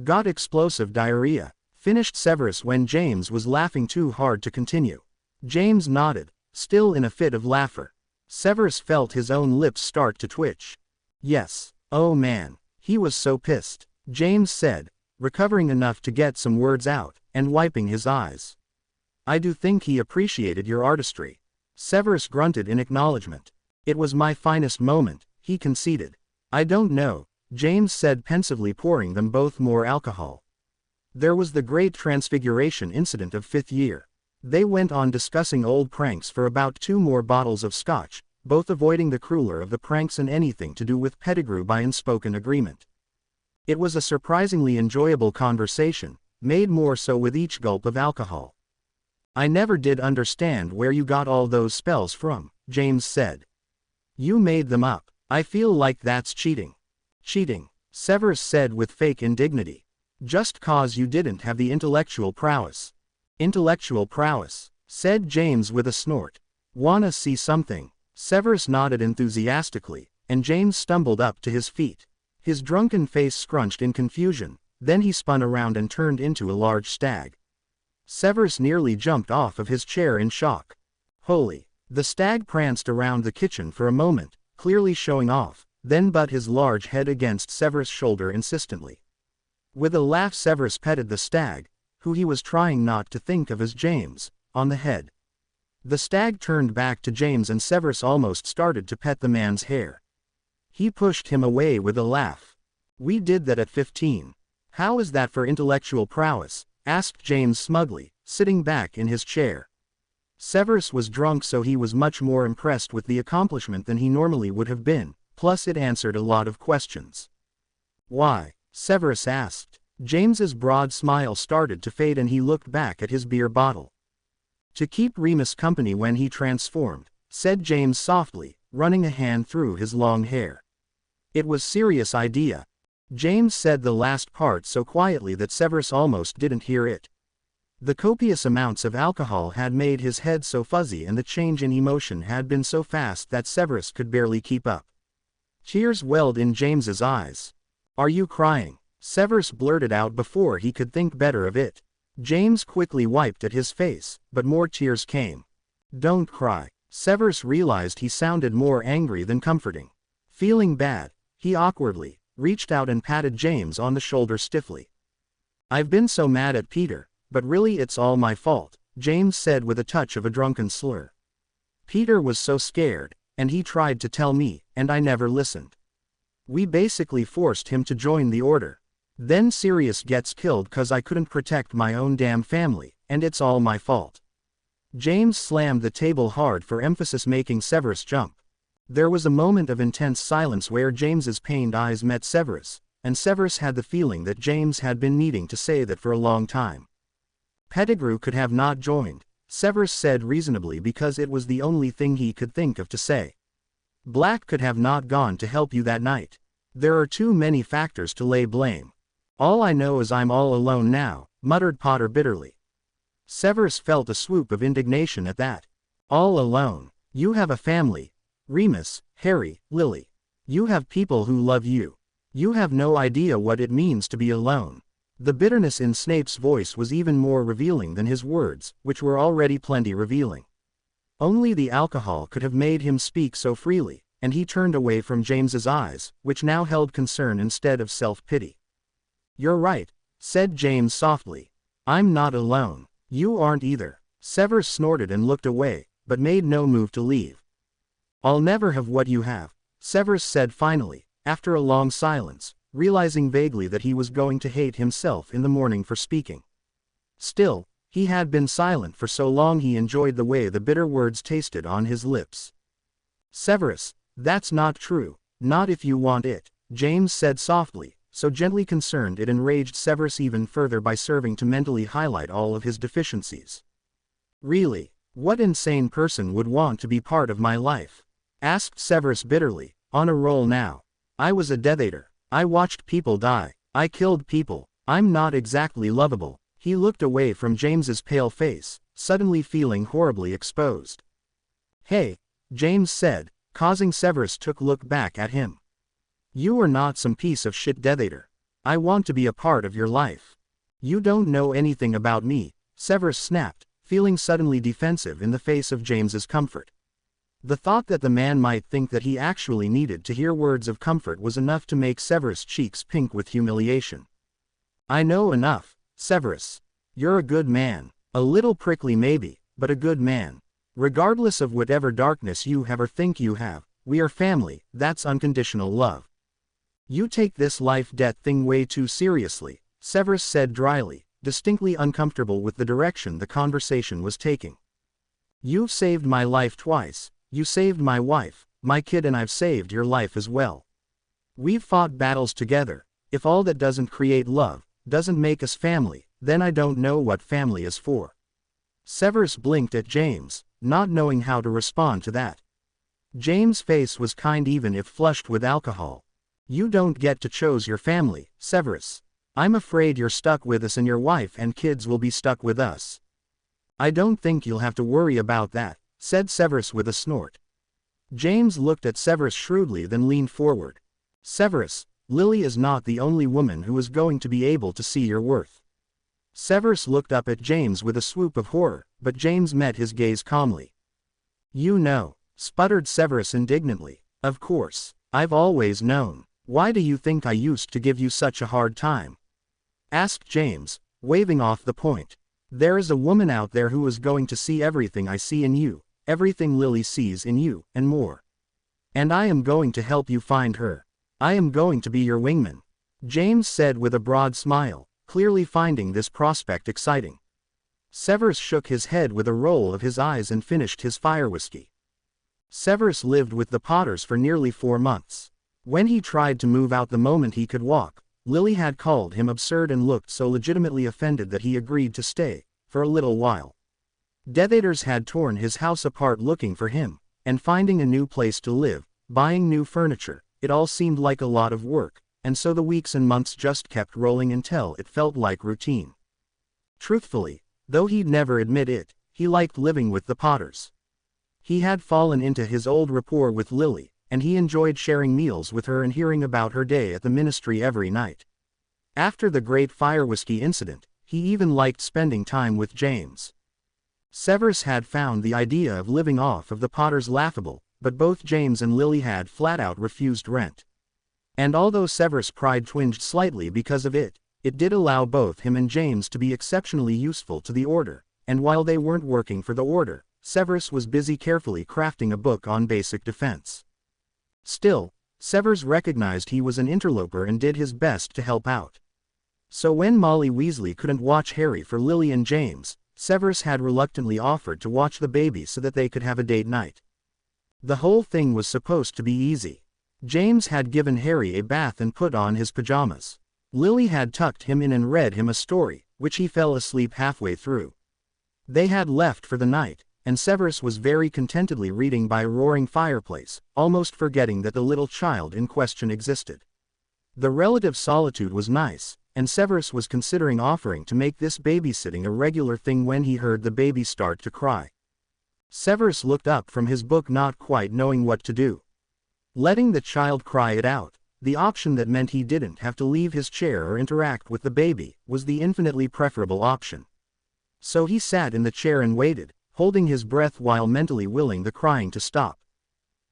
A: Got explosive diarrhea, finished Severus when James was laughing too hard to continue. James nodded, still in a fit of laughter. Severus felt his own lips start to twitch. Yes, oh man, he was so pissed, James said, recovering enough to get some words out, and wiping his eyes. I do think he appreciated your artistry. Severus grunted in acknowledgement. It was my finest moment, he conceded. I don't know, James said pensively, pouring them both more alcohol. There was the great transfiguration incident of 5th year. They went on discussing old pranks for about 2 more bottles of scotch, both avoiding the crueler of the pranks and anything to do with Pettigrew by unspoken agreement. It was a surprisingly enjoyable conversation, made more so with each gulp of alcohol. I never did understand where you got all those spells from, James said. You made them up. I feel like that's cheating. Cheating, Severus said with fake indignity. Just cause you didn't have the intellectual prowess. Intellectual prowess, said James with a snort. Wanna see something? Severus nodded enthusiastically, and James stumbled up to his feet. His drunken face scrunched in confusion, then he spun around and turned into a large stag. Severus nearly jumped off of his chair in shock. Holy! The stag pranced around the kitchen for a moment, clearly showing off, then butt his large head against Severus' shoulder insistently. With a laugh Severus petted the stag, who he was trying not to think of as James, on the head. The stag turned back to James and Severus almost started to pet the man's hair. He pushed him away with a laugh. We did that at 15. How is that for intellectual prowess? Asked James smugly, sitting back in his chair. Severus was drunk, so he was much more impressed with the accomplishment than he normally would have been, plus it answered a lot of questions. Why? Severus asked. James's broad smile started to fade and he looked back at his beer bottle. To keep Remus company when he transformed, said James softly, running a hand through his long hair. It was serious idea. James said the last part so quietly that Severus almost didn't hear it. The copious amounts of alcohol had made his head so fuzzy and the change in emotion had been so fast that Severus could barely keep up. Tears welled in James's eyes. "Are you crying?" Severus blurted out before he could think better of it. James quickly wiped at his face, but more tears came. "Don't cry." Severus realized he sounded more angry than comforting. Feeling bad, he awkwardly reached out and patted James on the shoulder stiffly. "I've been so mad at Peter, but really it's all my fault," James said with a touch of a drunken slur. "Peter was so scared, and he tried to tell me, and I never listened. We basically forced him to join the order. Then Sirius gets killed 'cause I couldn't protect my own damn family, and it's all my fault." James slammed the table hard for emphasis, making Severus jump. There was a moment of intense silence where James's pained eyes met Severus, and Severus had the feeling that James had been needing to say that for a long time. "Pettigrew could have not joined," Severus said reasonably, because it was the only thing he could think of to say. "Black could have not gone to help you that night. There are too many factors to lay blame. All I know is I'm all alone now," muttered Potter bitterly. Severus felt a swoop of indignation at that. "All alone? You have a family. Remus, Harry, Lily. You have people who love you. You have no idea what it means to be alone." The bitterness in Snape's voice was even more revealing than his words, which were already plenty revealing. Only the alcohol could have made him speak so freely, and he turned away from James's eyes, which now held concern instead of self-pity. "You're right," said James softly. "I'm not alone. You aren't either." Severus snorted and looked away, but made no move to leave. "I'll never have what you have," Severus said finally, after a long silence, realizing vaguely that he was going to hate himself in the morning for speaking. Still, he had been silent for so long he enjoyed the way the bitter words tasted on his lips. "Severus, that's not true, not if you want it," James said softly, so gently concerned it enraged Severus even further by serving to mentally highlight all of his deficiencies. "Really, what insane person would want to be part of my life?" asked Severus bitterly, on a roll now. "I was a Death Eater. I watched people die. I killed people. I'm not exactly lovable." He looked away from James's pale face, suddenly feeling horribly exposed. "Hey," James said, causing Severus to look back at him. "You are not some piece of shit Death Eater. I want to be a part of your life." "You don't know anything about me," Severus snapped, feeling suddenly defensive in the face of James's comfort. The thought that the man might think that he actually needed to hear words of comfort was enough to make Severus' cheeks pink with humiliation. "I know enough, Severus. You're a good man. A little prickly maybe, but a good man. Regardless of whatever darkness you have or think you have, we are family. That's unconditional love." "You take this life-death thing way too seriously," Severus said dryly, distinctly uncomfortable with the direction the conversation was taking. "You've saved my life twice. You saved my wife, my kid, and I've saved your life as well. We've fought battles together. If all that doesn't create love, doesn't make us family, then I don't know what family is for." Severus blinked at James, not knowing how to respond to that. James' face was kind even if flushed with alcohol. "You don't get to choose your family, Severus. I'm afraid you're stuck with us and your wife and kids will be stuck with us." "I don't think you'll have to worry about that," said Severus with a snort. James looked at Severus shrewdly, then leaned forward. "Severus, Lily is not the only woman who is going to be able to see your worth." Severus looked up at James with a swoop of horror, but James met his gaze calmly. "You know," sputtered Severus indignantly. "Of course, I've always known. Why do you think I used to give you such a hard time?" asked James, waving off the point. "There is a woman out there who is going to see everything I see in you, everything Lily sees in you, and more. And I am going to help you find her. I am going to be your wingman," James said with a broad smile, clearly finding this prospect exciting. Severus shook his head with a roll of his eyes and finished his fire whiskey. Severus lived with the Potters for nearly 4 months. When he tried to move out the moment he could walk, Lily had called him absurd and looked so legitimately offended that he agreed to stay, for a little while. Death Eaters had torn his house apart looking for him, and finding a new place to live, buying new furniture, it all seemed like a lot of work, and so the weeks and months just kept rolling until it felt like routine. Truthfully, though he'd never admit it, he liked living with the Potters. He had fallen into his old rapport with Lily, and he enjoyed sharing meals with her and hearing about her day at the ministry every night. After the Great Fire Whiskey incident, he even liked spending time with James. Severus had found the idea of living off of the Potters laughable, but both James and Lily had flat-out refused rent. And although Severus' pride twinged slightly because of it, it did allow both him and James to be exceptionally useful to the Order, and while they weren't working for the Order, Severus was busy carefully crafting a book on basic defense. Still, Severus recognized he was an interloper and did his best to help out. So when Molly Weasley couldn't watch Harry for Lily and James, Severus had reluctantly offered to watch the baby so that they could have a date night. The whole thing was supposed to be easy. James had given Harry a bath and put on his pajamas. Lily had tucked him in and read him a story, which he fell asleep halfway through. They had left for the night, and Severus was very contentedly reading by a roaring fireplace, almost forgetting that the little child in question existed. The relative solitude was nice, and Severus was considering offering to make this babysitting a regular thing when he heard the baby start to cry. Severus looked up from his book not quite knowing what to do. Letting the child cry it out, the option that meant he didn't have to leave his chair or interact with the baby, was the infinitely preferable option. So he sat in the chair and waited, holding his breath while mentally willing the crying to stop.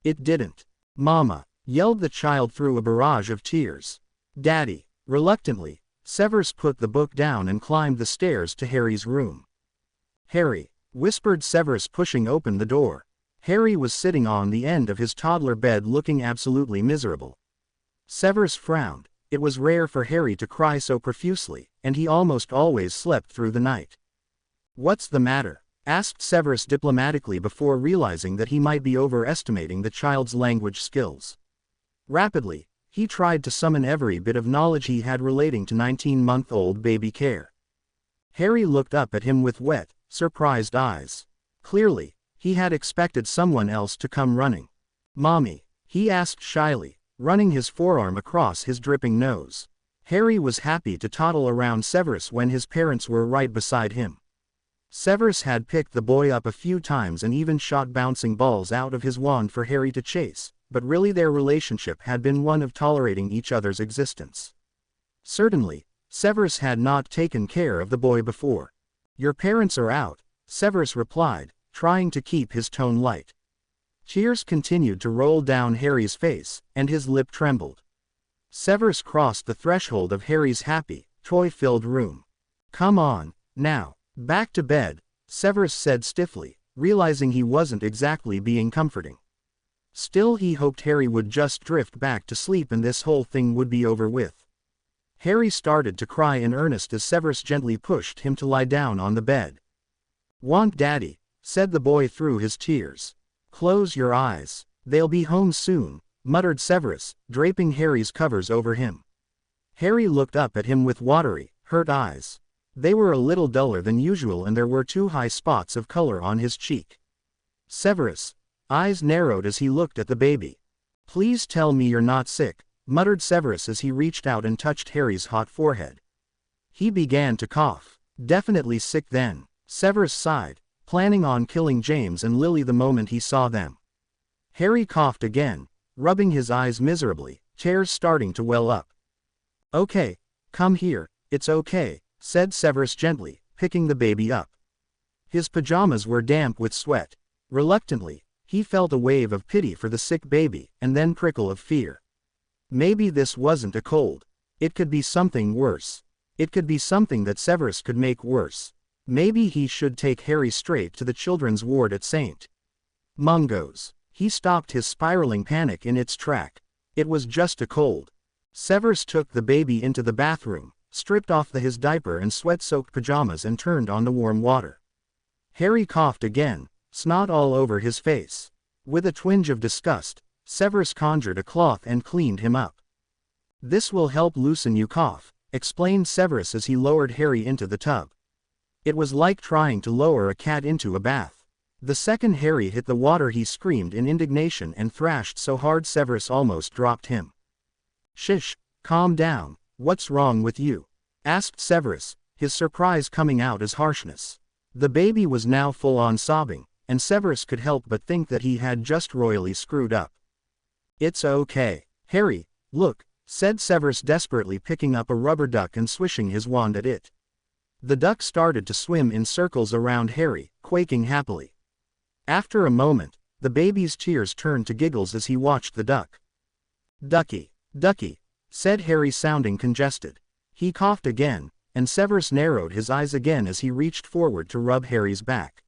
A: It didn't. "Mama!" yelled the child through a barrage of tears. "Daddy!" Reluctantly, Severus put the book down and climbed the stairs to Harry's room. "Harry!" whispered Severus, pushing open the door. Harry was sitting on the end of his toddler bed looking absolutely miserable. Severus frowned. It was rare for Harry to cry so profusely, and he almost always slept through the night. "What's the matter?" asked Severus diplomatically before realizing that he might be overestimating the child's language skills. Rapidly, he tried to summon every bit of knowledge he had relating to 19-month-old baby care. Harry looked up at him with wet, surprised eyes. Clearly, he had expected someone else to come running. "Mommy?" he asked shyly, running his forearm across his dripping nose. Harry was happy to toddle around Severus when his parents were right beside him. Severus had picked the boy up a few times and even shot bouncing balls out of his wand for Harry to chase, but really their relationship had been one of tolerating each other's existence. Certainly, Severus had not taken care of the boy before. "Your parents are out," Severus replied, trying to keep his tone light. Tears continued to roll down Harry's face, and his lip trembled. Severus crossed the threshold of Harry's happy, toy-filled room. "Come on, now, back to bed," Severus said stiffly, realizing he wasn't exactly being comforting. Still, he hoped Harry would just drift back to sleep and this whole thing would be over with. Harry started to cry in earnest as Severus gently pushed him to lie down on the bed. "Want Daddy," said the boy through his tears. "Close your eyes. They'll be home soon," muttered Severus, draping Harry's covers over him. Harry looked up at him with watery, hurt eyes. They were a little duller than usual and there were 2 high spots of color on his cheek. Severus' eyes narrowed as he looked at the baby. "Please tell me you're not sick," muttered Severus as he reached out and touched Harry's hot forehead. He began to cough. "Definitely sick then," Severus sighed, planning on killing James and Lily the moment he saw them. Harry coughed again, rubbing his eyes miserably, tears starting to well up. "Okay, come here, it's okay," said Severus gently, picking the baby up. His pajamas were damp with sweat. Reluctantly, he felt a wave of pity for the sick baby, and then prickle of fear. Maybe this wasn't a cold. It could be something worse. It could be something that Severus could make worse. Maybe he should take Harry straight to the children's ward at St. Mungo's. He stopped his spiraling panic in its track. It was just a cold. Severus took the baby into the bathroom, stripped off his diaper and sweat-soaked pajamas and turned on the warm water. Harry coughed again, snot all over his face. With a twinge of disgust, Severus conjured a cloth and cleaned him up. "This will help loosen you cough," explained Severus as he lowered Harry into the tub. It was like trying to lower a cat into a bath. The second Harry hit the water he screamed in indignation and thrashed so hard Severus almost dropped him. "Shish, calm down, what's wrong with you?" asked Severus, his surprise coming out as harshness. The baby was now full on sobbing, and Severus could help but think that he had just royally screwed up. It's okay. Harry, look, said Severus desperately, picking up a rubber duck and swishing his wand at it. The duck started to swim in circles around Harry, quaking happily. After a moment, the baby's tears turned to giggles as he watched the duck. Ducky, ducky, said Harry, sounding congested. He coughed again, and Severus narrowed his eyes again as he reached forward to rub Harry's back.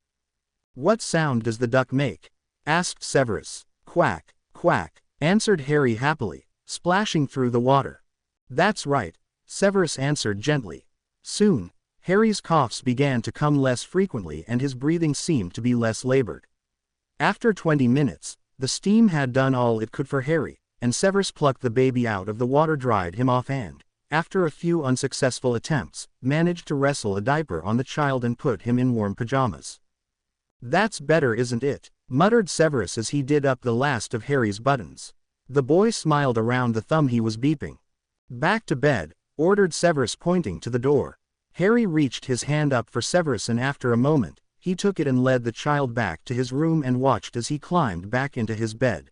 A: What sound does the duck make? Asked Severus. Quack, quack, answered Harry happily, splashing through the water. That's right, Severus answered gently. Soon, Harry's coughs began to come less frequently and his breathing seemed to be less labored. After 20 minutes, the steam had done all it could for Harry, and Severus plucked the baby out of the water, dried him off and, after a few unsuccessful attempts, managed to wrestle a diaper on the child and put him in warm pajamas. That's better, isn't it? Muttered Severus as he did up the last of Harry's buttons. The boy smiled around the thumb he was beeping. Back to bed, ordered Severus, pointing to the door. Harry reached his hand up for Severus and after a moment, he took it and led the child back to his room and watched as he climbed back into his bed.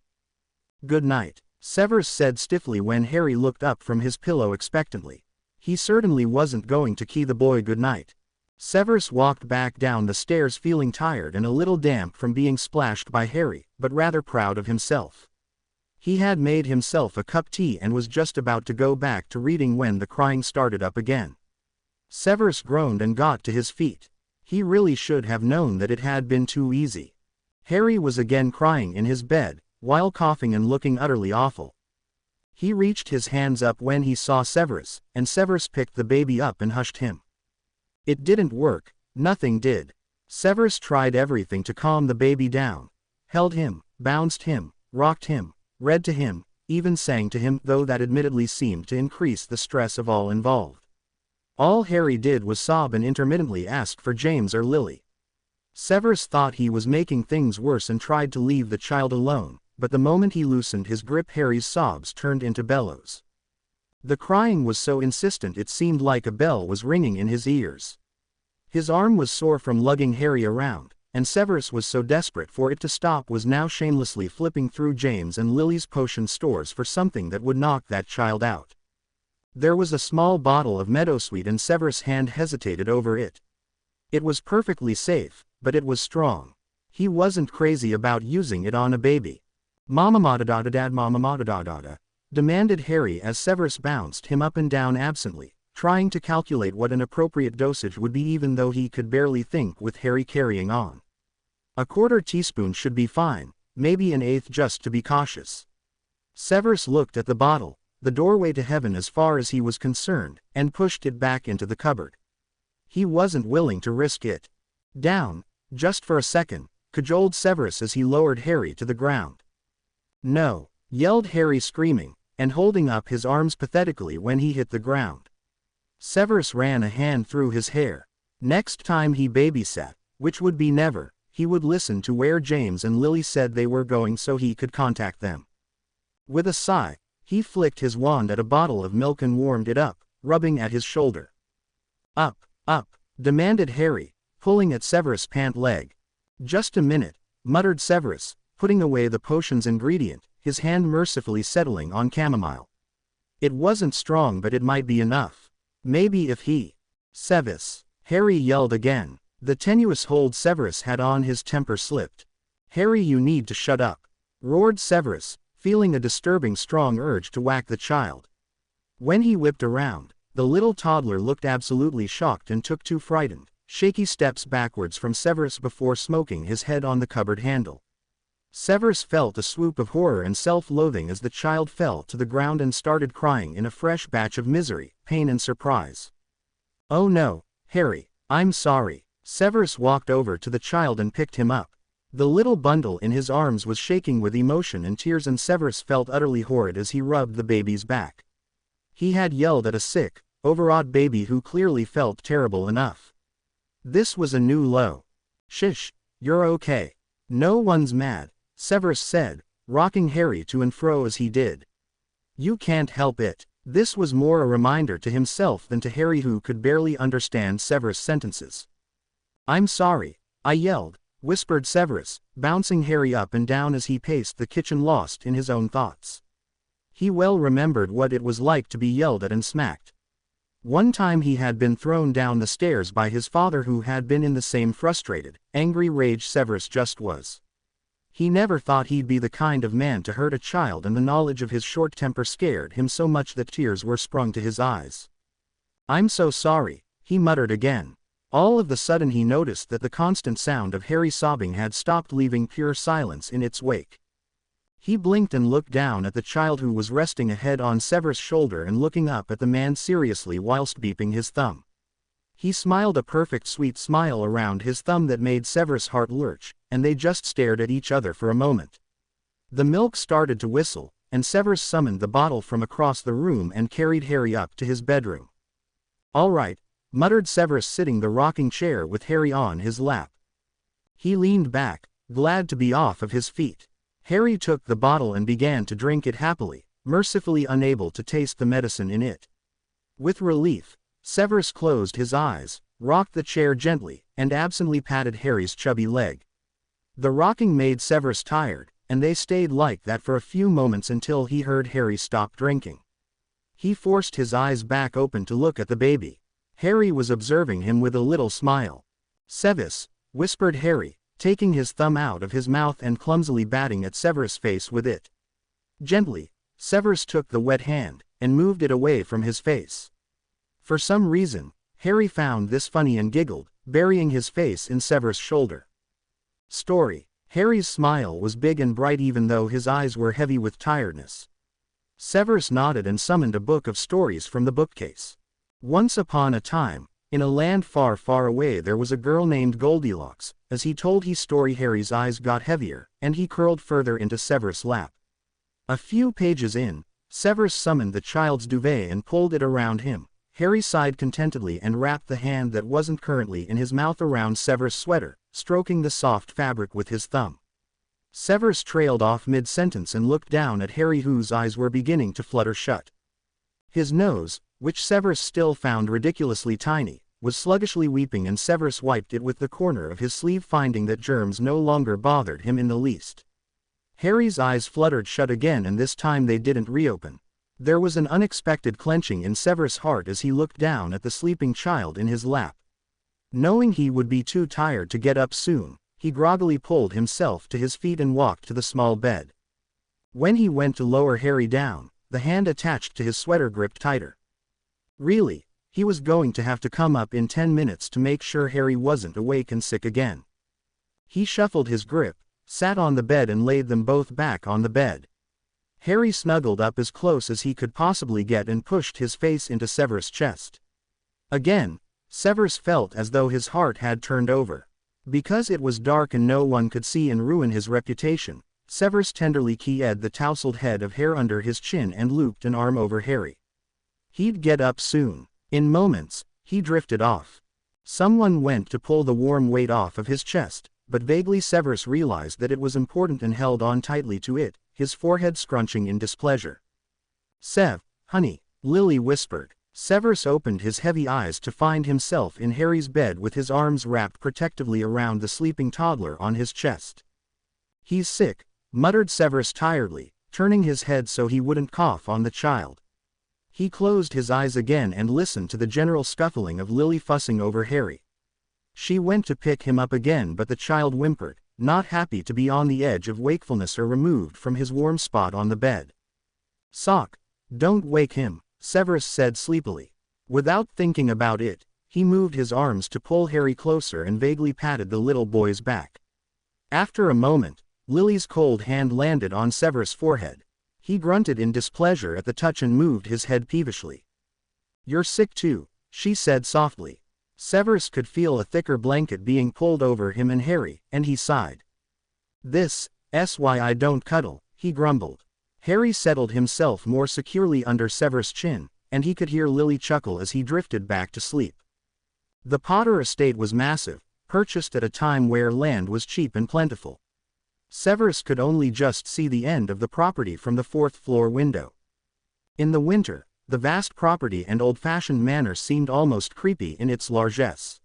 A: Good night, Severus said stiffly when Harry looked up from his pillow expectantly. He certainly wasn't going to key the boy good night. Severus walked back down the stairs feeling tired and a little damp from being splashed by Harry, but rather proud of himself. He had made himself a cup of tea and was just about to go back to reading when the crying started up again. Severus groaned and got to his feet. He really should have known that it had been too easy. Harry was again crying in his bed, while coughing and looking utterly awful. He reached his hands up when he saw Severus, and Severus picked the baby up and hushed him. It didn't work, nothing did. Severus tried everything to calm the baby down. Held him, bounced him, rocked him, read to him, even sang to him, though that admittedly seemed to increase the stress of all involved. All Harry did was sob and intermittently ask for James or Lily. Severus thought he was making things worse and tried to leave the child alone, but the moment he loosened his grip, Harry's sobs turned into bellows. The crying was so insistent it seemed like a bell was ringing in his ears. His arm was sore from lugging Harry around, and Severus was so desperate for it to stop was now shamelessly flipping through James and Lily's potion stores for something that would knock that child out. There was a small bottle of meadowsweet and Severus' hand hesitated over it. It was perfectly safe, but it was strong. He wasn't crazy about using it on a baby. Mama da da dad, mama da da, demanded Harry as Severus bounced him up and down absently, trying to calculate what an appropriate dosage would be even though he could barely think with Harry carrying on. A quarter teaspoon should be fine, maybe an eighth just to be cautious. Severus looked at the bottle, the doorway to heaven as far as he was concerned, and pushed it back into the cupboard. He wasn't willing to risk it. Down, just for a second, cajoled Severus as he lowered Harry to the ground. No, yelled Harry, screaming, and holding up his arms pathetically when he hit the ground. Severus ran a hand through his hair. Next time he babysat, which would be never, he would listen to where James and Lily said they were going so he could contact them. With a sigh, he flicked his wand at a bottle of milk and warmed it up, rubbing at his shoulder. Up, demanded Harry, pulling at Severus' pant leg. Just a minute, muttered Severus, putting away the potion's ingredient, his hand mercifully settling on chamomile. It wasn't strong, but it might be enough. Maybe if he... Severus, Harry yelled again. The tenuous hold Severus had on his temper slipped. Harry, you need to shut up, roared Severus, feeling a disturbing strong urge to whack the child. When he whipped around, the little toddler looked absolutely shocked and took 2 frightened, shaky steps backwards from Severus before smoking his head on the cupboard handle. Severus felt a swoop of horror and self-loathing as the child fell to the ground and started crying in a fresh batch of misery, pain and surprise. Oh no, Harry, I'm sorry. Severus walked over to the child and picked him up. The little bundle in his arms was shaking with emotion and tears, and Severus felt utterly horrid as he rubbed the baby's back. He had yelled at a sick, overawed baby who clearly felt terrible enough. This was a new low. Shish, you're okay. No one's mad, Severus said, rocking Harry to and fro as he did. You can't help it. This was more a reminder to himself than to Harry, who could barely understand Severus' sentences. I'm sorry, I yelled, whispered Severus, bouncing Harry up and down as he paced the kitchen lost in his own thoughts. He well remembered what it was like to be yelled at and smacked. One time he had been thrown down the stairs by his father, who had been in the same frustrated, angry rage Severus just was. He never thought he'd be the kind of man to hurt a child, and the knowledge of his short temper scared him so much that tears were sprung to his eyes. "I'm so sorry," he muttered again. All of a sudden he noticed that the constant sound of Harry sobbing had stopped, leaving pure silence in its wake. He blinked and looked down at the child, who was resting a head on Severus' shoulder and looking up at the man seriously whilst beeping his thumb. He smiled a perfect sweet smile around his thumb that made Severus' heart lurch, and they just stared at each other for a moment. The milk started to whistle, and Severus summoned the bottle from across the room and carried Harry up to his bedroom. "All right," muttered Severus, sitting the rocking chair with Harry on his lap. He leaned back, glad to be off of his feet. Harry took the bottle and began to drink it happily, mercifully unable to taste the medicine in it. With relief, Severus closed his eyes, rocked the chair gently, and absently patted Harry's chubby leg. The rocking made Severus tired, and they stayed like that for a few moments until he heard Harry stop drinking. He forced his eyes back open to look at the baby. Harry was observing him with a little smile. "Sevis," whispered Harry, taking his thumb out of his mouth and clumsily batting at Severus' face with it. Gently, Severus took the wet hand, and moved it away from his face. For some reason, Harry found this funny and giggled, burying his face in Severus' shoulder. Story. Harry's smile was big and bright even though his eyes were heavy with tiredness. Severus nodded and summoned a book of stories from the bookcase. Once upon a time, in a land far, far away, there was a girl named Goldilocks. As he told his story, Harry's eyes got heavier, and he curled further into Severus' lap. A few pages in, Severus summoned the child's duvet and pulled it around him. Harry sighed contentedly and wrapped the hand that wasn't currently in his mouth around Severus' sweater, stroking the soft fabric with his thumb. Severus trailed off mid-sentence and looked down at Harry, whose eyes were beginning to flutter shut. His nose, which Severus still found ridiculously tiny, was sluggishly weeping, and Severus wiped it with the corner of his sleeve, finding that germs no longer bothered him in the least. Harry's eyes fluttered shut again, and this time they didn't reopen. There was an unexpected clenching in Severus' heart as he looked down at the sleeping child in his lap. Knowing he would be too tired to get up soon, he groggily pulled himself to his feet and walked to the small bed. When he went to lower Harry down, the hand attached to his sweater gripped tighter. Really, he was going to have to come up in 10 minutes to make sure Harry wasn't awake and sick again. He shuffled his grip, sat on the bed and laid them both back on the bed. Harry snuggled up as close as he could possibly get and pushed his face into Severus' chest. Again, Severus felt as though his heart had turned over. Because it was dark and no one could see and ruin his reputation, Severus tenderly keyed the tousled head of hair under his chin and looped an arm over Harry. He'd get up soon. In moments, he drifted off. Someone went to pull the warm weight off of his chest, but vaguely Severus realized that it was important and held on tightly to it, his forehead scrunching in displeasure. "Sev, honey," Lily whispered. Severus opened his heavy eyes to find himself in Harry's bed with his arms wrapped protectively around the sleeping toddler on his chest. "He's sick," muttered Severus tiredly, turning his head so he wouldn't cough on the child. He closed his eyes again and listened to the general scuffling of Lily fussing over Harry. She went to pick him up again, but the child whimpered, not happy to be on the edge of wakefulness or removed from his warm spot on the bed. "Sock, don't wake him," Severus said sleepily. Without thinking about it, he moved his arms to pull Harry closer and vaguely patted the little boy's back. After a moment, Lily's cold hand landed on Severus' forehead. He grunted in displeasure at the touch and moved his head peevishly. "You're sick too," she said softly. Severus could feel a thicker blanket being pulled over him and Harry, and he sighed. "This is why I don't cuddle," he grumbled. Harry settled himself more securely under Severus' chin, and he could hear Lily chuckle as he drifted back to sleep. The Potter estate was massive, purchased at a time where land was cheap and plentiful. Severus could only just see the end of the property from the fourth-floor window. In the winter, the vast property and old-fashioned manor seemed almost creepy in its largesse.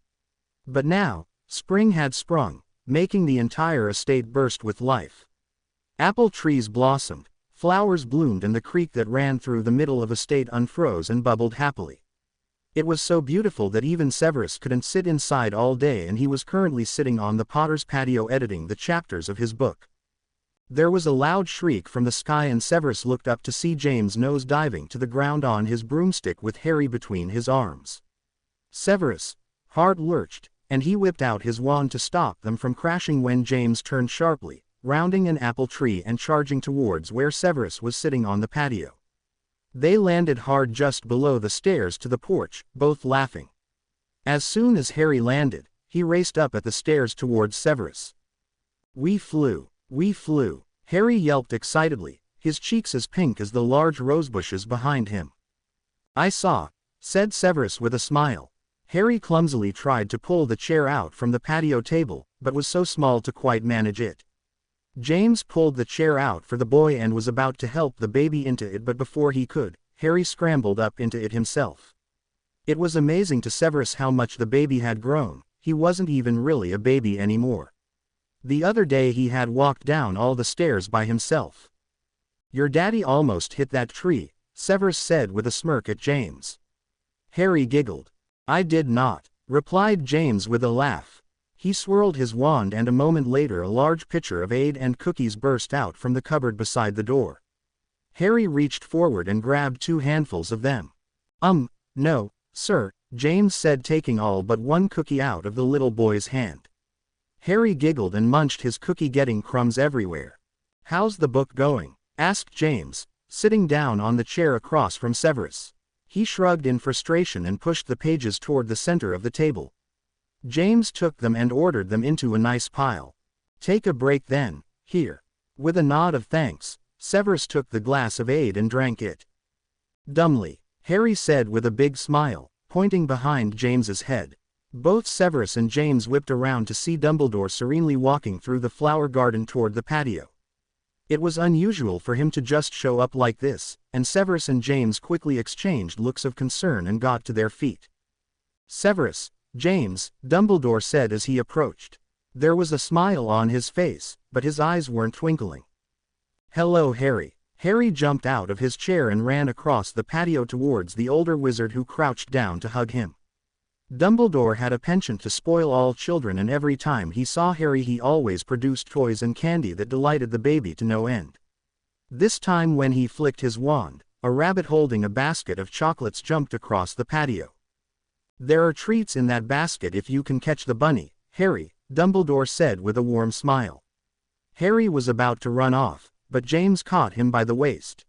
A: But now, spring had sprung, making the entire estate burst with life. Apple trees blossomed, flowers bloomed, and the creek that ran through the middle of the estate unfroze and bubbled happily. It was so beautiful that even Severus couldn't sit inside all day, and he was currently sitting on the Potter's patio editing the chapters of his book. There was a loud shriek from the sky, and Severus looked up to see James nose diving to the ground on his broomstick with Harry between his arms. Severus' heart lurched, and he whipped out his wand to stop them from crashing when James turned sharply, rounding an apple tree and charging towards where Severus was sitting on the patio. They landed hard just below the stairs to the porch, both laughing. As soon as Harry landed, he raced up at the stairs towards Severus. "We flew! We flew!" Harry yelped excitedly, his cheeks as pink as the large rosebushes behind him. "I saw," said Severus with a smile. Harry clumsily tried to pull the chair out from the patio table, but was so small to quite manage it. James pulled the chair out for the boy and was about to help the baby into it, but before he could, Harry scrambled up into it himself. It was amazing to Severus how much the baby had grown. He wasn't even really a baby anymore. The other day he had walked down all the stairs by himself. "Your daddy almost hit that tree," Severus said with a smirk at James. Harry giggled. "I did not," replied James with a laugh. He swirled his wand, and a moment later a large pitcher of aid and cookies burst out from the cupboard beside the door. Harry reached forward and grabbed 2 handfuls of them. No, sir," James said, taking all but one cookie out of the little boy's hand. Harry giggled and munched his cookie, getting crumbs everywhere. "How's the book going?" asked James, sitting down on the chair across from Severus. He shrugged in frustration and pushed the pages toward the center of the table. James took them and ordered them into a nice pile. "Take a break then, here." With a nod of thanks, Severus took the glass of aid and drank it. "Dumbly," Harry said with a big smile, pointing behind James's head. Both Severus and James whipped around to see Dumbledore serenely walking through the flower garden toward the patio. It was unusual for him to just show up like this, and Severus and James quickly exchanged looks of concern and got to their feet. "Severus, James," Dumbledore said as he approached. There was a smile on his face, but his eyes weren't twinkling. "Hello, Harry." Harry jumped out of his chair and ran across the patio towards the older wizard, who crouched down to hug him. Dumbledore had a penchant to spoil all children, and every time he saw Harry he always produced toys and candy that delighted the baby to no end. This time when he flicked his wand, a rabbit holding a basket of chocolates jumped across the patio. "There are treats in that basket if you can catch the bunny, Harry," Dumbledore said with a warm smile. Harry was about to run off, but James caught him by the waist.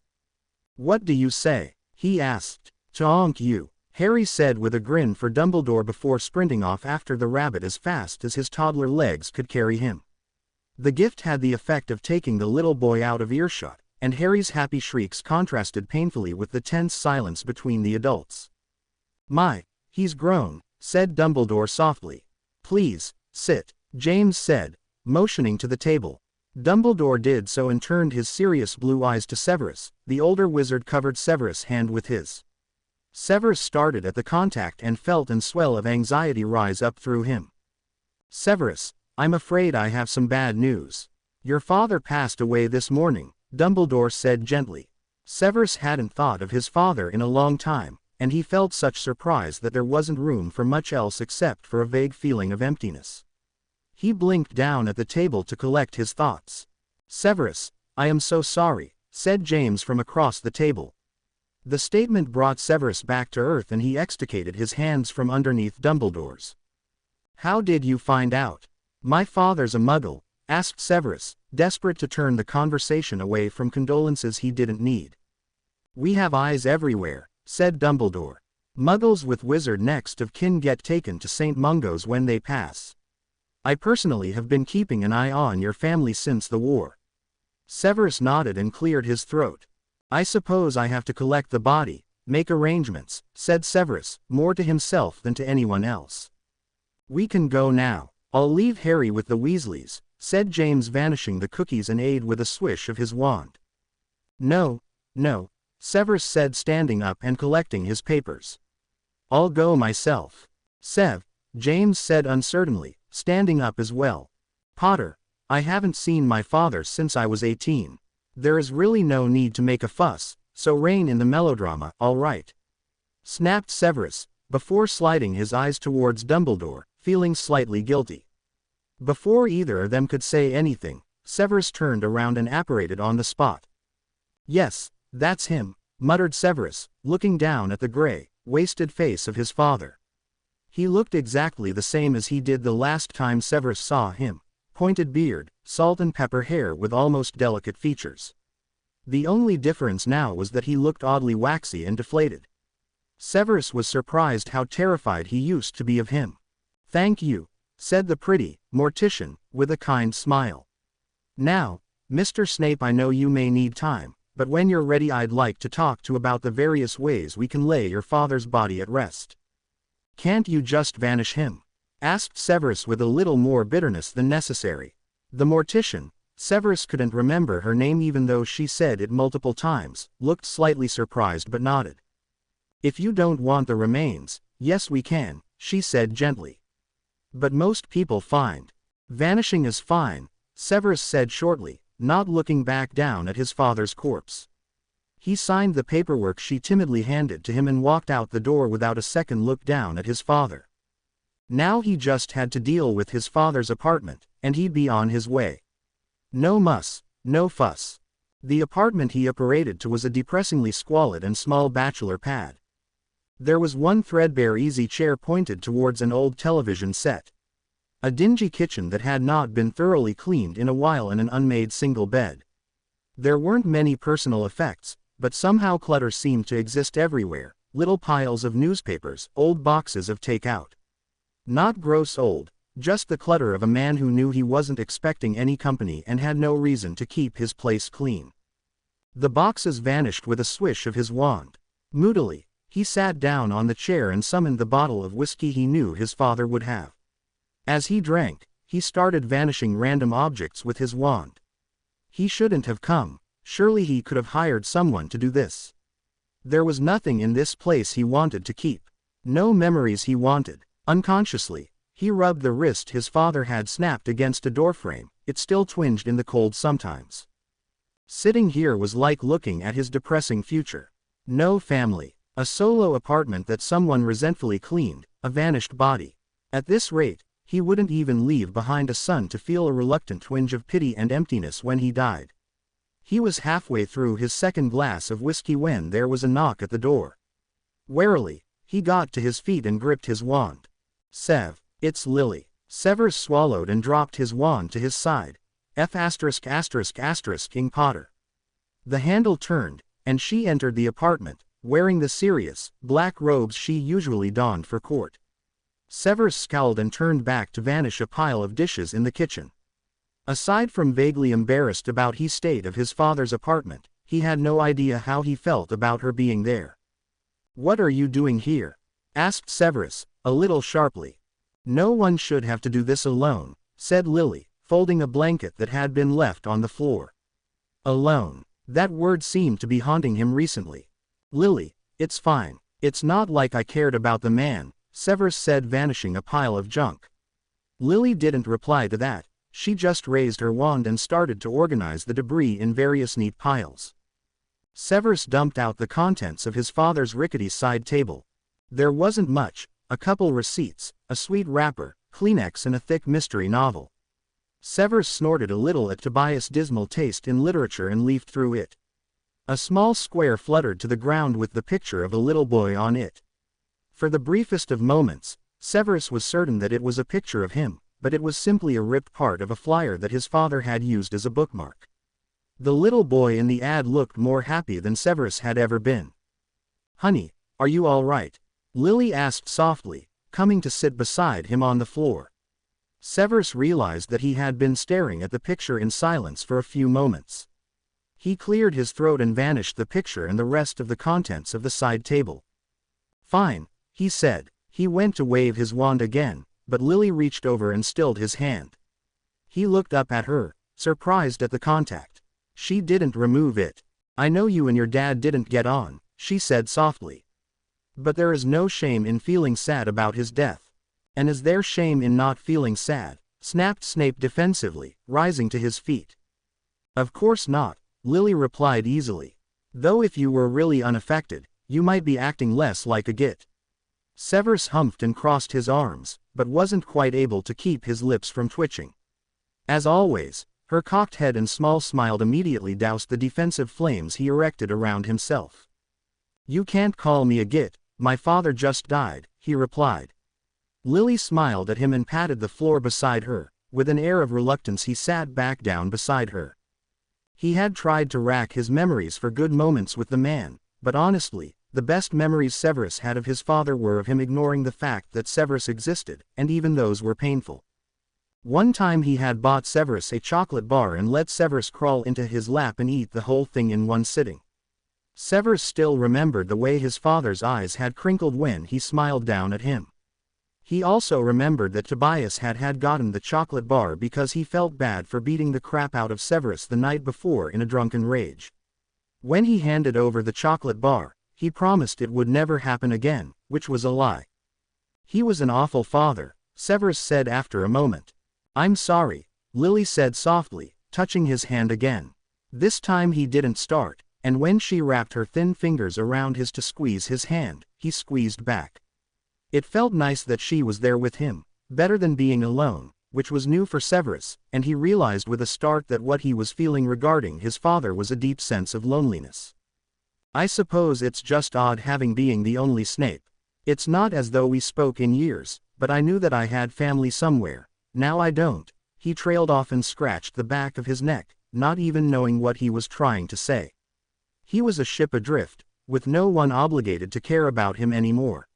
A: "What do you say?" he asked. "Tonk you," Harry said with a grin for Dumbledore before sprinting off after the rabbit as fast as his toddler legs could carry him. The gift had the effect of taking the little boy out of earshot, and Harry's happy shrieks contrasted painfully with the tense silence between the adults. "My, he's grown," said Dumbledore softly. "Please, sit," James said, motioning to the table. Dumbledore did so and turned his serious blue eyes to Severus. The older wizard covered Severus' hand with his. Severus started at the contact and felt an swell of anxiety rise up through him. "Severus, I'm afraid I have some bad news. Your father passed away this morning," Dumbledore said gently. Severus hadn't thought of his father in a long time, and he felt such surprise that there wasn't room for much else except for a vague feeling of emptiness. He blinked down at the table to collect his thoughts. "Severus, I am so sorry," said James from across the table. The statement brought Severus back to earth, and he extricated his hands from underneath Dumbledore's. "How did you find out?" "My father's a muggle," asked Severus, desperate to turn the conversation away from condolences he didn't need. "We have eyes everywhere," said Dumbledore. "Muggles with wizard next of kin get taken to St. Mungo's when they pass. I personally have been keeping an eye on your family since the war." Severus nodded and cleared his throat. "I suppose I have to collect the body, make arrangements," said Severus, more to himself than to anyone else. "We can go now. I'll leave Harry with the Weasleys," said James, vanishing the cookies and aid with a swish of his wand. No, Severus said, standing up and collecting his papers. "I'll go myself." "Sev," James said uncertainly, standing up as well. Potter, I haven't seen my father since I was 18. There is really no need to make a fuss, so rein in the melodrama, all right? Snapped Severus, before sliding his eyes towards Dumbledore, feeling slightly guilty. Before either of them could say anything, Severus turned around and apparated on the spot. Yes, that's him, muttered Severus, looking down at the gray, wasted face of his father. He looked exactly the same as he did the last time Severus saw him, pointed beard, salt and pepper hair with almost delicate features. The only difference now was that he looked oddly waxy and deflated. Severus was surprised how terrified he used to be of him. "Thank you," said the pretty mortician, with a kind smile. "Now, Mr. Snape, I know you may need time, but when you're ready I'd like to talk to about the various ways we can lay your father's body at rest." "Can't you just vanish him?" asked Severus with a little more bitterness than necessary. The mortician, Severus couldn't remember her name even though she said it multiple times, looked slightly surprised but nodded. "If you don't want the remains, yes we can," she said gently. "But most people find vanishing is fine," Severus said shortly, not looking back down at his father's corpse. He signed the paperwork she timidly handed to him and walked out the door without a second look down at his father. Now he just had to deal with his father's apartment, and he'd be on his way. No muss, no fuss. The apartment he apparated to was a depressingly squalid and small bachelor pad. There was one threadbare easy chair pointed towards an old television set. A dingy kitchen that had not been thoroughly cleaned in a while and an unmade single bed. There weren't many personal effects, but somehow clutter seemed to exist everywhere, little piles of newspapers, old boxes of takeout. Not gross old, just the clutter of a man who knew he wasn't expecting any company and had no reason to keep his place clean. The boxes vanished with a swish of his wand. Moodily, he sat down on the chair and summoned the bottle of whiskey he knew his father would have. As he drank, he started vanishing random objects with his wand. He shouldn't have come, surely he could have hired someone to do this. There was nothing in this place he wanted to keep. No memories he wanted. Unconsciously, he rubbed the wrist his father had snapped against a doorframe, it still twinged in the cold sometimes. Sitting here was like looking at his depressing future. No family, a solo apartment that someone resentfully cleaned, a vanished body. At this rate, he wouldn't even leave behind a son to feel a reluctant twinge of pity and emptiness when he died. He was halfway through his second glass of whiskey when there was a knock at the door. Warily, he got to his feet and gripped his wand. "Sev, it's Lily." Severus swallowed and dropped his wand to his side. King Potter. The handle turned, and she entered the apartment, wearing the serious, black robes she usually donned for court. Severus scowled and turned back to vanish a pile of dishes in the kitchen. Aside from vaguely embarrassed about his state of his father's apartment, he had no idea how he felt about her being there. "What are you doing here?" asked Severus, a little sharply. "No one should have to do this alone," said Lily, folding a blanket that had been left on the floor. Alone. That word seemed to be haunting him recently. "Lily, it's fine. It's not like I cared about the man," Severus said, vanishing a pile of junk. Lily didn't reply to that, she just raised her wand and started to organize the debris in various neat piles. Severus dumped out the contents of his father's rickety side table. There wasn't much, a couple receipts, a sweet wrapper, Kleenex and a thick mystery novel. Severus snorted a little at Tobias' dismal taste in literature and leafed through it. A small square fluttered to the ground with the picture of a little boy on it. For the briefest of moments, Severus was certain that it was a picture of him, but it was simply a ripped part of a flyer that his father had used as a bookmark. The little boy in the ad looked more happy than Severus had ever been. "Honey, are you all right?" Lily asked softly, coming to sit beside him on the floor. Severus realized that he had been staring at the picture in silence for a few moments. He cleared his throat and vanished the picture and the rest of the contents of the side table. "Fine," he said. He went to wave his wand again, but Lily reached over and stilled his hand. He looked up at her, surprised at the contact. She didn't remove it. "I know you and your dad didn't get on," she said softly. "But there is no shame in feeling sad about his death. And is there shame in not feeling sad?" snapped Snape defensively, rising to his feet. Of course not, Lily replied easily. Though if you were really unaffected, you might be acting less like a git. Severus humphed and crossed his arms, but wasn't quite able to keep his lips from twitching. As always, her cocked head and small smile immediately doused the defensive flames he erected around himself. You can't call me a git, my father just died, he replied. Lily smiled at him and patted the floor beside her. With an air of reluctance he sat back down beside her. He had tried to rack his memories for good moments with the man, but honestly, the best memories Severus had of his father were of him ignoring the fact that Severus existed, and even those were painful. One time he had bought Severus a chocolate bar and let Severus crawl into his lap and eat the whole thing in one sitting. Severus still remembered the way his father's eyes had crinkled when he smiled down at him. He also remembered that Tobias had gotten the chocolate bar because he felt bad for beating the crap out of Severus the night before in a drunken rage. When he handed over the chocolate bar, he promised it would never happen again, which was a lie. He was an awful father, Severus said after a moment. I'm sorry, Lily said softly, touching his hand again. This time he didn't start, and when she wrapped her thin fingers around his to squeeze his hand, he squeezed back. It felt nice that she was there with him, better than being alone, which was new for Severus, and he realized with a start that what he was feeling regarding his father was a deep sense of loneliness. I suppose it's just odd having being the only Snape. It's not as though we spoke in years, but I knew that I had family somewhere. Now I don't. He trailed off and scratched the back of his neck, not even knowing what he was trying to say. He was a ship adrift, with no one obligated to care about him anymore.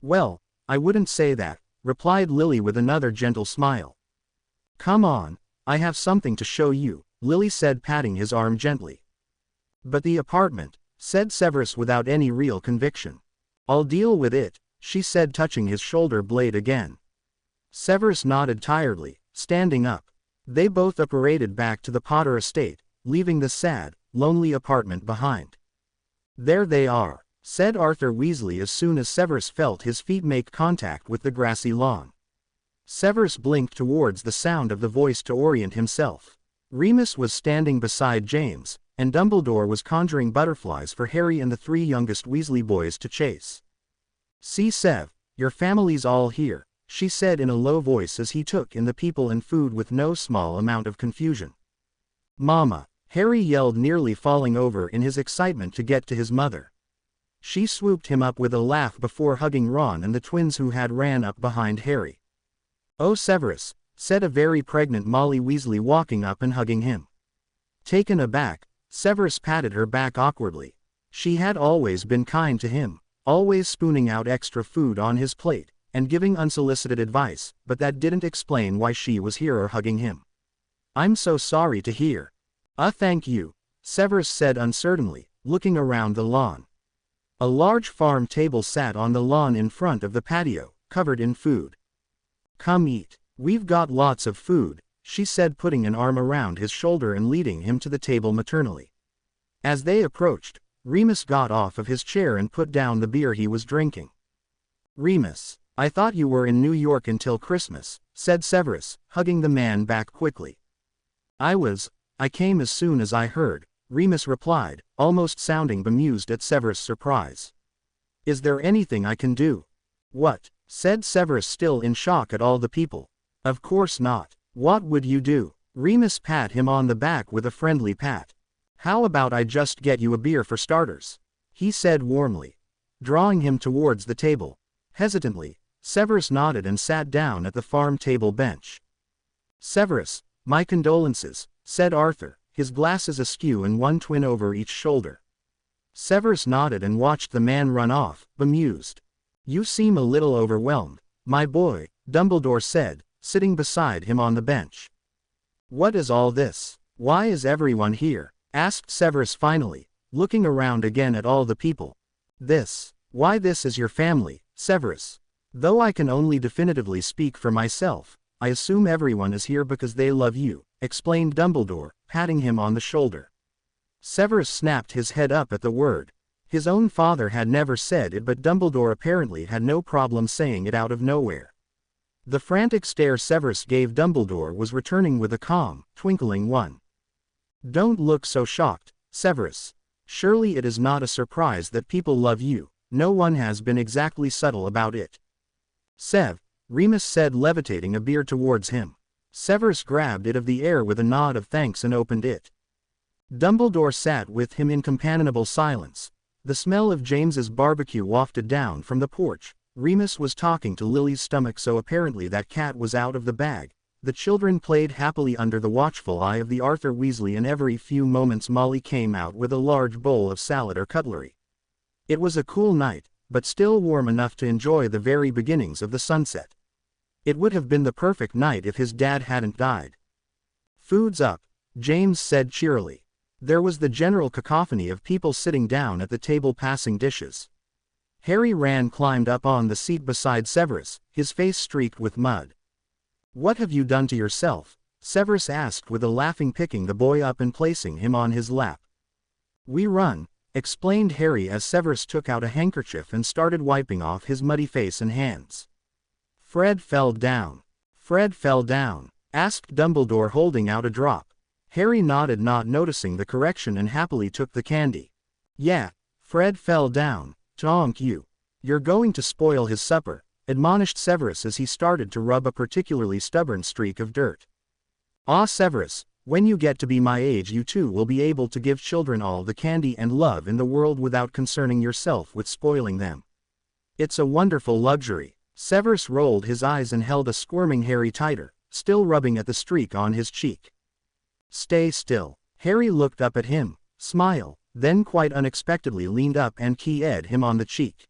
A: Well, I wouldn't say that, replied Lily with another gentle smile. Come on, I have something to show you, Lily said, patting his arm gently. But the apartment, said Severus without any real conviction. I'll deal with it, she said, touching his shoulder blade again. Severus nodded tiredly, standing up. They both paraded back to the Potter estate, leaving the sad, lonely apartment behind. There they are, said Arthur Weasley as soon as Severus felt his feet make contact with the grassy lawn. Severus blinked towards the sound of the voice to orient himself. Remus was standing beside James, and Dumbledore was conjuring butterflies for Harry and the three youngest Weasley boys to chase. See Sev, your family's all here, she said in a low voice as he took in the people and food with no small amount of confusion. Mama, Harry yelled, nearly falling over in his excitement to get to his mother. She swooped him up with a laugh before hugging Ron and the twins who had ran up behind Harry. Oh Severus, said a very pregnant Molly Weasley walking up and hugging him. Taken aback, Severus patted her back awkwardly. She had always been kind to him, always spooning out extra food on his plate, and giving unsolicited advice, but that didn't explain why she was here or hugging him. I'm so sorry to hear. Thank you, Severus said uncertainly, looking around the lawn. A large farm table sat on the lawn in front of the patio, covered in food. Come eat, we've got lots of food, she said, putting an arm around his shoulder and leading him to the table maternally. As they approached, Remus got off of his chair and put down the beer he was drinking. Remus, I thought you were in New York until Christmas, said Severus, hugging the man back quickly. I came as soon as I heard, Remus replied, almost sounding bemused at Severus' surprise. Is there anything I can do? What? Said Severus, still in shock at all the people. Of course not. What would you do? Remus pat him on the back with a friendly pat. How about I just get you a beer for starters? He said warmly, drawing him towards the table. Hesitantly, Severus nodded and sat down at the farm table bench. Severus, my condolences, said Arthur, his glasses askew and one twin over each shoulder. Severus nodded and watched the man run off, bemused. You seem a little overwhelmed, my boy, Dumbledore said, sitting beside him on the bench. What is all this? Why is everyone here? Asked Severus finally, looking around again at all the people. Why this is your family, Severus. Though I can only definitively speak for myself, I assume everyone is here because they love you, explained Dumbledore, patting him on the shoulder. Severus snapped his head up at the word. His own father had never said it, but Dumbledore apparently had no problem saying it out of nowhere. The frantic stare Severus gave Dumbledore was returning with a calm, twinkling one. Don't look so shocked, Severus. Surely it is not a surprise that people love you, no one has been exactly subtle about it. Sev, Remus said, levitating a beer towards him. Severus grabbed it of the air with a nod of thanks and opened it. Dumbledore sat with him in companionable silence. The smell of James's barbecue wafted down from the porch. Remus was talking to Lily's stomach, so apparently that cat was out of the bag. The children played happily under the watchful eye of the Arthur Weasley, and every few moments Molly came out with a large bowl of salad or cutlery. It was a cool night, but still warm enough to enjoy the very beginnings of the sunset. It would have been the perfect night if his dad hadn't died. Food's up, James said cheerily. There was the general cacophony of people sitting down at the table passing dishes. Harry climbed up on the seat beside Severus, his face streaked with mud. What have you done to yourself? Severus asked with a laughing, picking the boy up and placing him on his lap. We run, explained Harry as Severus took out a handkerchief and started wiping off his muddy face and hands. Fred fell down. Fred fell down, asked Dumbledore, holding out a drop. Harry nodded, not noticing the correction, and happily took the candy. Yeah, Fred fell down. Tonk you. You're going to spoil his supper, admonished Severus as he started to rub a particularly stubborn streak of dirt. Ah, Severus, when you get to be my age you too will be able to give children all the candy and love in the world without concerning yourself with spoiling them. It's a wonderful luxury. Severus rolled his eyes and held a squirming Harry tighter, still rubbing at the streak on his cheek. Stay still. Harry looked up at him, smiled, then quite unexpectedly leaned up and kissed him on the cheek.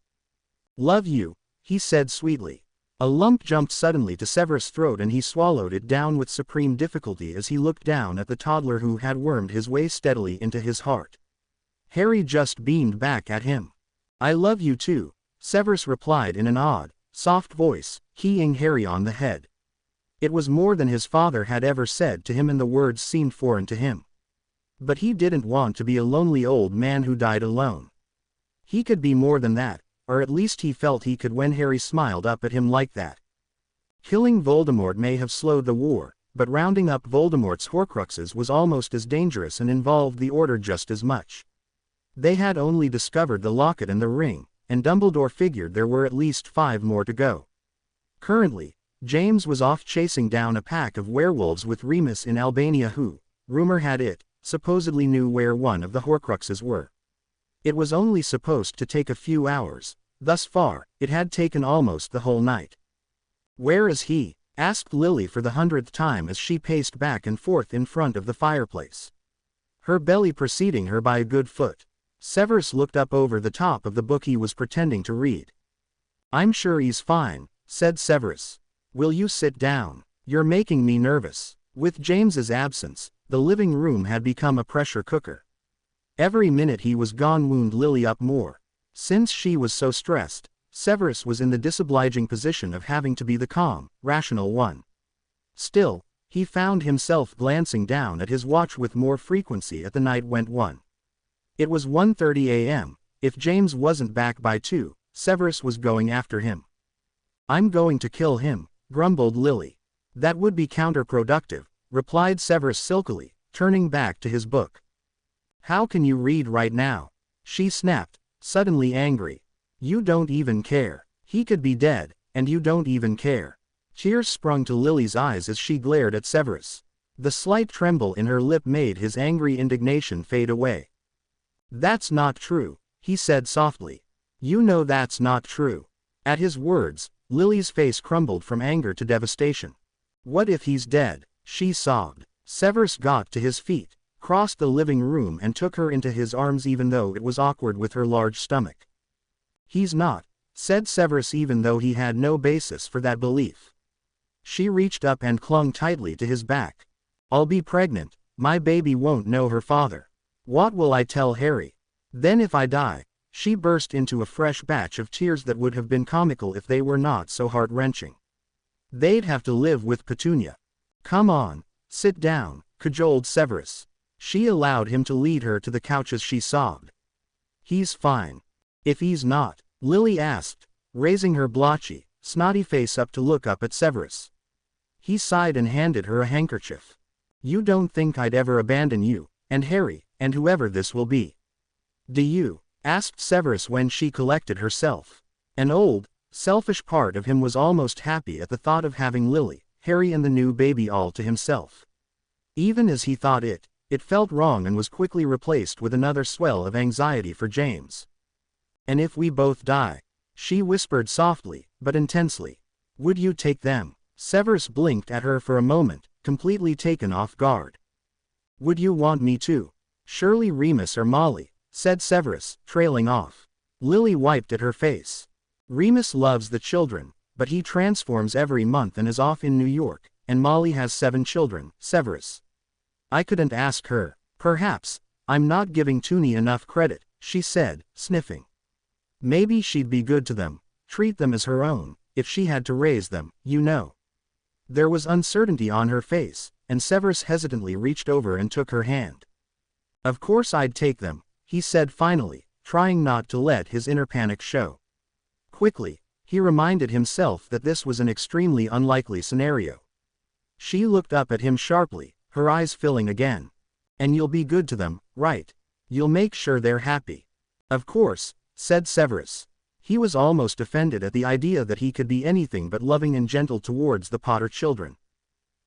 A: Love you, he said sweetly. A lump jumped suddenly to Severus' throat and he swallowed it down with supreme difficulty as he looked down at the toddler who had wormed his way steadily into his heart. Harry just beamed back at him. I love you too, Severus replied in an odd, soft voice, keying Harry on the head. It was more than his father had ever said to him, and the words seemed foreign to him. But he didn't want to be a lonely old man who died alone. He could be more than that, or at least he felt he could when Harry smiled up at him like that. Killing Voldemort may have slowed the war, but rounding up Voldemort's Horcruxes was almost as dangerous and involved the Order just as much. They had only discovered the locket and the ring, and Dumbledore figured there were at least 5 more to go. Currently, James was off chasing down a pack of werewolves with Remus in Albania, who, rumor had it, supposedly knew where one of the Horcruxes were. It was only supposed to take a few hours. Thus far, it had taken almost the whole night. Where is he? Asked Lily for the 100th time as she paced back and forth in front of the fireplace, her belly preceding her by a good foot. Severus looked up over the top of the book he was pretending to read. I'm sure he's fine, said Severus. Will you sit down? You're making me nervous. With James's absence, the living room had become a pressure cooker. Every minute he was gone wound Lily up more. Since she was so stressed, Severus was in the disobliging position of having to be the calm, rational one. Still, he found himself glancing down at his watch with more frequency as the night went on. It was 1:30 a.m. If James wasn't back by 2, Severus was going after him. I'm going to kill him, grumbled Lily. That would be counterproductive, replied Severus silkily, turning back to his book. How can you read right now? She snapped, suddenly angry. You don't even care. He could be dead, and you don't even care. Tears sprung to Lily's eyes as she glared at Severus. The slight tremble in her lip made his angry indignation fade away. That's not true, he said softly. You know that's not true. At his words, Lily's face crumbled from anger to devastation. What if he's dead? She sobbed. Severus got to his feet, crossed the living room and took her into his arms even though it was awkward with her large stomach. He's not, said Severus even though he had no basis for that belief. She reached up and clung tightly to his back. I'll be pregnant, my baby won't know her father. What will I tell Harry? Then if I die? She burst into a fresh batch of tears that would have been comical if they were not so heart-wrenching. They'd have to live with Petunia. Come on, sit down, cajoled Severus. She allowed him to lead her to the couch as she sobbed. He's fine. If he's not, Lily asked, raising her blotchy, snotty face up to look up at Severus. He sighed and handed her a handkerchief. "You don't think I'd ever abandon you, and Harry, and whoever this will be, do you?" asked Severus when she collected herself. An old, selfish part of him was almost happy at the thought of having Lily, Harry and the new baby all to himself. Even as he thought it felt wrong and was quickly replaced with another swell of anxiety for James. "And if we both die?" she whispered softly, but intensely. "Would you take them?" Severus blinked at her for a moment, completely taken off guard. "Would you want me to?" "Surely Remus or Molly," said Severus, trailing off. Lily wiped at her face. "Remus loves the children, but he transforms every month and is off in New York, and Molly has 7 children, Severus. I couldn't ask her." "Perhaps I'm not giving Toonie enough credit," she said, sniffing. "Maybe she'd be good to them, treat them as her own, if she had to raise them, you know." There was uncertainty on her face, and Severus hesitantly reached over and took her hand. "Of course I'd take them," he said finally, trying not to let his inner panic show. Quickly, he reminded himself that this was an extremely unlikely scenario. She looked up at him sharply, her eyes filling again. "And you'll be good to them, right? You'll make sure they're happy?" "Of course," said Severus. He was almost offended at the idea that he could be anything but loving and gentle towards the Potter children.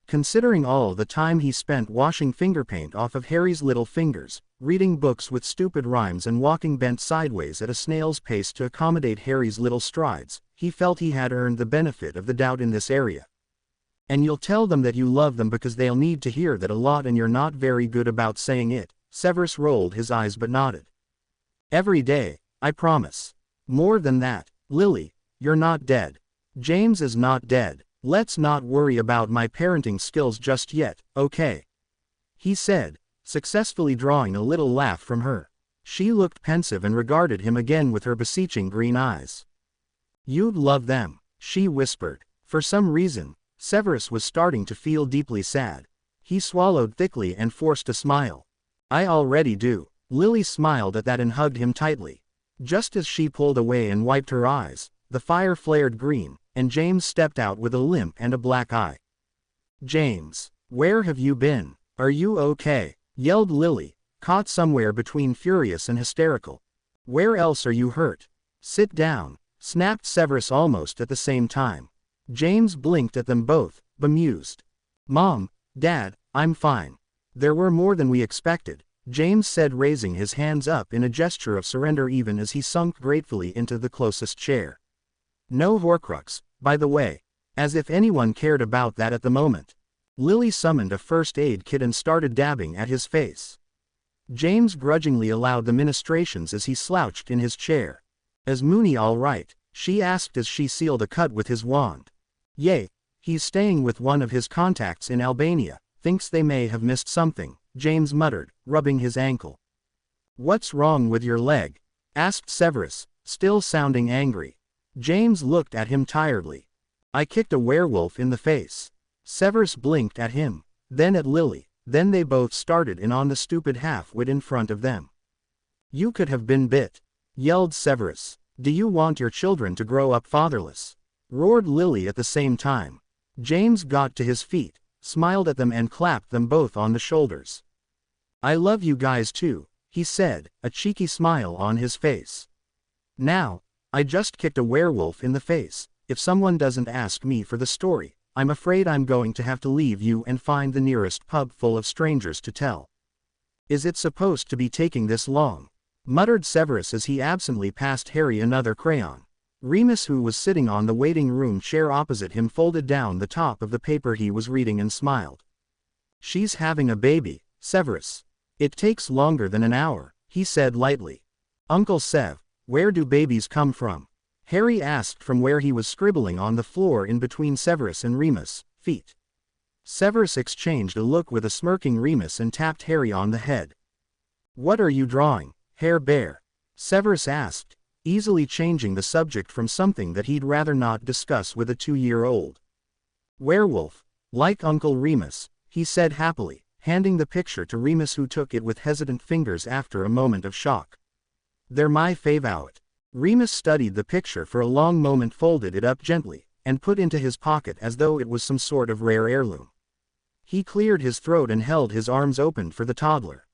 A: Considering all the time he spent washing finger paint off of Harry's little fingers, reading books with stupid rhymes and walking bent sideways at a snail's pace to accommodate Harry's little strides, he felt he had earned the benefit of the doubt in this area. "And you'll tell them that you love them because they'll need to hear that a lot and you're not very good about saying it." Severus rolled his eyes but nodded. "Every day, I promise. More than that, Lily, you're not dead. James is not dead. Let's not worry about my parenting skills just yet, okay?" he said, successfully drawing a little laugh from her. She looked pensive and regarded him again with her beseeching green eyes. "You'd love them," she whispered. For some reason, Severus was starting to feel deeply sad. He swallowed thickly and forced a smile. "I already do." Lily smiled at that and hugged him tightly. Just as she pulled away and wiped her eyes, the fire flared green, and James stepped out with a limp and a black eye. "James, where have you been? Are you okay?" yelled Lily, caught somewhere between furious and hysterical. "Where else are you hurt?" "Sit down," snapped Severus almost at the same time. James blinked at them both, bemused. "Mom, Dad, I'm fine." "There were more than we expected," James said, raising his hands up in a gesture of surrender even as he sunk gratefully into the closest chair. "No Horcrux, by the way. As if anyone cared about that at the moment." Lily summoned a first aid kit and started dabbing at his face. James grudgingly allowed the ministrations as he slouched in his chair. "Is Mooney all right?" she asked as she sealed a cut with his wand. "Yay, he's staying with one of his contacts in Albania, thinks they may have missed something," James muttered, rubbing his ankle. "What's wrong with your leg?" asked Severus, still sounding angry. James looked at him tiredly. "I kicked a werewolf in the face." Severus blinked at him, then at Lily, then they both started in on the stupid half-wit in front of them. "You could have been bit," yelled Severus. "Do you want your children to grow up fatherless?" roared Lily at the same time. James got to his feet, smiled at them and clapped them both on the shoulders. "I love you guys too," he said, a cheeky smile on his face. "Now, I just kicked a werewolf in the face. If someone doesn't ask me for the story, I'm afraid I'm going to have to leave you and find the nearest pub full of strangers to tell." "Is it supposed to be taking this long?" muttered Severus as he absently passed Harry another crayon. Remus, who was sitting on the waiting room chair opposite him, folded down the top of the paper he was reading and smiled. "She's having a baby, Severus. It takes longer than an hour," he said lightly. "Uncle Sev, where do babies come from?" Harry asked from where he was scribbling on the floor in between Severus and Remus' feet. Severus exchanged a look with a smirking Remus and tapped Harry on the head. "What are you drawing, Hair Bear?" Severus asked, easily changing the subject from something that he'd rather not discuss with a 2-year-old. "Werewolf, like Uncle Remus," he said happily, handing the picture to Remus, who took it with hesitant fingers after a moment of shock. "They're my favourite." Remus studied the picture for a long moment, folded it up gently, and put into his pocket as though it was some sort of rare heirloom. He cleared his throat and held his arms open for the toddler.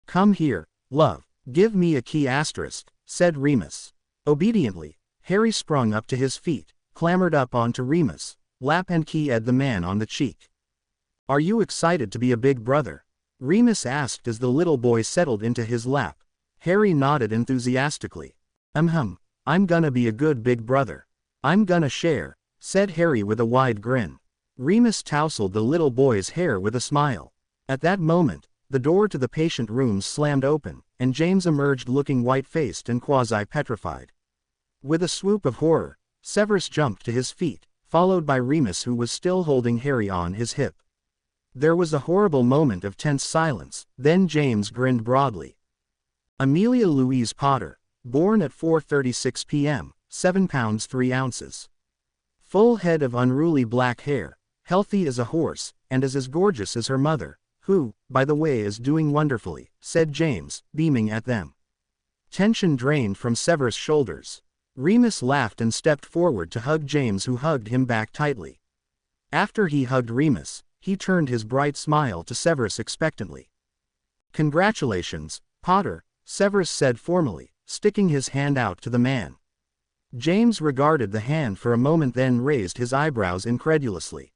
A: "Come here, love, give me a key asterisk," said Remus. Obediently, Harry sprung up to his feet, clambered up onto Remus' lap and keyed the man on the cheek. "Are you excited to be a big brother?" Remus asked as the little boy settled into his lap. Harry nodded enthusiastically. I'm gonna be a good big brother. I'm gonna share," said Harry with a wide grin. Remus tousled the little boy's hair with a smile. At that moment, the door to the patient room slammed open, and James emerged looking white-faced and quasi-petrified. With a swoop of horror, Severus jumped to his feet, followed by Remus, who was still holding Harry on his hip. There was a horrible moment of tense silence, then James grinned broadly. Amelia Louise Potter, born at 4:36 p.m., 7 pounds 3 ounces. Full head of unruly black hair, healthy as a horse, and as gorgeous as her mother, who, by the way, is doing wonderfully, said James, beaming at them. Tension drained from Severus' shoulders. Remus laughed and stepped forward to hug James, who hugged him back tightly. After he hugged Remus, he turned his bright smile to Severus expectantly. "Congratulations, Potter," Severus said formally, sticking his hand out to the man. James regarded the hand for a moment, then raised his eyebrows incredulously.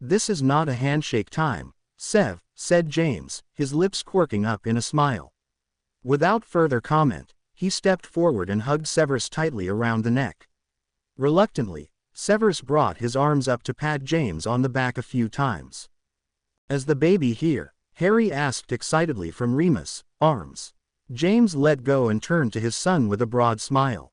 A: "This is not a handshake time, Sev," said James, his lips quirking up in a smile. Without further comment, he stepped forward and hugged Severus tightly around the neck. Reluctantly, Severus brought his arms up to pat James on the back a few times. "Is the baby here?" Harry asked excitedly from Remus' arms. James let go and turned to his son with a broad smile.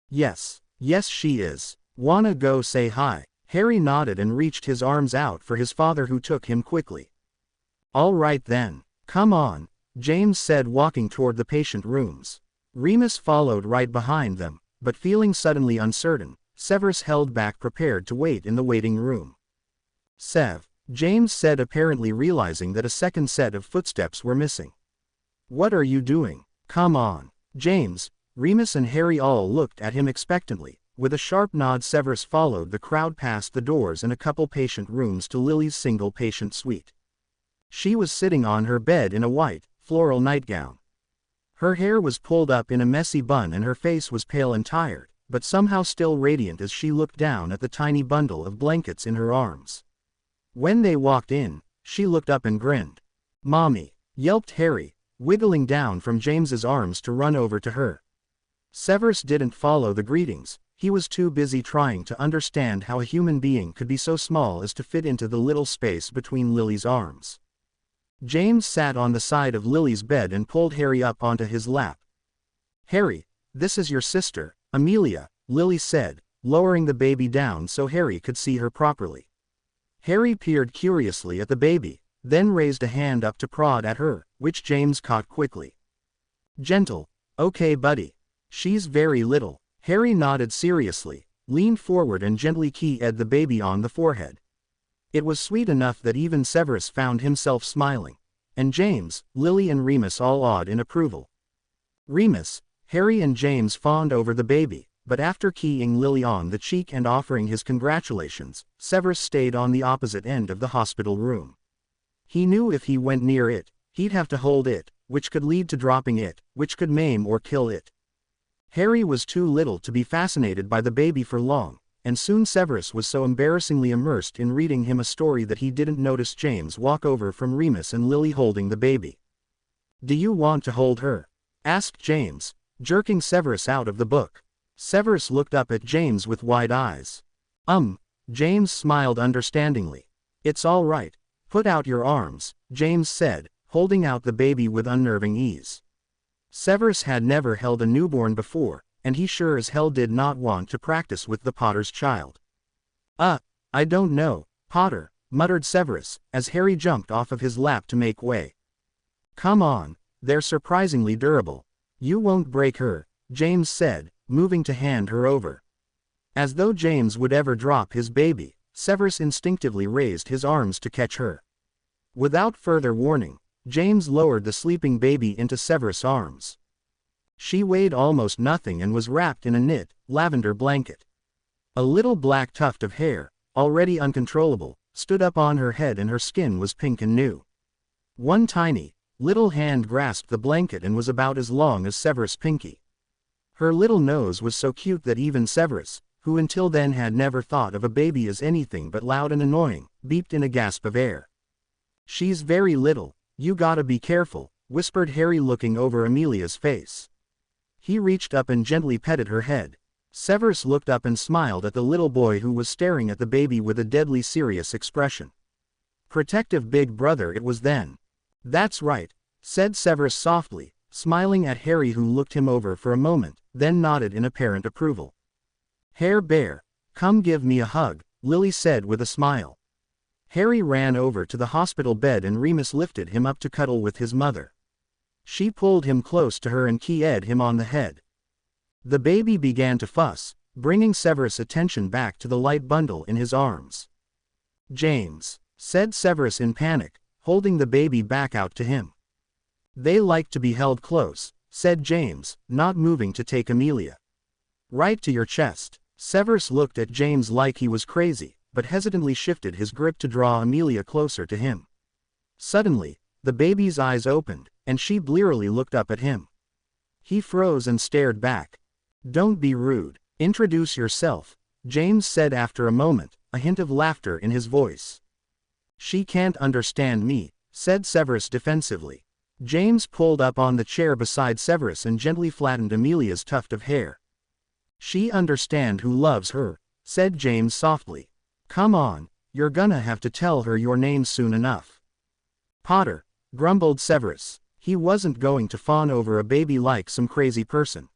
A: Yes, she is. Wanna go say hi?" Harry nodded and reached his arms out for his father, who took him quickly. "All right then, come on," James said, walking toward the patient rooms. Remus followed right behind them, but feeling suddenly uncertain, Severus held back, prepared to wait in the waiting room. "Sev," James said, apparently realizing that a second set of footsteps were missing. "What are you doing? Come on." James, Remus and Harry all looked at him expectantly. With a sharp nod, Severus followed the crowd past the doors and a couple patient rooms to Lily's single patient suite. She was sitting on her bed in a white, floral nightgown. Her hair was pulled up in a messy bun and her face was pale and tired, but somehow still radiant as she looked down at the tiny bundle of blankets in her arms. When they walked in, she looked up and grinned. "Mommy," yelped Harry, wiggling down from James's arms to run over to her. Severus didn't follow the greetings. He was too busy trying to understand how a human being could be so small as to fit into the little space between Lily's arms. James sat on the side of Lily's bed and pulled Harry up onto his lap. "Harry, this is your sister, Amelia," Lily said, lowering the baby down so Harry could see her properly. Harry peered curiously at the baby, then raised a hand up to prod at her, which James caught quickly. "Gentle, okay buddy. She's very little." Harry nodded seriously, leaned forward and gently keyed the baby on the forehead. It was sweet enough that even Severus found himself smiling, and James, Lily and Remus all awed in approval. Remus, Harry and James fawned over the baby, but after keying Lily on the cheek and offering his congratulations, Severus stayed on the opposite end of the hospital room. He knew if he went near it, he'd have to hold it, which could lead to dropping it, which could maim or kill it. Harry was too little to be fascinated by the baby for long, and soon Severus was so embarrassingly immersed in reading him a story that he didn't notice James walk over from Remus and Lily holding the baby. "Do you want to hold her?" asked James, jerking Severus out of the book. Severus looked up at James with wide eyes. James smiled understandingly. "It's all right. Put out your arms," James said, holding out the baby with unnerving ease. Severus had never held a newborn before, and he sure as hell did not want to practice with the Potter's child. I don't know, Potter," muttered Severus, as Harry jumped off of his lap to make way. "Come on, they're surprisingly durable. You won't break her," James said, moving to hand her over. As though James would ever drop his baby, Severus instinctively raised his arms to catch her. Without further warning, James lowered the sleeping baby into Severus' arms. She weighed almost nothing and was wrapped in a knit, lavender blanket. A little black tuft of hair, already uncontrollable, stood up on her head and her skin was pink and new. One tiny, little hand grasped the blanket and was about as long as Severus' pinky. Her little nose was so cute that even Severus, who until then had never thought of a baby as anything but loud and annoying, beeped in a gasp of air. "She's very little, you gotta be careful," whispered Harry looking over Amelia's face. He reached up and gently petted her head. Severus looked up and smiled at the little boy who was staring at the baby with a deadly serious expression. Protective big brother it was then. "That's right," said Severus softly, smiling at Harry who looked him over for a moment, then nodded in apparent approval. "Hair Bear, come give me a hug," Lily said with a smile. Harry ran over to the hospital bed and Remus lifted him up to cuddle with his mother. She pulled him close to her and kissed him on the head. The baby began to fuss, bringing Severus' attention back to the light bundle in his arms. "James," said Severus in panic, holding the baby back out to him. "They like to be held close," said James, not moving to take Amelia. "Right to your chest." Severus looked at James like he was crazy, but hesitantly shifted his grip to draw Amelia closer to him. Suddenly, the baby's eyes opened, and she blearily looked up at him. He froze and stared back. "Don't be rude. Introduce yourself," James said after a moment, a hint of laughter in his voice. "She can't understand me," said Severus defensively. James pulled up on the chair beside Severus and gently flattened Amelia's tuft of hair. "She understand who loves her," said James softly. "Come on, you're gonna have to tell her your name soon enough." "Potter," grumbled Severus. He wasn't going to fawn over a baby like some crazy person.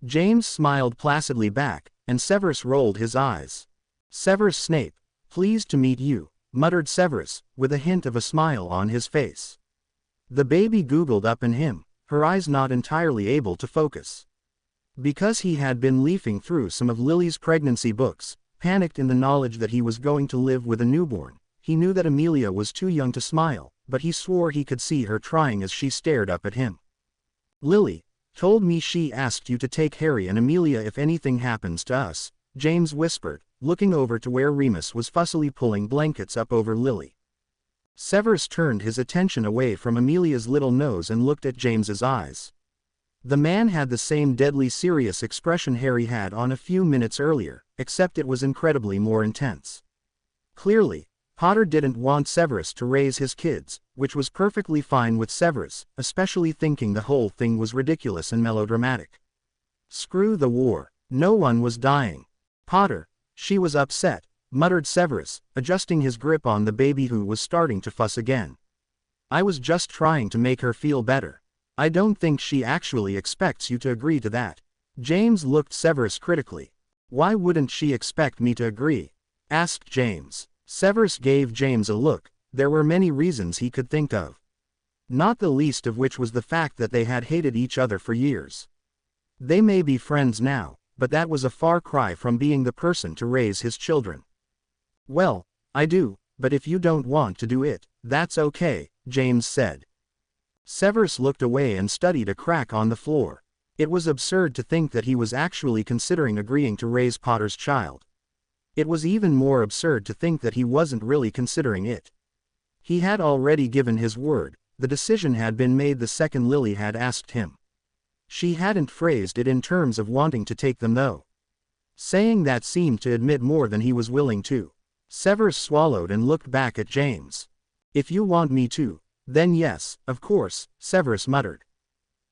A: James smiled placidly back, and Severus rolled his eyes. "Severus Snape, pleased to meet you," muttered Severus, with a hint of a smile on his face. The baby googled up at him, her eyes not entirely able to focus. Because he had been leafing through some of Lily's pregnancy books, panicked in the knowledge that he was going to live with a newborn, he knew that Amelia was too young to smile, but he swore he could see her trying as she stared up at him. "Lily told me she asked you to take Harry and Amelia if anything happens to us," James whispered, looking over to where Remus was fussily pulling blankets up over Lily. Severus turned his attention away from Amelia's little nose and looked at James's eyes. The man had the same deadly serious expression Harry had on a few minutes earlier, except it was incredibly more intense. Clearly, Potter didn't want Severus to raise his kids, which was perfectly fine with Severus, especially thinking the whole thing was ridiculous and melodramatic. Screw the war. No one was dying. "Potter, she was upset," muttered Severus, adjusting his grip on the baby who was starting to fuss again. "I was just trying to make her feel better. I don't think she actually expects you to agree to that." James looked Severus critically. "Why wouldn't she expect me to agree?" asked James. Severus gave James a look. There were many reasons he could think of. Not the least of which was the fact that they had hated each other for years. They may be friends now, but that was a far cry from being the person to raise his children. "Well, I do, but if you don't want to do it, that's okay," James said. Severus looked away and studied a crack on the floor. It was absurd to think that he was actually considering agreeing to raise Potter's child. It was even more absurd to think that he wasn't really considering it. He had already given his word, the decision had been made the second Lily had asked him. She hadn't phrased it in terms of wanting to take them though. Saying that seemed to admit more than he was willing to. Severus swallowed and looked back at James. "If you want me to, then yes, of course," Severus muttered.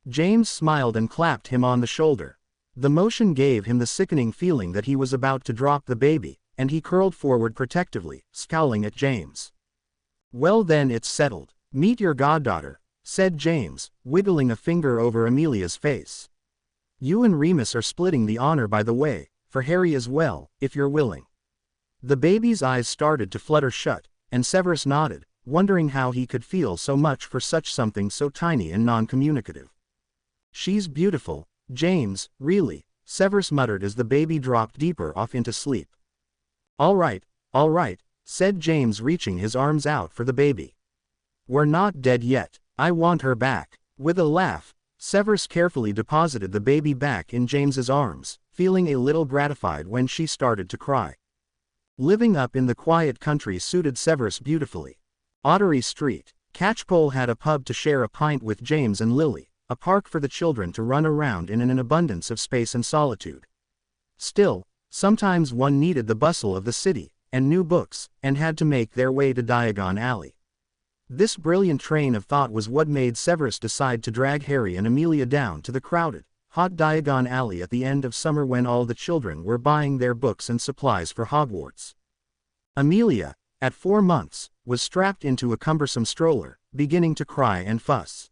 A: James smiled and clapped him on the shoulder. The motion gave him the sickening feeling that he was about to drop the baby, and he curled forward protectively, scowling at James. "Well then it's settled. Meet your goddaughter," said James, wiggling a finger over Amelia's face. "You and Remus are splitting the honor by the way, for Harry as well, if you're willing." The baby's eyes started to flutter shut, and Severus nodded, wondering how he could feel so much for such something so tiny and non-communicative. "She's beautiful, James, really," Severus muttered as the baby dropped deeper off into sleep. All right," said James reaching his arms out for the baby. "We're not dead yet. I want her back." With a laugh, Severus carefully deposited the baby back in James's arms, feeling a little gratified when she started to cry. Living up in the quiet country suited Severus beautifully. Ottery Street. Catchpole had a pub to share a pint with James and Lily, a park for the children to run around in an abundance of space and solitude. Still, sometimes one needed the bustle of the city, and new books, and had to make their way to Diagon Alley. This brilliant train of thought was what made Severus decide to drag Harry and Amelia down to the crowded, hot Diagon Alley at the end of summer when all the children were buying their books and supplies for Hogwarts. Amelia, at 4 months, was strapped into a cumbersome stroller, beginning to cry and fuss.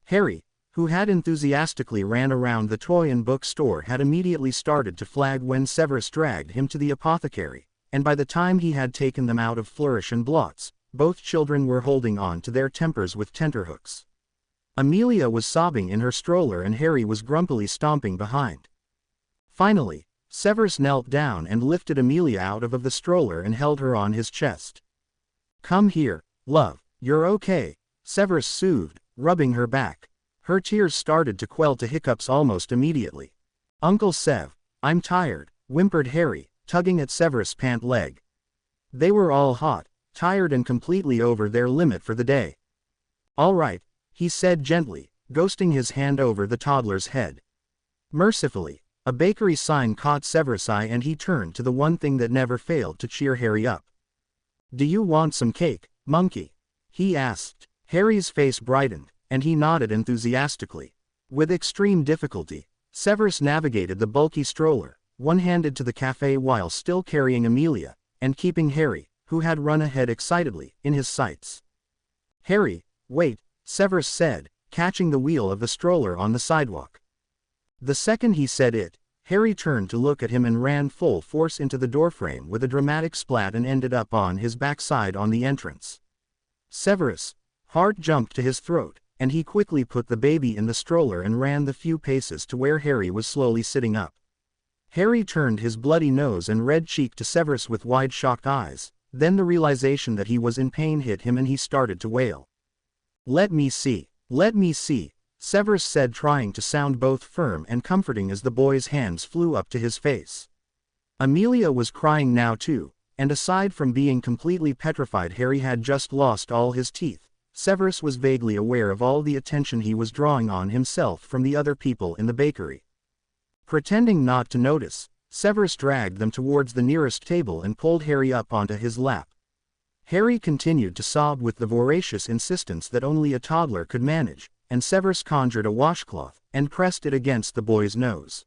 A: Harry, who had enthusiastically ran around the toy and book store, had immediately started to flag when Severus dragged him to the apothecary, and by the time he had taken them out of Flourish and Blots, both children were holding on to their tempers with tenterhooks. Amelia was sobbing in her stroller and Harry was grumpily stomping behind. Finally, Severus knelt down and lifted Amelia out of the stroller and held her on his chest. "Come here, love, you're okay," Severus soothed, rubbing her back. Her tears started to quell to hiccups almost immediately. "Uncle Sev, I'm tired," whimpered Harry, tugging at Severus' pant leg. They were all hot, tired and completely over their limit for the day. "All right," he said gently, ghosting his hand over the toddler's head. Mercifully, a bakery sign caught Severus' eye and he turned to the one thing that never failed to cheer Harry up. "Do you want some cake, monkey?" he asked. Harry's face brightened, and he nodded enthusiastically. With extreme difficulty, Severus navigated the bulky stroller, one-handed to the cafe while still carrying Amelia, and keeping Harry, who had run ahead excitedly, in his sights. "Harry, wait," Severus said, catching the wheel of the stroller on the sidewalk. The second he said it, Harry turned to look at him and ran full force into the doorframe with a dramatic splat and ended up on his backside on the entrance. Severus' heart jumped to his throat, and he quickly put the baby in the stroller and ran the few paces to where Harry was slowly sitting up. Harry turned his bloody nose and red cheek to Severus with wide shocked eyes, then the realization that he was in pain hit him and he started to wail. Let me see, Severus said, trying to sound both firm and comforting as the boy's hands flew up to his face. Amelia was crying now too, and aside from being completely petrified Harry had just lost all his teeth, Severus was vaguely aware of all the attention he was drawing on himself from the other people in the bakery. Pretending not to notice, Severus dragged them towards the nearest table and pulled Harry up onto his lap. Harry continued to sob with the voracious insistence that only a toddler could manage, and Severus conjured a washcloth, and pressed it against the boy's nose.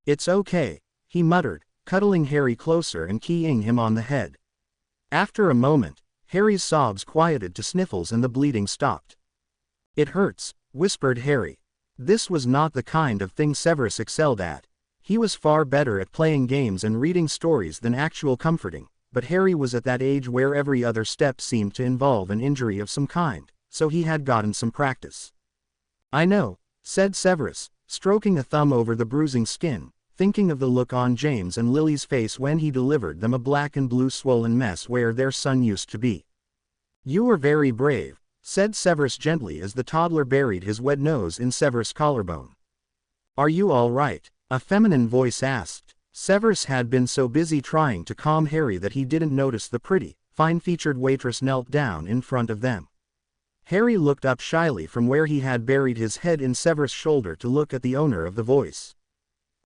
A: "It's okay," he muttered, cuddling Harry closer and keying him on the head. After a moment, Harry's sobs quieted to sniffles and the bleeding stopped. "It hurts," whispered Harry. This was not the kind of thing Severus excelled at. He was far better at playing games and reading stories than actual comforting, but Harry was at that age where every other step seemed to involve an injury of some kind, so he had gotten some practice. "I know," said Severus, stroking a thumb over the bruising skin, thinking of the look on James and Lily's face when he delivered them a black and blue swollen mess where their son used to be. "You were very brave," said Severus gently as the toddler buried his wet nose in Severus' collarbone. "Are you all right?" a feminine voice asked. Severus had been so busy trying to calm Harry that he didn't notice the pretty, fine-featured waitress knelt down in front of them. Harry looked up shyly from where he had buried his head in Severus' shoulder to look at the owner of the voice.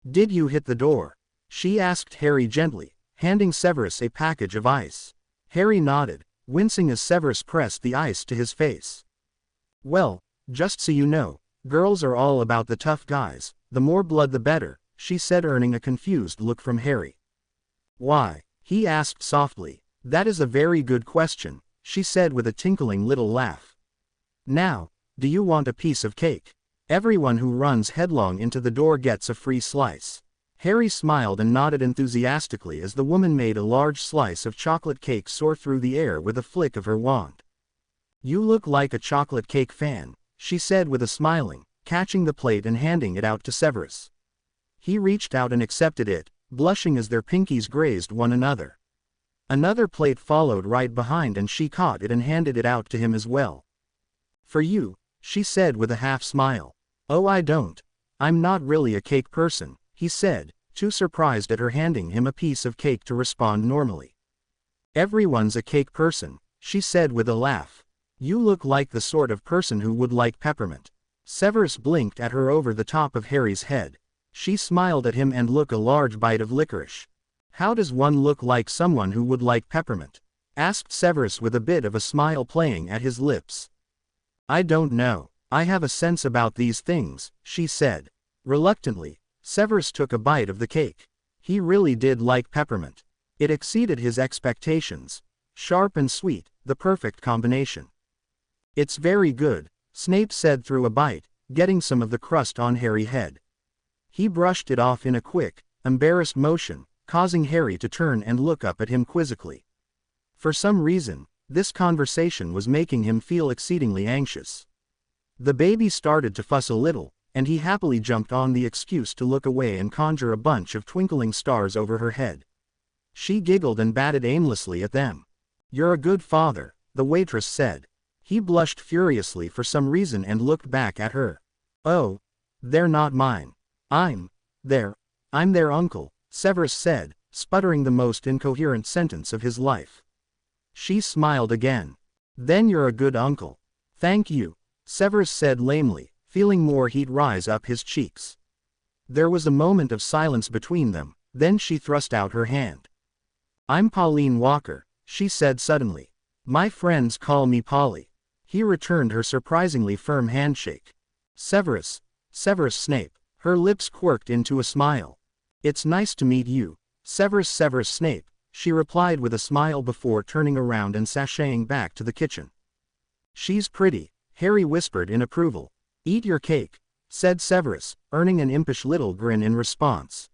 A: "Did you hit the door?" she asked Harry gently, handing Severus a package of ice. Harry nodded, wincing as Severus pressed the ice to his face. "Well, just so you know, girls are all about the tough guys, the more blood the better," she said, earning a confused look from Harry. "Why?" he asked softly. "That is a very good question," she said with a tinkling little laugh. "Now, do you want a piece of cake? Everyone who runs headlong into the door gets a free slice." Harry smiled and nodded enthusiastically as the woman made a large slice of chocolate cake soar through the air with a flick of her wand. "You look like a chocolate cake fan," she said with a smiling, catching the plate and handing it out to Severus. He reached out and accepted it, blushing as their pinkies grazed one another. Another plate followed right behind and she caught it and handed it out to him as well. "For you," she said with a half smile. "Oh, I'm not really a cake person," he said, too surprised at her handing him a piece of cake to respond normally. "Everyone's a cake person," she said with a laugh. "You look like the sort of person who would like peppermint." Severus blinked at her over the top of Harry's head. She smiled at him and took a large bite of licorice. "How does one look like someone who would like peppermint?" asked Severus with a bit of a smile playing at his lips. "I don't know. I have a sense about these things," she said. Reluctantly, Severus took a bite of the cake. He really did like peppermint. It exceeded his expectations. Sharp and sweet, the perfect combination. "It's very good," Snape said through a bite, getting some of the crust on Harry's head. He brushed it off in a quick, embarrassed motion, causing Harry to turn and look up at him quizzically. For some reason, this conversation was making him feel exceedingly anxious. The baby started to fuss a little, and he happily jumped on the excuse to look away and conjure a bunch of twinkling stars over her head. She giggled and batted aimlessly at them. "You're a good father," the waitress said. He blushed furiously for some reason and looked back at her. "Oh, they're not mine. I'm their uncle," Severus said, sputtering the most incoherent sentence of his life. She smiled again. "Then you're a good uncle." "Thank you," Severus said lamely, feeling more heat rise up his cheeks. There was a moment of silence between them, then she thrust out her hand. "I'm Pauline Walker," she said suddenly. "My friends call me Polly." He returned her surprisingly firm handshake. Severus Snape." Her lips quirked into a smile. "It's nice to meet you, Severus Snape," she replied with a smile before turning around and sashaying back to the kitchen. "She's pretty," Harry whispered in approval. "Eat your cake," said Severus, earning an impish little grin in response.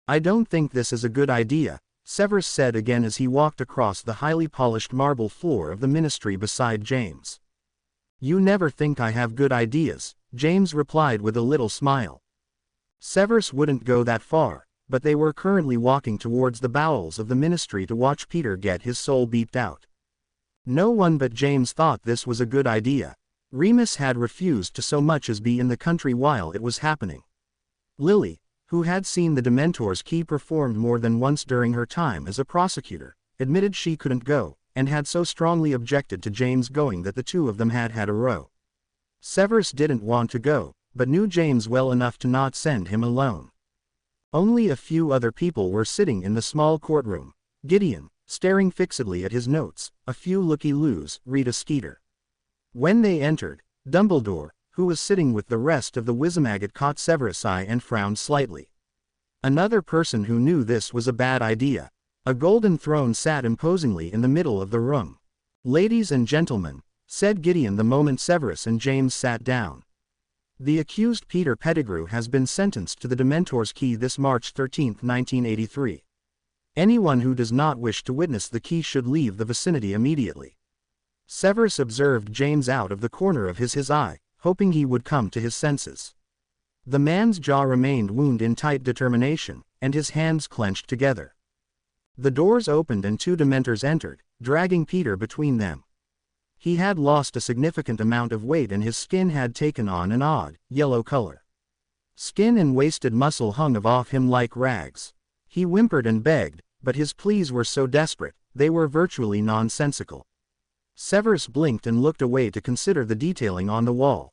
A: "I don't think this is a good idea," Severus said again as he walked across the highly polished marble floor of the ministry beside James. "You never think I have good ideas," James replied with a little smile. Severus wouldn't go that far, but they were currently walking towards the bowels of the ministry to watch Peter get his soul beeped out. No one but James thought this was a good idea. Remus had refused to so much as be in the country while it was happening. Lily, who had seen the Dementor's key performed more than once during her time as a prosecutor, admitted she couldn't go, and had so strongly objected to James going that the two of them had a row. Severus didn't want to go, but knew James well enough to not send him alone. Only a few other people were sitting in the small courtroom. Gideon, staring fixedly at his notes, a few looky-loos, Rita Skeeter. When they entered, Dumbledore, who was sitting with the rest of the Wizengamot, caught Severus' eye and frowned slightly. Another person who knew this was a bad idea. A golden throne sat imposingly in the middle of the room. "Ladies and gentlemen," said Gideon the moment Severus and James sat down. "The accused Peter Pettigrew has been sentenced to the Dementor's key this March 13, 1983. Anyone who does not wish to witness the key should leave the vicinity immediately." Severus observed James out of the corner of his eye, hoping he would come to his senses. The man's jaw remained wound in tight determination, and his hands clenched together. The doors opened and two Dementors entered, dragging Peter between them. He had lost a significant amount of weight and his skin had taken on an odd, yellow color. Skin and wasted muscle hung off him like rags. He whimpered and begged, but his pleas were so desperate, they were virtually nonsensical. Severus blinked and looked away to consider the detailing on the wall.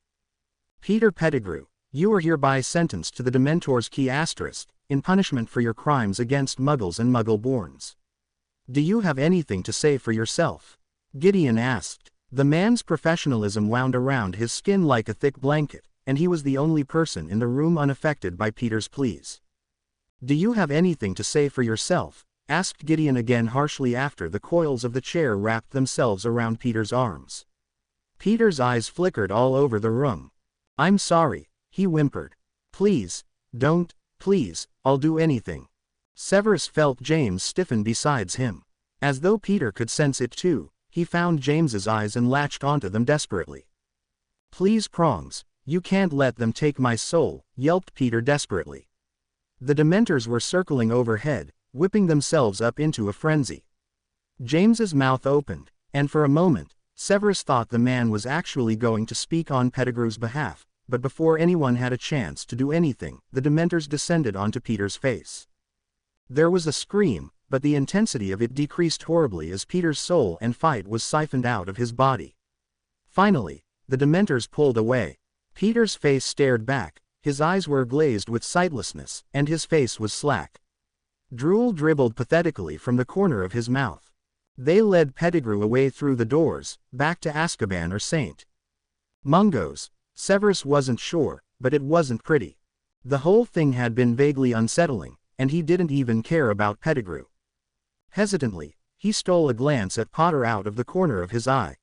A: "Peter Pettigrew, you are hereby sentenced to the Dementor's key *, in punishment for your crimes against Muggles and Muggle-borns. Do you have anything to say for yourself?" Gideon asked. The man's professionalism wound around his skin like a thick blanket, and he was the only person in the room unaffected by Peter's pleas. "Do you have anything to say for yourself?" asked Gideon again harshly after the coils of the chair wrapped themselves around Peter's arms. Peter's eyes flickered all over the room. "I'm sorry," he whimpered. "Please, don't, please, I'll do anything." Severus felt James stiffen beside him. As though Peter could sense it too, he found James's eyes and latched onto them desperately. "Please, Prongs, you can't let them take my soul," yelped Peter desperately. The Dementors were circling overhead, whipping themselves up into a frenzy. James's mouth opened, and for a moment, Severus thought the man was actually going to speak on Pettigrew's behalf, but before anyone had a chance to do anything, the Dementors descended onto Peter's face. There was a scream, but the intensity of it decreased horribly as Peter's soul and fight was siphoned out of his body. Finally, the Dementors pulled away. Peter's face stared back, his eyes were glazed with sightlessness, and his face was slack. Drool dribbled pathetically from the corner of his mouth. They led Pettigrew away through the doors, back to Azkaban or St. Mungo's. Severus wasn't sure, but it wasn't pretty. The whole thing had been vaguely unsettling, and he didn't even care about Pettigrew. Hesitantly, he stole a glance at Potter out of the corner of his eye.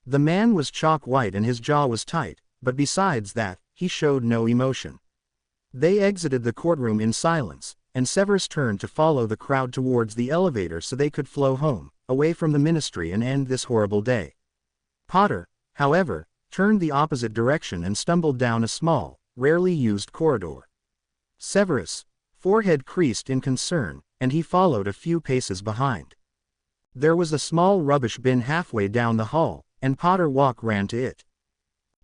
A: The man was chalk white and his jaw was tight, but besides that, he showed no emotion. They exited the courtroom in silence, and Severus turned to follow the crowd towards the elevator so they could flow home, away from the ministry and end this horrible day. Potter, however, turned the opposite direction and stumbled down a small, rarely used corridor. Severus' forehead creased in concern, and he followed a few paces behind. There was a small rubbish bin halfway down the hall, and Potter ran to it.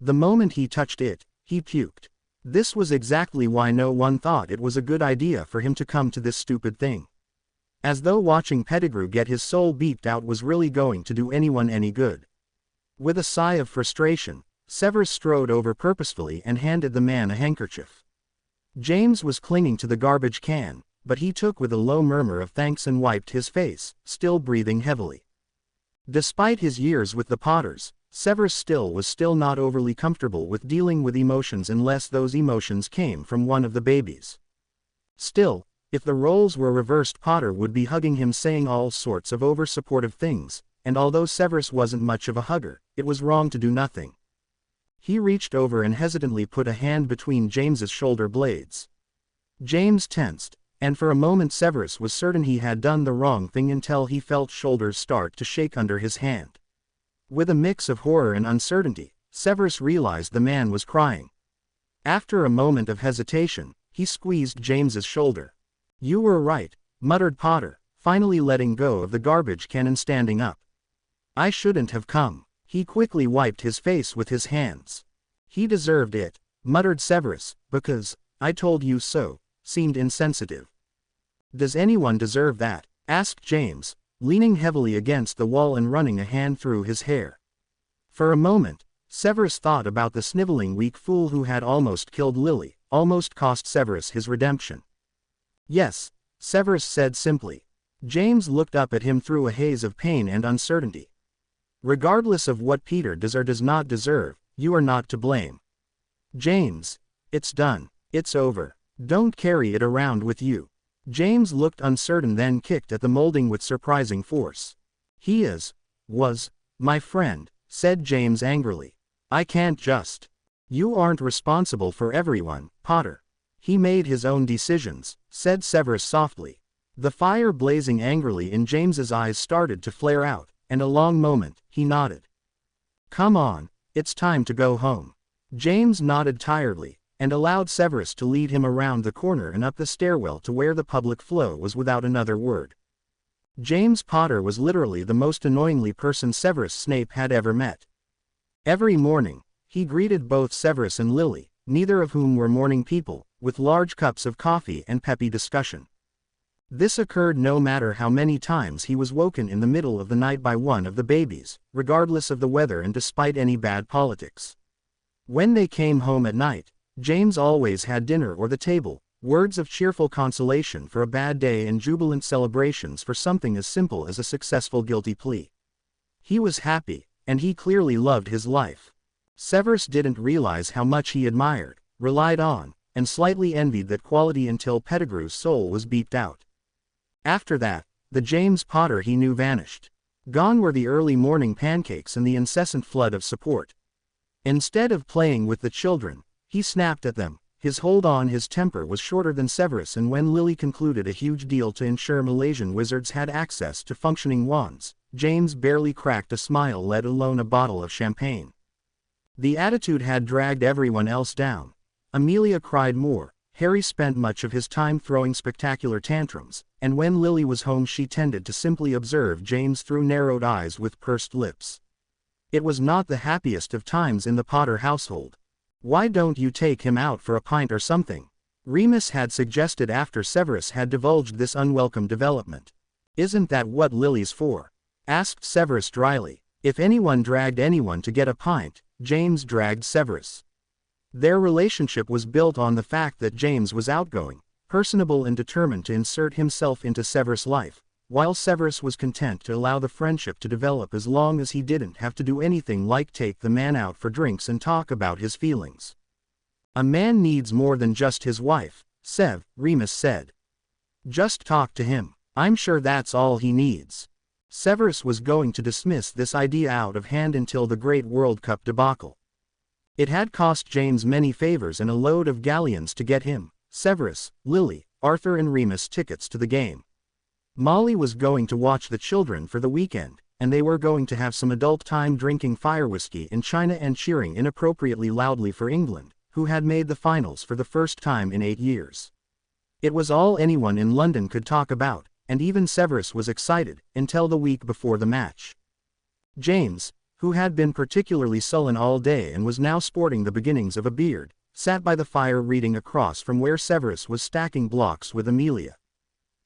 A: The moment he touched it, he puked. This was exactly why no one thought it was a good idea for him to come to this stupid thing. As though watching Pettigrew get his soul beeped out was really going to do anyone any good. With a sigh of frustration, Severus strode over purposefully and handed the man a handkerchief. James was clinging to the garbage can, but he took with a low murmur of thanks and wiped his face, still breathing heavily. Despite his years with the Potters, Severus was still not overly comfortable with dealing with emotions unless those emotions came from one of the babies. Still, if the roles were reversed, Potter would be hugging him, saying all sorts of over-supportive things, and although Severus wasn't much of a hugger, it was wrong to do nothing. He reached over and hesitantly put a hand between James's shoulder blades. James tensed, and for a moment Severus was certain he had done the wrong thing until he felt shoulders start to shake under his hand. With a mix of horror and uncertainty, Severus realized the man was crying. After a moment of hesitation, he squeezed James's shoulder. "You were right," muttered Potter, finally letting go of the garbage can and standing up. "I shouldn't have come." He quickly wiped his face with his hands. "He deserved it," muttered Severus, "because, I told you so," seemed insensitive. "Does anyone deserve that?" asked James, leaning heavily against the wall and running a hand through his hair. For a moment, Severus thought about the sniveling weak fool who had almost killed Lily, almost cost Severus his redemption. "Yes," Severus said simply. James looked up at him through a haze of pain and uncertainty. "Regardless of what Peter does or does not deserve, you are not to blame. James, it's done, it's over. Don't carry it around with you." James looked uncertain, then kicked at the molding with surprising force. "He was, my friend," said James angrily. "I can't just. You aren't responsible for everyone, Potter. He made his own decisions," said Severus softly. The fire blazing angrily in James's eyes started to flare out, and a long moment, he nodded. "Come on, it's time to go home." James nodded tiredly, and allowed Severus to lead him around the corner and up the stairwell to where the public flow was without another word. James Potter was literally the most annoyingly person Severus Snape had ever met. Every morning, he greeted both Severus and Lily, neither of whom were morning people, with large cups of coffee and peppy discussion. This occurred no matter how many times he was woken in the middle of the night by one of the babies, regardless of the weather and despite any bad politics. When they came home at night, James always had dinner or the table, words of cheerful consolation for a bad day and jubilant celebrations for something as simple as a successful guilty plea. He was happy, and he clearly loved his life. Severus didn't realize how much he admired, relied on, and slightly envied that quality until Pettigrew's soul was beeped out. After that, the James Potter he knew vanished. Gone were the early morning pancakes and the incessant flood of support. Instead of playing with the children, he snapped at them. His hold on his temper was shorter than Severus, and when Lily concluded a huge deal to ensure Malaysian wizards had access to functioning wands, James barely cracked a smile, let alone a bottle of champagne. The attitude had dragged everyone else down. Amelia cried more, Harry spent much of his time throwing spectacular tantrums, and when Lily was home she tended to simply observe James through narrowed eyes with pursed lips. It was not the happiest of times in the Potter household. Why don't you take him out for a pint or something? Remus had suggested after Severus had divulged this unwelcome development. Isn't that what Lily's for? Asked Severus dryly. If anyone dragged anyone to get a pint, James dragged Severus. Their relationship was built on the fact that James was outgoing, personable and determined to insert himself into Severus' life, while Severus was content to allow the friendship to develop as long as he didn't have to do anything like take the man out for drinks and talk about his feelings. A man needs more than just his wife, Remus said. Just talk to him. I'm sure that's all he needs. Severus was going to dismiss this idea out of hand until the Great World Cup debacle. It had cost James many favors and a load of galleons to get him, Severus, Lily, Arthur and Remus tickets to the game. Molly was going to watch the children for the weekend, and they were going to have some adult time drinking fire whiskey in China and cheering inappropriately loudly for England, who had made the finals for the first time in 8 years. It was all anyone in London could talk about, and even Severus was excited, until the week before the match. James, who had been particularly sullen all day and was now sporting the beginnings of a beard, sat by the fire reading across from where Severus was stacking blocks with Amelia.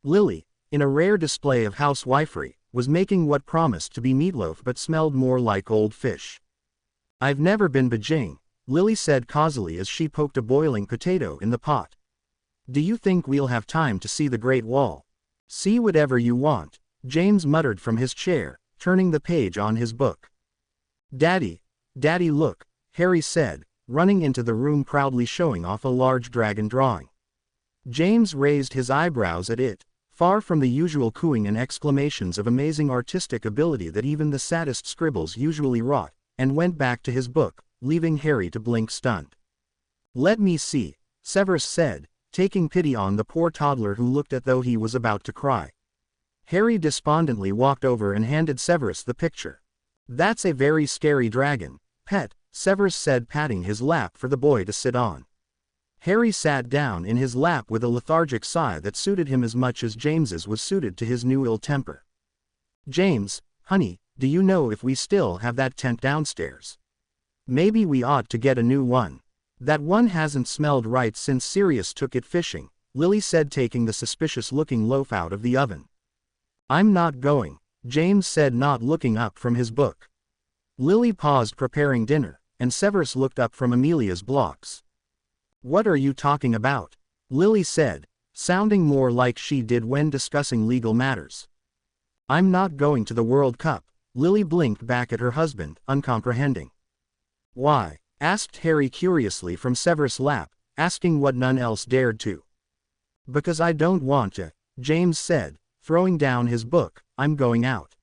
A: Lily, in a rare display of housewifery, was making what promised to be meatloaf but smelled more like old fish. I've never been Beijing, Lily said causally as she poked a boiling potato in the pot. Do you think we'll have time to see the Great Wall? See whatever you want, James muttered from his chair, turning the page on his book. Daddy, look, Harry said, running into the room proudly showing off a large dragon drawing. James raised his eyebrows at it, far from the usual cooing and exclamations of amazing artistic ability that even the saddest scribbles usually wrought, and went back to his book, leaving Harry to blink stunned. Let me see, Severus said, taking pity on the poor toddler who looked as though he was about to cry. Harry despondently walked over and handed Severus the picture. That's a very scary dragon, pet, Severus said patting his lap for the boy to sit on. Harry sat down in his lap with a lethargic sigh that suited him as much as James's was suited to his new ill temper. James, honey, do you know if we still have that tent downstairs? Maybe we ought to get a new one. That one hasn't smelled right since Sirius took it fishing, Lily said taking the suspicious-looking loaf out of the oven. I'm not going, James said not looking up from his book. Lily paused preparing dinner, and Severus looked up from Amelia's blocks. What are you talking about? Lily said, sounding more like she did when discussing legal matters. I'm not going to the World Cup, Lily blinked back at her husband, uncomprehending. Why? Asked Harry curiously from Severus' lap, asking what none else dared to. Because I don't want to, James said, throwing down his book, I'm going out.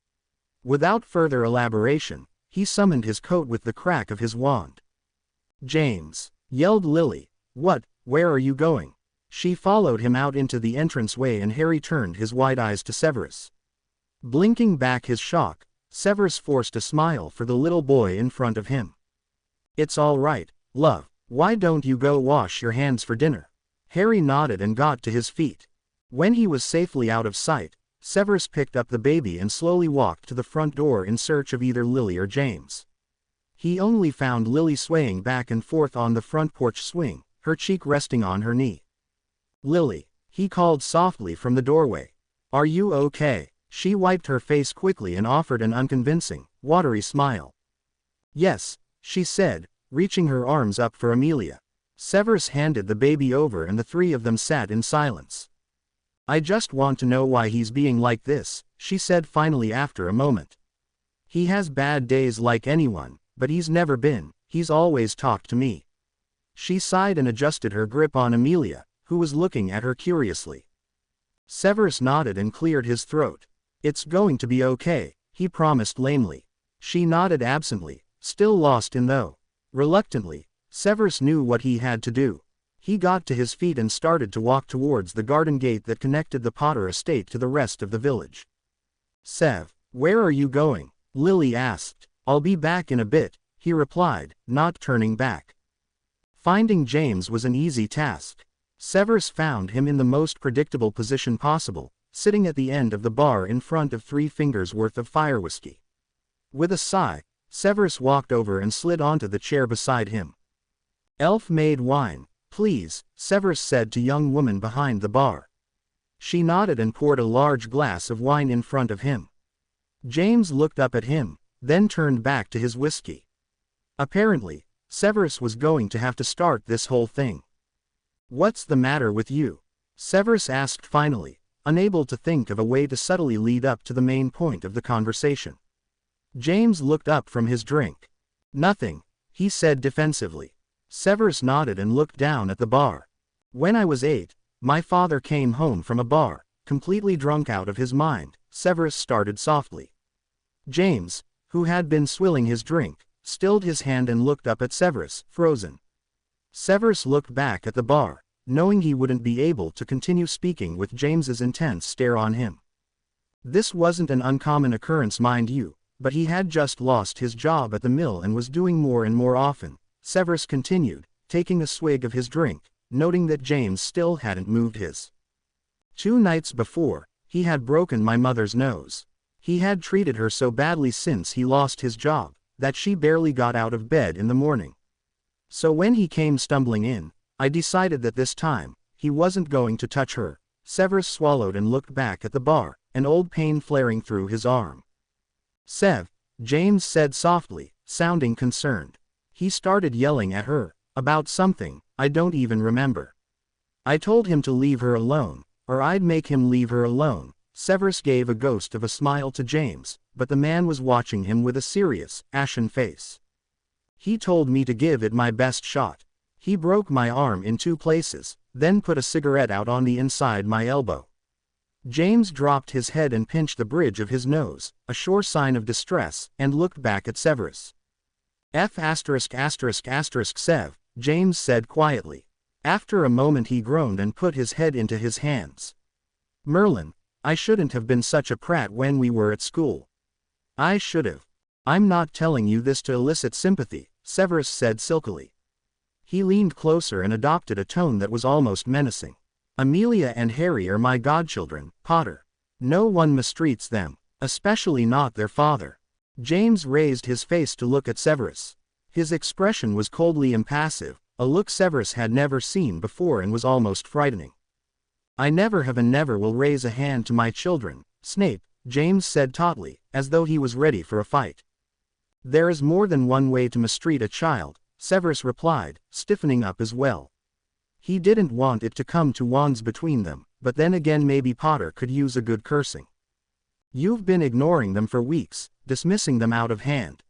A: Without further elaboration, he summoned his coat with the crack of his wand. James, yelled Lily, where are you going? She followed him out into the entranceway and Harry turned his wide eyes to Severus. Blinking back his shock, Severus forced a smile for the little boy in front of him. It's all right, love, why don't you go wash your hands for dinner? Harry nodded and got to his feet. When he was safely out of sight, Severus picked up the baby and slowly walked to the front door in search of either Lily or James. He only found Lily swaying back and forth on the front porch swing, her cheek resting on her knee. Lily, he called softly from the doorway. Are you okay? She wiped her face quickly and offered an unconvincing, watery smile. Yes, she said, reaching her arms up for Amelia. Severus handed the baby over and the three of them sat in silence. I just want to know why he's being like this, she said finally after a moment. He has bad days like anyone, but he's always talked to me. She sighed and adjusted her grip on Amelia, who was looking at her curiously. Severus nodded and cleared his throat. It's going to be okay, he promised lamely. She nodded absently, still lost in though. Reluctantly, Severus knew what he had to do. He got to his feet and started to walk towards the garden gate that connected the Potter estate to the rest of the village. Sev, where are you going? Lily asked. I'll be back in a bit, he replied, not turning back. Finding James was an easy task. Severus found him in the most predictable position possible, sitting at the end of the bar in front of 3 fingers worth of fire whiskey. With a sigh, Severus walked over and slid onto the chair beside him. Elf-made wine, please, Severus said to young woman behind the bar. She nodded and poured a large glass of wine in front of him. James looked up at him, then turned back to his whiskey. Apparently, Severus was going to have to start this whole thing. "What's the matter with you?" Severus asked finally, unable to think of a way to subtly lead up to the main point of the conversation. James looked up from his drink. "Nothing," he said defensively. Severus nodded and looked down at the bar. "When I was 8, my father came home from a bar, completely drunk out of his mind," Severus started softly. James, who had been swilling his drink, stilled his hand and looked up at Severus, frozen. Severus looked back at the bar, knowing he wouldn't be able to continue speaking with James's intense stare on him. This wasn't an uncommon occurrence, mind you, but he had just lost his job at the mill and was doing more and more often, Severus continued, taking a swig of his drink, noting that James still hadn't moved his. 2 nights before, he had broken my mother's nose. He had treated her so badly since he lost his job, that she barely got out of bed in the morning. So when he came stumbling in, I decided that this time, he wasn't going to touch her. Severus swallowed and looked back at the bar, an old pain flaring through his arm. "Sev," James said softly, sounding concerned. He started yelling at her, about something, I don't even remember. "I told him to leave her alone, or I'd make him leave her alone." Severus gave a ghost of a smile to James, but the man was watching him with a serious, ashen face. "He told me to give it my best shot. He broke my arm in 2 places, then put a cigarette out on the inside my elbow." James dropped his head and pinched the bridge of his nose, a sure sign of distress, and looked back at Severus. Sev, James said quietly. After a moment he groaned and put his head into his hands. "Merlin, I shouldn't have been such a prat when we were at school. I should've." "I'm not telling you this to elicit sympathy," Severus said silkily. He leaned closer and adopted a tone that was almost menacing. "Amelia and Harry are my godchildren, Potter. No one mistreats them, especially not their father." James raised his face to look at Severus. His expression was coldly impassive, a look Severus had never seen before and was almost frightening. "I never have and never will raise a hand to my children, Snape," James said tautly, as though he was ready for a fight. "There is more than one way to mistreat a child," Severus replied, stiffening up as well. He didn't want it to come to wands between them, but then again maybe Potter could use a good cursing. "You've been ignoring them for weeks, dismissing them out of hand.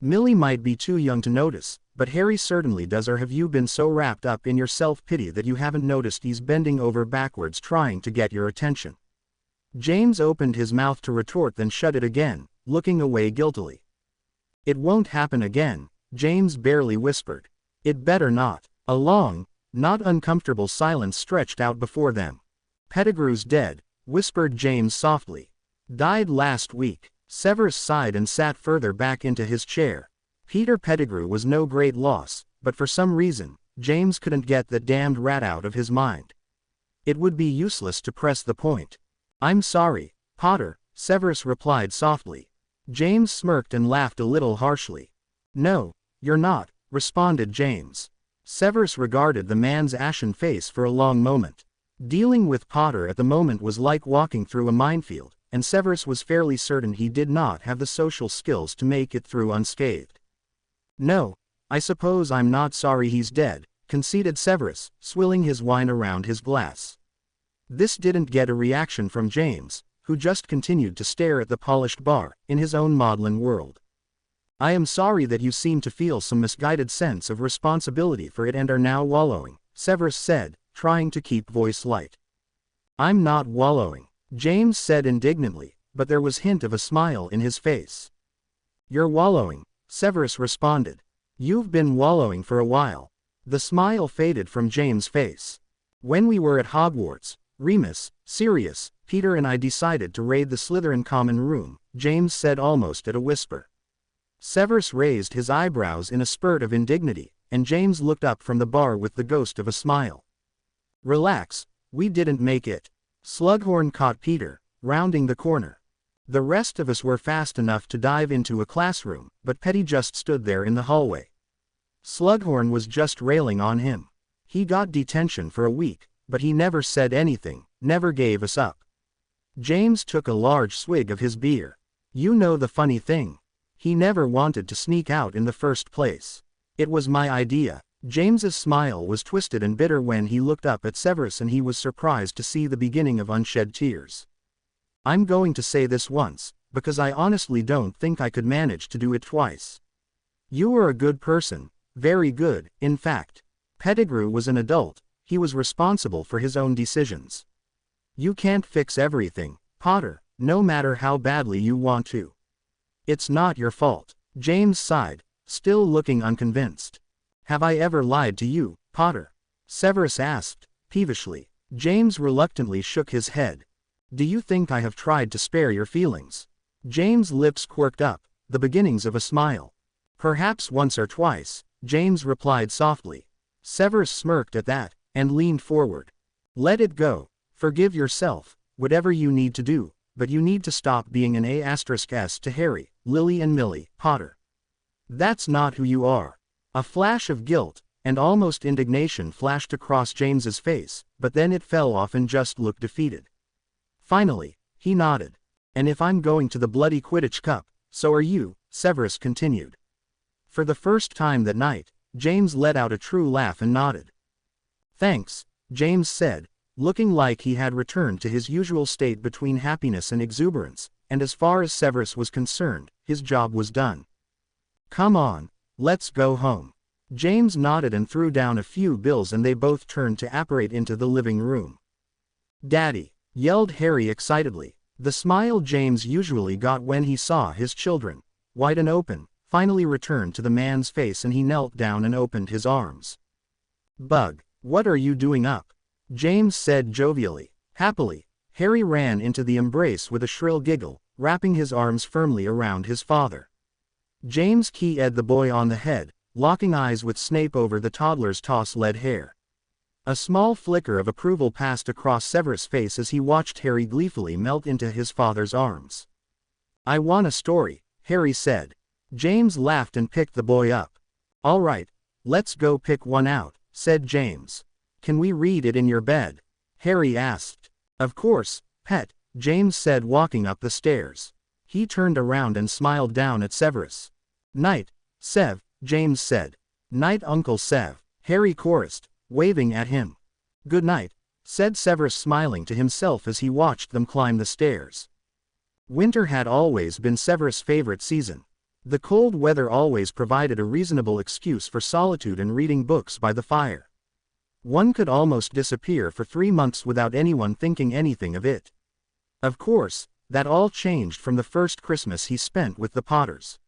A: Millie might be too young to notice, but Harry certainly does. Or have you been so wrapped up in your self-pity that you haven't noticed he's bending over backwards trying to get your attention?" James opened his mouth to retort, then shut it again, looking away guiltily. "It won't happen again," James barely whispered. "It better not." A long, not uncomfortable silence stretched out before them. "Pettigrew's dead," whispered James softly. "Died last week." Severus sighed and sat further back into his chair. Peter Pettigrew was no great loss, but for some reason, James couldn't get that damned rat out of his mind. It would be useless to press the point. "I'm sorry, Potter," Severus replied softly. James smirked and laughed a little harshly. "No, you're not," responded James. Severus regarded the man's ashen face for a long moment. Dealing with Potter at the moment was like walking through a minefield, and Severus was fairly certain he did not have the social skills to make it through unscathed. "No, I suppose I'm not sorry he's dead," conceded Severus, swilling his wine around his glass. This didn't get a reaction from James, who just continued to stare at the polished bar, in his own maudlin world. "I am sorry that you seem to feel some misguided sense of responsibility for it and are now wallowing," Severus said, trying to keep voice light. "I'm not wallowing," James said indignantly, but there was hint of a smile in his face. "You're wallowing," Severus responded. "You've been wallowing for a while." The smile faded from James' face. "When we were at Hogwarts, Remus, Sirius, Peter and I decided to raid the Slytherin common room," James said almost at a whisper. Severus raised his eyebrows in a spurt of indignity, and James looked up from the bar with the ghost of a smile. "Relax, we didn't make it." Slughorn caught Peter, rounding the corner. The rest of us were fast enough to dive into a classroom, but Petty just stood there in the hallway. Slughorn was just railing on him. He got detention for a week, but he never said anything, never gave us up. James took a large swig of his beer. You know the funny thing? He never wanted to sneak out in the first place. It was my idea. James's smile was twisted and bitter when he looked up at Severus, and he was surprised to see the beginning of unshed tears. I'm going to say this once, because I honestly don't think I could manage to do it twice. You were a good person, very good, in fact. Pettigrew was an adult, he was responsible for his own decisions. You can't fix everything, Potter, no matter how badly you want to. It's not your fault. James sighed, still looking unconvinced. Have I ever lied to you, Potter? Severus asked, peevishly. James reluctantly shook his head. Do you think I have tried to spare your feelings? James' lips quirked up, the beginnings of a smile. Perhaps once or twice, James replied softly. Severus smirked at that, and leaned forward. Let it go. Forgive yourself, whatever you need to do, but you need to stop being an A*S to Harry, Lily and Millie, Potter. That's not who you are. A flash of guilt, and almost indignation flashed across James's face, but then it fell off and just looked defeated. Finally, he nodded. And if I'm going to the bloody Quidditch Cup, so are you, Severus continued. For the first time that night, James let out a true laugh and nodded. Thanks, James said, looking like he had returned to his usual state between happiness and exuberance, and as far as Severus was concerned, his job was done. Come on, let's go home. James nodded and threw down a few bills, and they both turned to apparate into the living room. Daddy, yelled Harry excitedly. The smile James usually got when he saw his children, wide and open, finally returned to the man's face, and he knelt down and opened his arms. Bug, what are you doing up? James said jovially. Happily, Harry ran into the embrace with a shrill giggle, wrapping his arms firmly around his father. James keyed the boy on the head, locking eyes with Snape over the toddler's toss-led hair. A small flicker of approval passed across Severus' face as he watched Harry gleefully melt into his father's arms. I want a story, Harry said. James laughed and picked the boy up. All right, let's go pick one out, said James. Can we read it in your bed? Harry asked. Of course, pet, James said, walking up the stairs. He turned around and smiled down at Severus. Night, Sev, James said. Night, Uncle Sev, Harry chorused, waving at him. Good night, said Severus, smiling to himself as he watched them climb the stairs. Winter had always been Severus' favorite season. The cold weather always provided a reasonable excuse for solitude and reading books by the fire. One could almost disappear for 3 months without anyone thinking anything of it. Of course, that all changed from the first Christmas he spent with the Potters.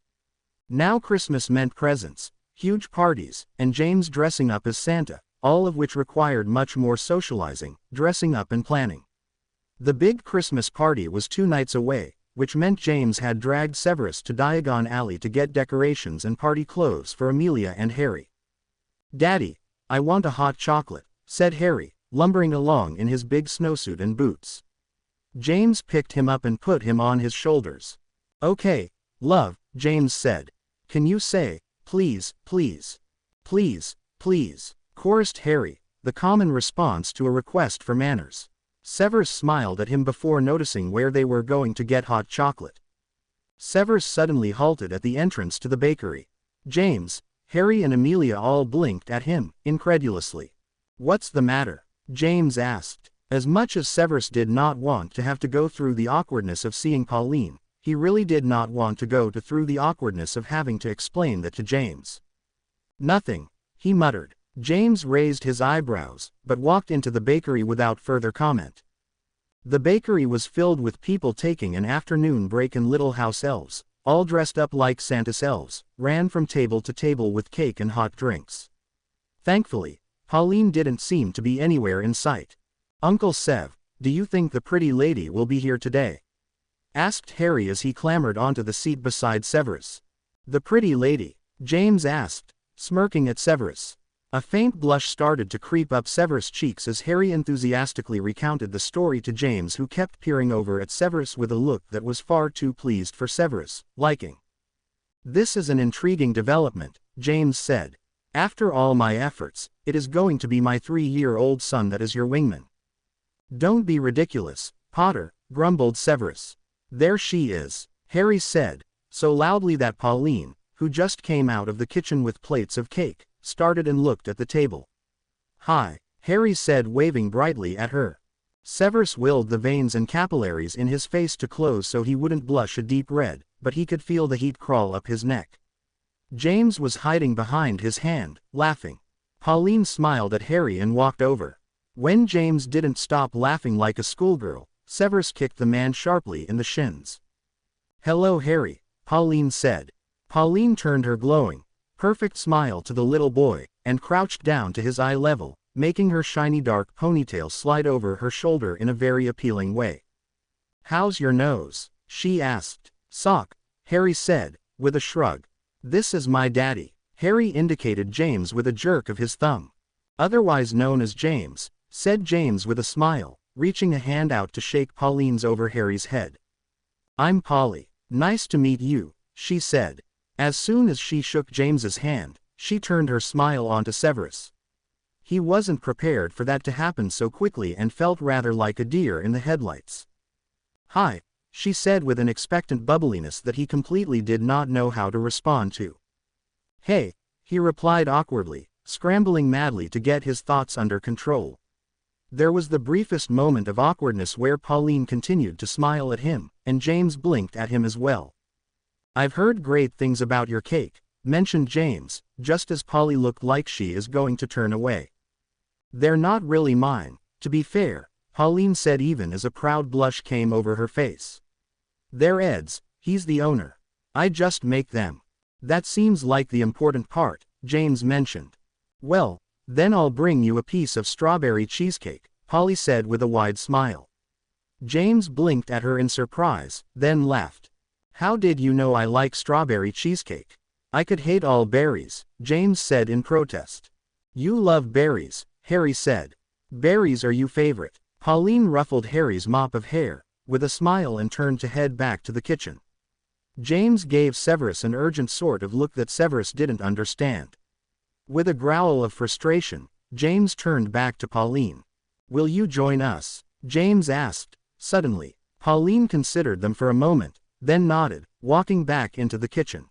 A: Now Christmas meant presents, huge parties, and James dressing up as Santa, all of which required much more socializing, dressing up and planning. The big Christmas party was 2 nights away, which meant James had dragged Severus to Diagon Alley to get decorations and party clothes for Amelia and Harry. Daddy, I want a hot chocolate, said Harry, lumbering along in his big snowsuit and boots. James picked him up and put him on his shoulders. Okay, love, James said. Can you say, please, please, please, please, chorused Harry, the common response to a request for manners. Severus smiled at him before noticing where they were going to get hot chocolate. Severus suddenly halted at the entrance to the bakery. James, Harry and Amelia all blinked at him, incredulously. What's the matter? James asked. As much as Severus did not want to have to go through the awkwardness of seeing Pauline, he really did not want to go through the awkwardness of having to explain that to James. Nothing, he muttered. James raised his eyebrows, but walked into the bakery without further comment. The bakery was filled with people taking an afternoon break, and little house elves, all dressed up like Santa's elves, ran from table to table with cake and hot drinks. Thankfully, Pauline didn't seem to be anywhere in sight. Uncle Sev, do you think the pretty lady will be here today? Asked Harry as he clambered onto the seat beside Severus. The pretty lady? James asked, smirking at Severus. A faint blush started to creep up Severus' cheeks as Harry enthusiastically recounted the story to James, who kept peering over at Severus with a look that was far too pleased for Severus' liking. This is an intriguing development, James said. After all my efforts, it is going to be my 3-year-old son that is your wingman. Don't be ridiculous, Potter, grumbled Severus. There she is, Harry said, so loudly that Pauline, who just came out of the kitchen with plates of cake, started and looked at the table. Hi, Harry said, waving brightly at her. Severus willed the veins and capillaries in his face to close so he wouldn't blush a deep red, but he could feel the heat crawl up his neck. James was hiding behind his hand, laughing. Pauline smiled at Harry and walked over. When James didn't stop laughing like a schoolgirl, Severus kicked the man sharply in the shins. Hello Harry, Pauline said. Pauline turned her glowing, perfect smile to the little boy, and crouched down to his eye level, making her shiny dark ponytail slide over her shoulder in a very appealing way. How's your nose? She asked. Sock, Harry said, with a shrug. This is my daddy. Harry indicated James with a jerk of his thumb. Otherwise known as James, said James with a smile, reaching a hand out to shake Pauline's over Harry's head. I'm Polly. Nice to meet you, she said. As soon as she shook James's hand, she turned her smile onto Severus. He wasn't prepared for that to happen so quickly and felt rather like a deer in the headlights. Hi, she said with an expectant bubbliness that he completely did not know how to respond to. Hey, he replied awkwardly, scrambling madly to get his thoughts under control. There was the briefest moment of awkwardness where Pauline continued to smile at him, and James blinked at him as well. I've heard great things about your cake, mentioned James, just as Polly looked like she is going to turn away. They're not really mine, to be fair, Pauline said even as a proud blush came over her face. They're Ed's, he's the owner. I just make them. That seems like the important part, James mentioned. Well, then I'll bring you a piece of strawberry cheesecake, Polly said with a wide smile. James blinked at her in surprise, then laughed. How did you know I like strawberry cheesecake? I could hate all berries, James said in protest. You love berries, Harry said. Berries are your favorite. Pauline ruffled Harry's mop of hair, with a smile and turned to head back to the kitchen. James gave Severus an urgent sort of look that Severus didn't understand. With a growl of frustration, James turned back to Pauline. Will you join us? James asked, suddenly. Pauline considered them for a moment, then nodded, walking back into the kitchen.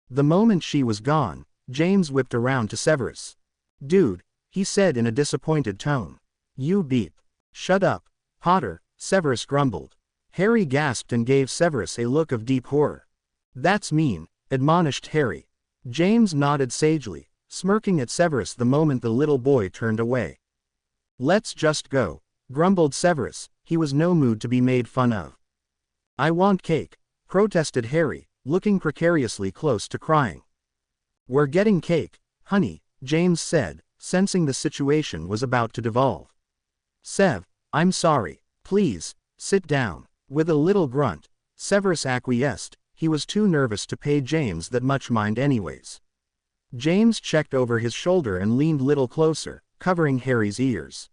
A: The moment she was gone, James whipped around to Severus. Dude, he said in a disappointed tone. You beep. Shut up, Potter, Severus grumbled. Harry gasped and gave Severus a look of deep horror. That's mean, admonished Harry. James nodded sagely, smirking at Severus the moment the little boy turned away. Let's just go, grumbled Severus, he was no mood to be made fun of. I want cake, protested Harry, looking precariously close to crying. We're getting cake, honey, James said, sensing the situation was about to devolve. Sev, I'm sorry, please, sit down. With a little grunt, Severus acquiesced, he was too nervous to pay James that much mind anyways. James checked over his shoulder and leaned little closer, covering Harry's ears.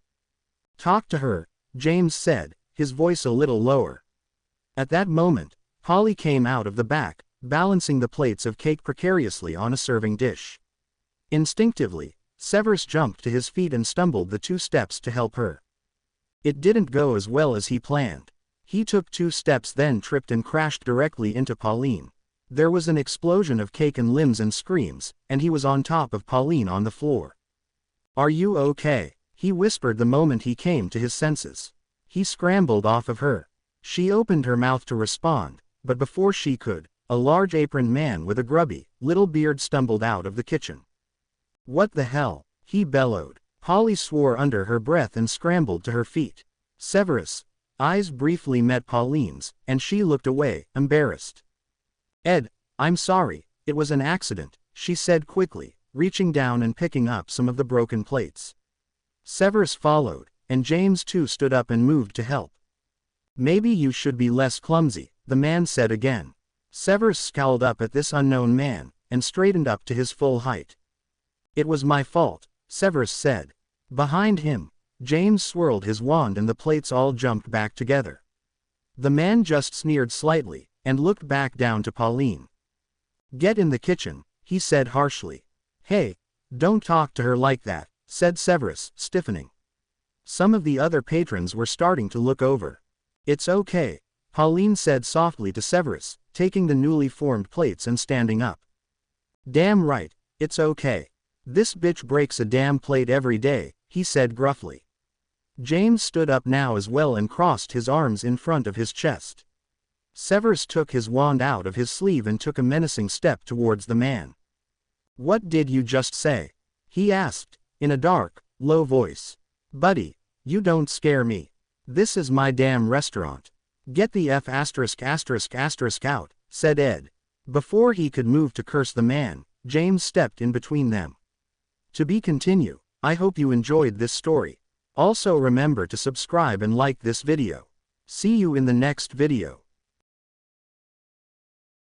A: Talk to her, James said, his voice a little lower. At that moment, Polly came out of the back, balancing the plates of cake precariously on a serving dish. Instinctively, Severus jumped to his feet and stumbled the 2 steps to help her. It didn't go as well as he planned. He took 2 steps then tripped and crashed directly into Pauline. There was an explosion of cake and limbs and screams, and he was on top of Pauline on the floor. Are you okay? He whispered the moment he came to his senses. He scrambled off of her. She opened her mouth to respond, but before she could, a large aproned man with a grubby, little beard stumbled out of the kitchen. What the hell? He bellowed. Polly swore under her breath and scrambled to her feet. Severus' eyes briefly met Pauline's, and she looked away, embarrassed. Ed, I'm sorry, it was an accident, she said quickly, reaching down and picking up some of the broken plates. Severus followed, and James too stood up and moved to help. Maybe you should be less clumsy, the man said again. Severus scowled up at this unknown man, and straightened up to his full height. It was my fault, Severus said. Behind him, James swirled his wand and the plates all jumped back together. The man just sneered slightly, and looked back down to Pauline. Get in the kitchen, he said harshly. Hey, Don't talk to her like that, said Severus, stiffening. Some of the other patrons were starting to look over. It's okay, Pauline said softly to Severus, taking the newly formed plates and standing up. Damn right, it's okay. This bitch breaks a damn plate every day, he said gruffly. James stood up now as well and crossed his arms in front of his chest. Severus took his wand out of his sleeve and took a menacing step towards the man. What did you just say? He asked, in a dark, low voice. Buddy, you don't scare me. This is my damn restaurant. Get the F*** out, said Ed. Before he could move to curse the man, James stepped in between them. To be continued. I hope you enjoyed this story. Also remember to subscribe and like this video. See you in the next video.